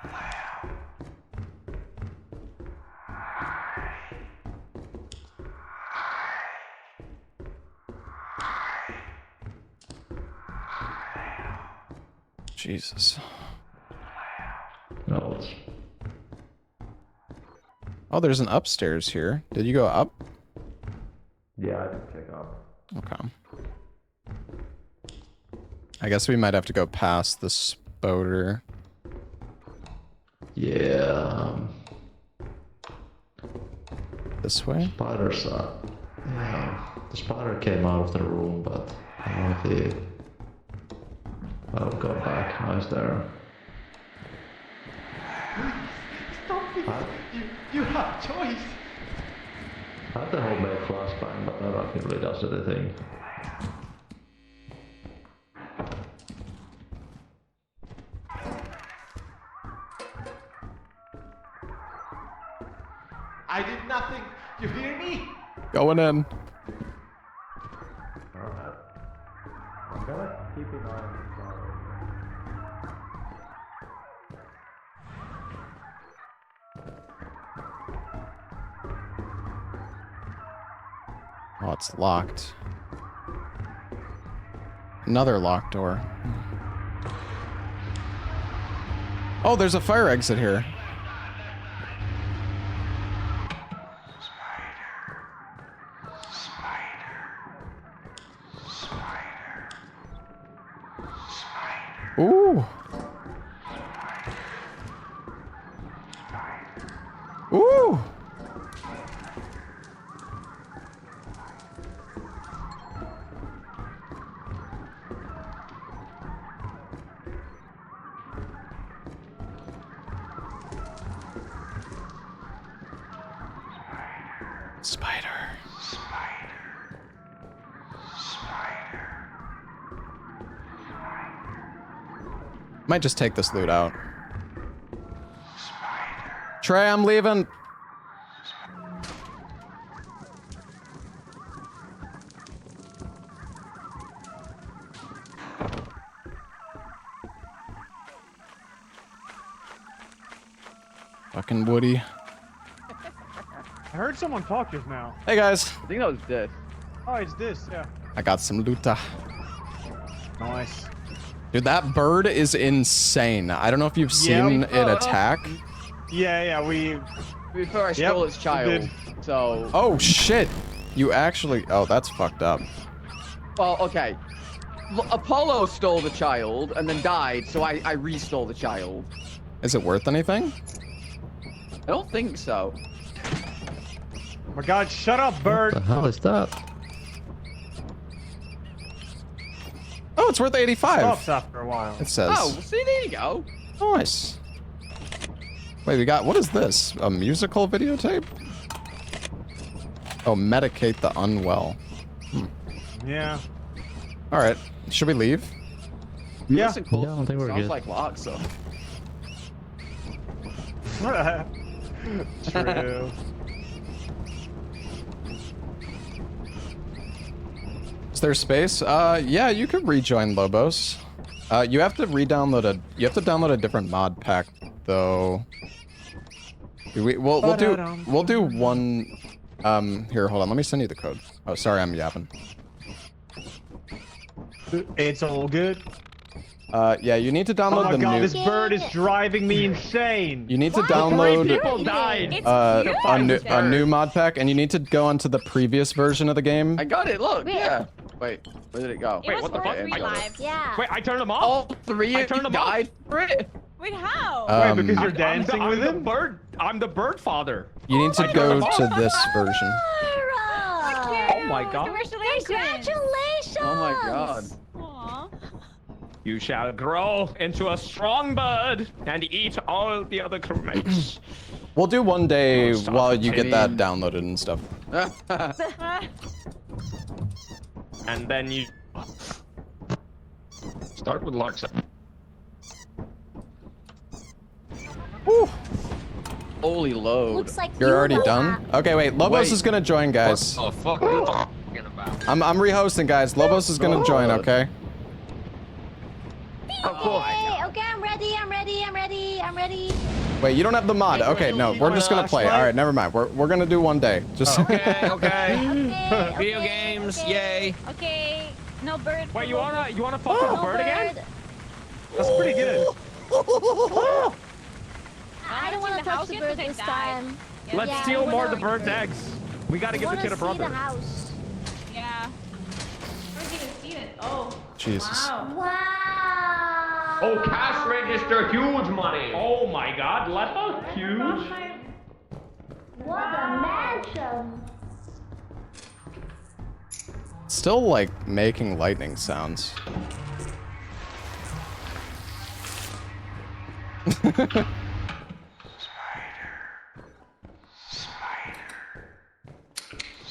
Jesus. No. Oh, there's an upstairs here. Did you go up? Yeah, I can check up. Okay. I guess we might have to go past the spoder. Yeah. This way? Spiders yeah. The spider came out of the room, but I don't know if he... I'll go back. Nice there. Stop it! You have choice! I have the homemade flashbang, but I don't think it really does anything. I did nothing! You hear me? Going in. Alright. I'm gonna keep an eye on the spider. Oh, it's locked. Another locked door. Oh, there's a fire exit here. Ooh. Ooh. Spider. Might just take this loot out. Trey, I'm leaving. Fucking Woody. I heard someone talk just now. Hey guys. I think that was this. Oh, it's this, yeah. I got some loot. Nice. Dude, that bird is insane. I don't know if you've seen it attack. Yeah, we... Before I stole his child, so... Oh, shit. You actually... Oh, that's fucked up. Well, okay. Apollo stole the child and then died, so I re-stole the child. Is it worth anything? I don't think so. Oh my god, shut up, bird! What the hell is that? Oh, it's worth 85. Stops after a while. It says. Oh, see, there you go. Nice. Wait, we got... What is this? A musical videotape? Oh, medicate the unwell. Yeah. Alright. Should we leave? Yeah. Listen, cool. Yeah, I don't think we're Sounds good. like locks, so. True. Is there space? Yeah, you could rejoin Lobos. You have to download a different mod pack though. We'll do one. Here, hold on. Let me send you the code. Oh, sorry, I'm yapping. It's all good. Yeah, you need to download Oh the god, new. this bird is driving me insane. You need to Three download people died. a new mod pack, and you need to go onto the previous version of the game. I got it. Look. Yeah. Wait. Where did it go? Wait, what the fuck? Yeah. Wait, I turned him off. All three I of turned you him died for it. Wait, how? Wait, because you're dancing with him? I'm the bird father. You need to go to this version. Oh my god. Congratulations! Oh my god. Aw. You shall grow into a strong bird and eat all the other crewmates. We'll do one day stop while it, you get that Timmy. downloaded and stuff. And then you Start with Larkson. Holy load. Looks like You're already you done? Okay, wait. Lobos Wait. is gonna join, guys. What the fuck are you talking about? I'm rehosting, guys. Lobos is gonna join, okay? Okay, I'm ready. Wait, you don't have the mod. Okay, no, we're just gonna play. All right, never mind. We're gonna do one day. Just Okay. Video games, yay. Okay. No bird. Wait, you wanna fuck with the No bird again? bird. That's pretty good. I don't want to touch the bird this time. Let's Yeah, steal I more of wanna- the bird's eggs. We gotta I give the wanna kid a see brother. the house. Yeah. I haven't even seen it. Oh. Jesus. Wow. Oh, cash register, huge money. Oh my god, Lepa? Huge. What a mansion. still like making lightning sounds.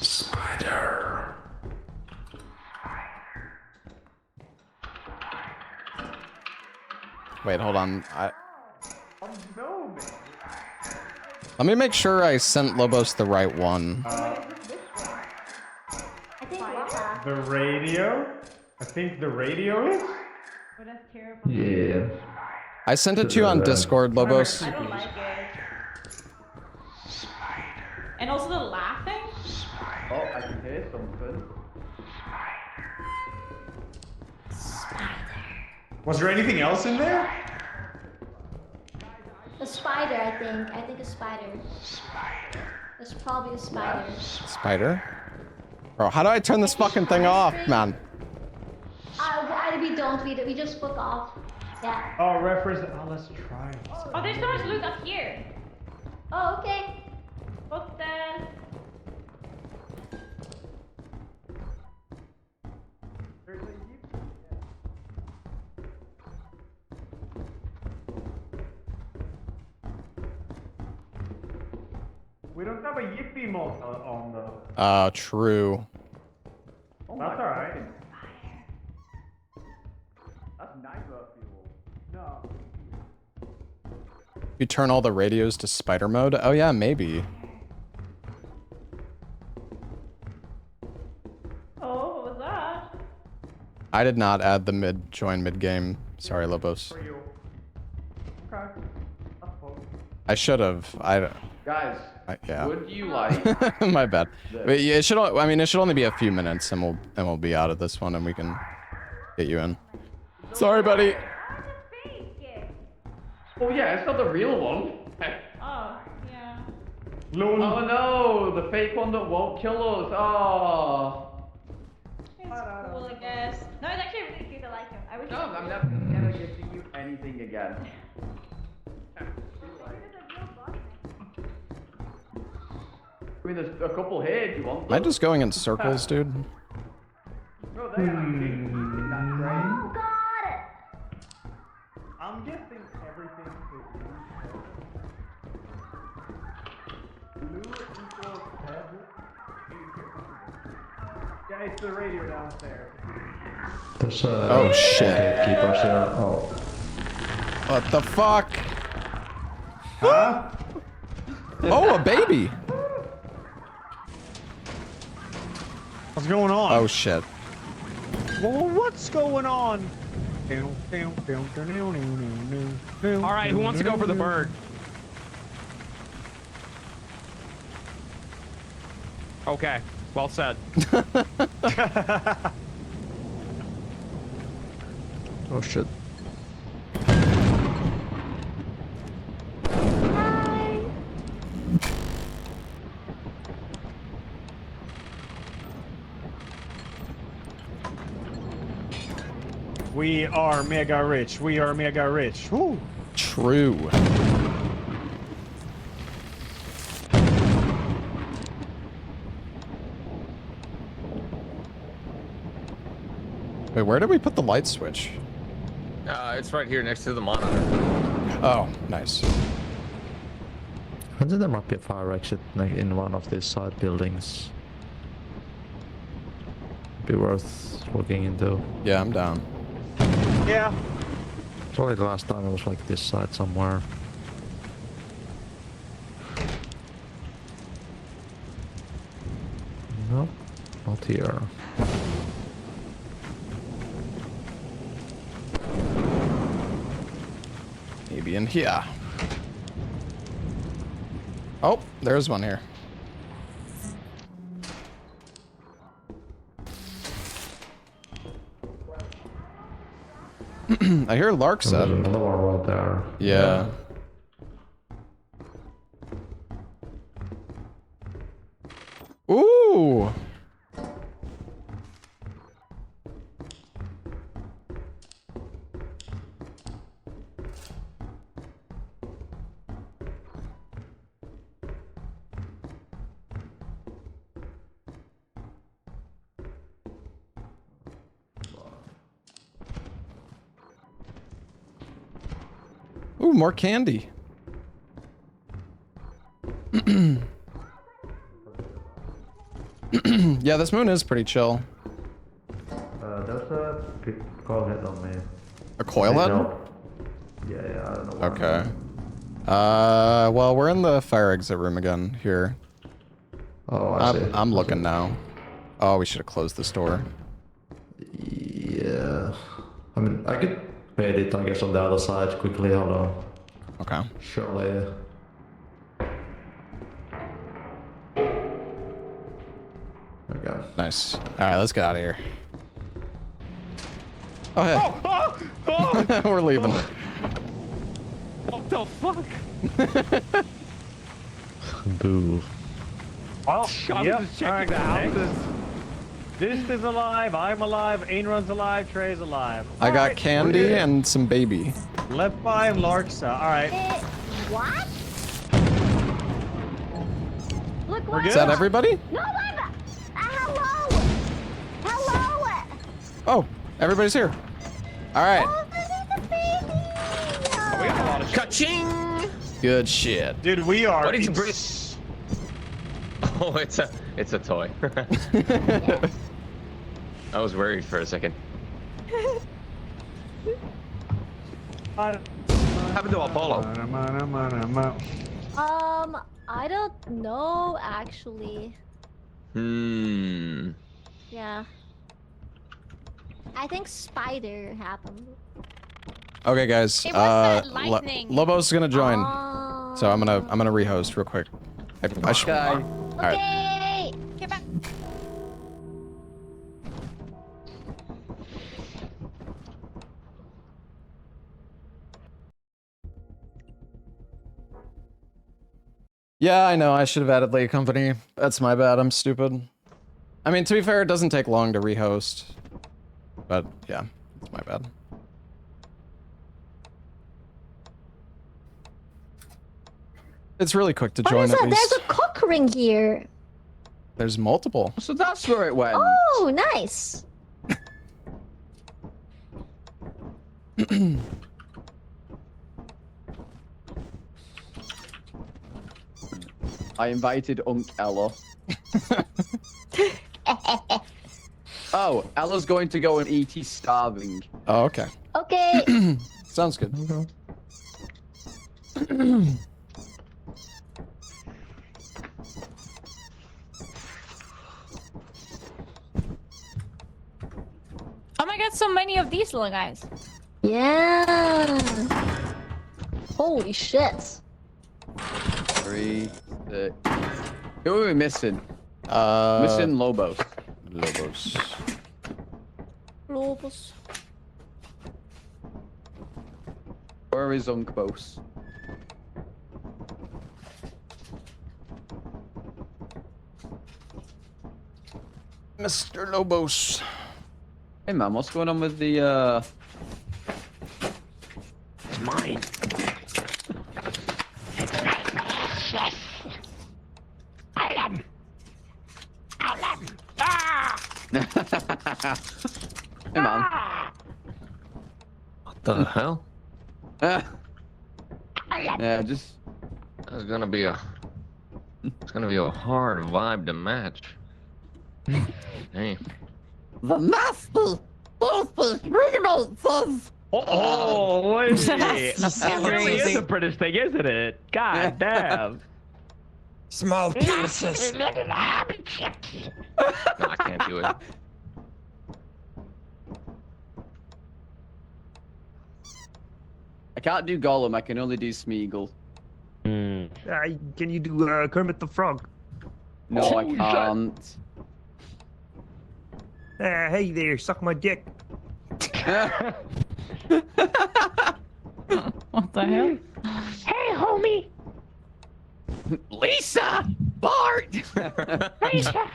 Spider. Wait, hold on. Let me make sure I sent Lobos the right one. The radio? I think the radio is? Yeah. I sent it to you on Discord, Lobos. I don't like it. And also the laughing? Oh, I can hear something. Was there anything else in there? A spider, I think. I think a spider. It's probably a spider. Spider? Bro, how do I turn this fucking thing off, man? We don't. We just book off. Yeah. Oh, reference. Oh, let's try. Oh, there's so much loot up here. Oh, okay. What the? We don't have a Yippee mode on though. True. That's alright. That's nice fuel. No. You turn all the radios to spider mode? Oh yeah, maybe. Oh, what was that? I did not add the join mid game. Sorry, Lobos. Okay. I should have. Guys, yeah. would you like? My bad. But yeah, it should. I mean, it should only be a few minutes, and we'll be out of this one, and we can get you in. Sorry, buddy. Oh yeah, it's not the real one. Oh, yeah. Oh no, the fake one that won't kill us. Oh. It's cool, I guess. No, it's actually really cute. I like him. I wish. No, I'm never giving you anything again. I mean, there's a couple here if you want. Am I just going in circles, dude? Bro, they that's great. Oh God! I'm guessing everything is blue equals heaven. Yeah, it's the radio downstairs. There's Oh shit! gatekeepers here. Oh. What the fuck? Huh? Oh, a baby! What's going on? Oh shit! Well, what's going on? All right, who wants to go for the bird? Okay, well said. Oh shit! We are mega rich. We are mega rich. Woo. True. Wait, where did we put the light switch? It's right here next to the monitor. Oh, nice. I think there might be a fire exit in one of these side buildings. Be worth looking into. Yeah, I'm down. Yeah. Probably the last time it was like this side somewhere. No, not here. Maybe in here. Oh, there's one here. I hear Lark said. There's another one right there. Yeah. Ooh. Ooh, more candy. Yeah, this moon is pretty chill. There's a coil head on me. A coil head? Yeah, I don't know. Okay. Well, we're in the fire exit room again here. Oh, I see. I'm looking now. Oh, we should have closed this door. Yeah. I mean, I could bait it, I guess, on the other side quickly. Hold on. Okay. Surely. Okay. Nice. All right, let's get out of here. Oh, hey. We're leaving. What the fuck? Boo. Well, I'm yep. just checking the houses. This is alive. I'm alive. Ainron's alive. Trey's alive. I got candy and some baby. Left by and Larksa. All right. What? Look, We're Is that everybody? No, hello! Hello! Oh, everybody's here. All right. We got a lot of Ka-ching! Good shit. Dude, we are. What did you bring? Oh, it's a toy. I was worried for a second. What happened to Apollo? I don't know actually. Yeah. I think spider happened. Okay, guys. It was that lightning. Lobo's gonna join, so I'm gonna rehost real quick. I should. Okay. All right. Okay. Get back. Yeah, I know. I should have added late company. That's my bad. I'm stupid. I mean, to be fair, it doesn't take long to rehost. But yeah, it's my bad. It's really quick to What join is at that? least. There's a cock ring here. There's multiple. So that's where it went. Oh, nice. I invited Unk Ella. Oh, Ella's going to go and eat. He's starving. Oh, okay. Okay. Sounds good. Oh my god, so many of these little guys. Yeah. Holy shit. 3, 6. Who are we missing? Missing Lobos. Lobos. Lobos. Where is Unkbos? Mr. Lobos. Hey man, what's going on with the It's mine. Yes. Alan. Alan. Ah! Come on. What the hell? Yeah, just. It's gonna be a hard vibe to match. Hey. The nasty, filthy remakes. Oh, wait. That's That really is crazy. a British thing, isn't it? God damn. Small pieces. No, I can't do it. I can't do Gollum. I can only do Smeagol. Can you do Kermit the Frog? No, I can't. Hey there, suck my dick. What the hell? Hey, homie. Lisa! Bart! Lisa.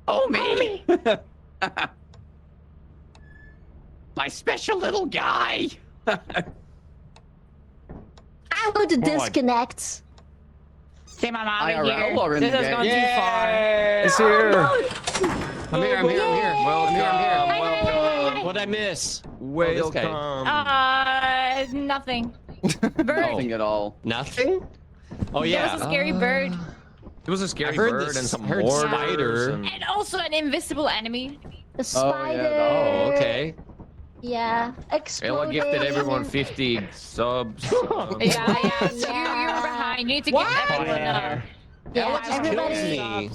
Homie! My special little guy! I'm going to disconnect. Say I'm out of IRL here. or in This the has game? gone too far. It's here. I'm here. Well, What'd I miss? welcome. Nothing. Bird. Nothing at all. Nothing? Oh There yeah. was a scary bird. It was a scary heard bird this- and some heard mortars spider. And also an invisible enemy. The spider. Oh, okay. Yeah. Ella Exploding. gifted everyone 50 subs. Yeah. So you're behind. You need to What? get everyone up. Yeah, Ella just kills everybody. me.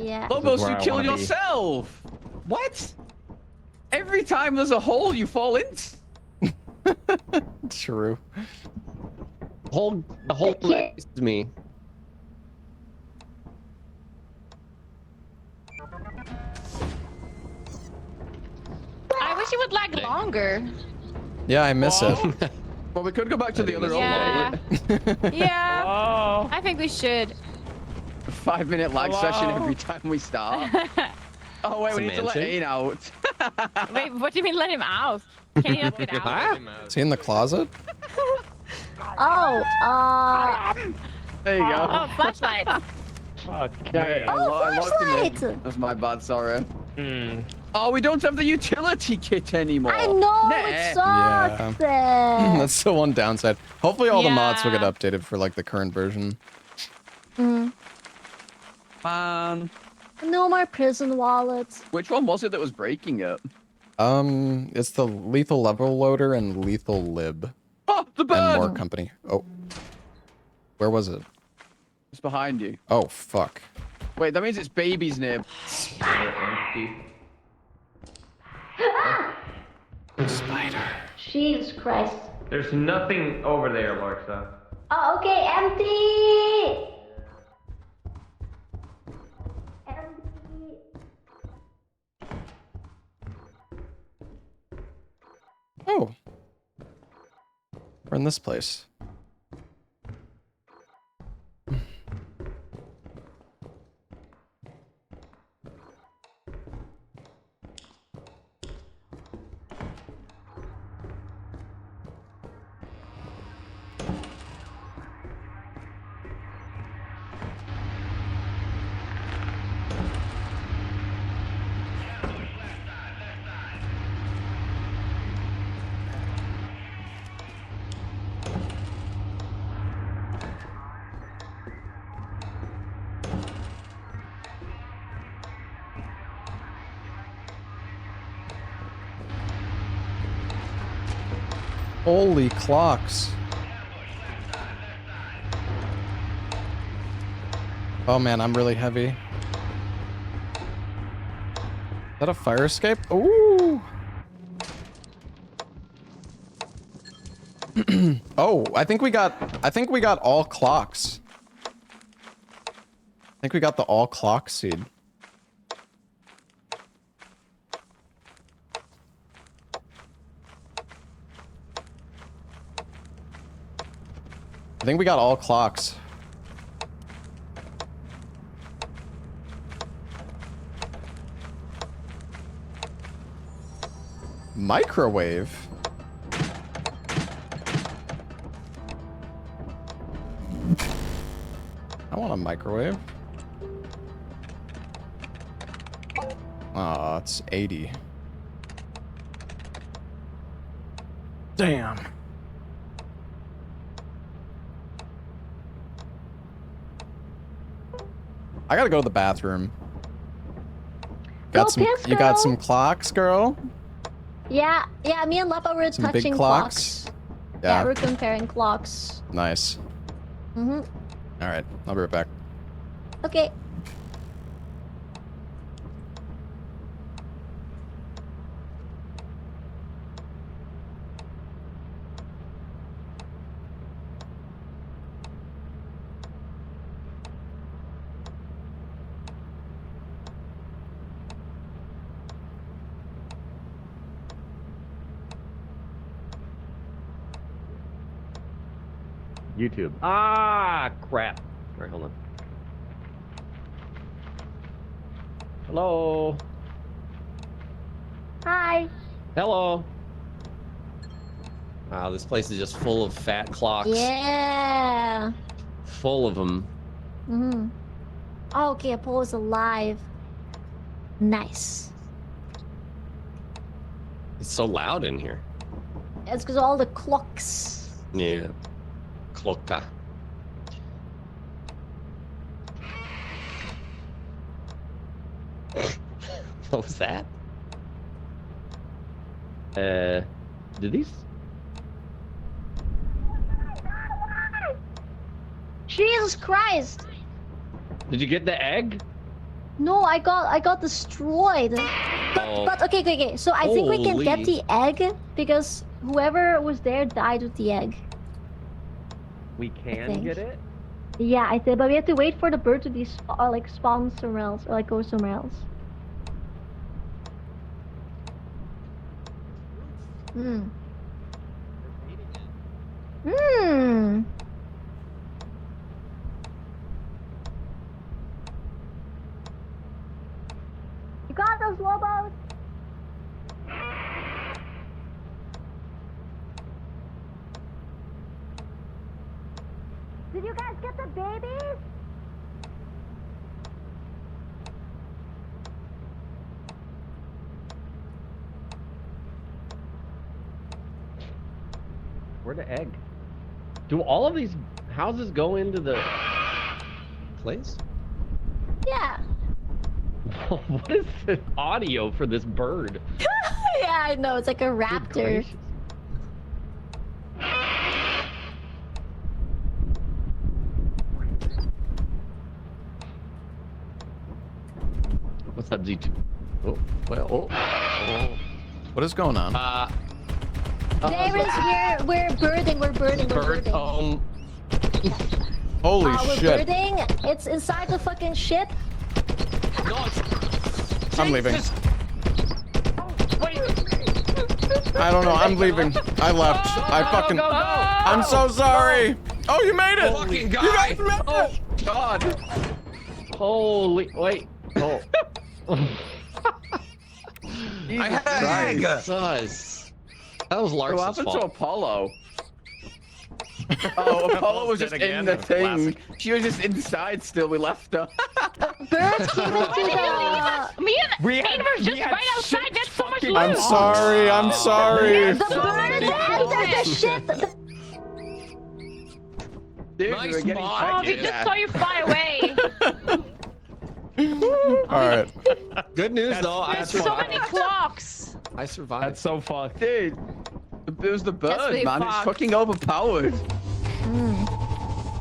Yeah. Lobos, where you I kill wanna be. yourself! What? Every time there's a hole, you fall in. True. The whole place is me. I wish it would lag longer. Yeah, I miss it. Well, we could go back to the other Yeah. Yeah. Oh. I think we should. 5-minute lag session every time we start. Oh wait, we need to let Semantic. Ain out. Wait, what do you mean let him out? Can you not get out? Is he in the closet? Oh, There you go. Oh, flashlight. Fuck. Okay, I lost him in. flashlight! That's my bad, sorry. Hmm. Oh, we don't have the utility kit anymore. I know, Nah. it sucks. That's the one downside. Hopefully all the mods will get Yeah. updated for like the current version. Mm. Man. No more prison wallets. Which one was it that was breaking it? It's the lethal level loader and lethal lib. Oh, the And bird! more company. Oh. Where was it? It's behind you. Oh, fuck. Wait, that means it's baby's name. Spider. Jesus Christ. There's nothing over there, Larsa. Oh, okay, empty! Empty. Oh. We're in this place. Holy clocks. Oh man, I'm really heavy. Is that a fire escape? Ooh. Oh, I think we got all clocks. I think we got the all clock seed. I think we got all clocks. Microwave? I want a microwave. Aw, it's 80. Damn. I gotta go to the bathroom. You got some clocks, girl? Yeah, me and Lappa were Some touching big clocks? Yeah, we're comparing clocks. Nice. Mm-hmm. Alright, I'll be right back. Okay. YouTube. Ah, crap. All right, hold on. Hello. Hi. Hello. Wow, this place is just full of fat clocks. Yeah. Full of them. Mm-hmm. Oh, okay, Apollo's alive. Nice. It's so loud in here. It's because all the clocks. Yeah. Klocka. What was that? Did these? Jesus Christ! Did you get the egg? No, I got destroyed. But okay. So I think we can get Holy. the egg because whoever was there died with the egg. We can think. get it? Yeah, I think, but we have to wait for the bird to like spawn somewhere else or like go somewhere else. Hmm. Hmm. You got those Lobos? Did you guys get the babies? Where the egg? Do all of these houses go into the place? Yeah. What is the audio for this bird? Yeah, I know. It's like a raptor. What's up, Z2? Oh, well, What is going on? Davis, we're birding. We're birding. We're birding. Holy We're shit. birding. It's inside the fucking ship. I'm leaving. I don't know. I'm leaving. I left. I fucking. I'm so sorry. Oh, you made it. Fucking You guy. guys made it. Oh, God. Holy. Wait. Oh. I had an egg. Sus. That was What Lark's happened to fault. Apollo? Oh, Apollo was Dead just again. in the thing. Classic. She was just inside still. We left her. Birds came into the. Me and We had- Aiden were we just had right outside. That's so much loot. I'm sorry. I'm sorry. The birds entered the ship. Dude, we Nice were getting mod. Oh, we just saw you fly away. All right. Good news, though. I There's so survived. many clocks. I survived. That's so fucked. Dude, it was the bird, really man. It's fucked. fucking overpowered.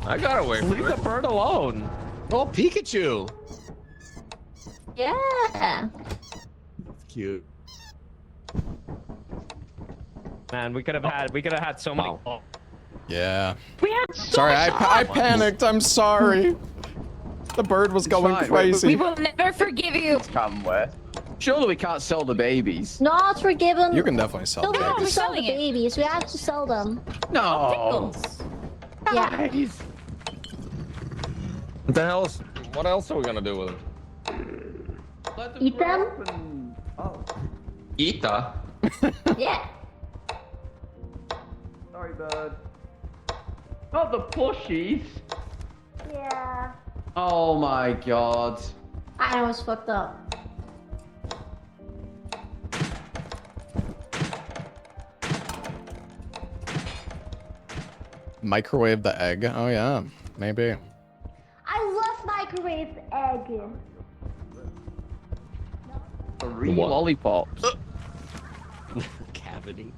I got away from Leave the it. bird alone. Oh, Pikachu. Yeah. Cute. Man, we could have had so many. Wow. Yeah. We had so Sorry, much I panicked. I'm sorry. The bird was going fine. crazy. We will never forgive you. Come where? Surely we can't sell the babies. Not forgiven. You can definitely sell No, we have to babies. sell the selling it. babies. We have to sell them. No. Pickles. Yeah. Guys. What the hell? What else are we gonna do with it? Eat them? Eat the? Yeah. Sorry, bird. Not the plushies. Yeah. Oh my god. I was fucked up. Microwave the egg. Oh yeah, maybe. I love microwave egg. 3 What? lollipops. Cavity.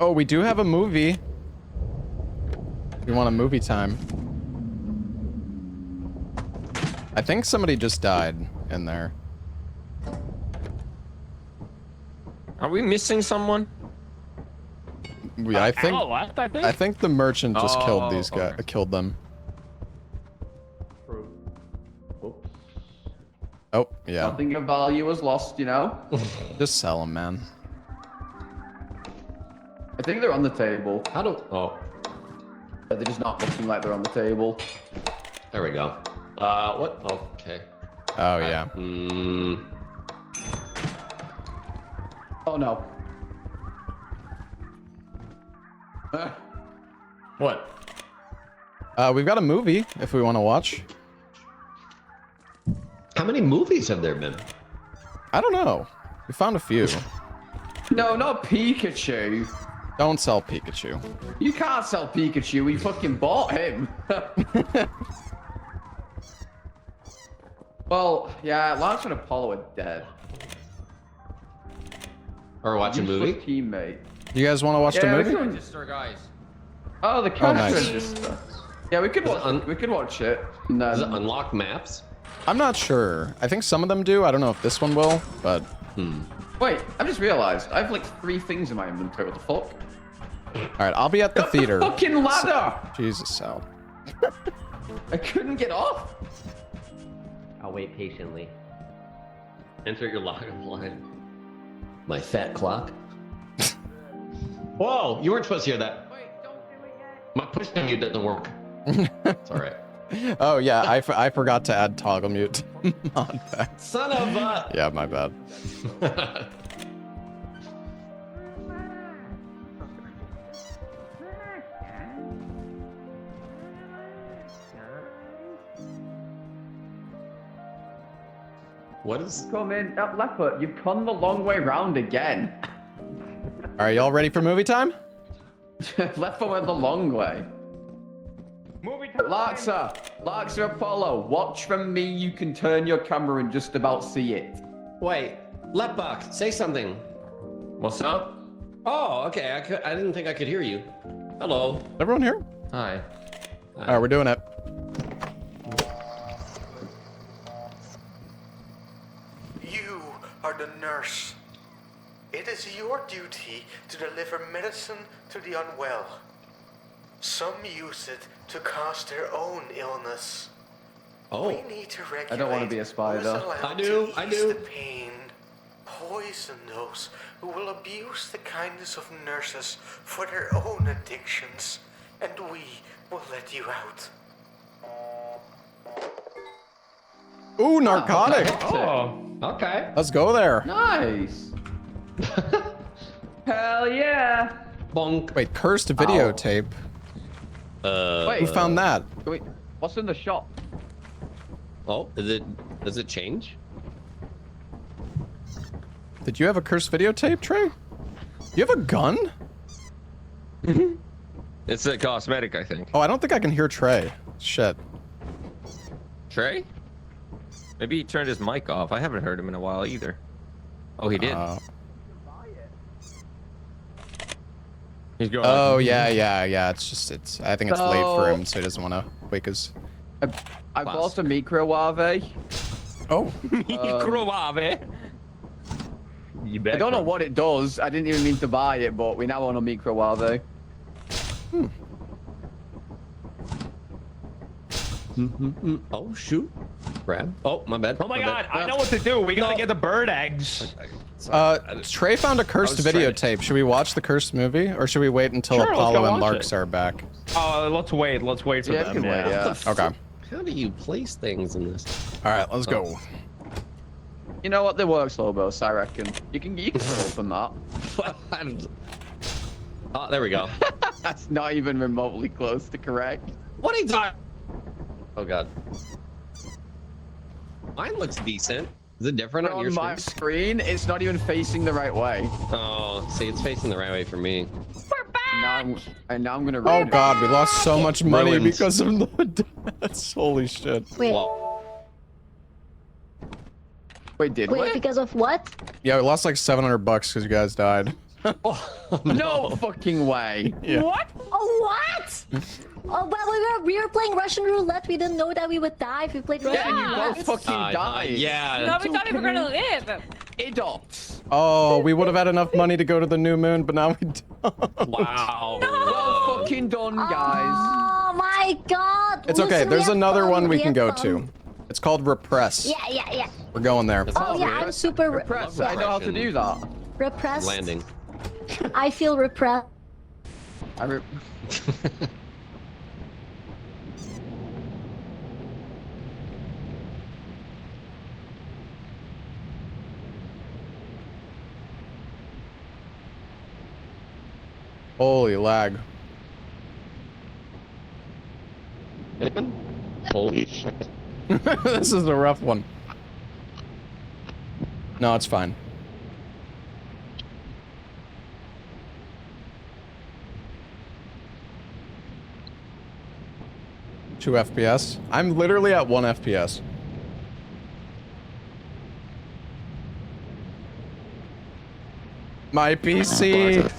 Oh, we do have a movie. We want a movie time. I think somebody just died in there. Are we missing someone? I think. Left, I think. I think the merchant just killed these guys. okay. Killed them. Oops. Oh yeah. Nothing of value was lost, you know? Just sell them, man. I think they're on the table. How do? Oh, But they're just not looking like they're on the table. there we go. What? Oh, okay. Oh yeah. Oh no. What? We've got a movie if we want to watch. How many movies have there been? I don't know. We found a few. No, not Pikachu. Don't sell Pikachu. You can't sell Pikachu. We fucking bought him. Well, yeah, Lance and Apollo are dead. Or watch a movie? Useless teammate. You guys want to watch the Yeah, we movie? could- Register, guys. Oh, the cash nice. register. Yeah, we could watch. We could watch it. And then... Does it unlock maps? I'm not sure. I think some of them do. I don't know if this one will, but. Wait, I just realized I have like 3 things in my inventory. What the fuck? All right, I'll be at the theater. Fucking ladder! Jesus, Sal. I couldn't get off. I'll wait patiently. Insert your login line. My fat clock. Whoa, you weren't supposed to hear that. Wait, don't do it yet. My push menu doesn't work. It's alright. Oh yeah, I forgot to add toggle mute. Mod pack. Son of a... Yeah, my bad. What is... Come in, Leopard. You've come the long way round again. All right, y'all ready for movie time? Leopard went the long way. Movie time. Larksa Apollo, watch from me. You can turn your camera and just about see it. Wait, Letbuck, say something. What's up? Oh, okay. I didn't think I could hear you. Hello. Everyone here? Hi. All right, we're doing it. You are the nurse. It is your duty to deliver medicine to the unwell. Some use it to cause their own illness. Oh. We need to regulate I don't want to be a spy, who is though. allowed I do, to I ease do. the pain. Poison those who will abuse the kindness of nurses for their own addictions, and we will let you out. Ooh, narcotic. Oh, okay. Let's go there. Nice. Hell yeah. Bonk. Wait, cursed videotape. Wait. Who found that? Wait, what's in the shop? Oh, does it change? Did you have a cursed videotape, Trey? You have a gun? It's a cosmetic, I think. Oh, I don't think I can hear Trey. Shit. Trey? Maybe he turned his mic off. I haven't heard him in a while either. Oh, he did. He's going. Oh yeah. It's. I think it's late for him, so he doesn't want to wake his. I bought a microwave. Oh. Microwave. You bet. I don't know what it does. I didn't even mean to buy it, but we now own a microwave. Oh shoot. Grab. Oh, my bad. Oh my god, I know what to do. We gotta get the bird eggs. Trey found a cursed videotape. Should we watch the cursed movie, or should we wait until Sure, let's Apollo go and watch Larks it. are back? Let's wait for them. Yeah. Okay. How do you place things in this? All right, let's go. You know what? They work, Slowbos, I reckon. You can open that. Oh, there we go. That's not even remotely close to correct. What are you talking? Oh god. Mine looks decent. Is it different on your my screen? It's not even facing the right way. Oh, see, it's facing the right way for me. Now I'm gonna. Oh god, we lost so much money Ruined. because of the deaths. Holy shit. Wait. Wait, did Wait, because of what? Yeah, we lost like $700 because you guys died. No fucking way. Yeah. What? Oh, what? Oh, but we were playing Russian roulette. We didn't know that we would die if we played Russian and you roulette. both fucking died. Yeah. No, we thought we were gonna live. Idiots. Oh, we would have had enough money to go to the new moon, but now we don't. Wow. Well fucking done, guys. Oh my god. It's okay. Listen, There's another one we had can go fun. to. It's called Repress. Yeah. We're going there. Oh yeah, I'm super repressed. I know how to do that. repressed. Landing. I feel repressed. Holy lag. Holy shit. This is a rough one. No, it's fine. Two FPS. I'm literally at 1 FPS. My PC.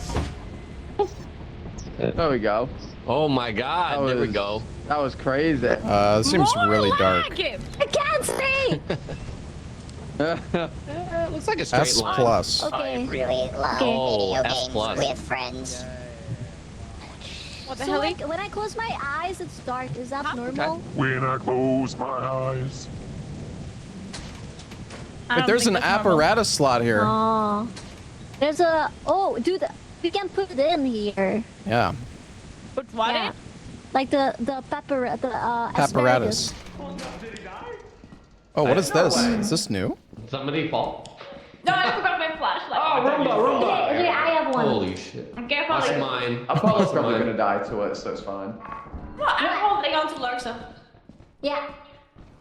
There we go. Oh my god, there we go. That was crazy. This seems really dark. I can't see. Looks like a straight S line. plus. Okay. Really love Oh, video S games plus. with friends. What the So hell? like when I close my eyes, it's dark. Is that normal? When I close my eyes. But there's an apparatus slot here. Oh. There's a. Oh, dude, you can put it in here. Yeah. Put what in? Like the Apparatus. asparagus. Oh, what is this? Is this new? Somebody fall. No, I forgot my flashlight. Okay, I have one. Holy shit. I'm careful. That's like, mine. Apollo's That's probably mine. gonna die to it, so it's fine. What? I'm holding on to Larsa. Yeah.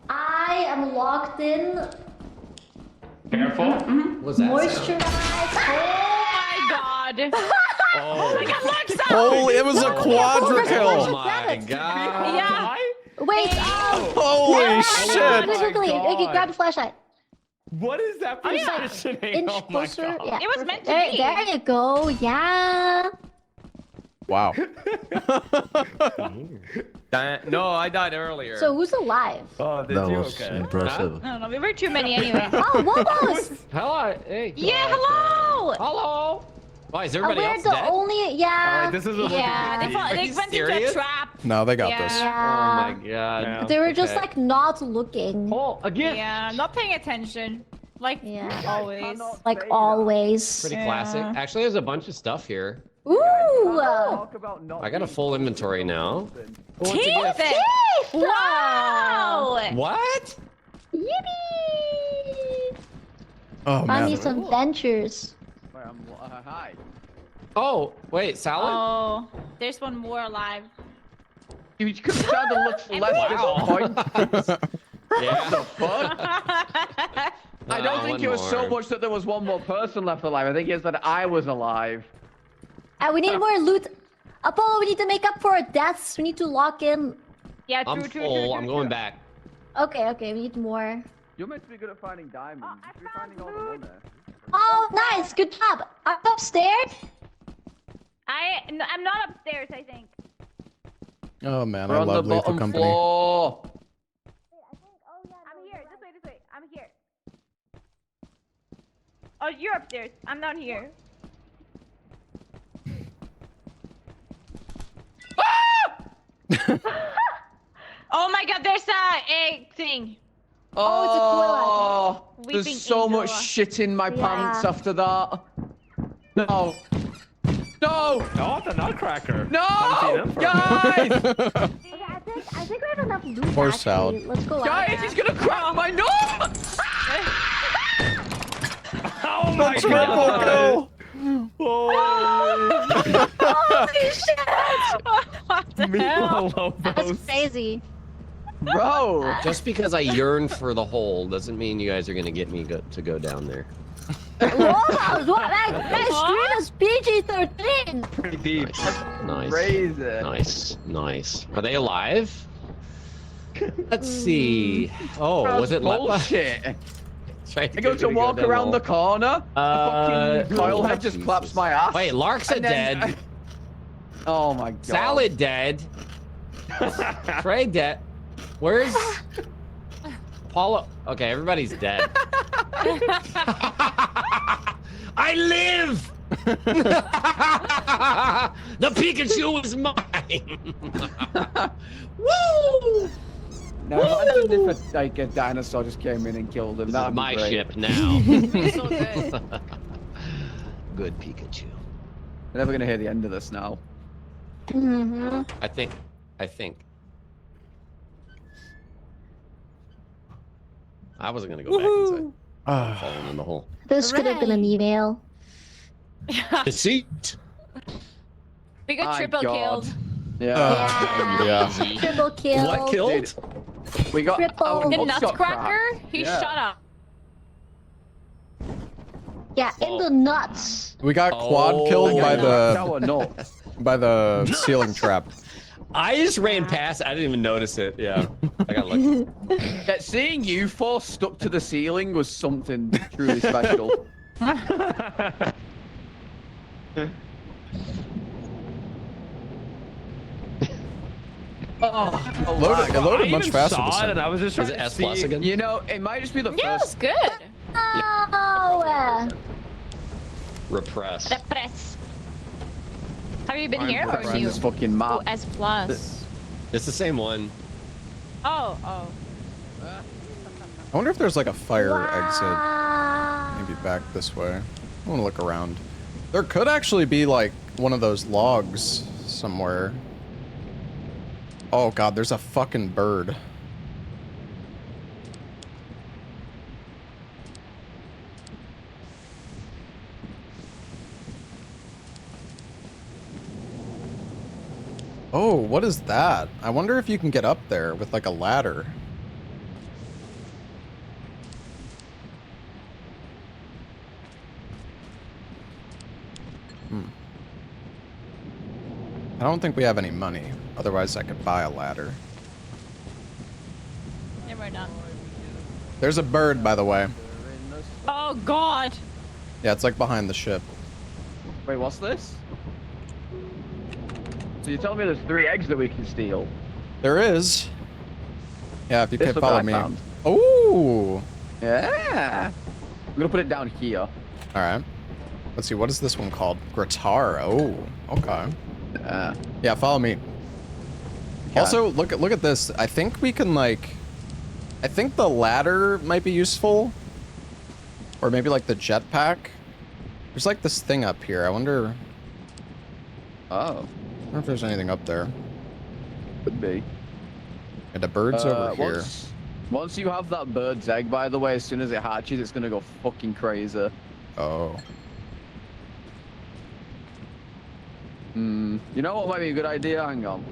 I am locked in. Careful. What's that? Moisturized. Oh my god. Oh. I got Larsa. Holy, it was a quadra Oh kill. my god. Yeah. Wait. Holy yeah, shit. Quickly. Okay, grab the flashlight. What is that positioning? Inch Oh my closer. god. Yeah. It was meant to There, be. there you go. Yeah. Wow. No, I died earlier. So who's alive? Oh, did That you? was Okay. impressive. I don't know. We were too many anyway. Oh, Wobos! Hello. Hey. Yeah. Hello. Hello. Why is everybody We're else the dead? only. Yeah. Alright, this is a Yeah. They, look they went into a serious? trap. No, they got Yeah. this. Oh Yeah. my god. They were just Okay. like not looking. Oh, again. Yeah. Not paying attention. Like Yeah. always. Like always. Pretty Yeah. classic. Actually, there's a bunch of stuff here. Ooh. I got a full inventory now. Teeth! Wow! What? Yippee! Oh Find me man. some ventures. Hi. Oh, wait, salad? Oh, there's one more alive. You could have tried to look for less disappointed. Yeah. The fuck? I don't think one it was so more. much that there was one more person left alive. I think it's that I was alive. We need more loot. Apollo, we need to make up for our deaths. We need to lock in. Yeah, I'm full. I'm going back. Okay, we need more. You're meant to be good at finding diamonds. You're finding all the money. Oh, nice. Good job. I'm upstairs. I'm not upstairs, I think. Oh man, We're I on the love Lethal bottom Company. floor. I'm here. This way. I'm here. Oh, you're upstairs. I'm down here. Oh my god, there's a thing. Oh, there's Weeping so angel. much shit in my Yeah. pants after that. No. No! Oh, the Nutcracker. No! Haven't seen him for a minute. Guys! Okay, think we have enough loot. Or actually. salad. Let's go. Guys, he's gonna crack my nose! Oh my triple god! Holy shit! What the hell? That's crazy. Bro! Just because I yearn for the hole doesn't mean you guys are gonna get me to go down there. Whoa, what? That stream is PG-13. Pretty deep. Nice. Crazy. Nice. Nice. Are they alive? Let's see. Oh, That's was it bullshit? I I go to walk around the corner. The fucking coilhead just claps my ass. Wait, Lark's and then dead. Oh my god. Salad dead. Trey dead. Where's Paulo? Okay, everybody's dead. I live. The Pikachu is mine. Woo! Now imagine if a dinosaur just came in and killed him. This That'd is be my great. ship now. So good. Good Pikachu. We're never gonna hear the end of this now. Mm-hmm. I think. I wasn't gonna go back inside. Falling in the hole. This could have been an email. Deceit. We got My triple God. killed. Yeah. Triple kill. What killed? Dude, we got Triple. our The nuts got Nutcracker? cracked. He Yeah. shut up. Yeah, in the nuts. We got quad killed by Our the nuts. by the ceiling trap. I just ran past. I didn't even notice it. Yeah, I got lucky. Yeah, seeing you four stuck to the ceiling was something truly special. Oh, It loaded much faster this Saw it time. and I was just Was trying it to S see. plus again? You know, it might just be the Yeah, it was first. good. Oh. Repress. Repress. Have you been here or Repressing new? this fucking Oh, map. S plus. It's the same one. Oh. I wonder if there's like a fire exit. Maybe back this way. I want to look around. There could actually be like one of those logs somewhere. Oh god, there's a fucking bird. Oh, what is that? I wonder if you can get up there with like a ladder. I don't think we have any money. Otherwise, I could buy a ladder. Yeah, we're not. There's a bird, by the way. Oh God. Yeah, it's like behind the ship. Wait, what's this? So you're telling me there's 3 eggs that we can steal? There is. Yeah, if you This can is what follow I me. found. Oh. Yeah. I'm gonna put it down here. All right. Let's see. What is this one called? Gratar. Oh. Okay. Yeah, follow me. Also, look at this. I think we can like. I think the ladder might be useful. Or maybe like the jetpack. There's like this thing up here. I wonder. Oh. I wonder if there's anything up there. Could be. And the bird's over here. Once you have that bird's egg, by the way, as soon as it hatches, it's gonna go fucking crazy. Oh. You know what might be a good idea? Hang on.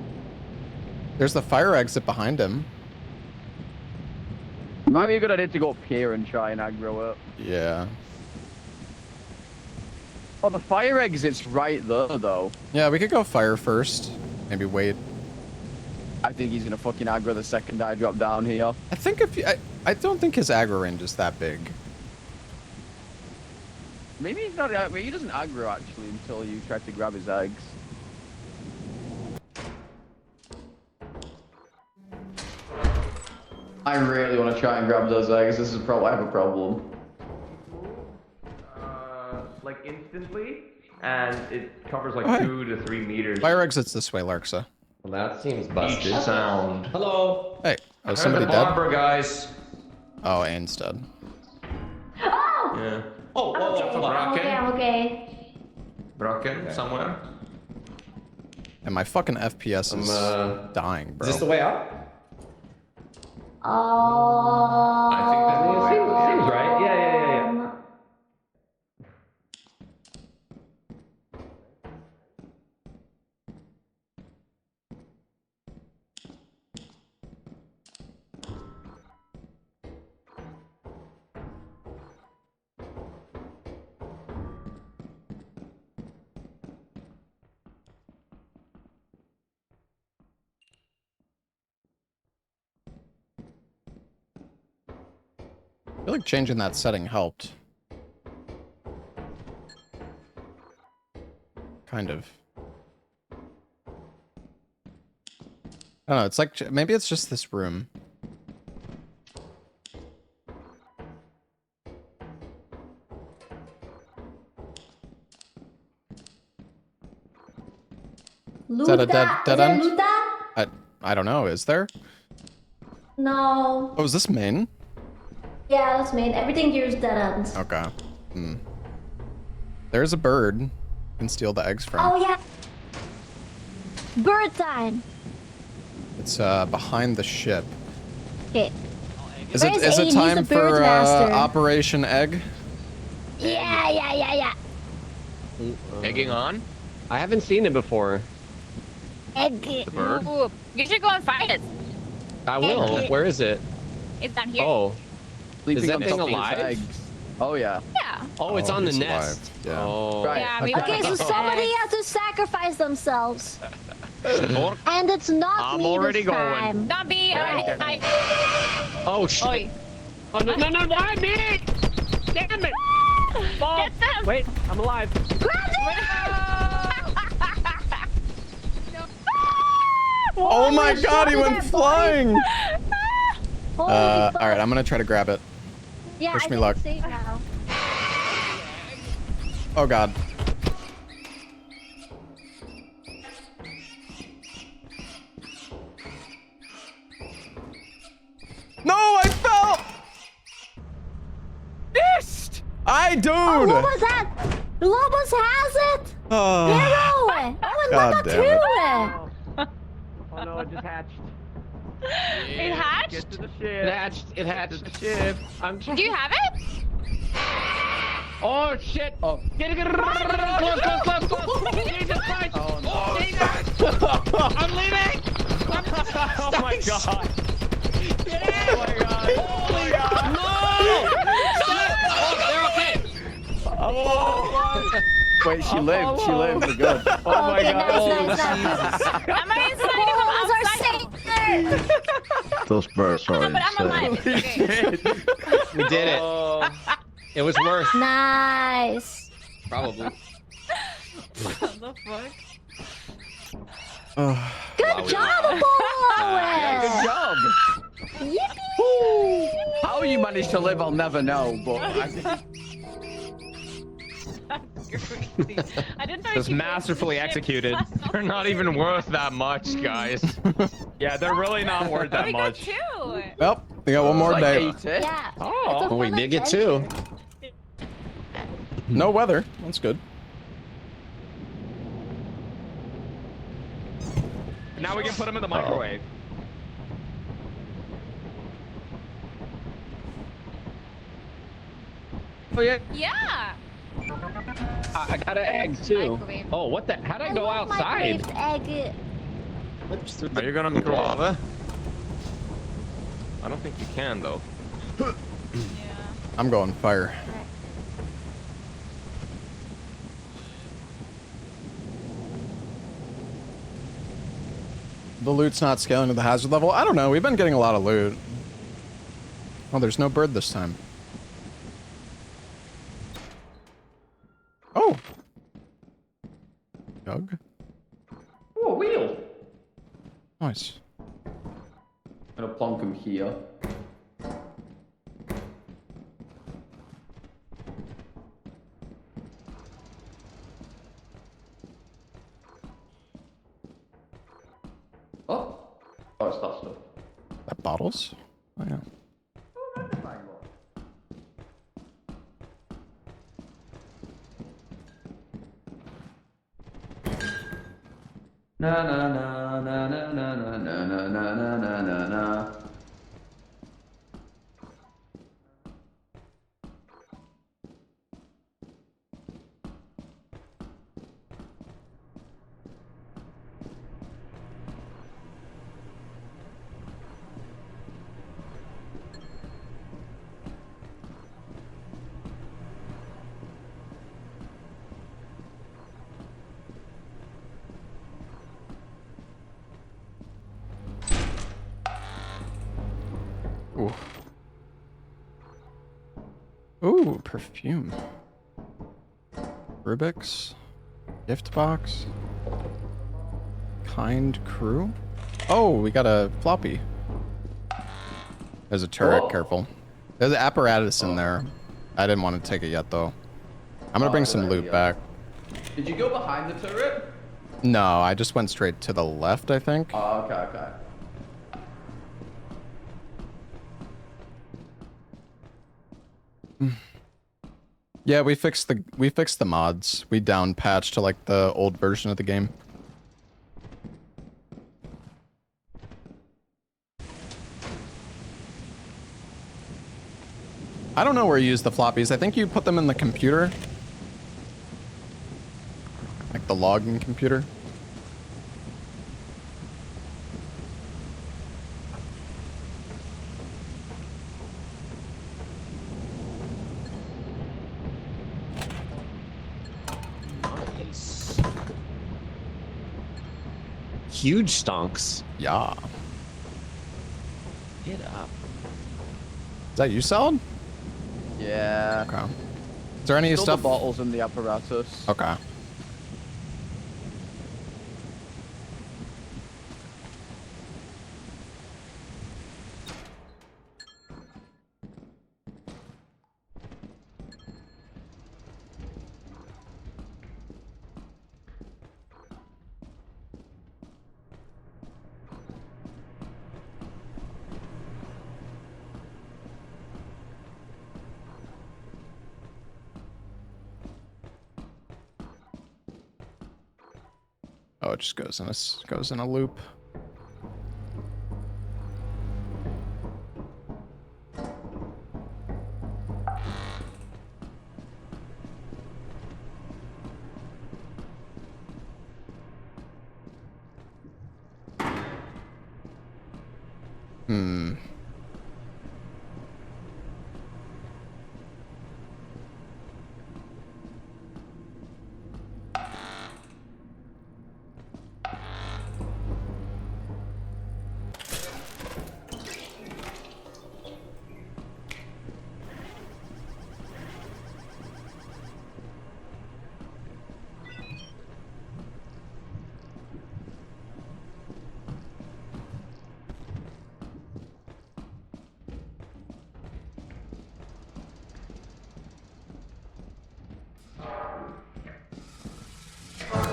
There's the fire exit behind him. Might be a good idea to go up here and try and aggro it. Yeah. Oh, the fire exit's right there, though. Yeah, we could go fire first. Maybe wait. I think he's gonna fucking aggro the second I drop down here. I think if you, I don't think his aggro range is that big. Maybe he's not. Maybe he doesn't aggro actually until you try to grab his eggs. I really want to try and grab those eggs. This is probably I have a problem. Like instantly, and it covers like Okay. 2 to 3 meters. Fire exits this way, Larksa. Well, that seems Each busted. sound. Hello. Hey, oh, Heard somebody the dead? barber, guys. Oh, Anne's dead. Oh! Yeah. Oh, I'm okay. I'm okay. I'm okay. Broken somewhere. And my fucking FPS is dying, bro. Is this the way out? I think that's the way out. Seems right. Yeah. I feel like changing that setting helped. Kind of. I don't know, it's like, maybe it's just this room. Is that a dead end? I don't know, is there? No. Oh, is this main? Yeah, that's main. Everything here is dead ends. Okay. Hmm. There's a bird you can steal the eggs from. Oh yeah. Bird time. It's behind the ship. Okay. Is it time for Operation Egg? Yeah. Egging on? I haven't seen it before. Egg. The bird? Ooh, you should go and find it. I will. Where is it? It's down here. Oh. Sleeping Is that on thing top of his alive? eggs. Oh yeah. Yeah. Oh, it's on the he's nest. alive. Yeah. Oh. Right. Yeah, we Okay, so somebody has to sacrifice themselves. And it's not I'm me already this going. time. Not me. Oh shit. Oi. Oh no, not me! Damn it! Ball. Get them. Wait, I'm alive. Oh my god, he went flying! Holy fuck. Alright, I'm gonna try to grab it. Yeah, Wish I me think luck. it's safe now. Oh god. No, I fell! Missed! Dude! Oh, what was that? Lobos has it! Oh, Hero! Oh, and God Lama damn it. too! Oh no, it just hatched. It hatched? Get to the ship. It hatched. The ship. Do you have it? Oh shit! Oh. Get it! Close! Jesus Christ! Oh no. I'm leaving! Oh my god! Get in! Oh my god! Holy god! No! Oh, they're okay! Oh! Wait, she lived. She lived. We're good. Oh my Okay, god! nice. Am I inside? Lobos are safe! Those birds are But I'm alive. insane. Okay. We did it. It was worth. Nice. Probably. What the fuck? Good job, Apollo! Yeah, good job. Yippee! How you managed to live, I'll never know. But I think I didn't know. Just masterfully executed. They're not even worth that much, guys. Yeah, they're really not worth that We got much. 2. Well, we got one more like day. ate it. Yeah. Oh, It's a we fun did get adventure. 2. No weather. That's good. Now we can put them in the microwave. Oh yeah. Yeah. I got an egg too. Microwave. Oh, what the? How'd I go love outside? microwaved egg. Lips through Are the- you gonna make lava? I don't think you can though. Yeah. I'm going fire. The loot's not scaling to the hazard level. I don't know. We've been getting a lot of loot. Oh, there's no bird this time. Oh. Jug. Oh, a wheel. Nice. I'm gonna plonk him here. Oh, it's that stuff. That bottles? Oh, yeah. Na na na na na na na na na na na na na. Ooh. Ooh, perfume. Rubik's. Gift box. Kind crew. Oh, we got a floppy. There's a turret, careful. There's an apparatus in there. I didn't want to take it yet, though. I'm gonna bring some loot back. Did you go behind the turret? No, I just went straight to the left, I think. Oh, okay, okay. Yeah, we fixed the mods. We down patched to like the old version of the game. I don't know where you use the floppies. I think you put them in the computer. Like the logging computer. Nice. Huge stonks. Yeah. Get up. Is that you, Salad? Yeah. Okay. Is there any Still stuff? the bottles in the apparatus. Okay. Oh, it just goes in a loop. Hmm.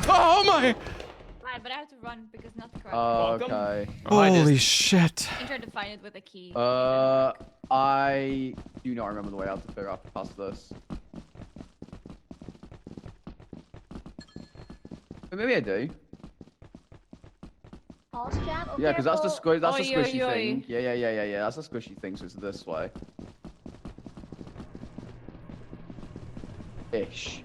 Oh my! Right, but I have to run because not correct. Okay. Holy shit. I tried to find it with a key. I do not remember the way out to figure out past this. But maybe I do. Pause chat. Yeah, because that's the squishy. That's the Oi, oi, squishy oi. thing. Yeah. That's the squishy thing. So it's this way. Ish.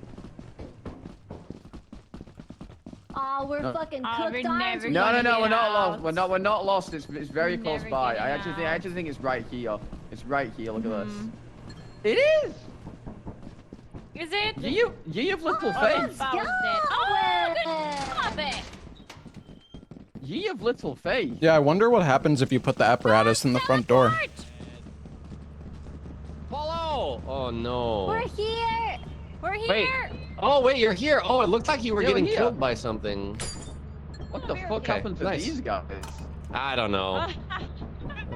Oh, we're No. fucking Oh, cooked we're on. never No, gonna we're get not out. lost. We're not lost. It's very We're close never by. getting I actually think it's right here. It's right here. Look at this. Mhm. It is. Is it? You have little Oh, faith. that was dead. Oh, good. Stop it. You have little faith. Yeah, I wonder what happens if you put the apparatus in the front door. Follow! Oh no. We're here. We're Wait. here. Oh wait, you're here. Oh, it looked like you were Yeah, we're getting here. killed by something. What the fuck Okay, happened to nice. these guys? I don't know. I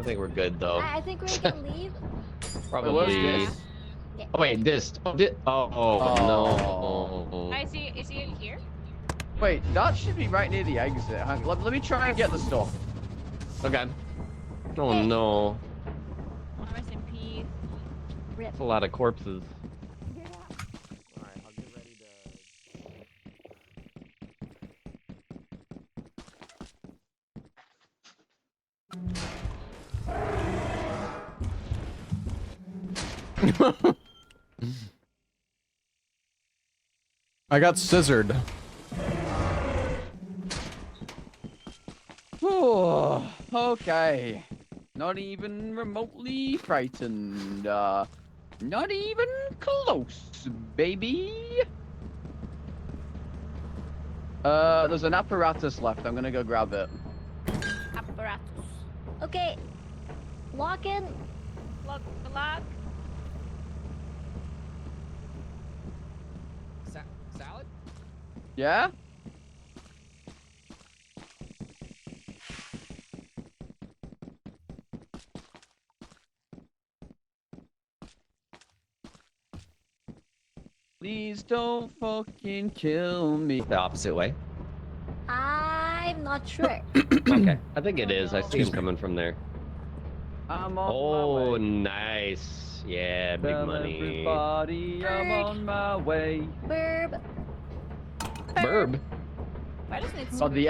think we're good though. I think we can leave. Probably. where's this? Oh wait, this. No. I see. Is he here? Wait, that should be right near the exit. Hang on, let me try and get the stuff. Okay. Oh no. Rest in peace. That's a lot of corpses. I got scissored. Oh, okay. Not even remotely frightened. Not even close, baby. There's an apparatus left. I'm gonna go grab it. Apparatus. Okay. Lock in. Lock. Salad? Yeah? Please don't fucking kill me. The opposite way. I'm not sure. Okay, I think it is. I see him coming from there. I'm on Oh, my way. nice. Yeah, big Tell money. everybody I'm on my way. Burb. Burb. Why doesn't it? Oh, the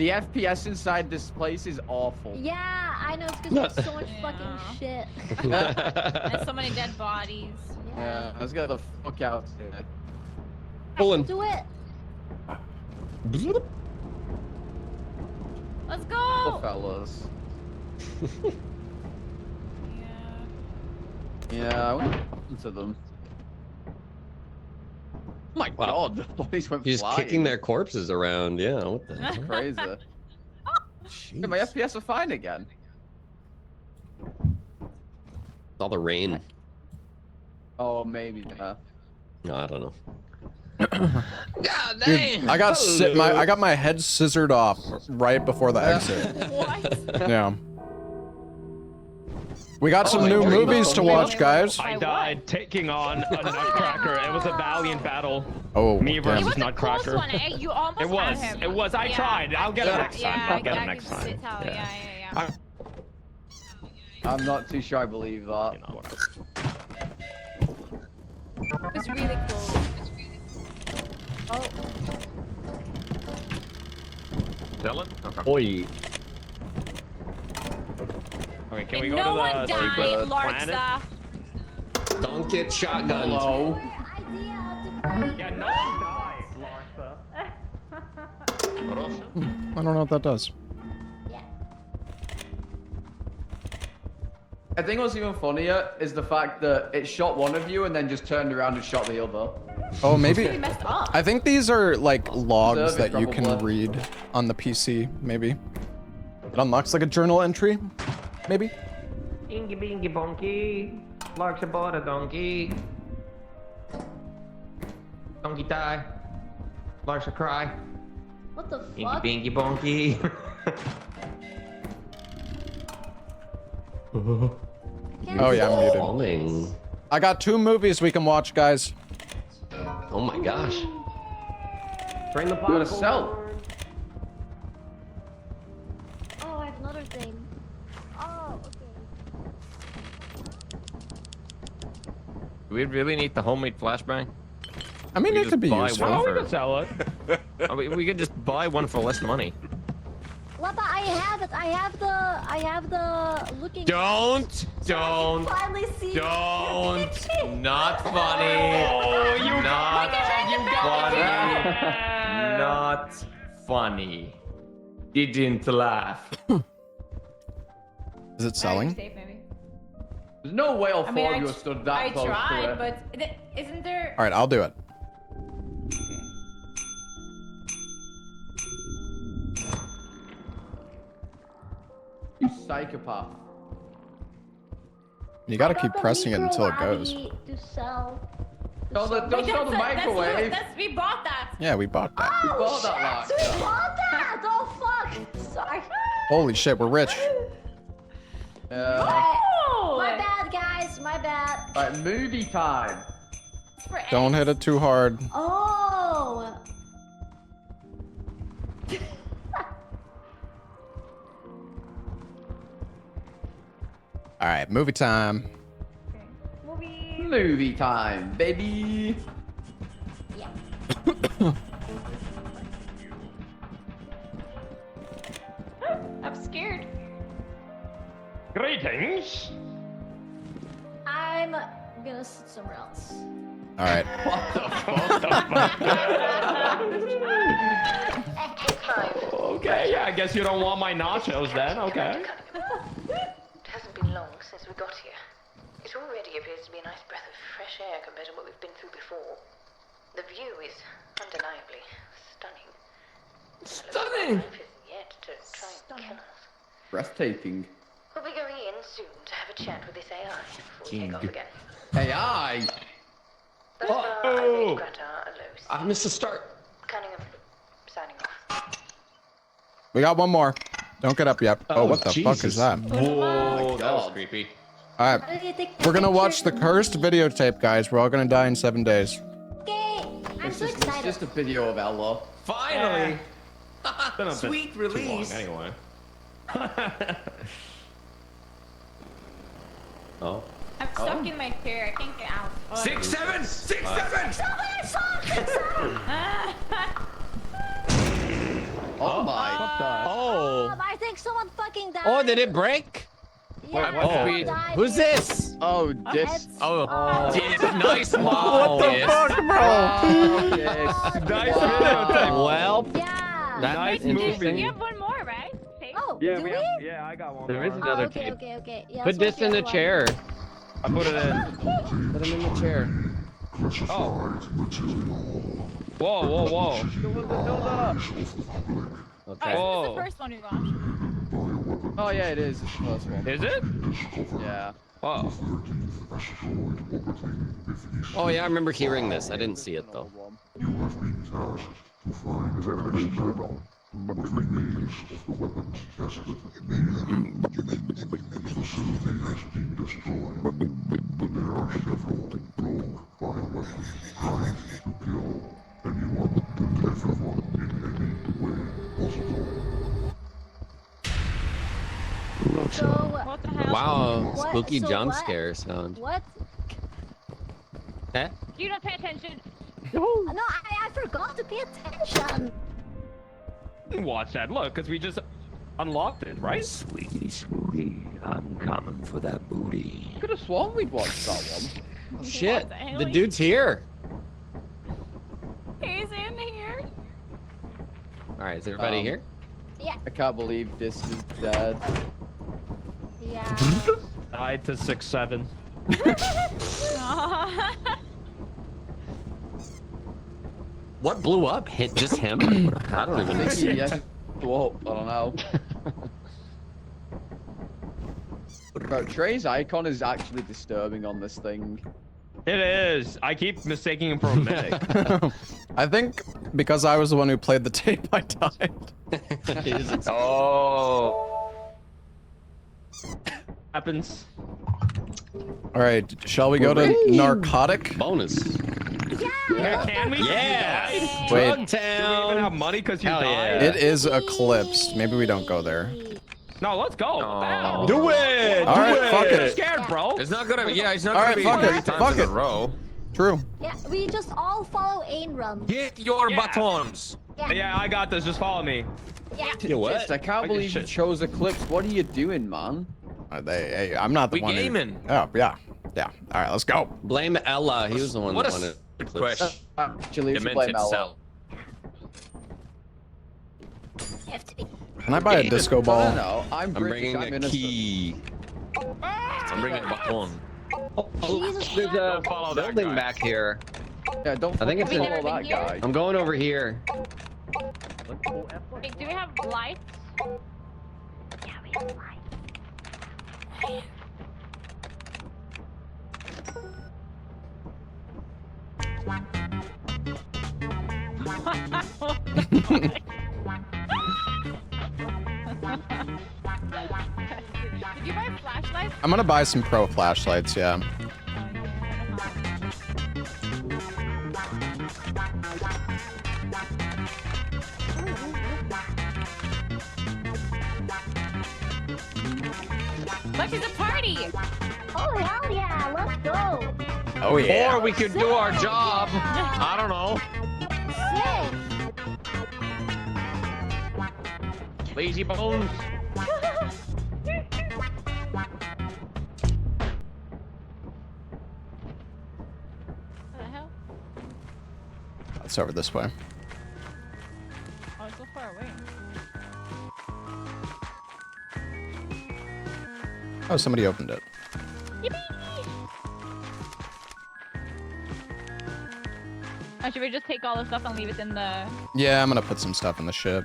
FPS inside this place is awful. Yeah, I know. It's because there's so much fucking shit. There's so many dead bodies. Yeah, let's get the fuck out here. Pulling. Do it. Let's The go. fellas. Yeah, I went into them. Oh my god, the bodies went He's flying. kicking their corpses around. Yeah, what the That's hell? crazy. Hey, my FPS are fine again. All the rain. Oh, maybe. No, I don't know. God dang. Dude, I got my head scissored off right before the exit. What? Yeah. We got some new movies to watch, guys. I died taking on a Nutcracker. It was a valiant battle. Oh, me versus damn. Nutcracker. One, eh? You almost It was. had him. It was. I Yeah. tried. I'll get it next time. Yeah, I'll get I it next can time. tell. Yeah. I'm not too sure I believe that. It's really cool. Oh. Sell it? Okay. Oi. Okay, can we And go no to one the died, secret planet? Larksa. Don't get shotgunned. Hello. Yeah, no one died, Larsa. I don't know what that does. I think what's even funnier is the fact that it shot one of you and then just turned around and shot the other. Oh, maybe. Really messed up. I think these are like logs Service that you can probably. read on the PC, maybe. It unlocks like a journal entry, maybe. Ingy bingy bonky. Larksa bought a donkey. Donkey die. Larksa cry. What the Ingy fuck? bingy bonky. Oh yeah, I'm muted. Falling. I got 2 movies we can watch, guys. Oh my gosh. Bring the I'm gonna popcorn. sell. Oh, I have another thing. Oh, okay. Do we really need the homemade flashbang? I mean, We it just could be buy useful. one Oh, we for- can sell it. I mean, we could just buy one for less money. Lapa, I have it. I have the looking. Don't. Finally see. Not funny. Oh, you Not got funny. Not funny. Didn't laugh. Is it selling? Safe, maybe. There's no way all I mean, four of you have stood that I close to tried, it. but isn't there? All right, I'll do it. You psychopath. You gotta I keep got the pressing it until it micro goes. lobby To sell. Don't sell the microwave. We bought that. Yeah, we bought that. We bought shit, that we lock. bought that! Oh fuck! Sorry. Holy shit, we're rich. My bad, guys. My bad. Right, movie time. Don't hit it too hard. Oh. All right, movie time. Movie time, baby. I'm scared. Greetings. I'm I'm gonna sit somewhere else. All right. Okay, yeah, I guess you don't want my nachos then. Okay. It hasn't been long since we got here. It already appears to be a nice breath of fresh air compared to what we've been through before. The view is undeniably stunning. Stunning! Yet to try and kill us. Breathtaking. We'll be going in soon to have a chat with this AI before we take off again. AI. Thus far, I rate Quota a low C. I missed the start. Cunningham, signing off. We got one more. Don't get up yet. Oh, what the fuck is that? Whoa, that was creepy. All right. We're gonna watch the cursed videotape, guys. We're all gonna die in 7 days. Okay, I'm so It's excited. just a video of Ella. Finally. Sweet release. Anyway. Oh. I'm stuck in my chair. I can't get out. Oh, 6, 7, 6, 7. Oh my. Oh. I think someone fucking died. Oh, did it break? Yeah, Oh, someone died who's here. this? Oh, this. Oh, nice. What the fuck, bro? Nice video. Well, Yeah. nice You movie. have one more, right? Oh, Yeah, do we we? have, yeah, I got one. There is Oh, another okay, tape. okay. Yeah, Put let's this in the watch chair. I put it in. Put him in the chair. Oh. Whoa, whoa, whoa. Okay. Oh, this is the first one we watched. Oh yeah, it is. It's the first one. Is it? Yeah. Oh. Oh yeah, I remember hearing this. I didn't see it though. So, What the hell? Wow, What? spooky So jump what? scare sound. what? Eh? You don't pay attention. No, I forgot to pay attention. Watch that. Look, because we just unlocked it, right? Sweetie, sweetie, I'm coming for that booty. Could have sworn we'd watched that one. Shit, What the hell? the dude's here. He's in here. All right, is everybody here? Yeah. I can't believe this is dead. Yeah. Died to 6, 7. What blew up? Hit just him? I don't even know. Yeah. Whoa, I don't know. Bro, Trey's icon is actually disturbing on this thing. It is. I keep mistaking him for a medic. I think because I was the one who played the tape, I died. Oh. Happens. All right, shall we go to narcotic? Bonus. Yeah, can we? Yeah. Wait. Do Drug we even town. have money because you Hell died? yeah. It is eclipsed. Maybe we don't go there. No, let's go. What the hell? Do it. All right, fuck I'm it. scared, bro. It's not gonna be. Yeah, it's not All gonna right, be fuck 3 it, times fuck in it. a row. True. Yeah, we just all follow Ainrum. Get your Yeah. batons. Yeah, I got this. Just follow me. Yeah. You what? Just, I can't believe you chose Eclipse. What are you doing, man? Hey, I'm not the We one. gaming. Oh yeah. All right, let's go. Blame Ella. He was the one What that a wanted. question. Actually, we should blame Demented Ella. cell. Can I buy a disco I ball? don't know. I'm I'm British. bringing I'm a innocent. key. I'm bringing a baton. Jesus. There's a follow that building guy. back here. Yeah, don't I think it's follow in- that guy. I'm going over here. Wait, do we have lights? Yeah, we have light. Did you buy flashlights? I'm gonna buy some pro flashlights. Yeah. Look, it's a party. Oh hell yeah, let's go. Oh yeah. Or we could do our job. I don't know. Sick. Lazy bones. It's over this way. Oh, it's so far away. Oh, somebody opened it. Should we just take all the stuff and leave it in the... Yeah, I'm gonna put some stuff in the ship.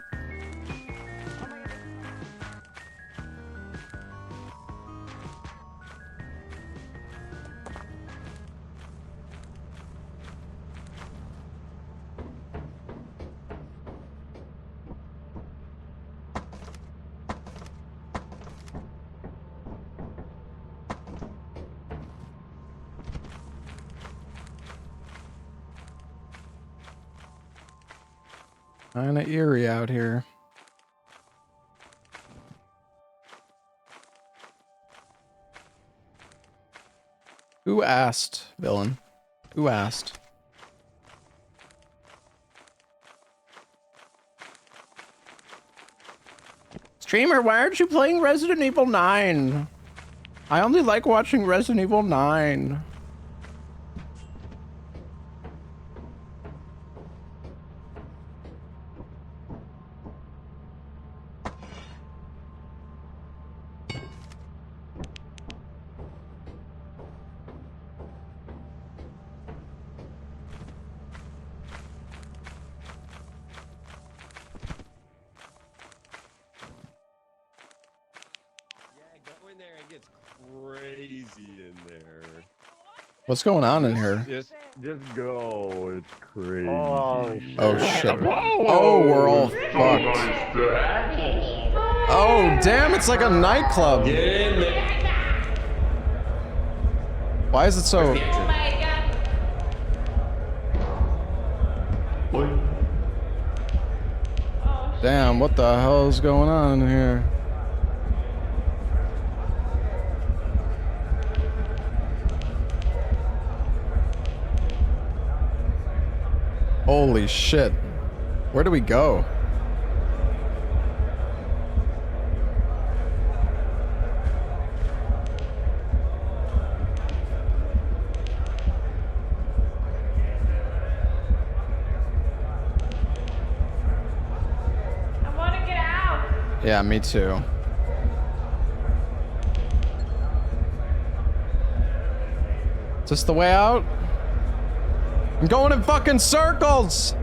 Kinda eerie out here. Who asked, villain? Who asked? Streamer, why aren't you playing Resident Evil 9? I only like watching Resident Evil 9. What's going on in here? Just go. It's crazy. Oh shit. Oh, we're all fucked. Oh damn, it's like a nightclub. Get in there. Why is it so... Damn, what the hell is going on in here? Holy shit. Where do we go? I want to get out. Yeah, me too. Is this the way out? I'm going in fucking circles!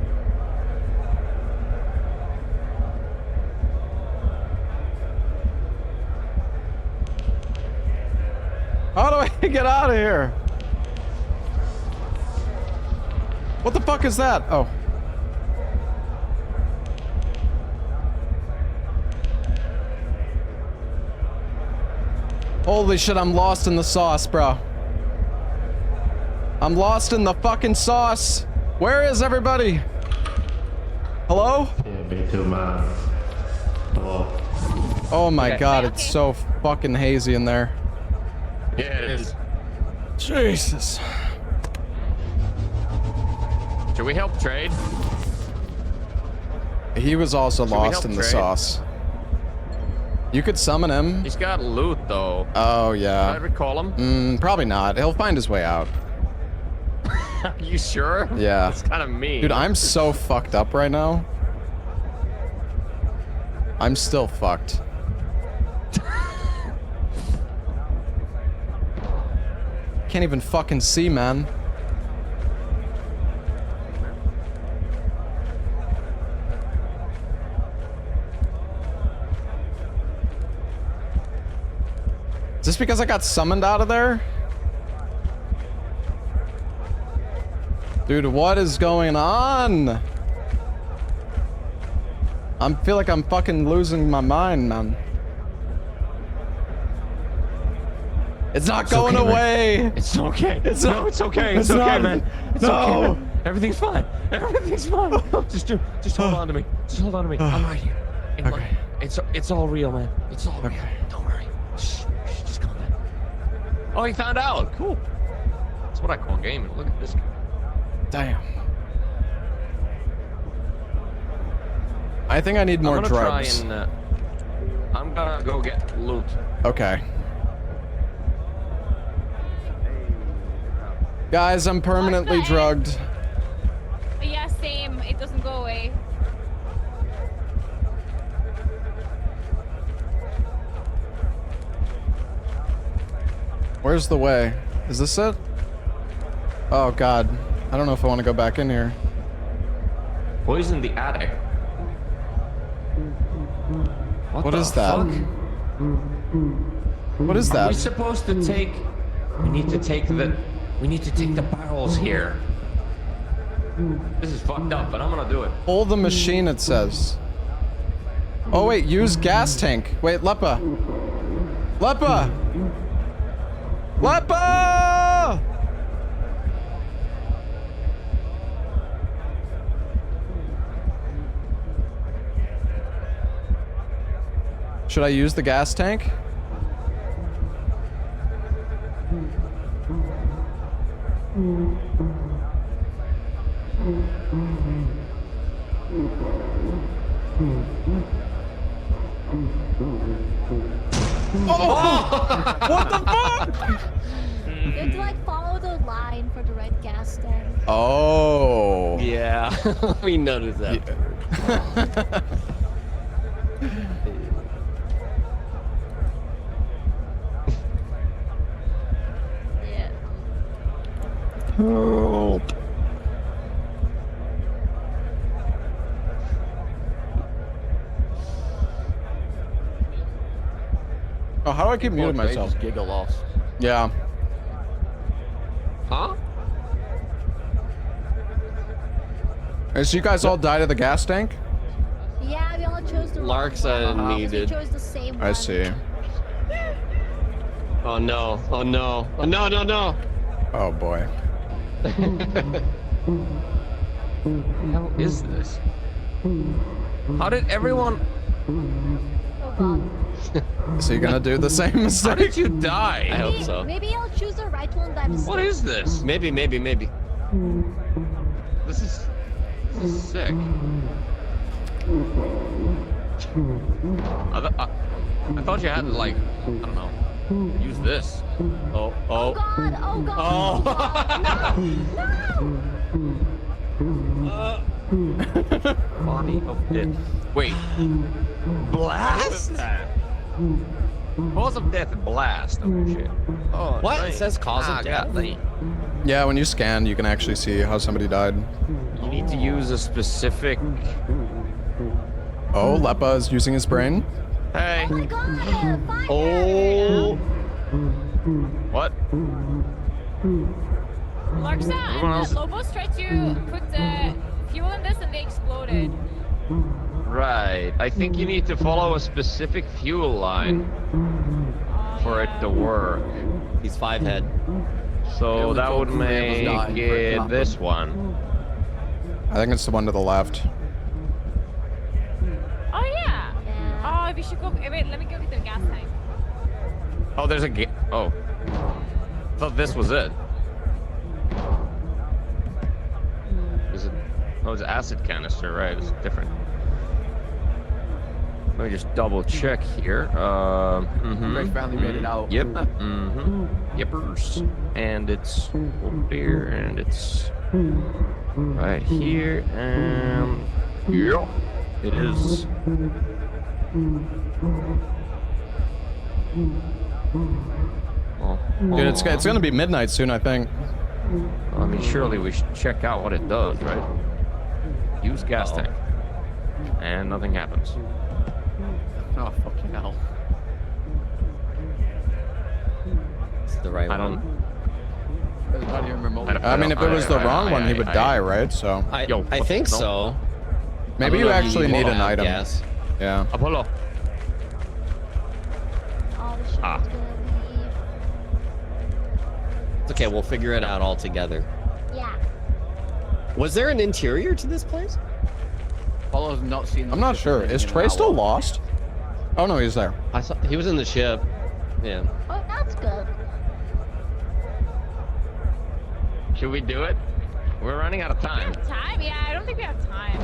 How do I get out of here? What the fuck is that? Oh. Holy shit, I'm lost in the sauce, bro. I'm lost in the fucking sauce. Where is everybody? Hello? Yeah, me too, man. Hello. Oh my god, it's so fucking hazy in there. Yeah, it is. Jesus. Should we help trade? He was also Should we lost help in the trade? sauce. You could summon him. He's got loot though. Oh yeah. Should I recall him? Probably not. He'll find his way out. Are you sure? Yeah. That's kind of mean. Dude, I'm so fucked up right now. I'm still fucked. Can't even fucking see, man. Is this because I got summoned out of there? Dude, what is going on? I feel like I'm fucking losing my mind, man. It's not going away. It's okay. It's no, not. it's okay. It's It's okay, not. man. It's No. okay, man. Everything's fine. Everything's fine. Just hold on to me. Just hold on to me. I'm right here. And look, it's all real, man. It's all real. Don't worry. Shh, just calm down. Oh, he found out. Cool. That's what I call gaming. Look at this guy. Damn. I think I need more I'm gonna drugs. try and, I'm gonna go get loot. Okay. Guys, I'm permanently drugged. Yeah, same. Don't go away. Where's the way? Is this it? Oh god. I don't know if I want to go back in here. Poison the attic. What the is that? fuck? What is Are that? we supposed to take... We need to take the barrels here. This is fucked up, but I'm gonna do it. Pull the machine, it says. Oh wait, use gas tank. Wait, Lepa. Lepa! Lepa! Should I use the gas tank? Oh! What the fuck? You have to like follow the line for the right gas tank. Oh. Yeah, we noticed that. Yeah. Help. Oh, how do I keep muting myself? Giga loss. Yeah. Huh? So you guys all died at the gas tank? Yeah, we all chose the Lark said wrong one. needed. We chose the same one. I see. Oh no! Oh no! Oh no! No! No! Oh boy. What the hell is this? How did everyone... Oh god. So you're gonna do the same How mistake? did you die? I hope so. Maybe I'll choose the right one by mistake. What is this? Maybe. This is sick. I thought you had to like, I don't know, use this. Oh. Oh Oh. god, oh god. Oh. No! Body of death. Wait. Blast? Cause of death and blast. Oh shit. Oh, What? nice. It says cause of death. God, Yeah, when you scan, you can actually see how somebody died. you need to use a specific... Oh, Lepa is using his brain. Hey. Oh my god! Fire! Oh. What? Larksa Everyone and else- the Lobos tried to put the fuel in this and they exploded. Right. I think you need to follow a specific fuel line for it to work. He's 5 head. So that would make dying for it to it happen. this one. I think it's the one to the left. Oh yeah. Yeah. Oh, we should go. Wait, let me go get the gas tank. Oh, there's a oh. I thought this was it. Is it? Oh, it's an acid canister, right? It's different. Let me just double check here. Greg finally made it out. Yep. Yippers. And it's over there, and it's right here, and yeah, it is. Oh, Dude, it's gonna be midnight soon, I think. I mean, surely we should check out what it does, right? Use gas tank, and nothing happens. Oh fucking hell. It's the right I one. don't. Not even remotely. I mean, if it was the wrong one, he would die, right? So I think no. so. maybe you actually need an item. Yes. Yeah. Apollo. Oh, the ship Ah. is gonna leave. It's okay. We'll figure it out all together. Yeah. Was there an interior to this place? Apollo's not seen. I'm not sure. Is Trey still lost? Oh no, he's there. I saw he was in the ship. Yeah. Oh, that's good. Should we do it? We're running out of time. Time? Yeah, I don't think we have time.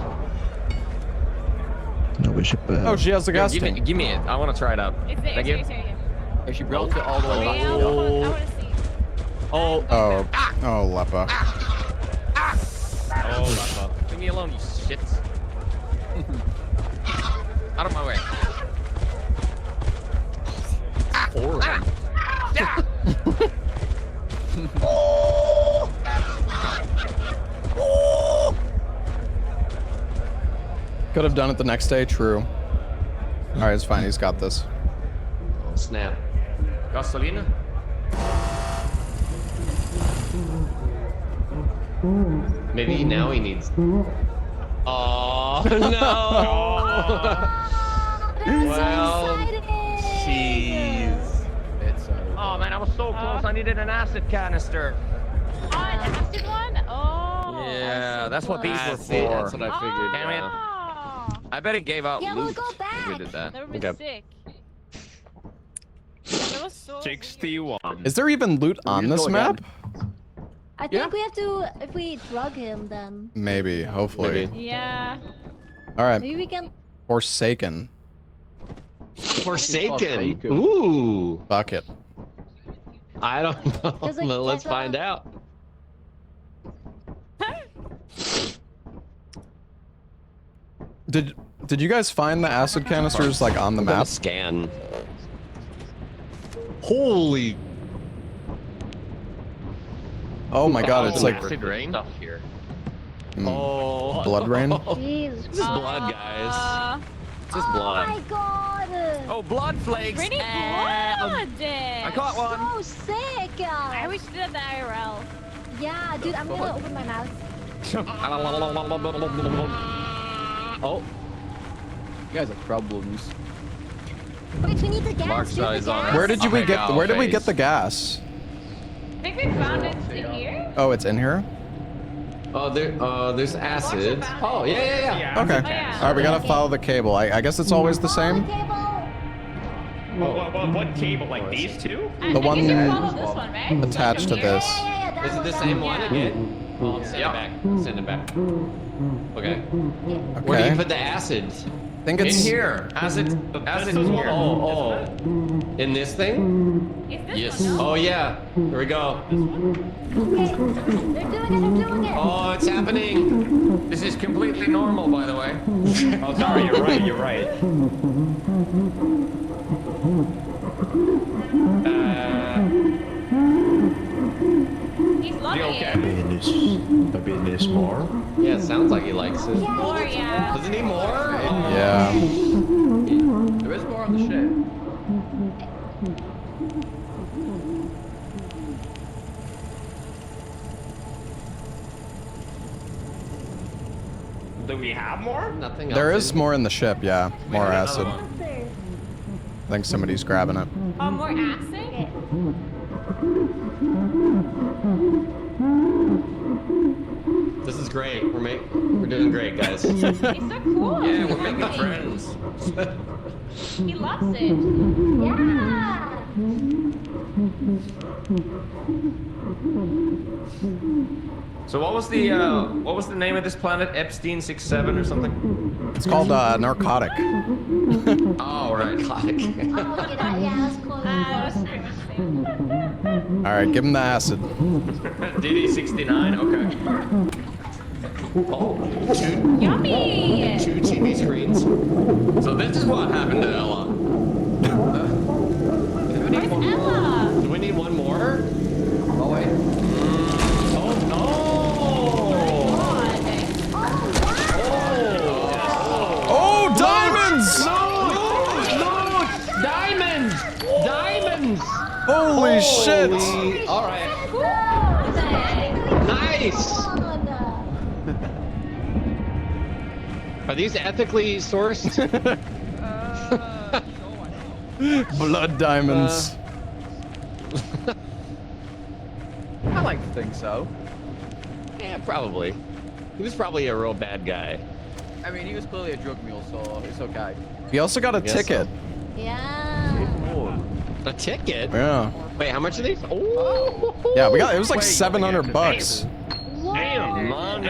No, we should. Oh, she has the gas Give tank. me it. I want to try it out. It's there. Thank It's you. there. If she brought it all the way back. I want to see. Oh. Oh, Lepa. Oh, leave me alone, you shits. Out of my way. 4 of them. Could have done it the next day, true. Alright, it's fine, he's got this. Oh, snap. Gasolina? Maybe now he needs. Oh no! Well, jeez. Oh man, I was so close. I needed an acid canister. Oh, an acid one? Oh. Yeah, that's what these were for. That's what I figured. Damn it. I bet it gave out Yeah, we'll loot go if back. we did that. That would be sick. That was so 61. Is there even loot on this map? I think we have to, if we drug him, then. Maybe, hopefully. weird. Yeah. Alright. Maybe we can. Forsaken. Forsaken. Ooh. Fuck it. I don't know. There's, like, But let's there's a- find out. Did you guys find the acid canisters like on the I'm gonna map? Scan. Holy. Oh my god, it's like acid rain. Stuff here. Oh. Blood rain? Jeez. This is blood, guys. This is blood. Oh my god. Oh, blood flakes. Pretty blood. I caught one. So sick. I wish we did the IRL. Yeah, dude, I'm gonna open my mouth. Oh. You guys have problems. Wait, we need the gas. Large dude, the size on gas. Where did you we get? Oh, Where did we face. get the gas? I think we found it in here. Oh, it's in here. Oh, there's acid. Oh, yeah. Okay. Oh, yeah. All right, we gotta follow the cable. I guess it's always the same. What cable? Like these two? The one I guess you follow this one, right? attached to this. Is it the same one again? Oh, send it back. Send it back. Okay. Where do you Okay. put the acid? I think it's In here. Acid in here. Oh. In this thing? Is this Yes. one? Oh, yeah. Here we go. Okay. They're doing it. Oh, it's happening. This is completely normal, by the way. Oh, sorry, you're right. He's loving it. A bit more. Yeah, it sounds like he likes it. More, yeah. Doesn't he more? Yeah. There is more on the ship. Do we have more? Nothing There else is in- more in the ship, yeah. More Another acid. one. I think somebody's grabbing it. Oh, more acid? This is great. We're doing great, guys. He's so cool. Yeah, we're making friends. He loves it. Yeah. So what was the name of this planet? Epstein 67 or something? It's called narcotic. Oh, right. Narcotic. Oh, yeah, that's close. That was pretty sick. All right, give him the acid. DD69. Okay. Oh, Yummy! two TV screens. So this is what happened to Ella. Where's Ella? Do we need one more? Oh, wait. Oh, no! Oh, diamonds! No! Diamonds! Diamonds! Holy shit! All right. Nice! Are these ethically sourced? Blood diamonds. I like to think so. Yeah, probably. He was probably a real bad guy. I mean, he was clearly a drug mule, so it's okay. We also got a Guess ticket. Yeah. A ticket? Yeah. Wait, how much are these? Oh! Yeah, we got. It was like $700. Damn, money.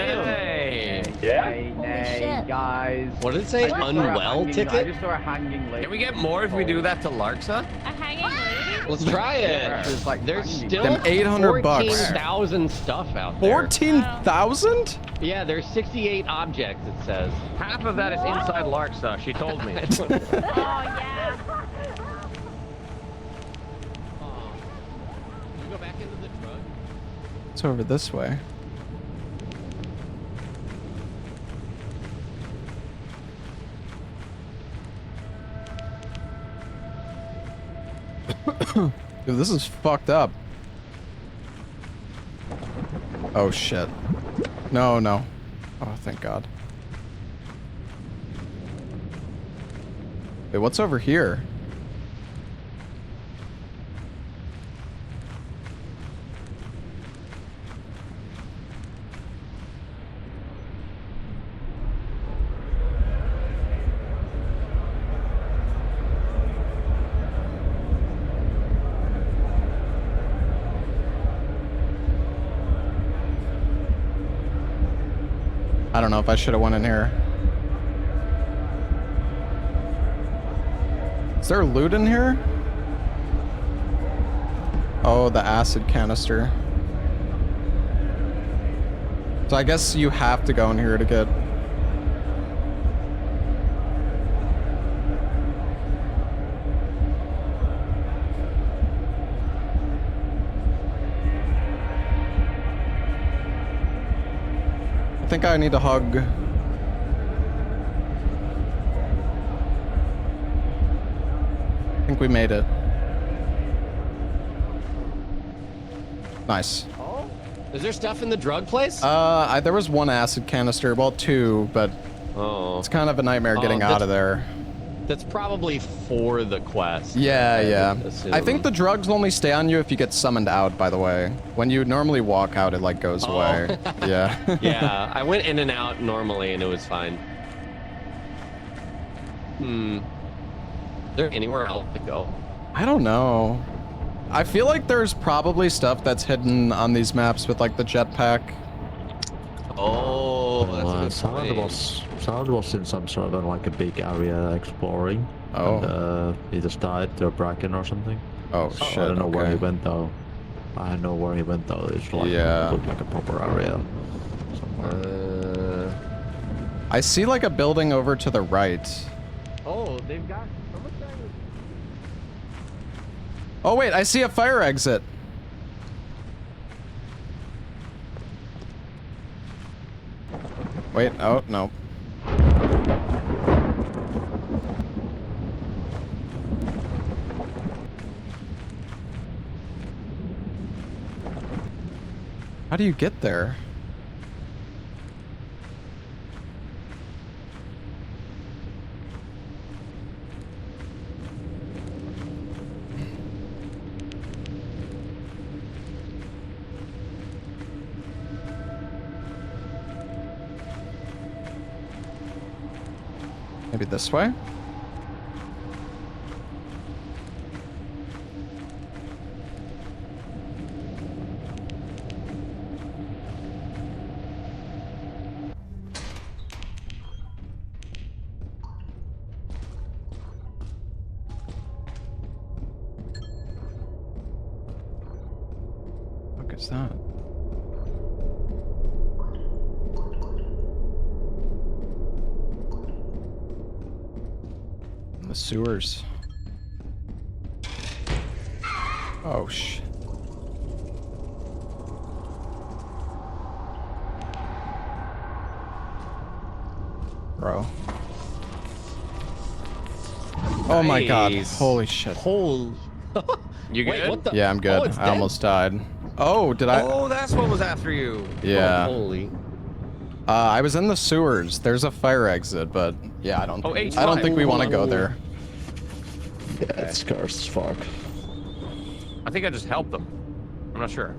Nay, guys. What did it say? I just saw a Unwell hanging- ticket? I just saw a hanging lady. Can we get more if we do that to Larksa? A hanging lady? Let's try it. There's like There's still Them 800 bucks. 14,000 stuff out there. 14,000? Yeah, there's 68 objects, it says. Half of that is inside Larksaw, she told me. Oh, yeah. You go back into the truck? It's over this way. Dude, this is fucked up. Oh shit. No, no. Oh, thank God. Wait, what's over here? I don't know if I should have went in here. Is there loot in here? Oh, the acid canister. So I guess you have to go in here to get... I think I need a hug. I think we made it. Nice. Oh? Is there stuff in the drug place? There was one acid canister, well, two, but it's kind of a nightmare getting out of there. That's probably for the quest. Yeah, yeah. I think the drugs only stay on you if you get summoned out, by the way. When you normally walk out, it like goes away. Yeah. Yeah, I went in and out normally and it was fine. Is there anywhere else to go? I don't know. I feel like there's probably stuff that's hidden on these maps with like the jetpack. Oh, that's a good point. Sound was in some sort of like a big area exploring. Oh. And, he just died to a bracken or something. Oh shit. I don't know where okay. he went though. I know where he went though. It's like looked like a proper area somewhere. I see like a building over to the right. Oh, they've got... Oh wait, I see a fire exit. Wait, oh, no. How do you get there? Maybe this way? What is that? The sewers. Oh shit. Bro. Oh my god. Holy shit. Holy. You good? Wait, what the? Yeah, I'm good. Oh, it's I dead? almost died. Oh, did I? Oh, that's what was after you. Yeah. Oh, holy. I was in the sewers. There's a fire exit, but yeah, I don't think we want to go there. Yeah, it's cursed as fuck. I think I just helped them. I'm not sure.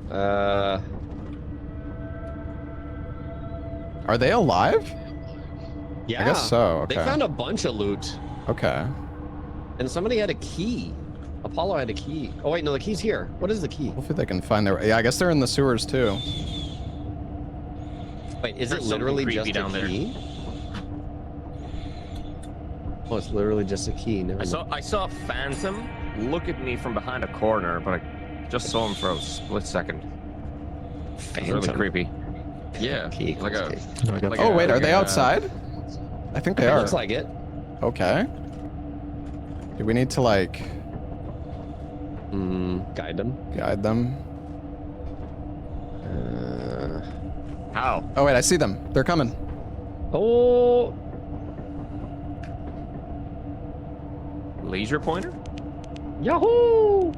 Are they alive? Yeah. I guess so. Okay. They found a bunch of loot. Okay. And somebody had a key. Apollo had a key. Oh wait, no, the key's here. What is the key? Hopefully they can find their... Yeah, I guess they're in the sewers too. Wait, is There's it literally something just creepy a down there. key? Oh, it's literally just a key. Never mind. I saw a phantom look at me from behind a corner, but I just saw him for a split second. It's really Phantom. creepy. Yeah, like a. Like Oh a- wait, are like they a- outside? I think they It are. looks like it. Okay. Do we need to like guide them? Guide them. How? Oh wait, I see them. They're coming. Oh. Laser pointer? Yahoo!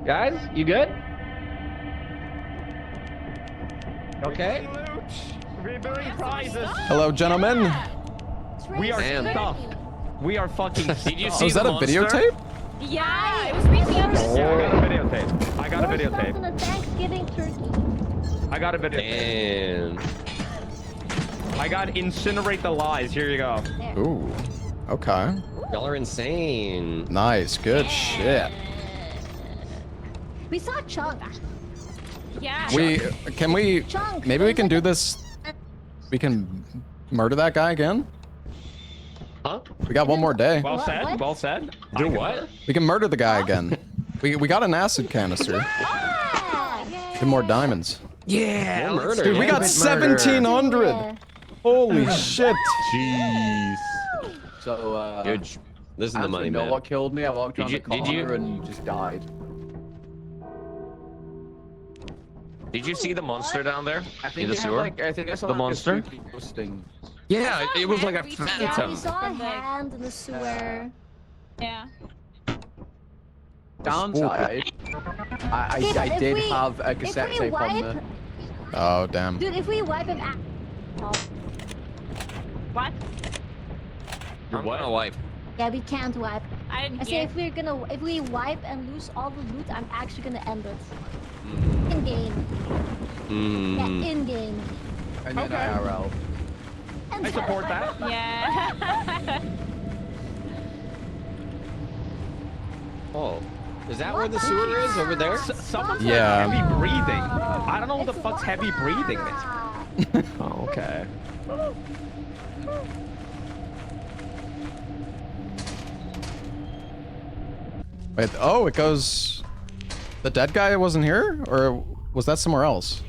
Guys, you good? Okay. We're doing prizes. Hello, gentlemen. We are Damn. stuffed. We are fucking stuffed. Did you Oh, see is that the a monster? videotape? Yeah, it was creepy. Yeah, I got a videotape. I got a Yours comes videotape. in a Thanksgiving turkey. I got a videotape. And I got incinerate the lies. Here you go. Ooh. Okay. y'all are insane. Nice. Good shit. We saw Chunk. Yeah. Can we Chunk. maybe we can do this. We can murder that guy again? Huh? We got one more day. Well What? said. What? Well said. Do what? We can murder the guy again. We got an acid canister. Ah, Get more diamonds. Yeah, More murder. Dude, we got 1,700. yeah. Holy shit. Jeez. So, Good. This is the I money, don't know man. what killed me. I walked around the Did you- corner and just died. Did you see the monster down there I in think the it had, sewer? like, I think I saw The like monster? A spooky ghost thing. Yeah, it was like a everything. Yeah, we phantom. saw a From the- hand in the sewer. Yeah. Downside, I Okay, but if did we- have a if cassette we tape on wipe- there. Oh, damn. Dude, if we wipe him out. Oh, What? I'm gonna wipe. yeah, we can't wipe. I didn't I say hear. if we wipe and lose all the loot, I'm actually gonna end it. In game. Yeah, in game. And then Okay. IRL. And I support that. Yeah. Oh, is that where the sewer is over there? Someone's Yeah. like heavy breathing. I don't know what the fuck's heavy breathing is. Oh, okay. Wait, oh, it goes... The dead guy wasn't here? Or was that somewhere else?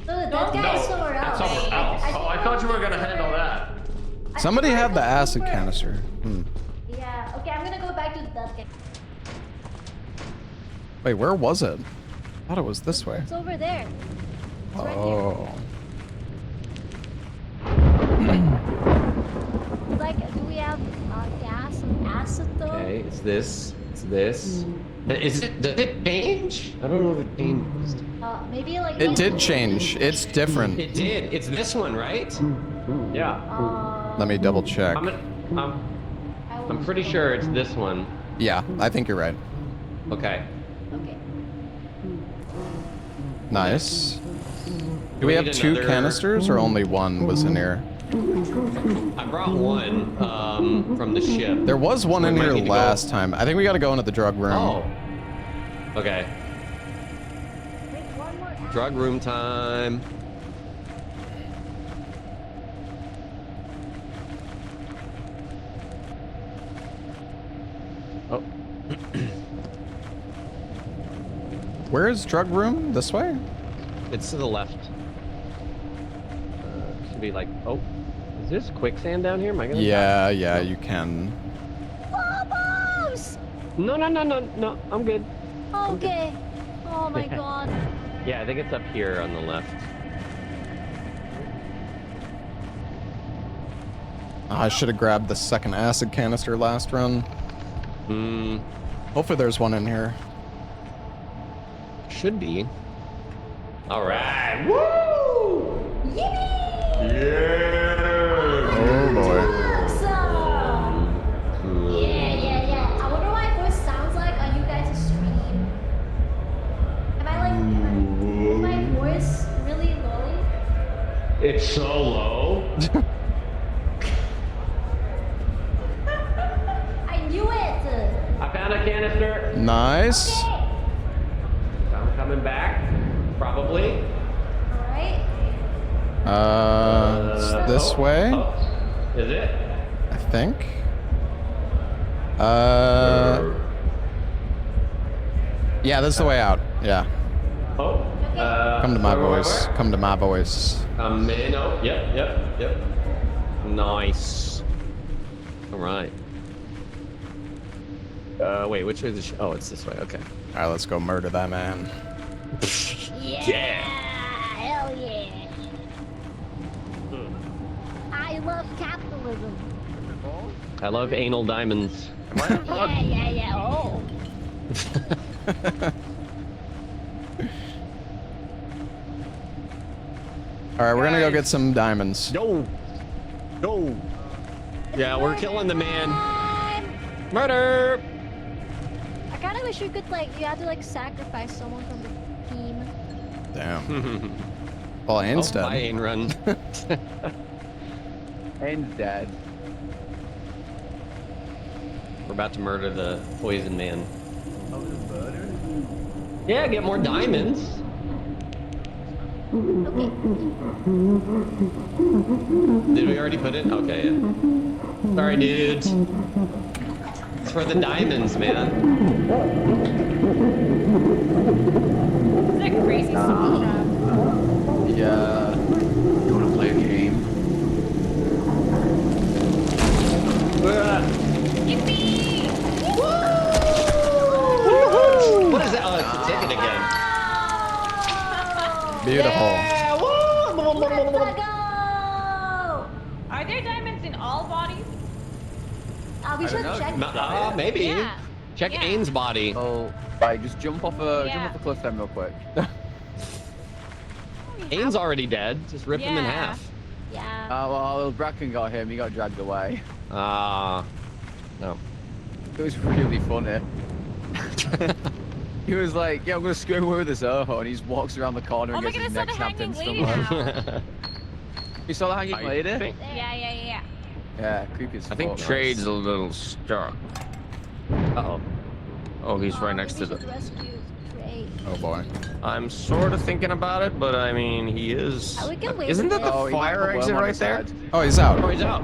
No, the dead guy is somewhere else. somewhere else. Oh, I thought you were gonna handle that. Somebody had the acid canister. Yeah, okay, I'm gonna go back to the dead guy. Wait, where was it? I thought it was this way. It's over there. Oh. Like, do we have gas and acid though? Okay, it's this. It's this. Is it? Did it change? I don't know if it changed. Maybe like. It did change. It's different. It did. It's this one, right? Yeah. Let me double check. I'm pretty sure it's this one. Yeah, I think you're right. Okay. Okay. Nice. Do we have need two another- canisters or only one was in here? I brought one from the ship. There was one We in might here need to go- last time. I think we gotta go into the drug room. Oh. Okay. Drug room time. Oh. Where is drug room? This way? It's to the left. Should be like, oh, is this quicksand down here? Am I gonna? Yeah, yeah, you can. Bobos! No, I'm good. Okay. Oh my god. Yeah, I think it's up here on the left. I should have grabbed the second acid canister last run. Hopefully there's one in here. Should be. All right. Woo! Oh boy. Awesome! Yeah. I wonder what my voice sounds like on you guys' stream. Is my voice really low? It's so low. I knew it! I found a canister. Nice. I'm coming back. Probably. Alright. It's this way, Is it? I think. Yeah, this is the way out. Yeah. Oh. Come to my where? voice. Come to my voice. No. Yep. Nice. All right. Wait, which way is the oh, it's this way. Okay. All right, let's go murder that man. Yeah. Hell yeah. I love capitalism. I love anal diamonds. Yeah. Oh. All right, we're gonna go get some diamonds. No. Yeah, we're killing the man. Murder. I kind of wish you could you had to sacrifice someone from the team. Damn. Well, Ane's dead. Bye, Ane, run. Ane's dead. We're about to murder the poison man. Yeah, get more diamonds. Did we already put it? Okay, yeah. Sorry, dudes. It's for the diamonds, man. Is that crazy soundtrack? Yeah. You wanna play a game? Yippee! What is that? Oh, it's a ticket again. Beautiful. Let's go! Are there diamonds in all bodies? We should check. Maybe. Yeah. Check Yeah. Ane's body. Oh, right. Just jump off a cliff then real quick. Ane's already dead. Just rip him in half. Yeah. Well, Bracken got him. He got dragged away. No. It was really funny. He was like, "Yeah, I'm gonna scream away with this Oho," and he just walks around the corner and Oh my gets his God, I neck saw the snapped hanging instantly. lady now. You saw the hanging lady? Yeah. Yeah, creepy as I think fuck. Trade's a little stuck. Uh-oh. Oh, he's right next to the... Oh boy. I'm sort of thinking about it, but I mean, he is... We can wait Isn't that the Oh, he might fire have a exit worm on right his there? head. Oh, he's out. Oh, he's out.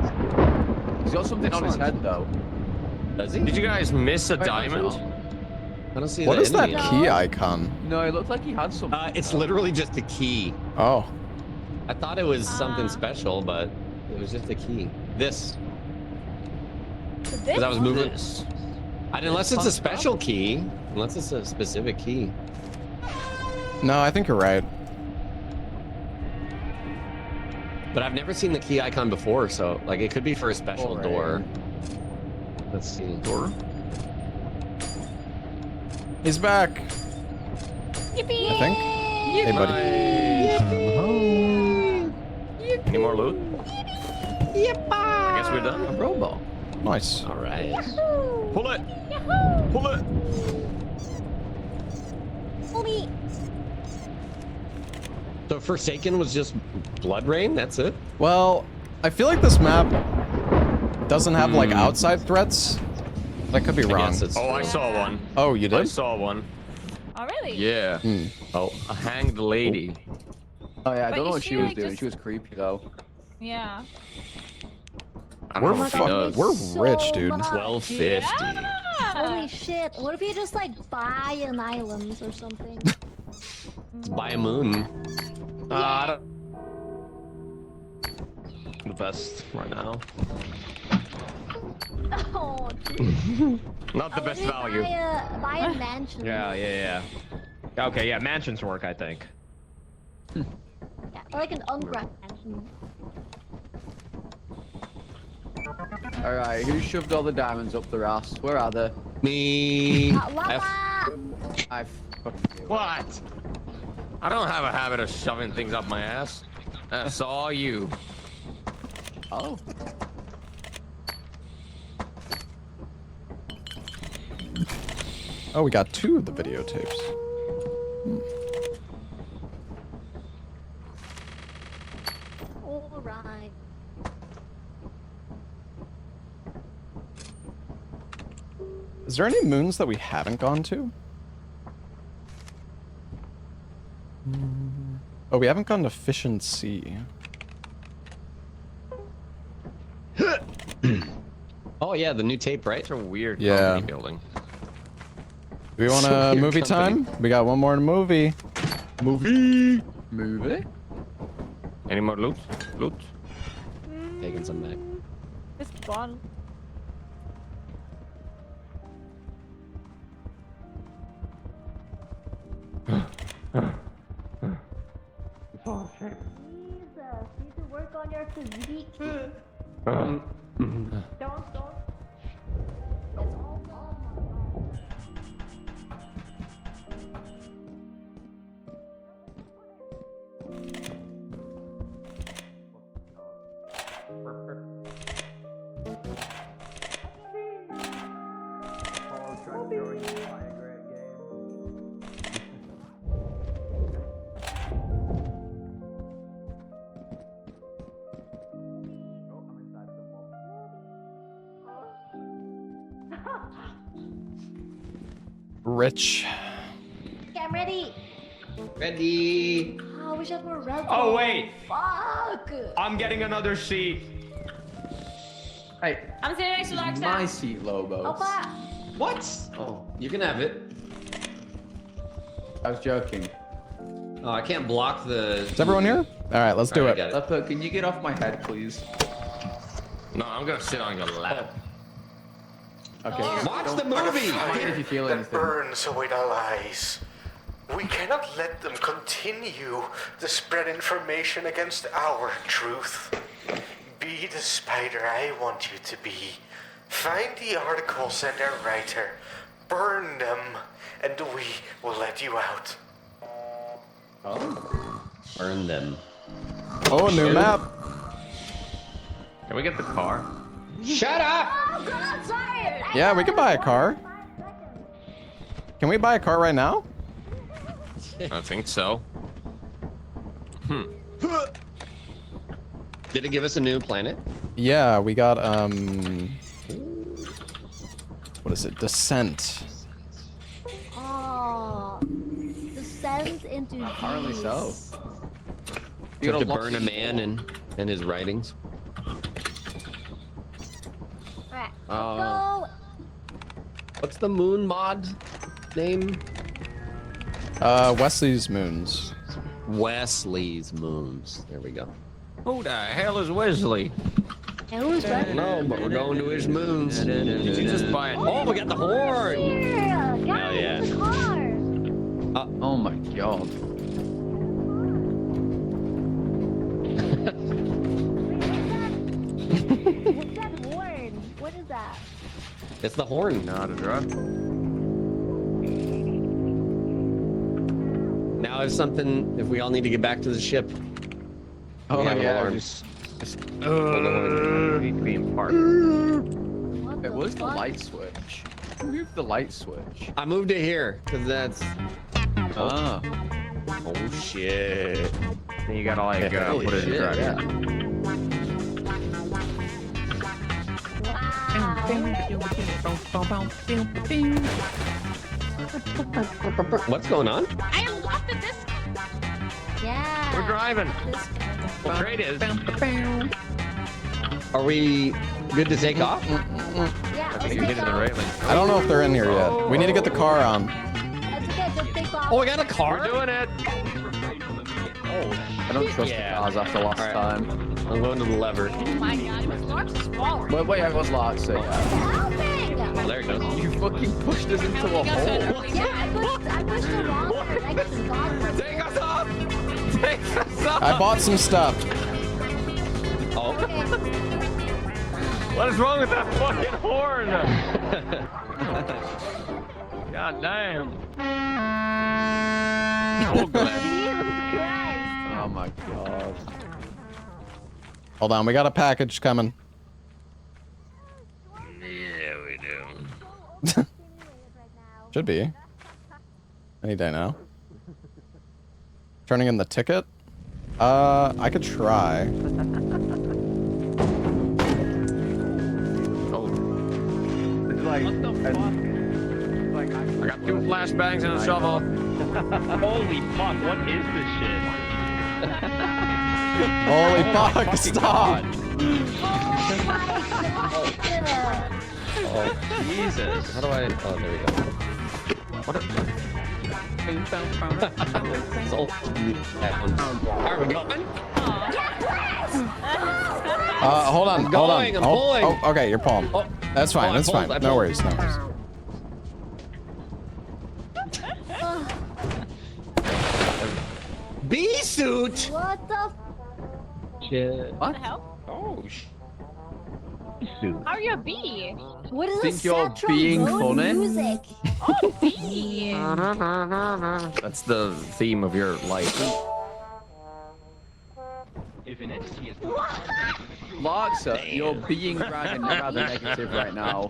He's got something on his head though. Does he? Did you guys miss a Wait, diamond? I don't see What the is that enemy. key icon? No, it looked like he had something. It's literally just a key. Oh. I thought it was something special, but it was just a key. This. Because I was moving. Unless it's a special key. Unless it's a specific key. No, I think you're right. But I've never seen the key icon before, so like it could be for a special door. Let's see. Door. He's back. Yippee! I think. Hey, buddy. Any more loot? Yippa! I guess we're done. A robot. Nice. All right. Pull it! Yahoo! Pull it! Pull me. So Forsaken was just Blood Rain? That's it? Well, I feel like this map doesn't have like outside threats. That could be wrong. Oh, I saw one. Oh, you I did? saw one. Oh, really? Yeah. Oh, A hanged lady. Oh yeah, I But don't know you what see, she was like, doing. just- She was creepy though. Yeah. I don't know if he does. We're rich, dude. 1250. Holy shit. What if you just buy an island or something? Let's buy a moon. The best right now. Oh, Not the best value. Buy a mansion. Yeah. Okay, yeah, mansions work, I think. Yeah, or like an ungrabbed mansion. Alright, who shoved all the diamonds up their ass? Where are they? Me. Lava! I What? I don't have a habit of shoving things up my ass. That's all you. Oh. Oh, we got 2 of the videotapes. Alright. Is there any moons that we haven't gone to? Oh, we haven't gone to Fish and Sea. Oh yeah, the new tape, right? It's a weird Yeah. company building. we want So a your movie company. time? We got one more movie. Movie. Movie? Any more loot? Loot? Taking some back. This bottle. Jesus, you need to work on your physique. Uh, Don't. Rich. Okay, I'm ready. Ready. Oh, I wish I had more red. Oh, wait. Fuck. I'm getting another seat. Hey, I'm sitting next to Lark's my now. seat, Lobos. Opa. What? Oh, you can have it. I was joking. Oh, I can't block the. Is everyone here? All right, let's do Alright, it. I got Lepo, can you get off my head, please? No, I'm gonna sit on your lap. Okay. Watch the movie. If you feel that anything. burns away the lies. We cannot let them continue to spread information against our truth. Be the spider I want you to be. Find the articles and their writer. Burn them, and we will let you out. Oh. Burn them. Oh, new map. Can we get the car? Shut up! Oh, God, sorry. Yeah, we can buy a car. Can we buy a car right now? I think so. Did it give us a new planet? Yeah, we got what is it? Descent. Oh, descent into Apparently so. You have to burn a man and his writings. Alright, Oh. go. What's the moon mod name? Wesley's Moons. Wesley's Moons. There we go. Who the hell is Wesley? And who's that? No, but we're going to his moons. Did you just buy it? Oh, we got the horn! Yeah, Hell yeah. the car. Oh my god. What's that horn? What is that? It's the horn. Not a drug. Now if something, if we all need to get back to the ship. Oh have an yeah, alarm. just Need to be in park. it was the light switch. Move the light switch. I moved it here, because that's... Ah. Oh shit. Then you gotta like Holy put it in shit, the yeah. What's going on? I am locked in this. Yeah. We're driving. This- Well, great is. Are we good to take off? Yeah, I think let's you're take hitting the off. railing. I don't know if they're in here yet. We need to get the car on. That's okay, just take off. Oh, we got a car? We're doing it. I don't trust Yeah. the cars after last Alright. time. I'm going to the lever. Oh my god, it was Lark's fault. Wait, I was locked, so yeah. Helping! Oh, there it goes. You fucking pushed us into a hole. Yeah, I pushed the wrong direction. God, Take us up. Take us up. I bought some stuff. Oh. What is wrong with that fucking horn? God damn. Oh, glad. Jesus Christ. Oh my god. Hold on, we got a package coming. Yeah, we do. Should be. Any day now. Turning in the ticket? I could try. Oh, It's like, what the fuck? Like, I got 2 flashbangs and a shovel. Holy fuck, what is this shit? Holy fuck, stop! Oh, Jesus. How do I... Oh, there we go. What a... Soul sound. Are we going? Hold on, I'm hold on. going, I'm Oh, pulling. oh, okay, you're pulling. Oh. That's fine, Oh, I that's pulled, fine. I No pulled. worries, no worries. Bee suit. What the? Shit. What the hell? Oh, How are you a bee? What is Think this you're sad being trombone funny? music? Oh, bee. That's the theme of your life. If an entity is Larksa, you're being rather negative right now.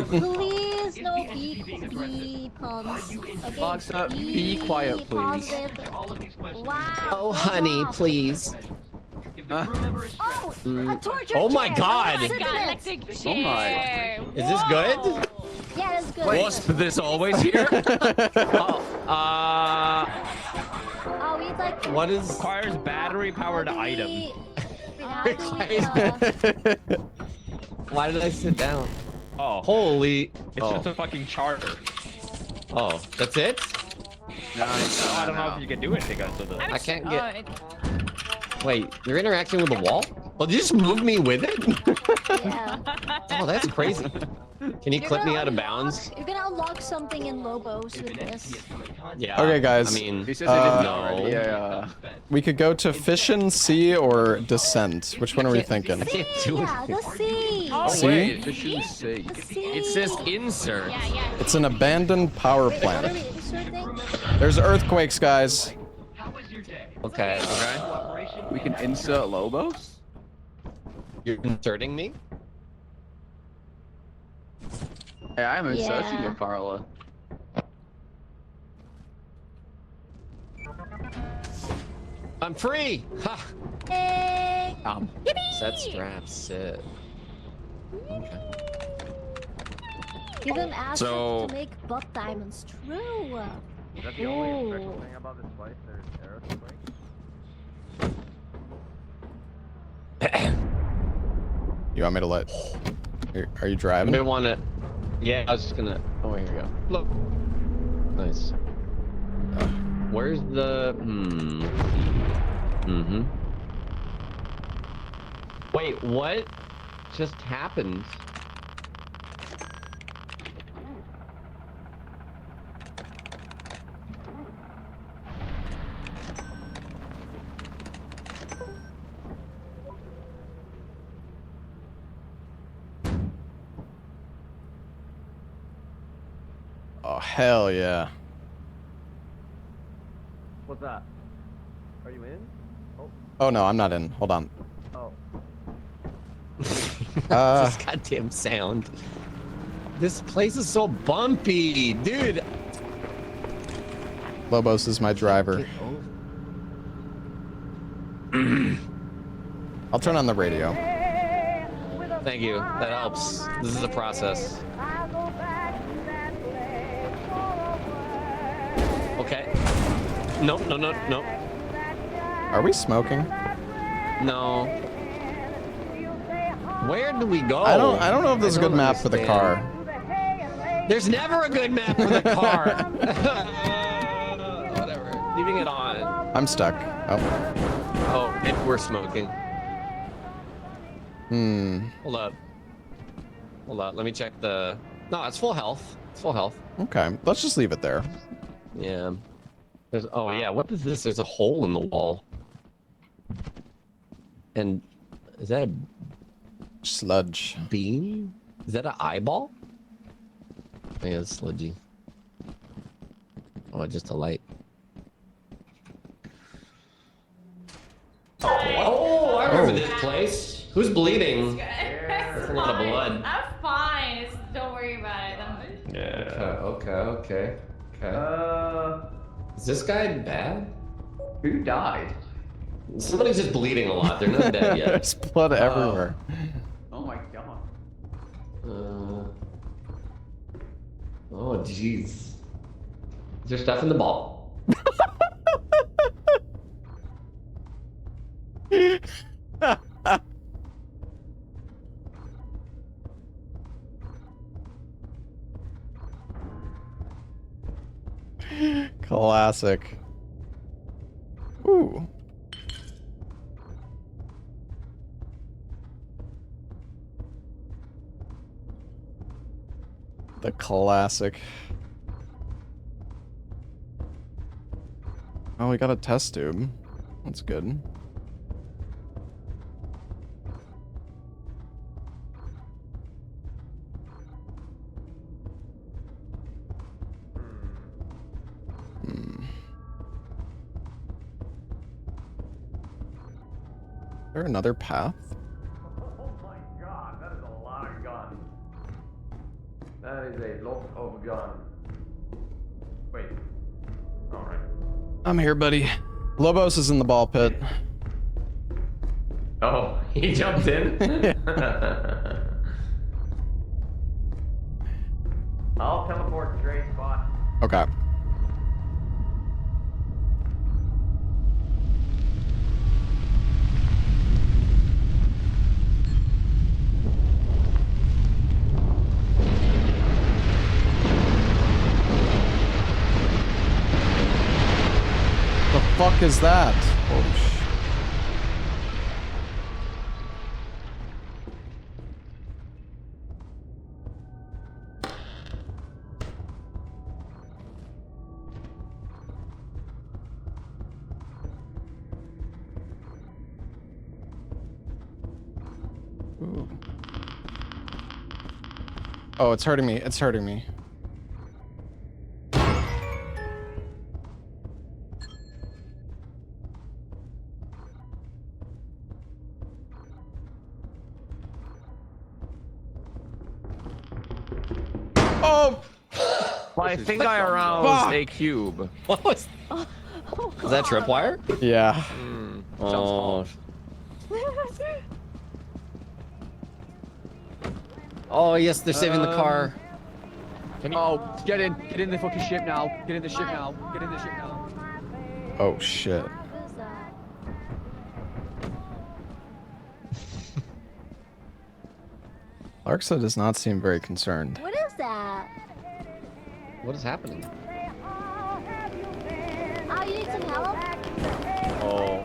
Please, no bee puns. Okay, Larksa, be quiet, please. positive. Wow. Oh, honey, please. Oh, a torture Oh my chair. God. Sit in it. Electric Oh my. chair. Is this good? Yeah, that's good. Wasp this always here? Oh, we like. What is... Requires battery-powered item. Why did I sit down? Oh. Holy... It's just a fucking charter. Oh, that's it? No, I don't know if you can do anything else with it. I can't get... Wait, you're interacting with the wall? Well, did you just move me with it? Yeah. Oh, that's crazy. Can you You're clip me gonna out of unlock- bounds? You're gonna unlock something in Lobos with this. Yeah. Okay, guys. I mean, He says he didn't no. already. Yeah. We could go to Fission, Sea, or Descent. Which one are we thinking? I can't do Yeah, anything. the sea. Oh, See? wait, Fission Sea. The sea. It says insert. Yeah, yeah. It's an abandoned power Wait, what are plant. we inserting? There's earthquakes, guys. Okay, okay. We can insert Lobos? You're inserting me? Hey, I'm inserting Yeah. you, Carla. I'm free! Ha! Hey. Set straps, sit. Okay. Give him assets So- to make butt diamonds. True. Is that the only special thing about this place? There's aerospace. You want me to let... Are you driving? I want to... Yeah, I was just gonna... Oh, here we go. Look. Nice. Where's the... Mm-hmm. Wait, what just happened? Oh, hell yeah. What's that? Are you in? Oh. Oh, no, I'm not in. Hold on. Oh. This goddamn sound. This place is so bumpy, dude. Lobos is my driver. I'll turn on the radio. Thank you. That helps. This is a process. Okay. Nope, no, no, no. Are we smoking? No. Where do we go? I don't know if there's a good don't map for the car. There's never a good map for the car. Whatever. Leaving it on. I'm stuck. Oh. Oh, and we're smoking. Hold up. Hold up. Let me check the... No, it's full health. It's full health. Okay, let's just leave it there. Yeah. There's... Oh, yeah. What is this? There's a hole in the wall. And... Is that a... Sludge. Beam? Is that an eyeball? Yeah, it's sludgy. Oh, just a light. Oh, I remember this place. Who's bleeding? That's a lot of blood. I'm fine. Don't worry about it. Yeah. Okay. Is this guy bad? Who died? Somebody's just bleeding a lot. They're not dead yet. There's blood everywhere. Oh my god. Oh, jeez. Is there stuff in the ball? Classic. Ooh. The classic. Oh, we got a test tube. That's good. Is there another path? Oh my god, that is a lot of guns. That is a lot of guns. Wait. Alright. I'm here, buddy. Lobos is in the ball pit. Oh, he jumped in? I'll teleport straight spot. Okay. The fuck is that? Holy sh... Ooh. Oh, it's hurting me. It's hurting me. Oh! Well, I think I aroused a cube. What was? Is that tripwire? Yeah. Oh. Oh yes, they're saving the car. Oh, get in the fucking ship now. Get in the ship now. Get in the ship now. Oh shit. Larksa does not seem very concerned. What is that? What is happening? Oh, you need some help? Oh.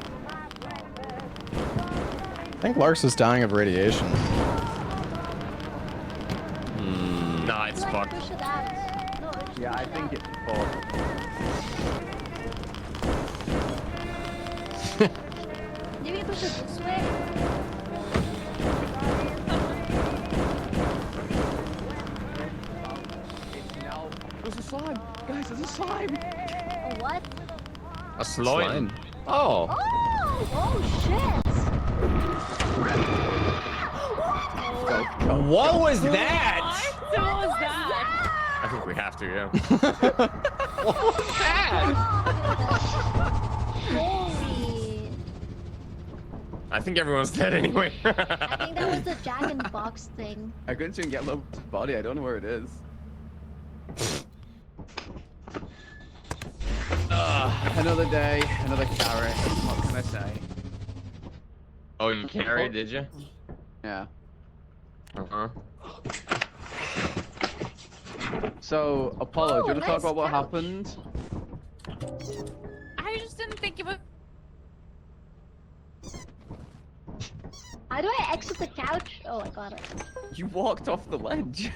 I think Larksa's dying of radiation. Nah, it's fucked. Push it out. No, Yeah, I think it's fucked. maybe you push it this way. There's a slime! Guys, there's a slime! A what? A slime. Oh. Oh shit! What was that? What was that? I think we have to, yeah. What was that? Holy! I think everyone's dead anyway. I think that was the Jack in the Box thing. I couldn't even get Lobo's body. I don't know where it is. Another day, another carrot. What can I say? Oh, you carried, did you? Yeah. Uh-huh. So, Apollo, do you want to nice talk about what couch. happened? I just didn't think it was. How do I exit the couch? Oh, I got it. You walked off the ledge.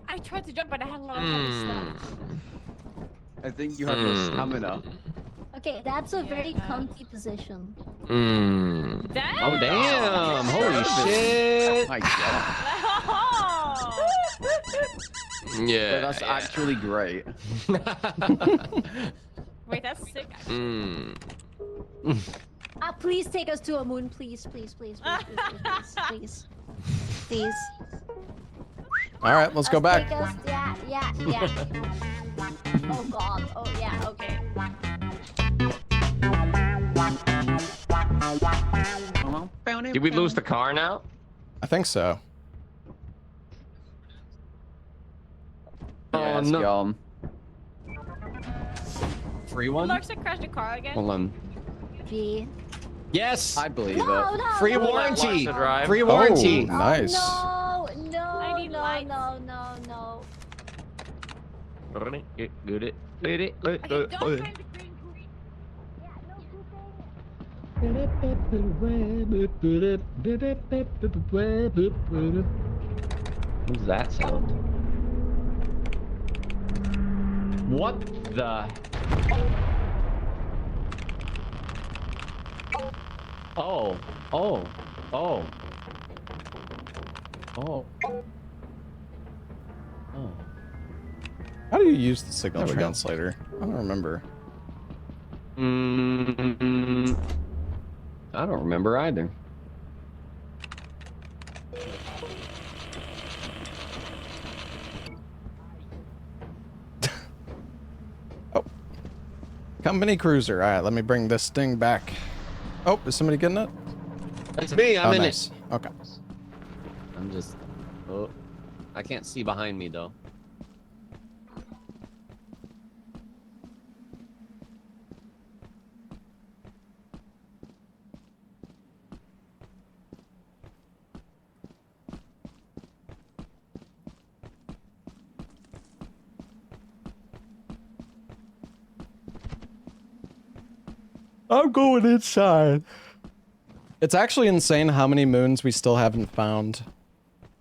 I tried to jump, but I had a lot of heavy stuff. I think you have no stamina. Okay, that's a very comfy position. Damn! Oh damn! Holy shit! My god. Yeah. That's actually great. Wait, that's sick. Please take us to a moon, please, please, please, please, please, please, please, please. All right, let's go back. Take us, yeah. Oh god. Oh yeah. Okay. Did we lose the car now? I think so. Yeah, it's no. gone. Free one? Larksa crashed a car again. Hold on. G. Yes. I believe No, it. no. Free no, warranty. to drive. Free warranty. Oh, nice. No. I need lights. No. Get it. What's that sound? What the? Oh, oh, oh. Oh. Oh. How do you use the signal Never against later? I don't remember. I don't remember either. Company cruiser. All right, let me bring this thing back. Oh, is somebody getting it? It's me. I'm in nice. it. Okay. I'm just. Oh, I can't see behind me though. I'm going inside. It's actually insane how many moons we still haven't found.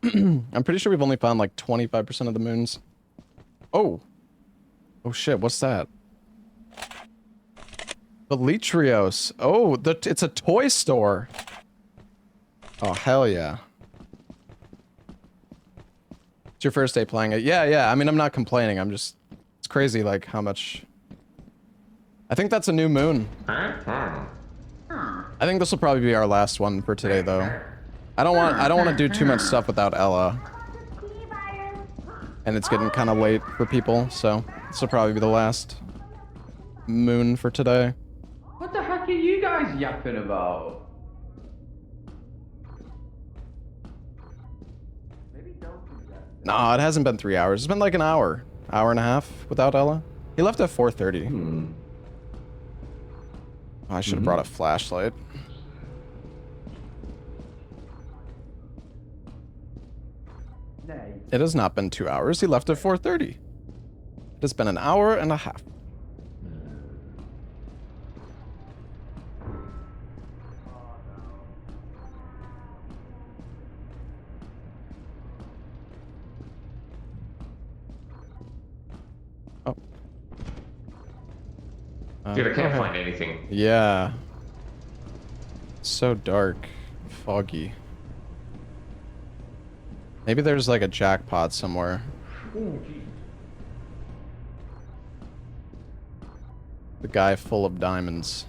I'm pretty sure we've only found like 25% of the moons. Oh. Oh shit, what's that? Velitrios. Oh, it's a toy store. Oh, hell yeah. It's your first day playing it. Yeah. I mean, I'm not complaining. I'm just... It's crazy, like, how much... I think that's a new moon. I think this will probably be our last one for today, though. I don't want to do too much stuff without Ella. And it's getting kind of late for people, so this will probably be the last moon for today. What the heck are you guys yapping about? Nah, it hasn't been 3 hours. It's been like an hour and a half without Ella. He left at 4:30. Oh, I should have brought a flashlight. It has not been 2 hours. He left at 4:30. It has been an hour and a half. Oh. Dude, I can't find anything. Yeah. So dark. Foggy. Maybe there's like a jackpot somewhere. The guy full of diamonds.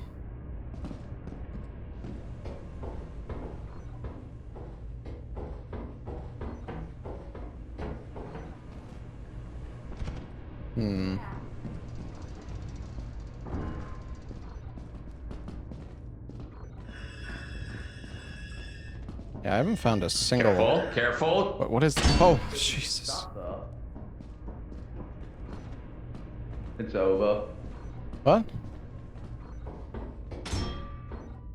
Yeah, I haven't found a single... Careful. What is... Oh, Jesus. It's over. What?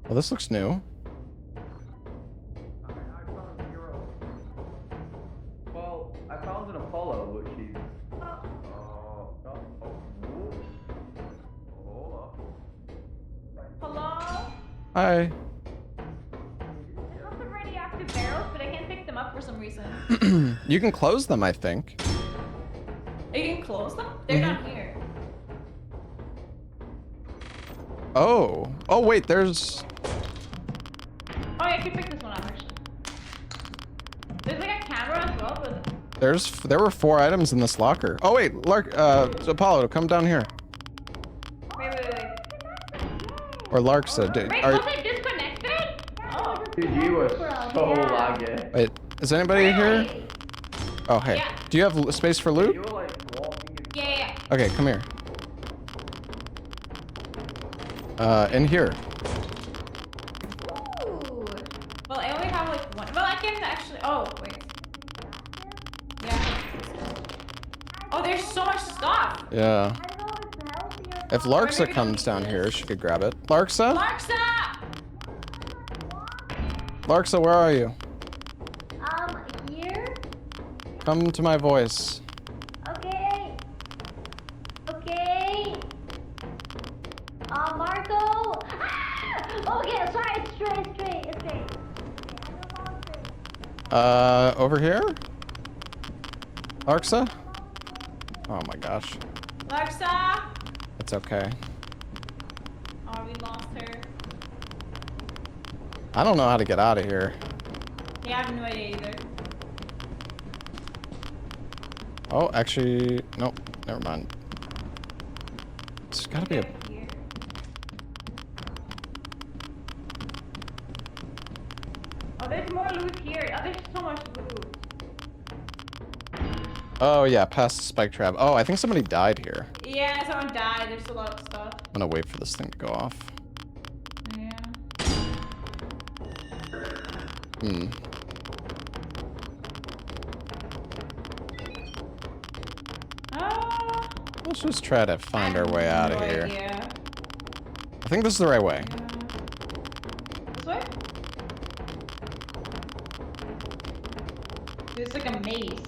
Well, this looks new. Well, I found an Apollo, which is... Hello? Hi. There's lots of radioactive barrels, but I can't pick them up for some reason. You can close them, I think. You can close them? They're down here. Oh. Oh, wait, there's... Oh, yeah, I can pick this one up, actually. There's like a camera as well, but... There were 4 items in this locker. Oh, wait, Apollo, come down here. Wait. Or Larksa, dude. Wait, was I disconnected? Oh. Dude, you were so laggy. Wait, is anybody here? Oh, hey. Yeah. Do you have space for loot? Yeah. Okay, come here. In here. Ooh. Well, I only have like one. Well, I can actually... Oh, wait. Yeah. Oh, there's so much stuff. Yeah. If Larksa comes down here, she could grab it. Larksa? Larksa, where are you? Here? Come to my voice. Okay. Okay. Okay, sorry, it's straight. Over here? Larxa? Oh my gosh. Larxa! It's okay. Oh, we lost her. I don't know how to get out of here. Yeah, I have no idea either. Oh, actually, nope. Never mind. There's gotta be a... Oh, there's more loot here. Oh, there's so much loot. Oh yeah, past the spike trap. Oh, I think somebody died here. Yeah, someone died. There's a lot of stuff. I'm gonna wait for this thing to go off. Yeah. Hmm. Let's just try to find our way out of here. Yeah. I think this is the right way. This way? It's like a maze.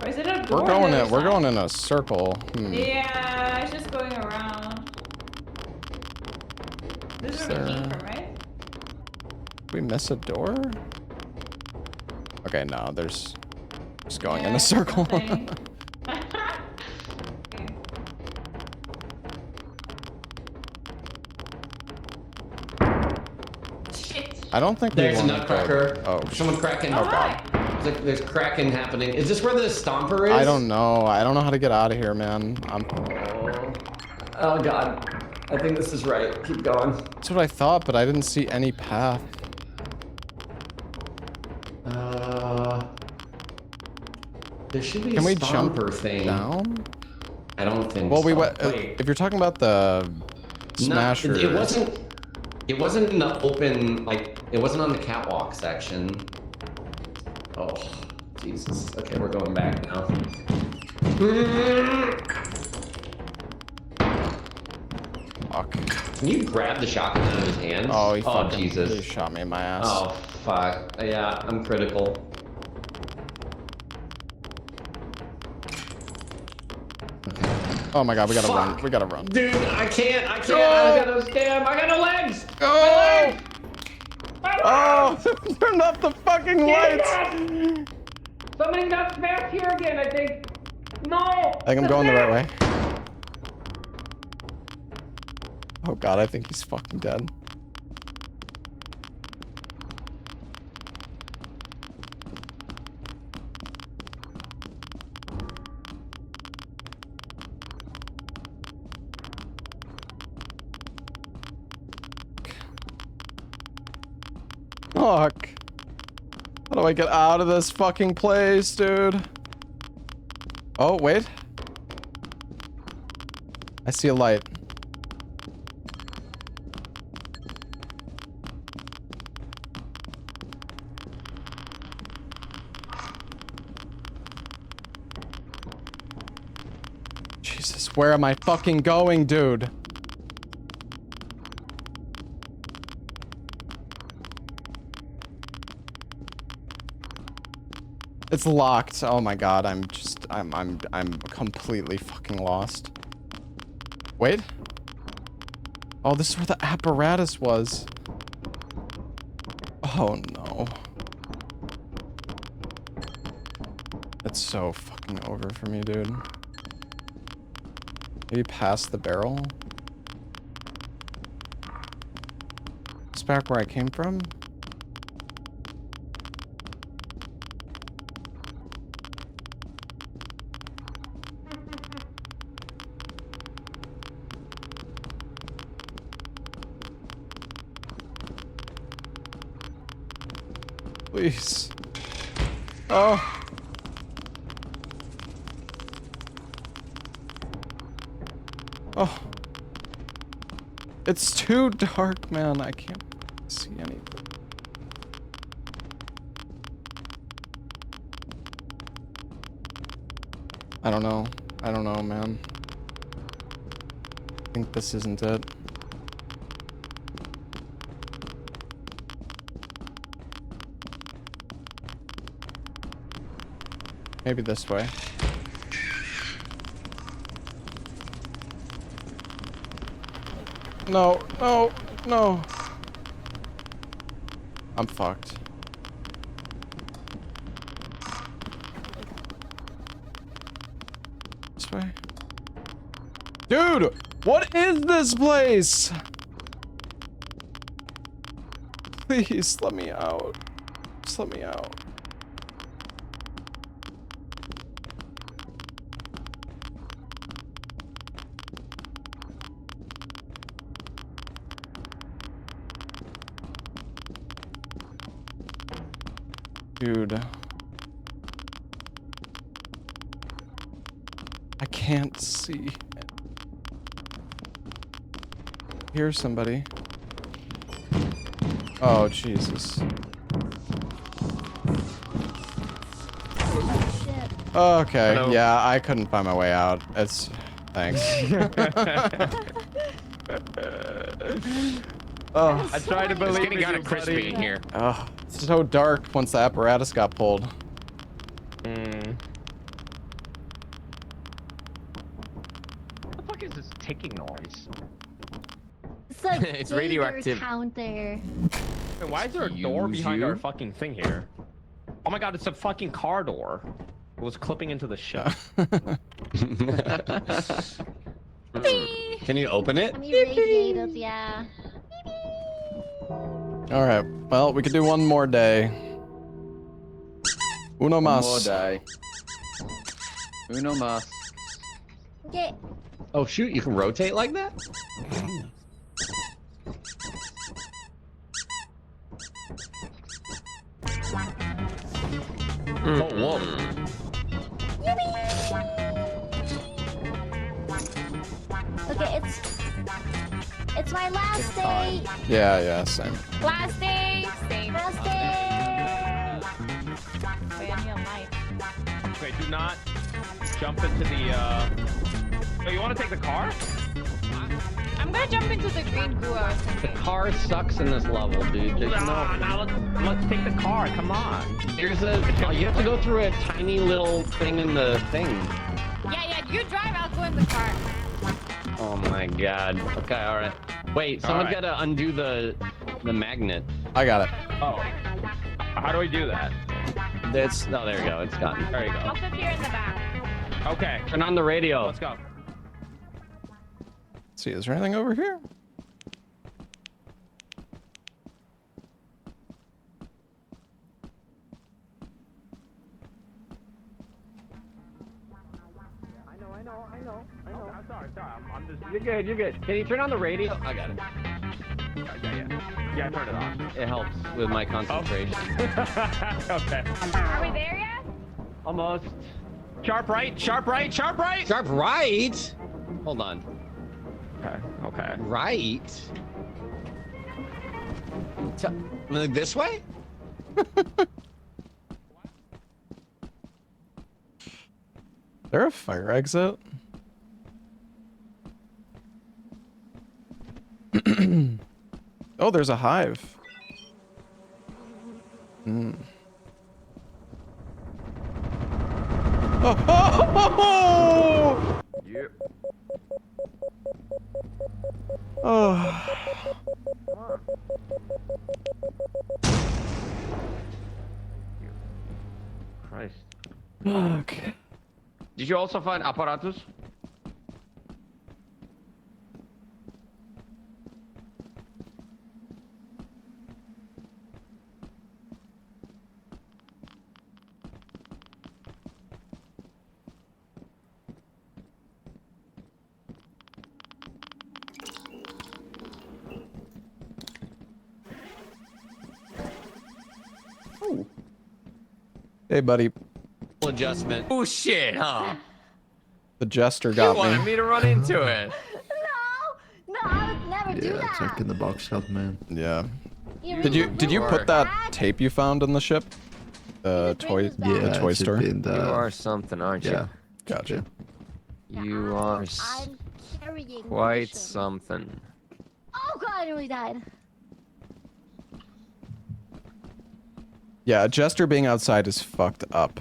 Or is it a door? We're going in a circle. Hmm. Yeah, it's just going around. This is where we came from, right? Did we miss a door? Okay, no, there's just going in a circle. I don't think There's a we want nutcracker. Oh, someone's cracking. Oh god. There's cracking happening. Is this where the stomper is? I don't know. I don't know how to get out of here, man. Oh god. I think this is right. Keep going. That's what I thought, but I didn't see any path. There should be Can a we jump stomper thing down? I don't think Well, so. we went. Wait. If you're talking about the smasher, It wasn't. It wasn't in the open. Like it wasn't on the catwalk section. Oh, Jesus. Okay, we're going back now. Fuck. Can you grab the shotgun out of his hands? Oh, he fucking Jesus. he shot me in my ass. Oh, fuck. Yeah, I'm critical. Oh my god, we gotta run. We gotta run. Dude, I can't. I Go! got no scam. I got no legs. Go! My legs. Oh, turn off the fucking lights. Something got smashed here again, I think. No. I think I'm going the right way. Oh god, I think he's fucking dead. Fuck. How do I get out of this fucking place, dude? Oh, wait. I see a light. Jesus, where am I fucking going, dude? It's locked. Oh my god, I'm completely fucking lost. Wait. Oh, this is where the apparatus was. Oh no. It's so fucking over for me, dude. Maybe past the barrel? It's back where I came from? Please. Oh. Oh. It's too dark, man. I can't see anything. I don't know. I don't know, man. I think this isn't it. Maybe this way. No, no, no. I'm fucked. This way. Dude, what is this place? Please let me out. Just let me out. Dude. I can't see. Here's somebody. Oh, Jesus. Okay, Hello. yeah, I couldn't find my way out. It's... Thanks. Oh. I tried to believe It's getting in kind you, of crispy buddy. in here. Oh, it's so dark once the apparatus got pulled. What the fuck is this ticking noise? It's like It's radioactive. Count there. Wait, why is there a door Excuse behind you? our fucking thing here? Oh my god, it's a fucking car door. It was clipping into the ship. Can you open it? I'm irradiated, yeah. Alright, well, we could do one more day. Uno One more mas. day. Uno mas. Okay. Oh shoot, you can rotate like that? Oh, whoa. Okay, it's my last day. Yeah, same. Last day. Same. Last day. Family of life. Okay, do not jump into the, Oh, you want to take the car? I'm gonna jump into the green goo or The something. car sucks in this level, dude. There's Nah, no... let's take the car, come on. There's a... You have to go through a tiny little thing in the thing. Yeah, you drive, I'll go in the car. Oh my god. Okay, alright. Wait, someone's Alright. gotta undo the magnet. I got it. Oh. How do I do that? It's... Oh, there you go. It's gone. There you go. I'll sit here in the back. Okay. Turn on the radio. Let's go. Let's see, is there anything over here? I know. I'm sorry. I'm just... You're good. Can you turn on the radio? I got it. Yeah, turn it on. It helps with my concentration. Okay. Are we there yet? Almost. Sharp right, sharp right, sharp right! Sharp right? Hold on. Okay. Right? Like this way? There a fire exit? Oh, there's a hive. Oh, oh! Yep. Oh. Christ. Okay. Did you also find apparatus? Hey, buddy. Adjustment. Oh shit, huh? The jester You got wanted me. me to run into it. No, I would never do that. Checking the box out, man. Yeah. You Did you really put that tape you found in the ship? The toy Yeah, store. in the... You are something, aren't you? Yeah. Gotcha. You are I'm carrying quite mission. something. Oh god, I nearly died. Yeah, a jester being outside is fucked up.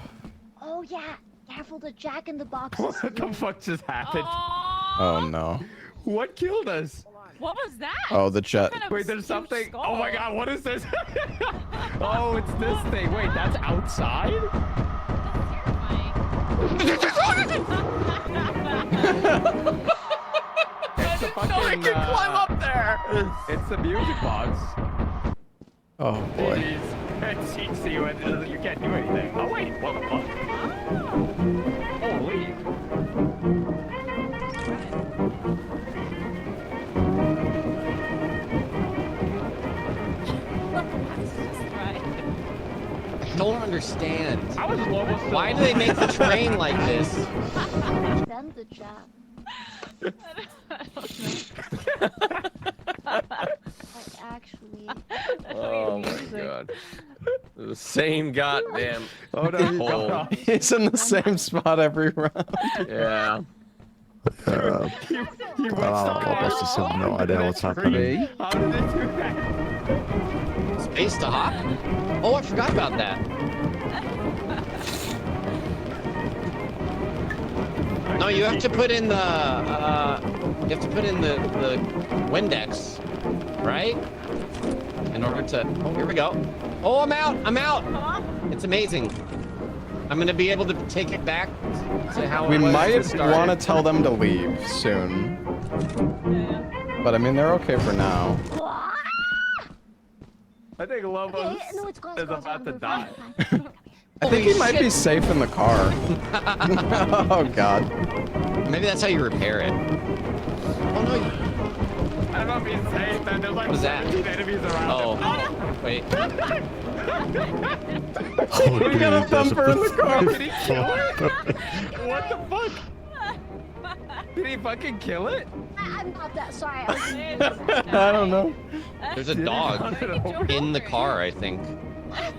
Oh yeah. Careful the Jack in the Box. What the fuck just happened? Oh no. What killed us? What was that? Oh, the jet. Wait, there's something. Oh my god, what is this? Oh, it's this thing. Wait, that's outside? It's a fucking, No, I can climb up there. It's a music box. Oh boy. See, you can't do anything. Oh wait, what the fuck? Holy. I don't understand. I was almost. Why do they make the train like this? Then the Jack. Actually. Oh my god. The same goddamn Oh no, you got hole. off. He's in the same spot every round. Yeah. He went I just have no idea what's happening. How did they do that? Space to hop? Oh, I forgot about that. No, you have to put in the the Windex, right? In order to. Oh, here we go. Oh, I'm out. I'm out. It's amazing. I'm gonna be able to take it back to how We it was might to start. want to tell them to leave soon. But I mean, they're okay for now. I think Lobos no, it's gone, is about to die. I think he might be safe in the car. Oh god. Maybe that's how you repair it. Oh no. I'm not being safe, man. There's like What is that? 17 enemies around Oh, him. wait. We got a thumper in the car. Did he kill it? What the fuck? Did he fucking kill it? I'm not that sorry. I don't know. There's a dog in the car, I think. I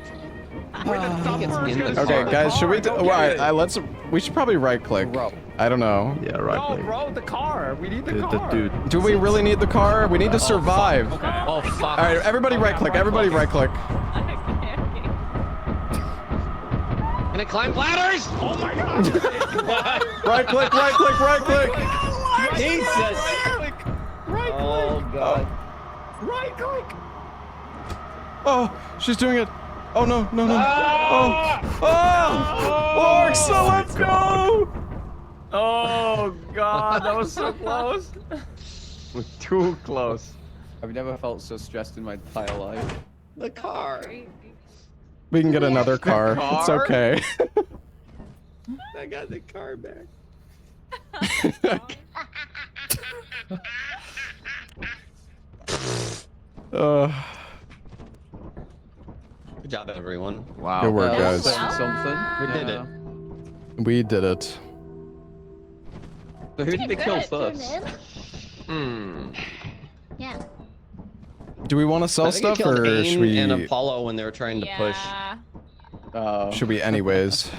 think it's in the Okay, car. guys, should we? Let's. We should probably right click. I don't know. Yeah, No, right. bro, the car. We need the car. dude. Do we really need the car? We need to survive. Oh fuck. All right, everybody right click. Everybody right click. Can I climb ladders? Oh my god. Right click. Right click. Right click. Jesus. Oh god. Right click. Oh, she's doing it. Oh no, no, no. Oh, Orxa, let's go. Oh god, that was so close. We're too close. I've never felt so stressed in my entire life. The car. We can get another car. It's car? okay. I got the car back. uh, Good job, everyone. Wow. Good work, that was guys. Something. We did it. We did it. So who did they kill Good, turn first? in. Hmm. Yeah. Do we want to sell I think it stuff, killed or AIM should we? and Apollo when they were trying to push. Should we, anyways?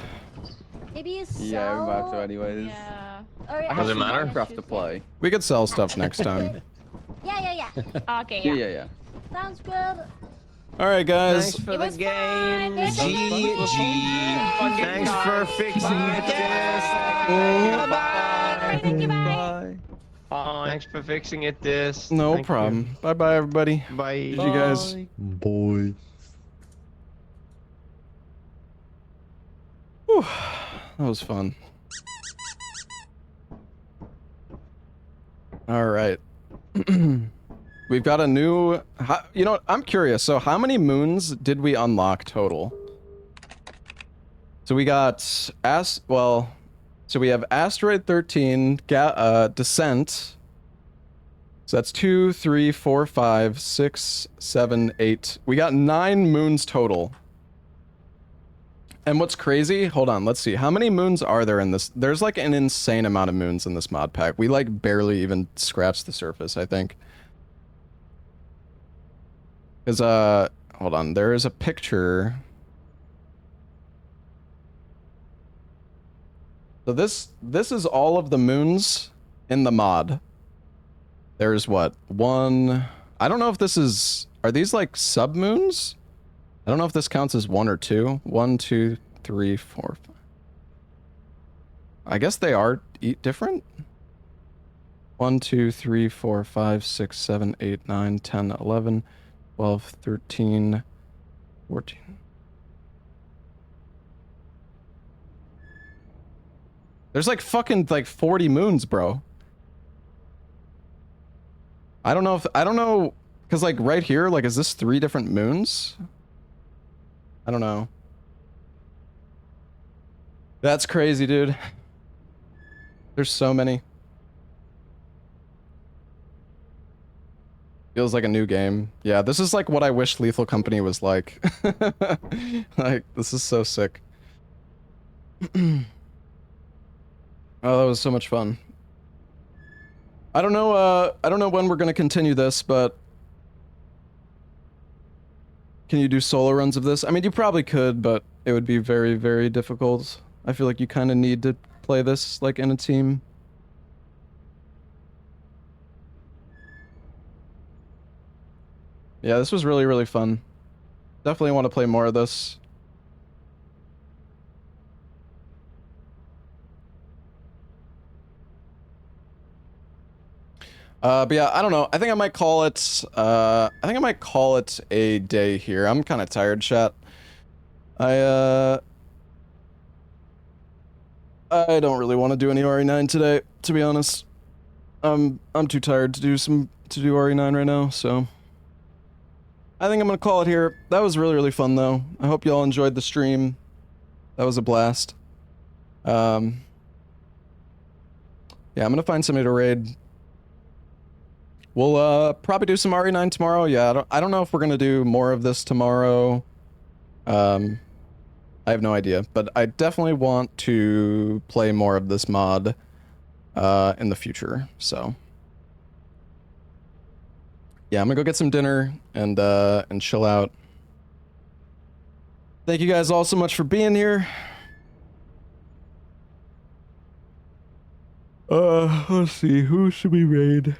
Maybe sell. Yeah, we might have to anyways. Yeah. Or I have Does it some matter? Minecraft to play. We could sell stuff next time. Yeah. Okay, Yeah, yeah. yeah, yeah. Sounds good. All right, guys. Thanks for It the was game. fun. GG. Thanks for fixing it. Bye. Thank you, bye. Thanks for fixing it. This. No Thank you. problem. Bye, bye, everybody. Bye. GG, guys. Boy. Whew. That was fun. All right. We've got a new. You know what? I'm curious. So, how many moons did we unlock total? So we got So we have Asteroid 13, Descent. So that's 2, 3, 4, 5, 6, 7, 8. We got 9 moons total. And what's crazy, hold on, let's see. How many moons are there in this? There's like an insane amount of moons in this mod pack. We like barely even scratched the surface, I think. Because, hold on, there is a picture. So this is all of the moons in the mod. There's what? One, I don't know if this is, are these like sub-moons? I don't know if this counts as 1 or 2. 1, 2, 3, 4, 5. I guess they are different. 1, 2, 3, 4, 5, 6, 7, 8, 9, 10, 11, 12, 13, 14. There's like fucking like 40 moons, bro. I don't know, cause like right here, like is this 3 different moons? I don't know. That's crazy, dude. There's so many. Feels like a new game. Yeah, this is like what I wish Lethal Company was like. Like, this is so sick. Oh, that was so much fun. I don't know when we're gonna continue this, but can you do solo runs of this? I mean, you probably could, but it would be very, very difficult. I feel like you kind of need to play this like in a team. Yeah, this was really, really fun. Definitely want to play more of this. But yeah, I don't know. I think I might call it, a day here. I'm kind of tired, chat. I don't really want to do any RE9 today, to be honest. I'm too tired to do RE9 right now, so I think I'm gonna call it here. That was really, really fun though. I hope y'all enjoyed the stream. That was a blast. Yeah, I'm gonna find somebody to raid. We'll probably do some RE9 tomorrow. Yeah, I don't know if we're gonna do more of this tomorrow. I have no idea, but I definitely want to play more of this mod in the future. So yeah, I'm gonna go get some dinner and chill out. Thank you guys all so much for being here. Let's see, who should we raid?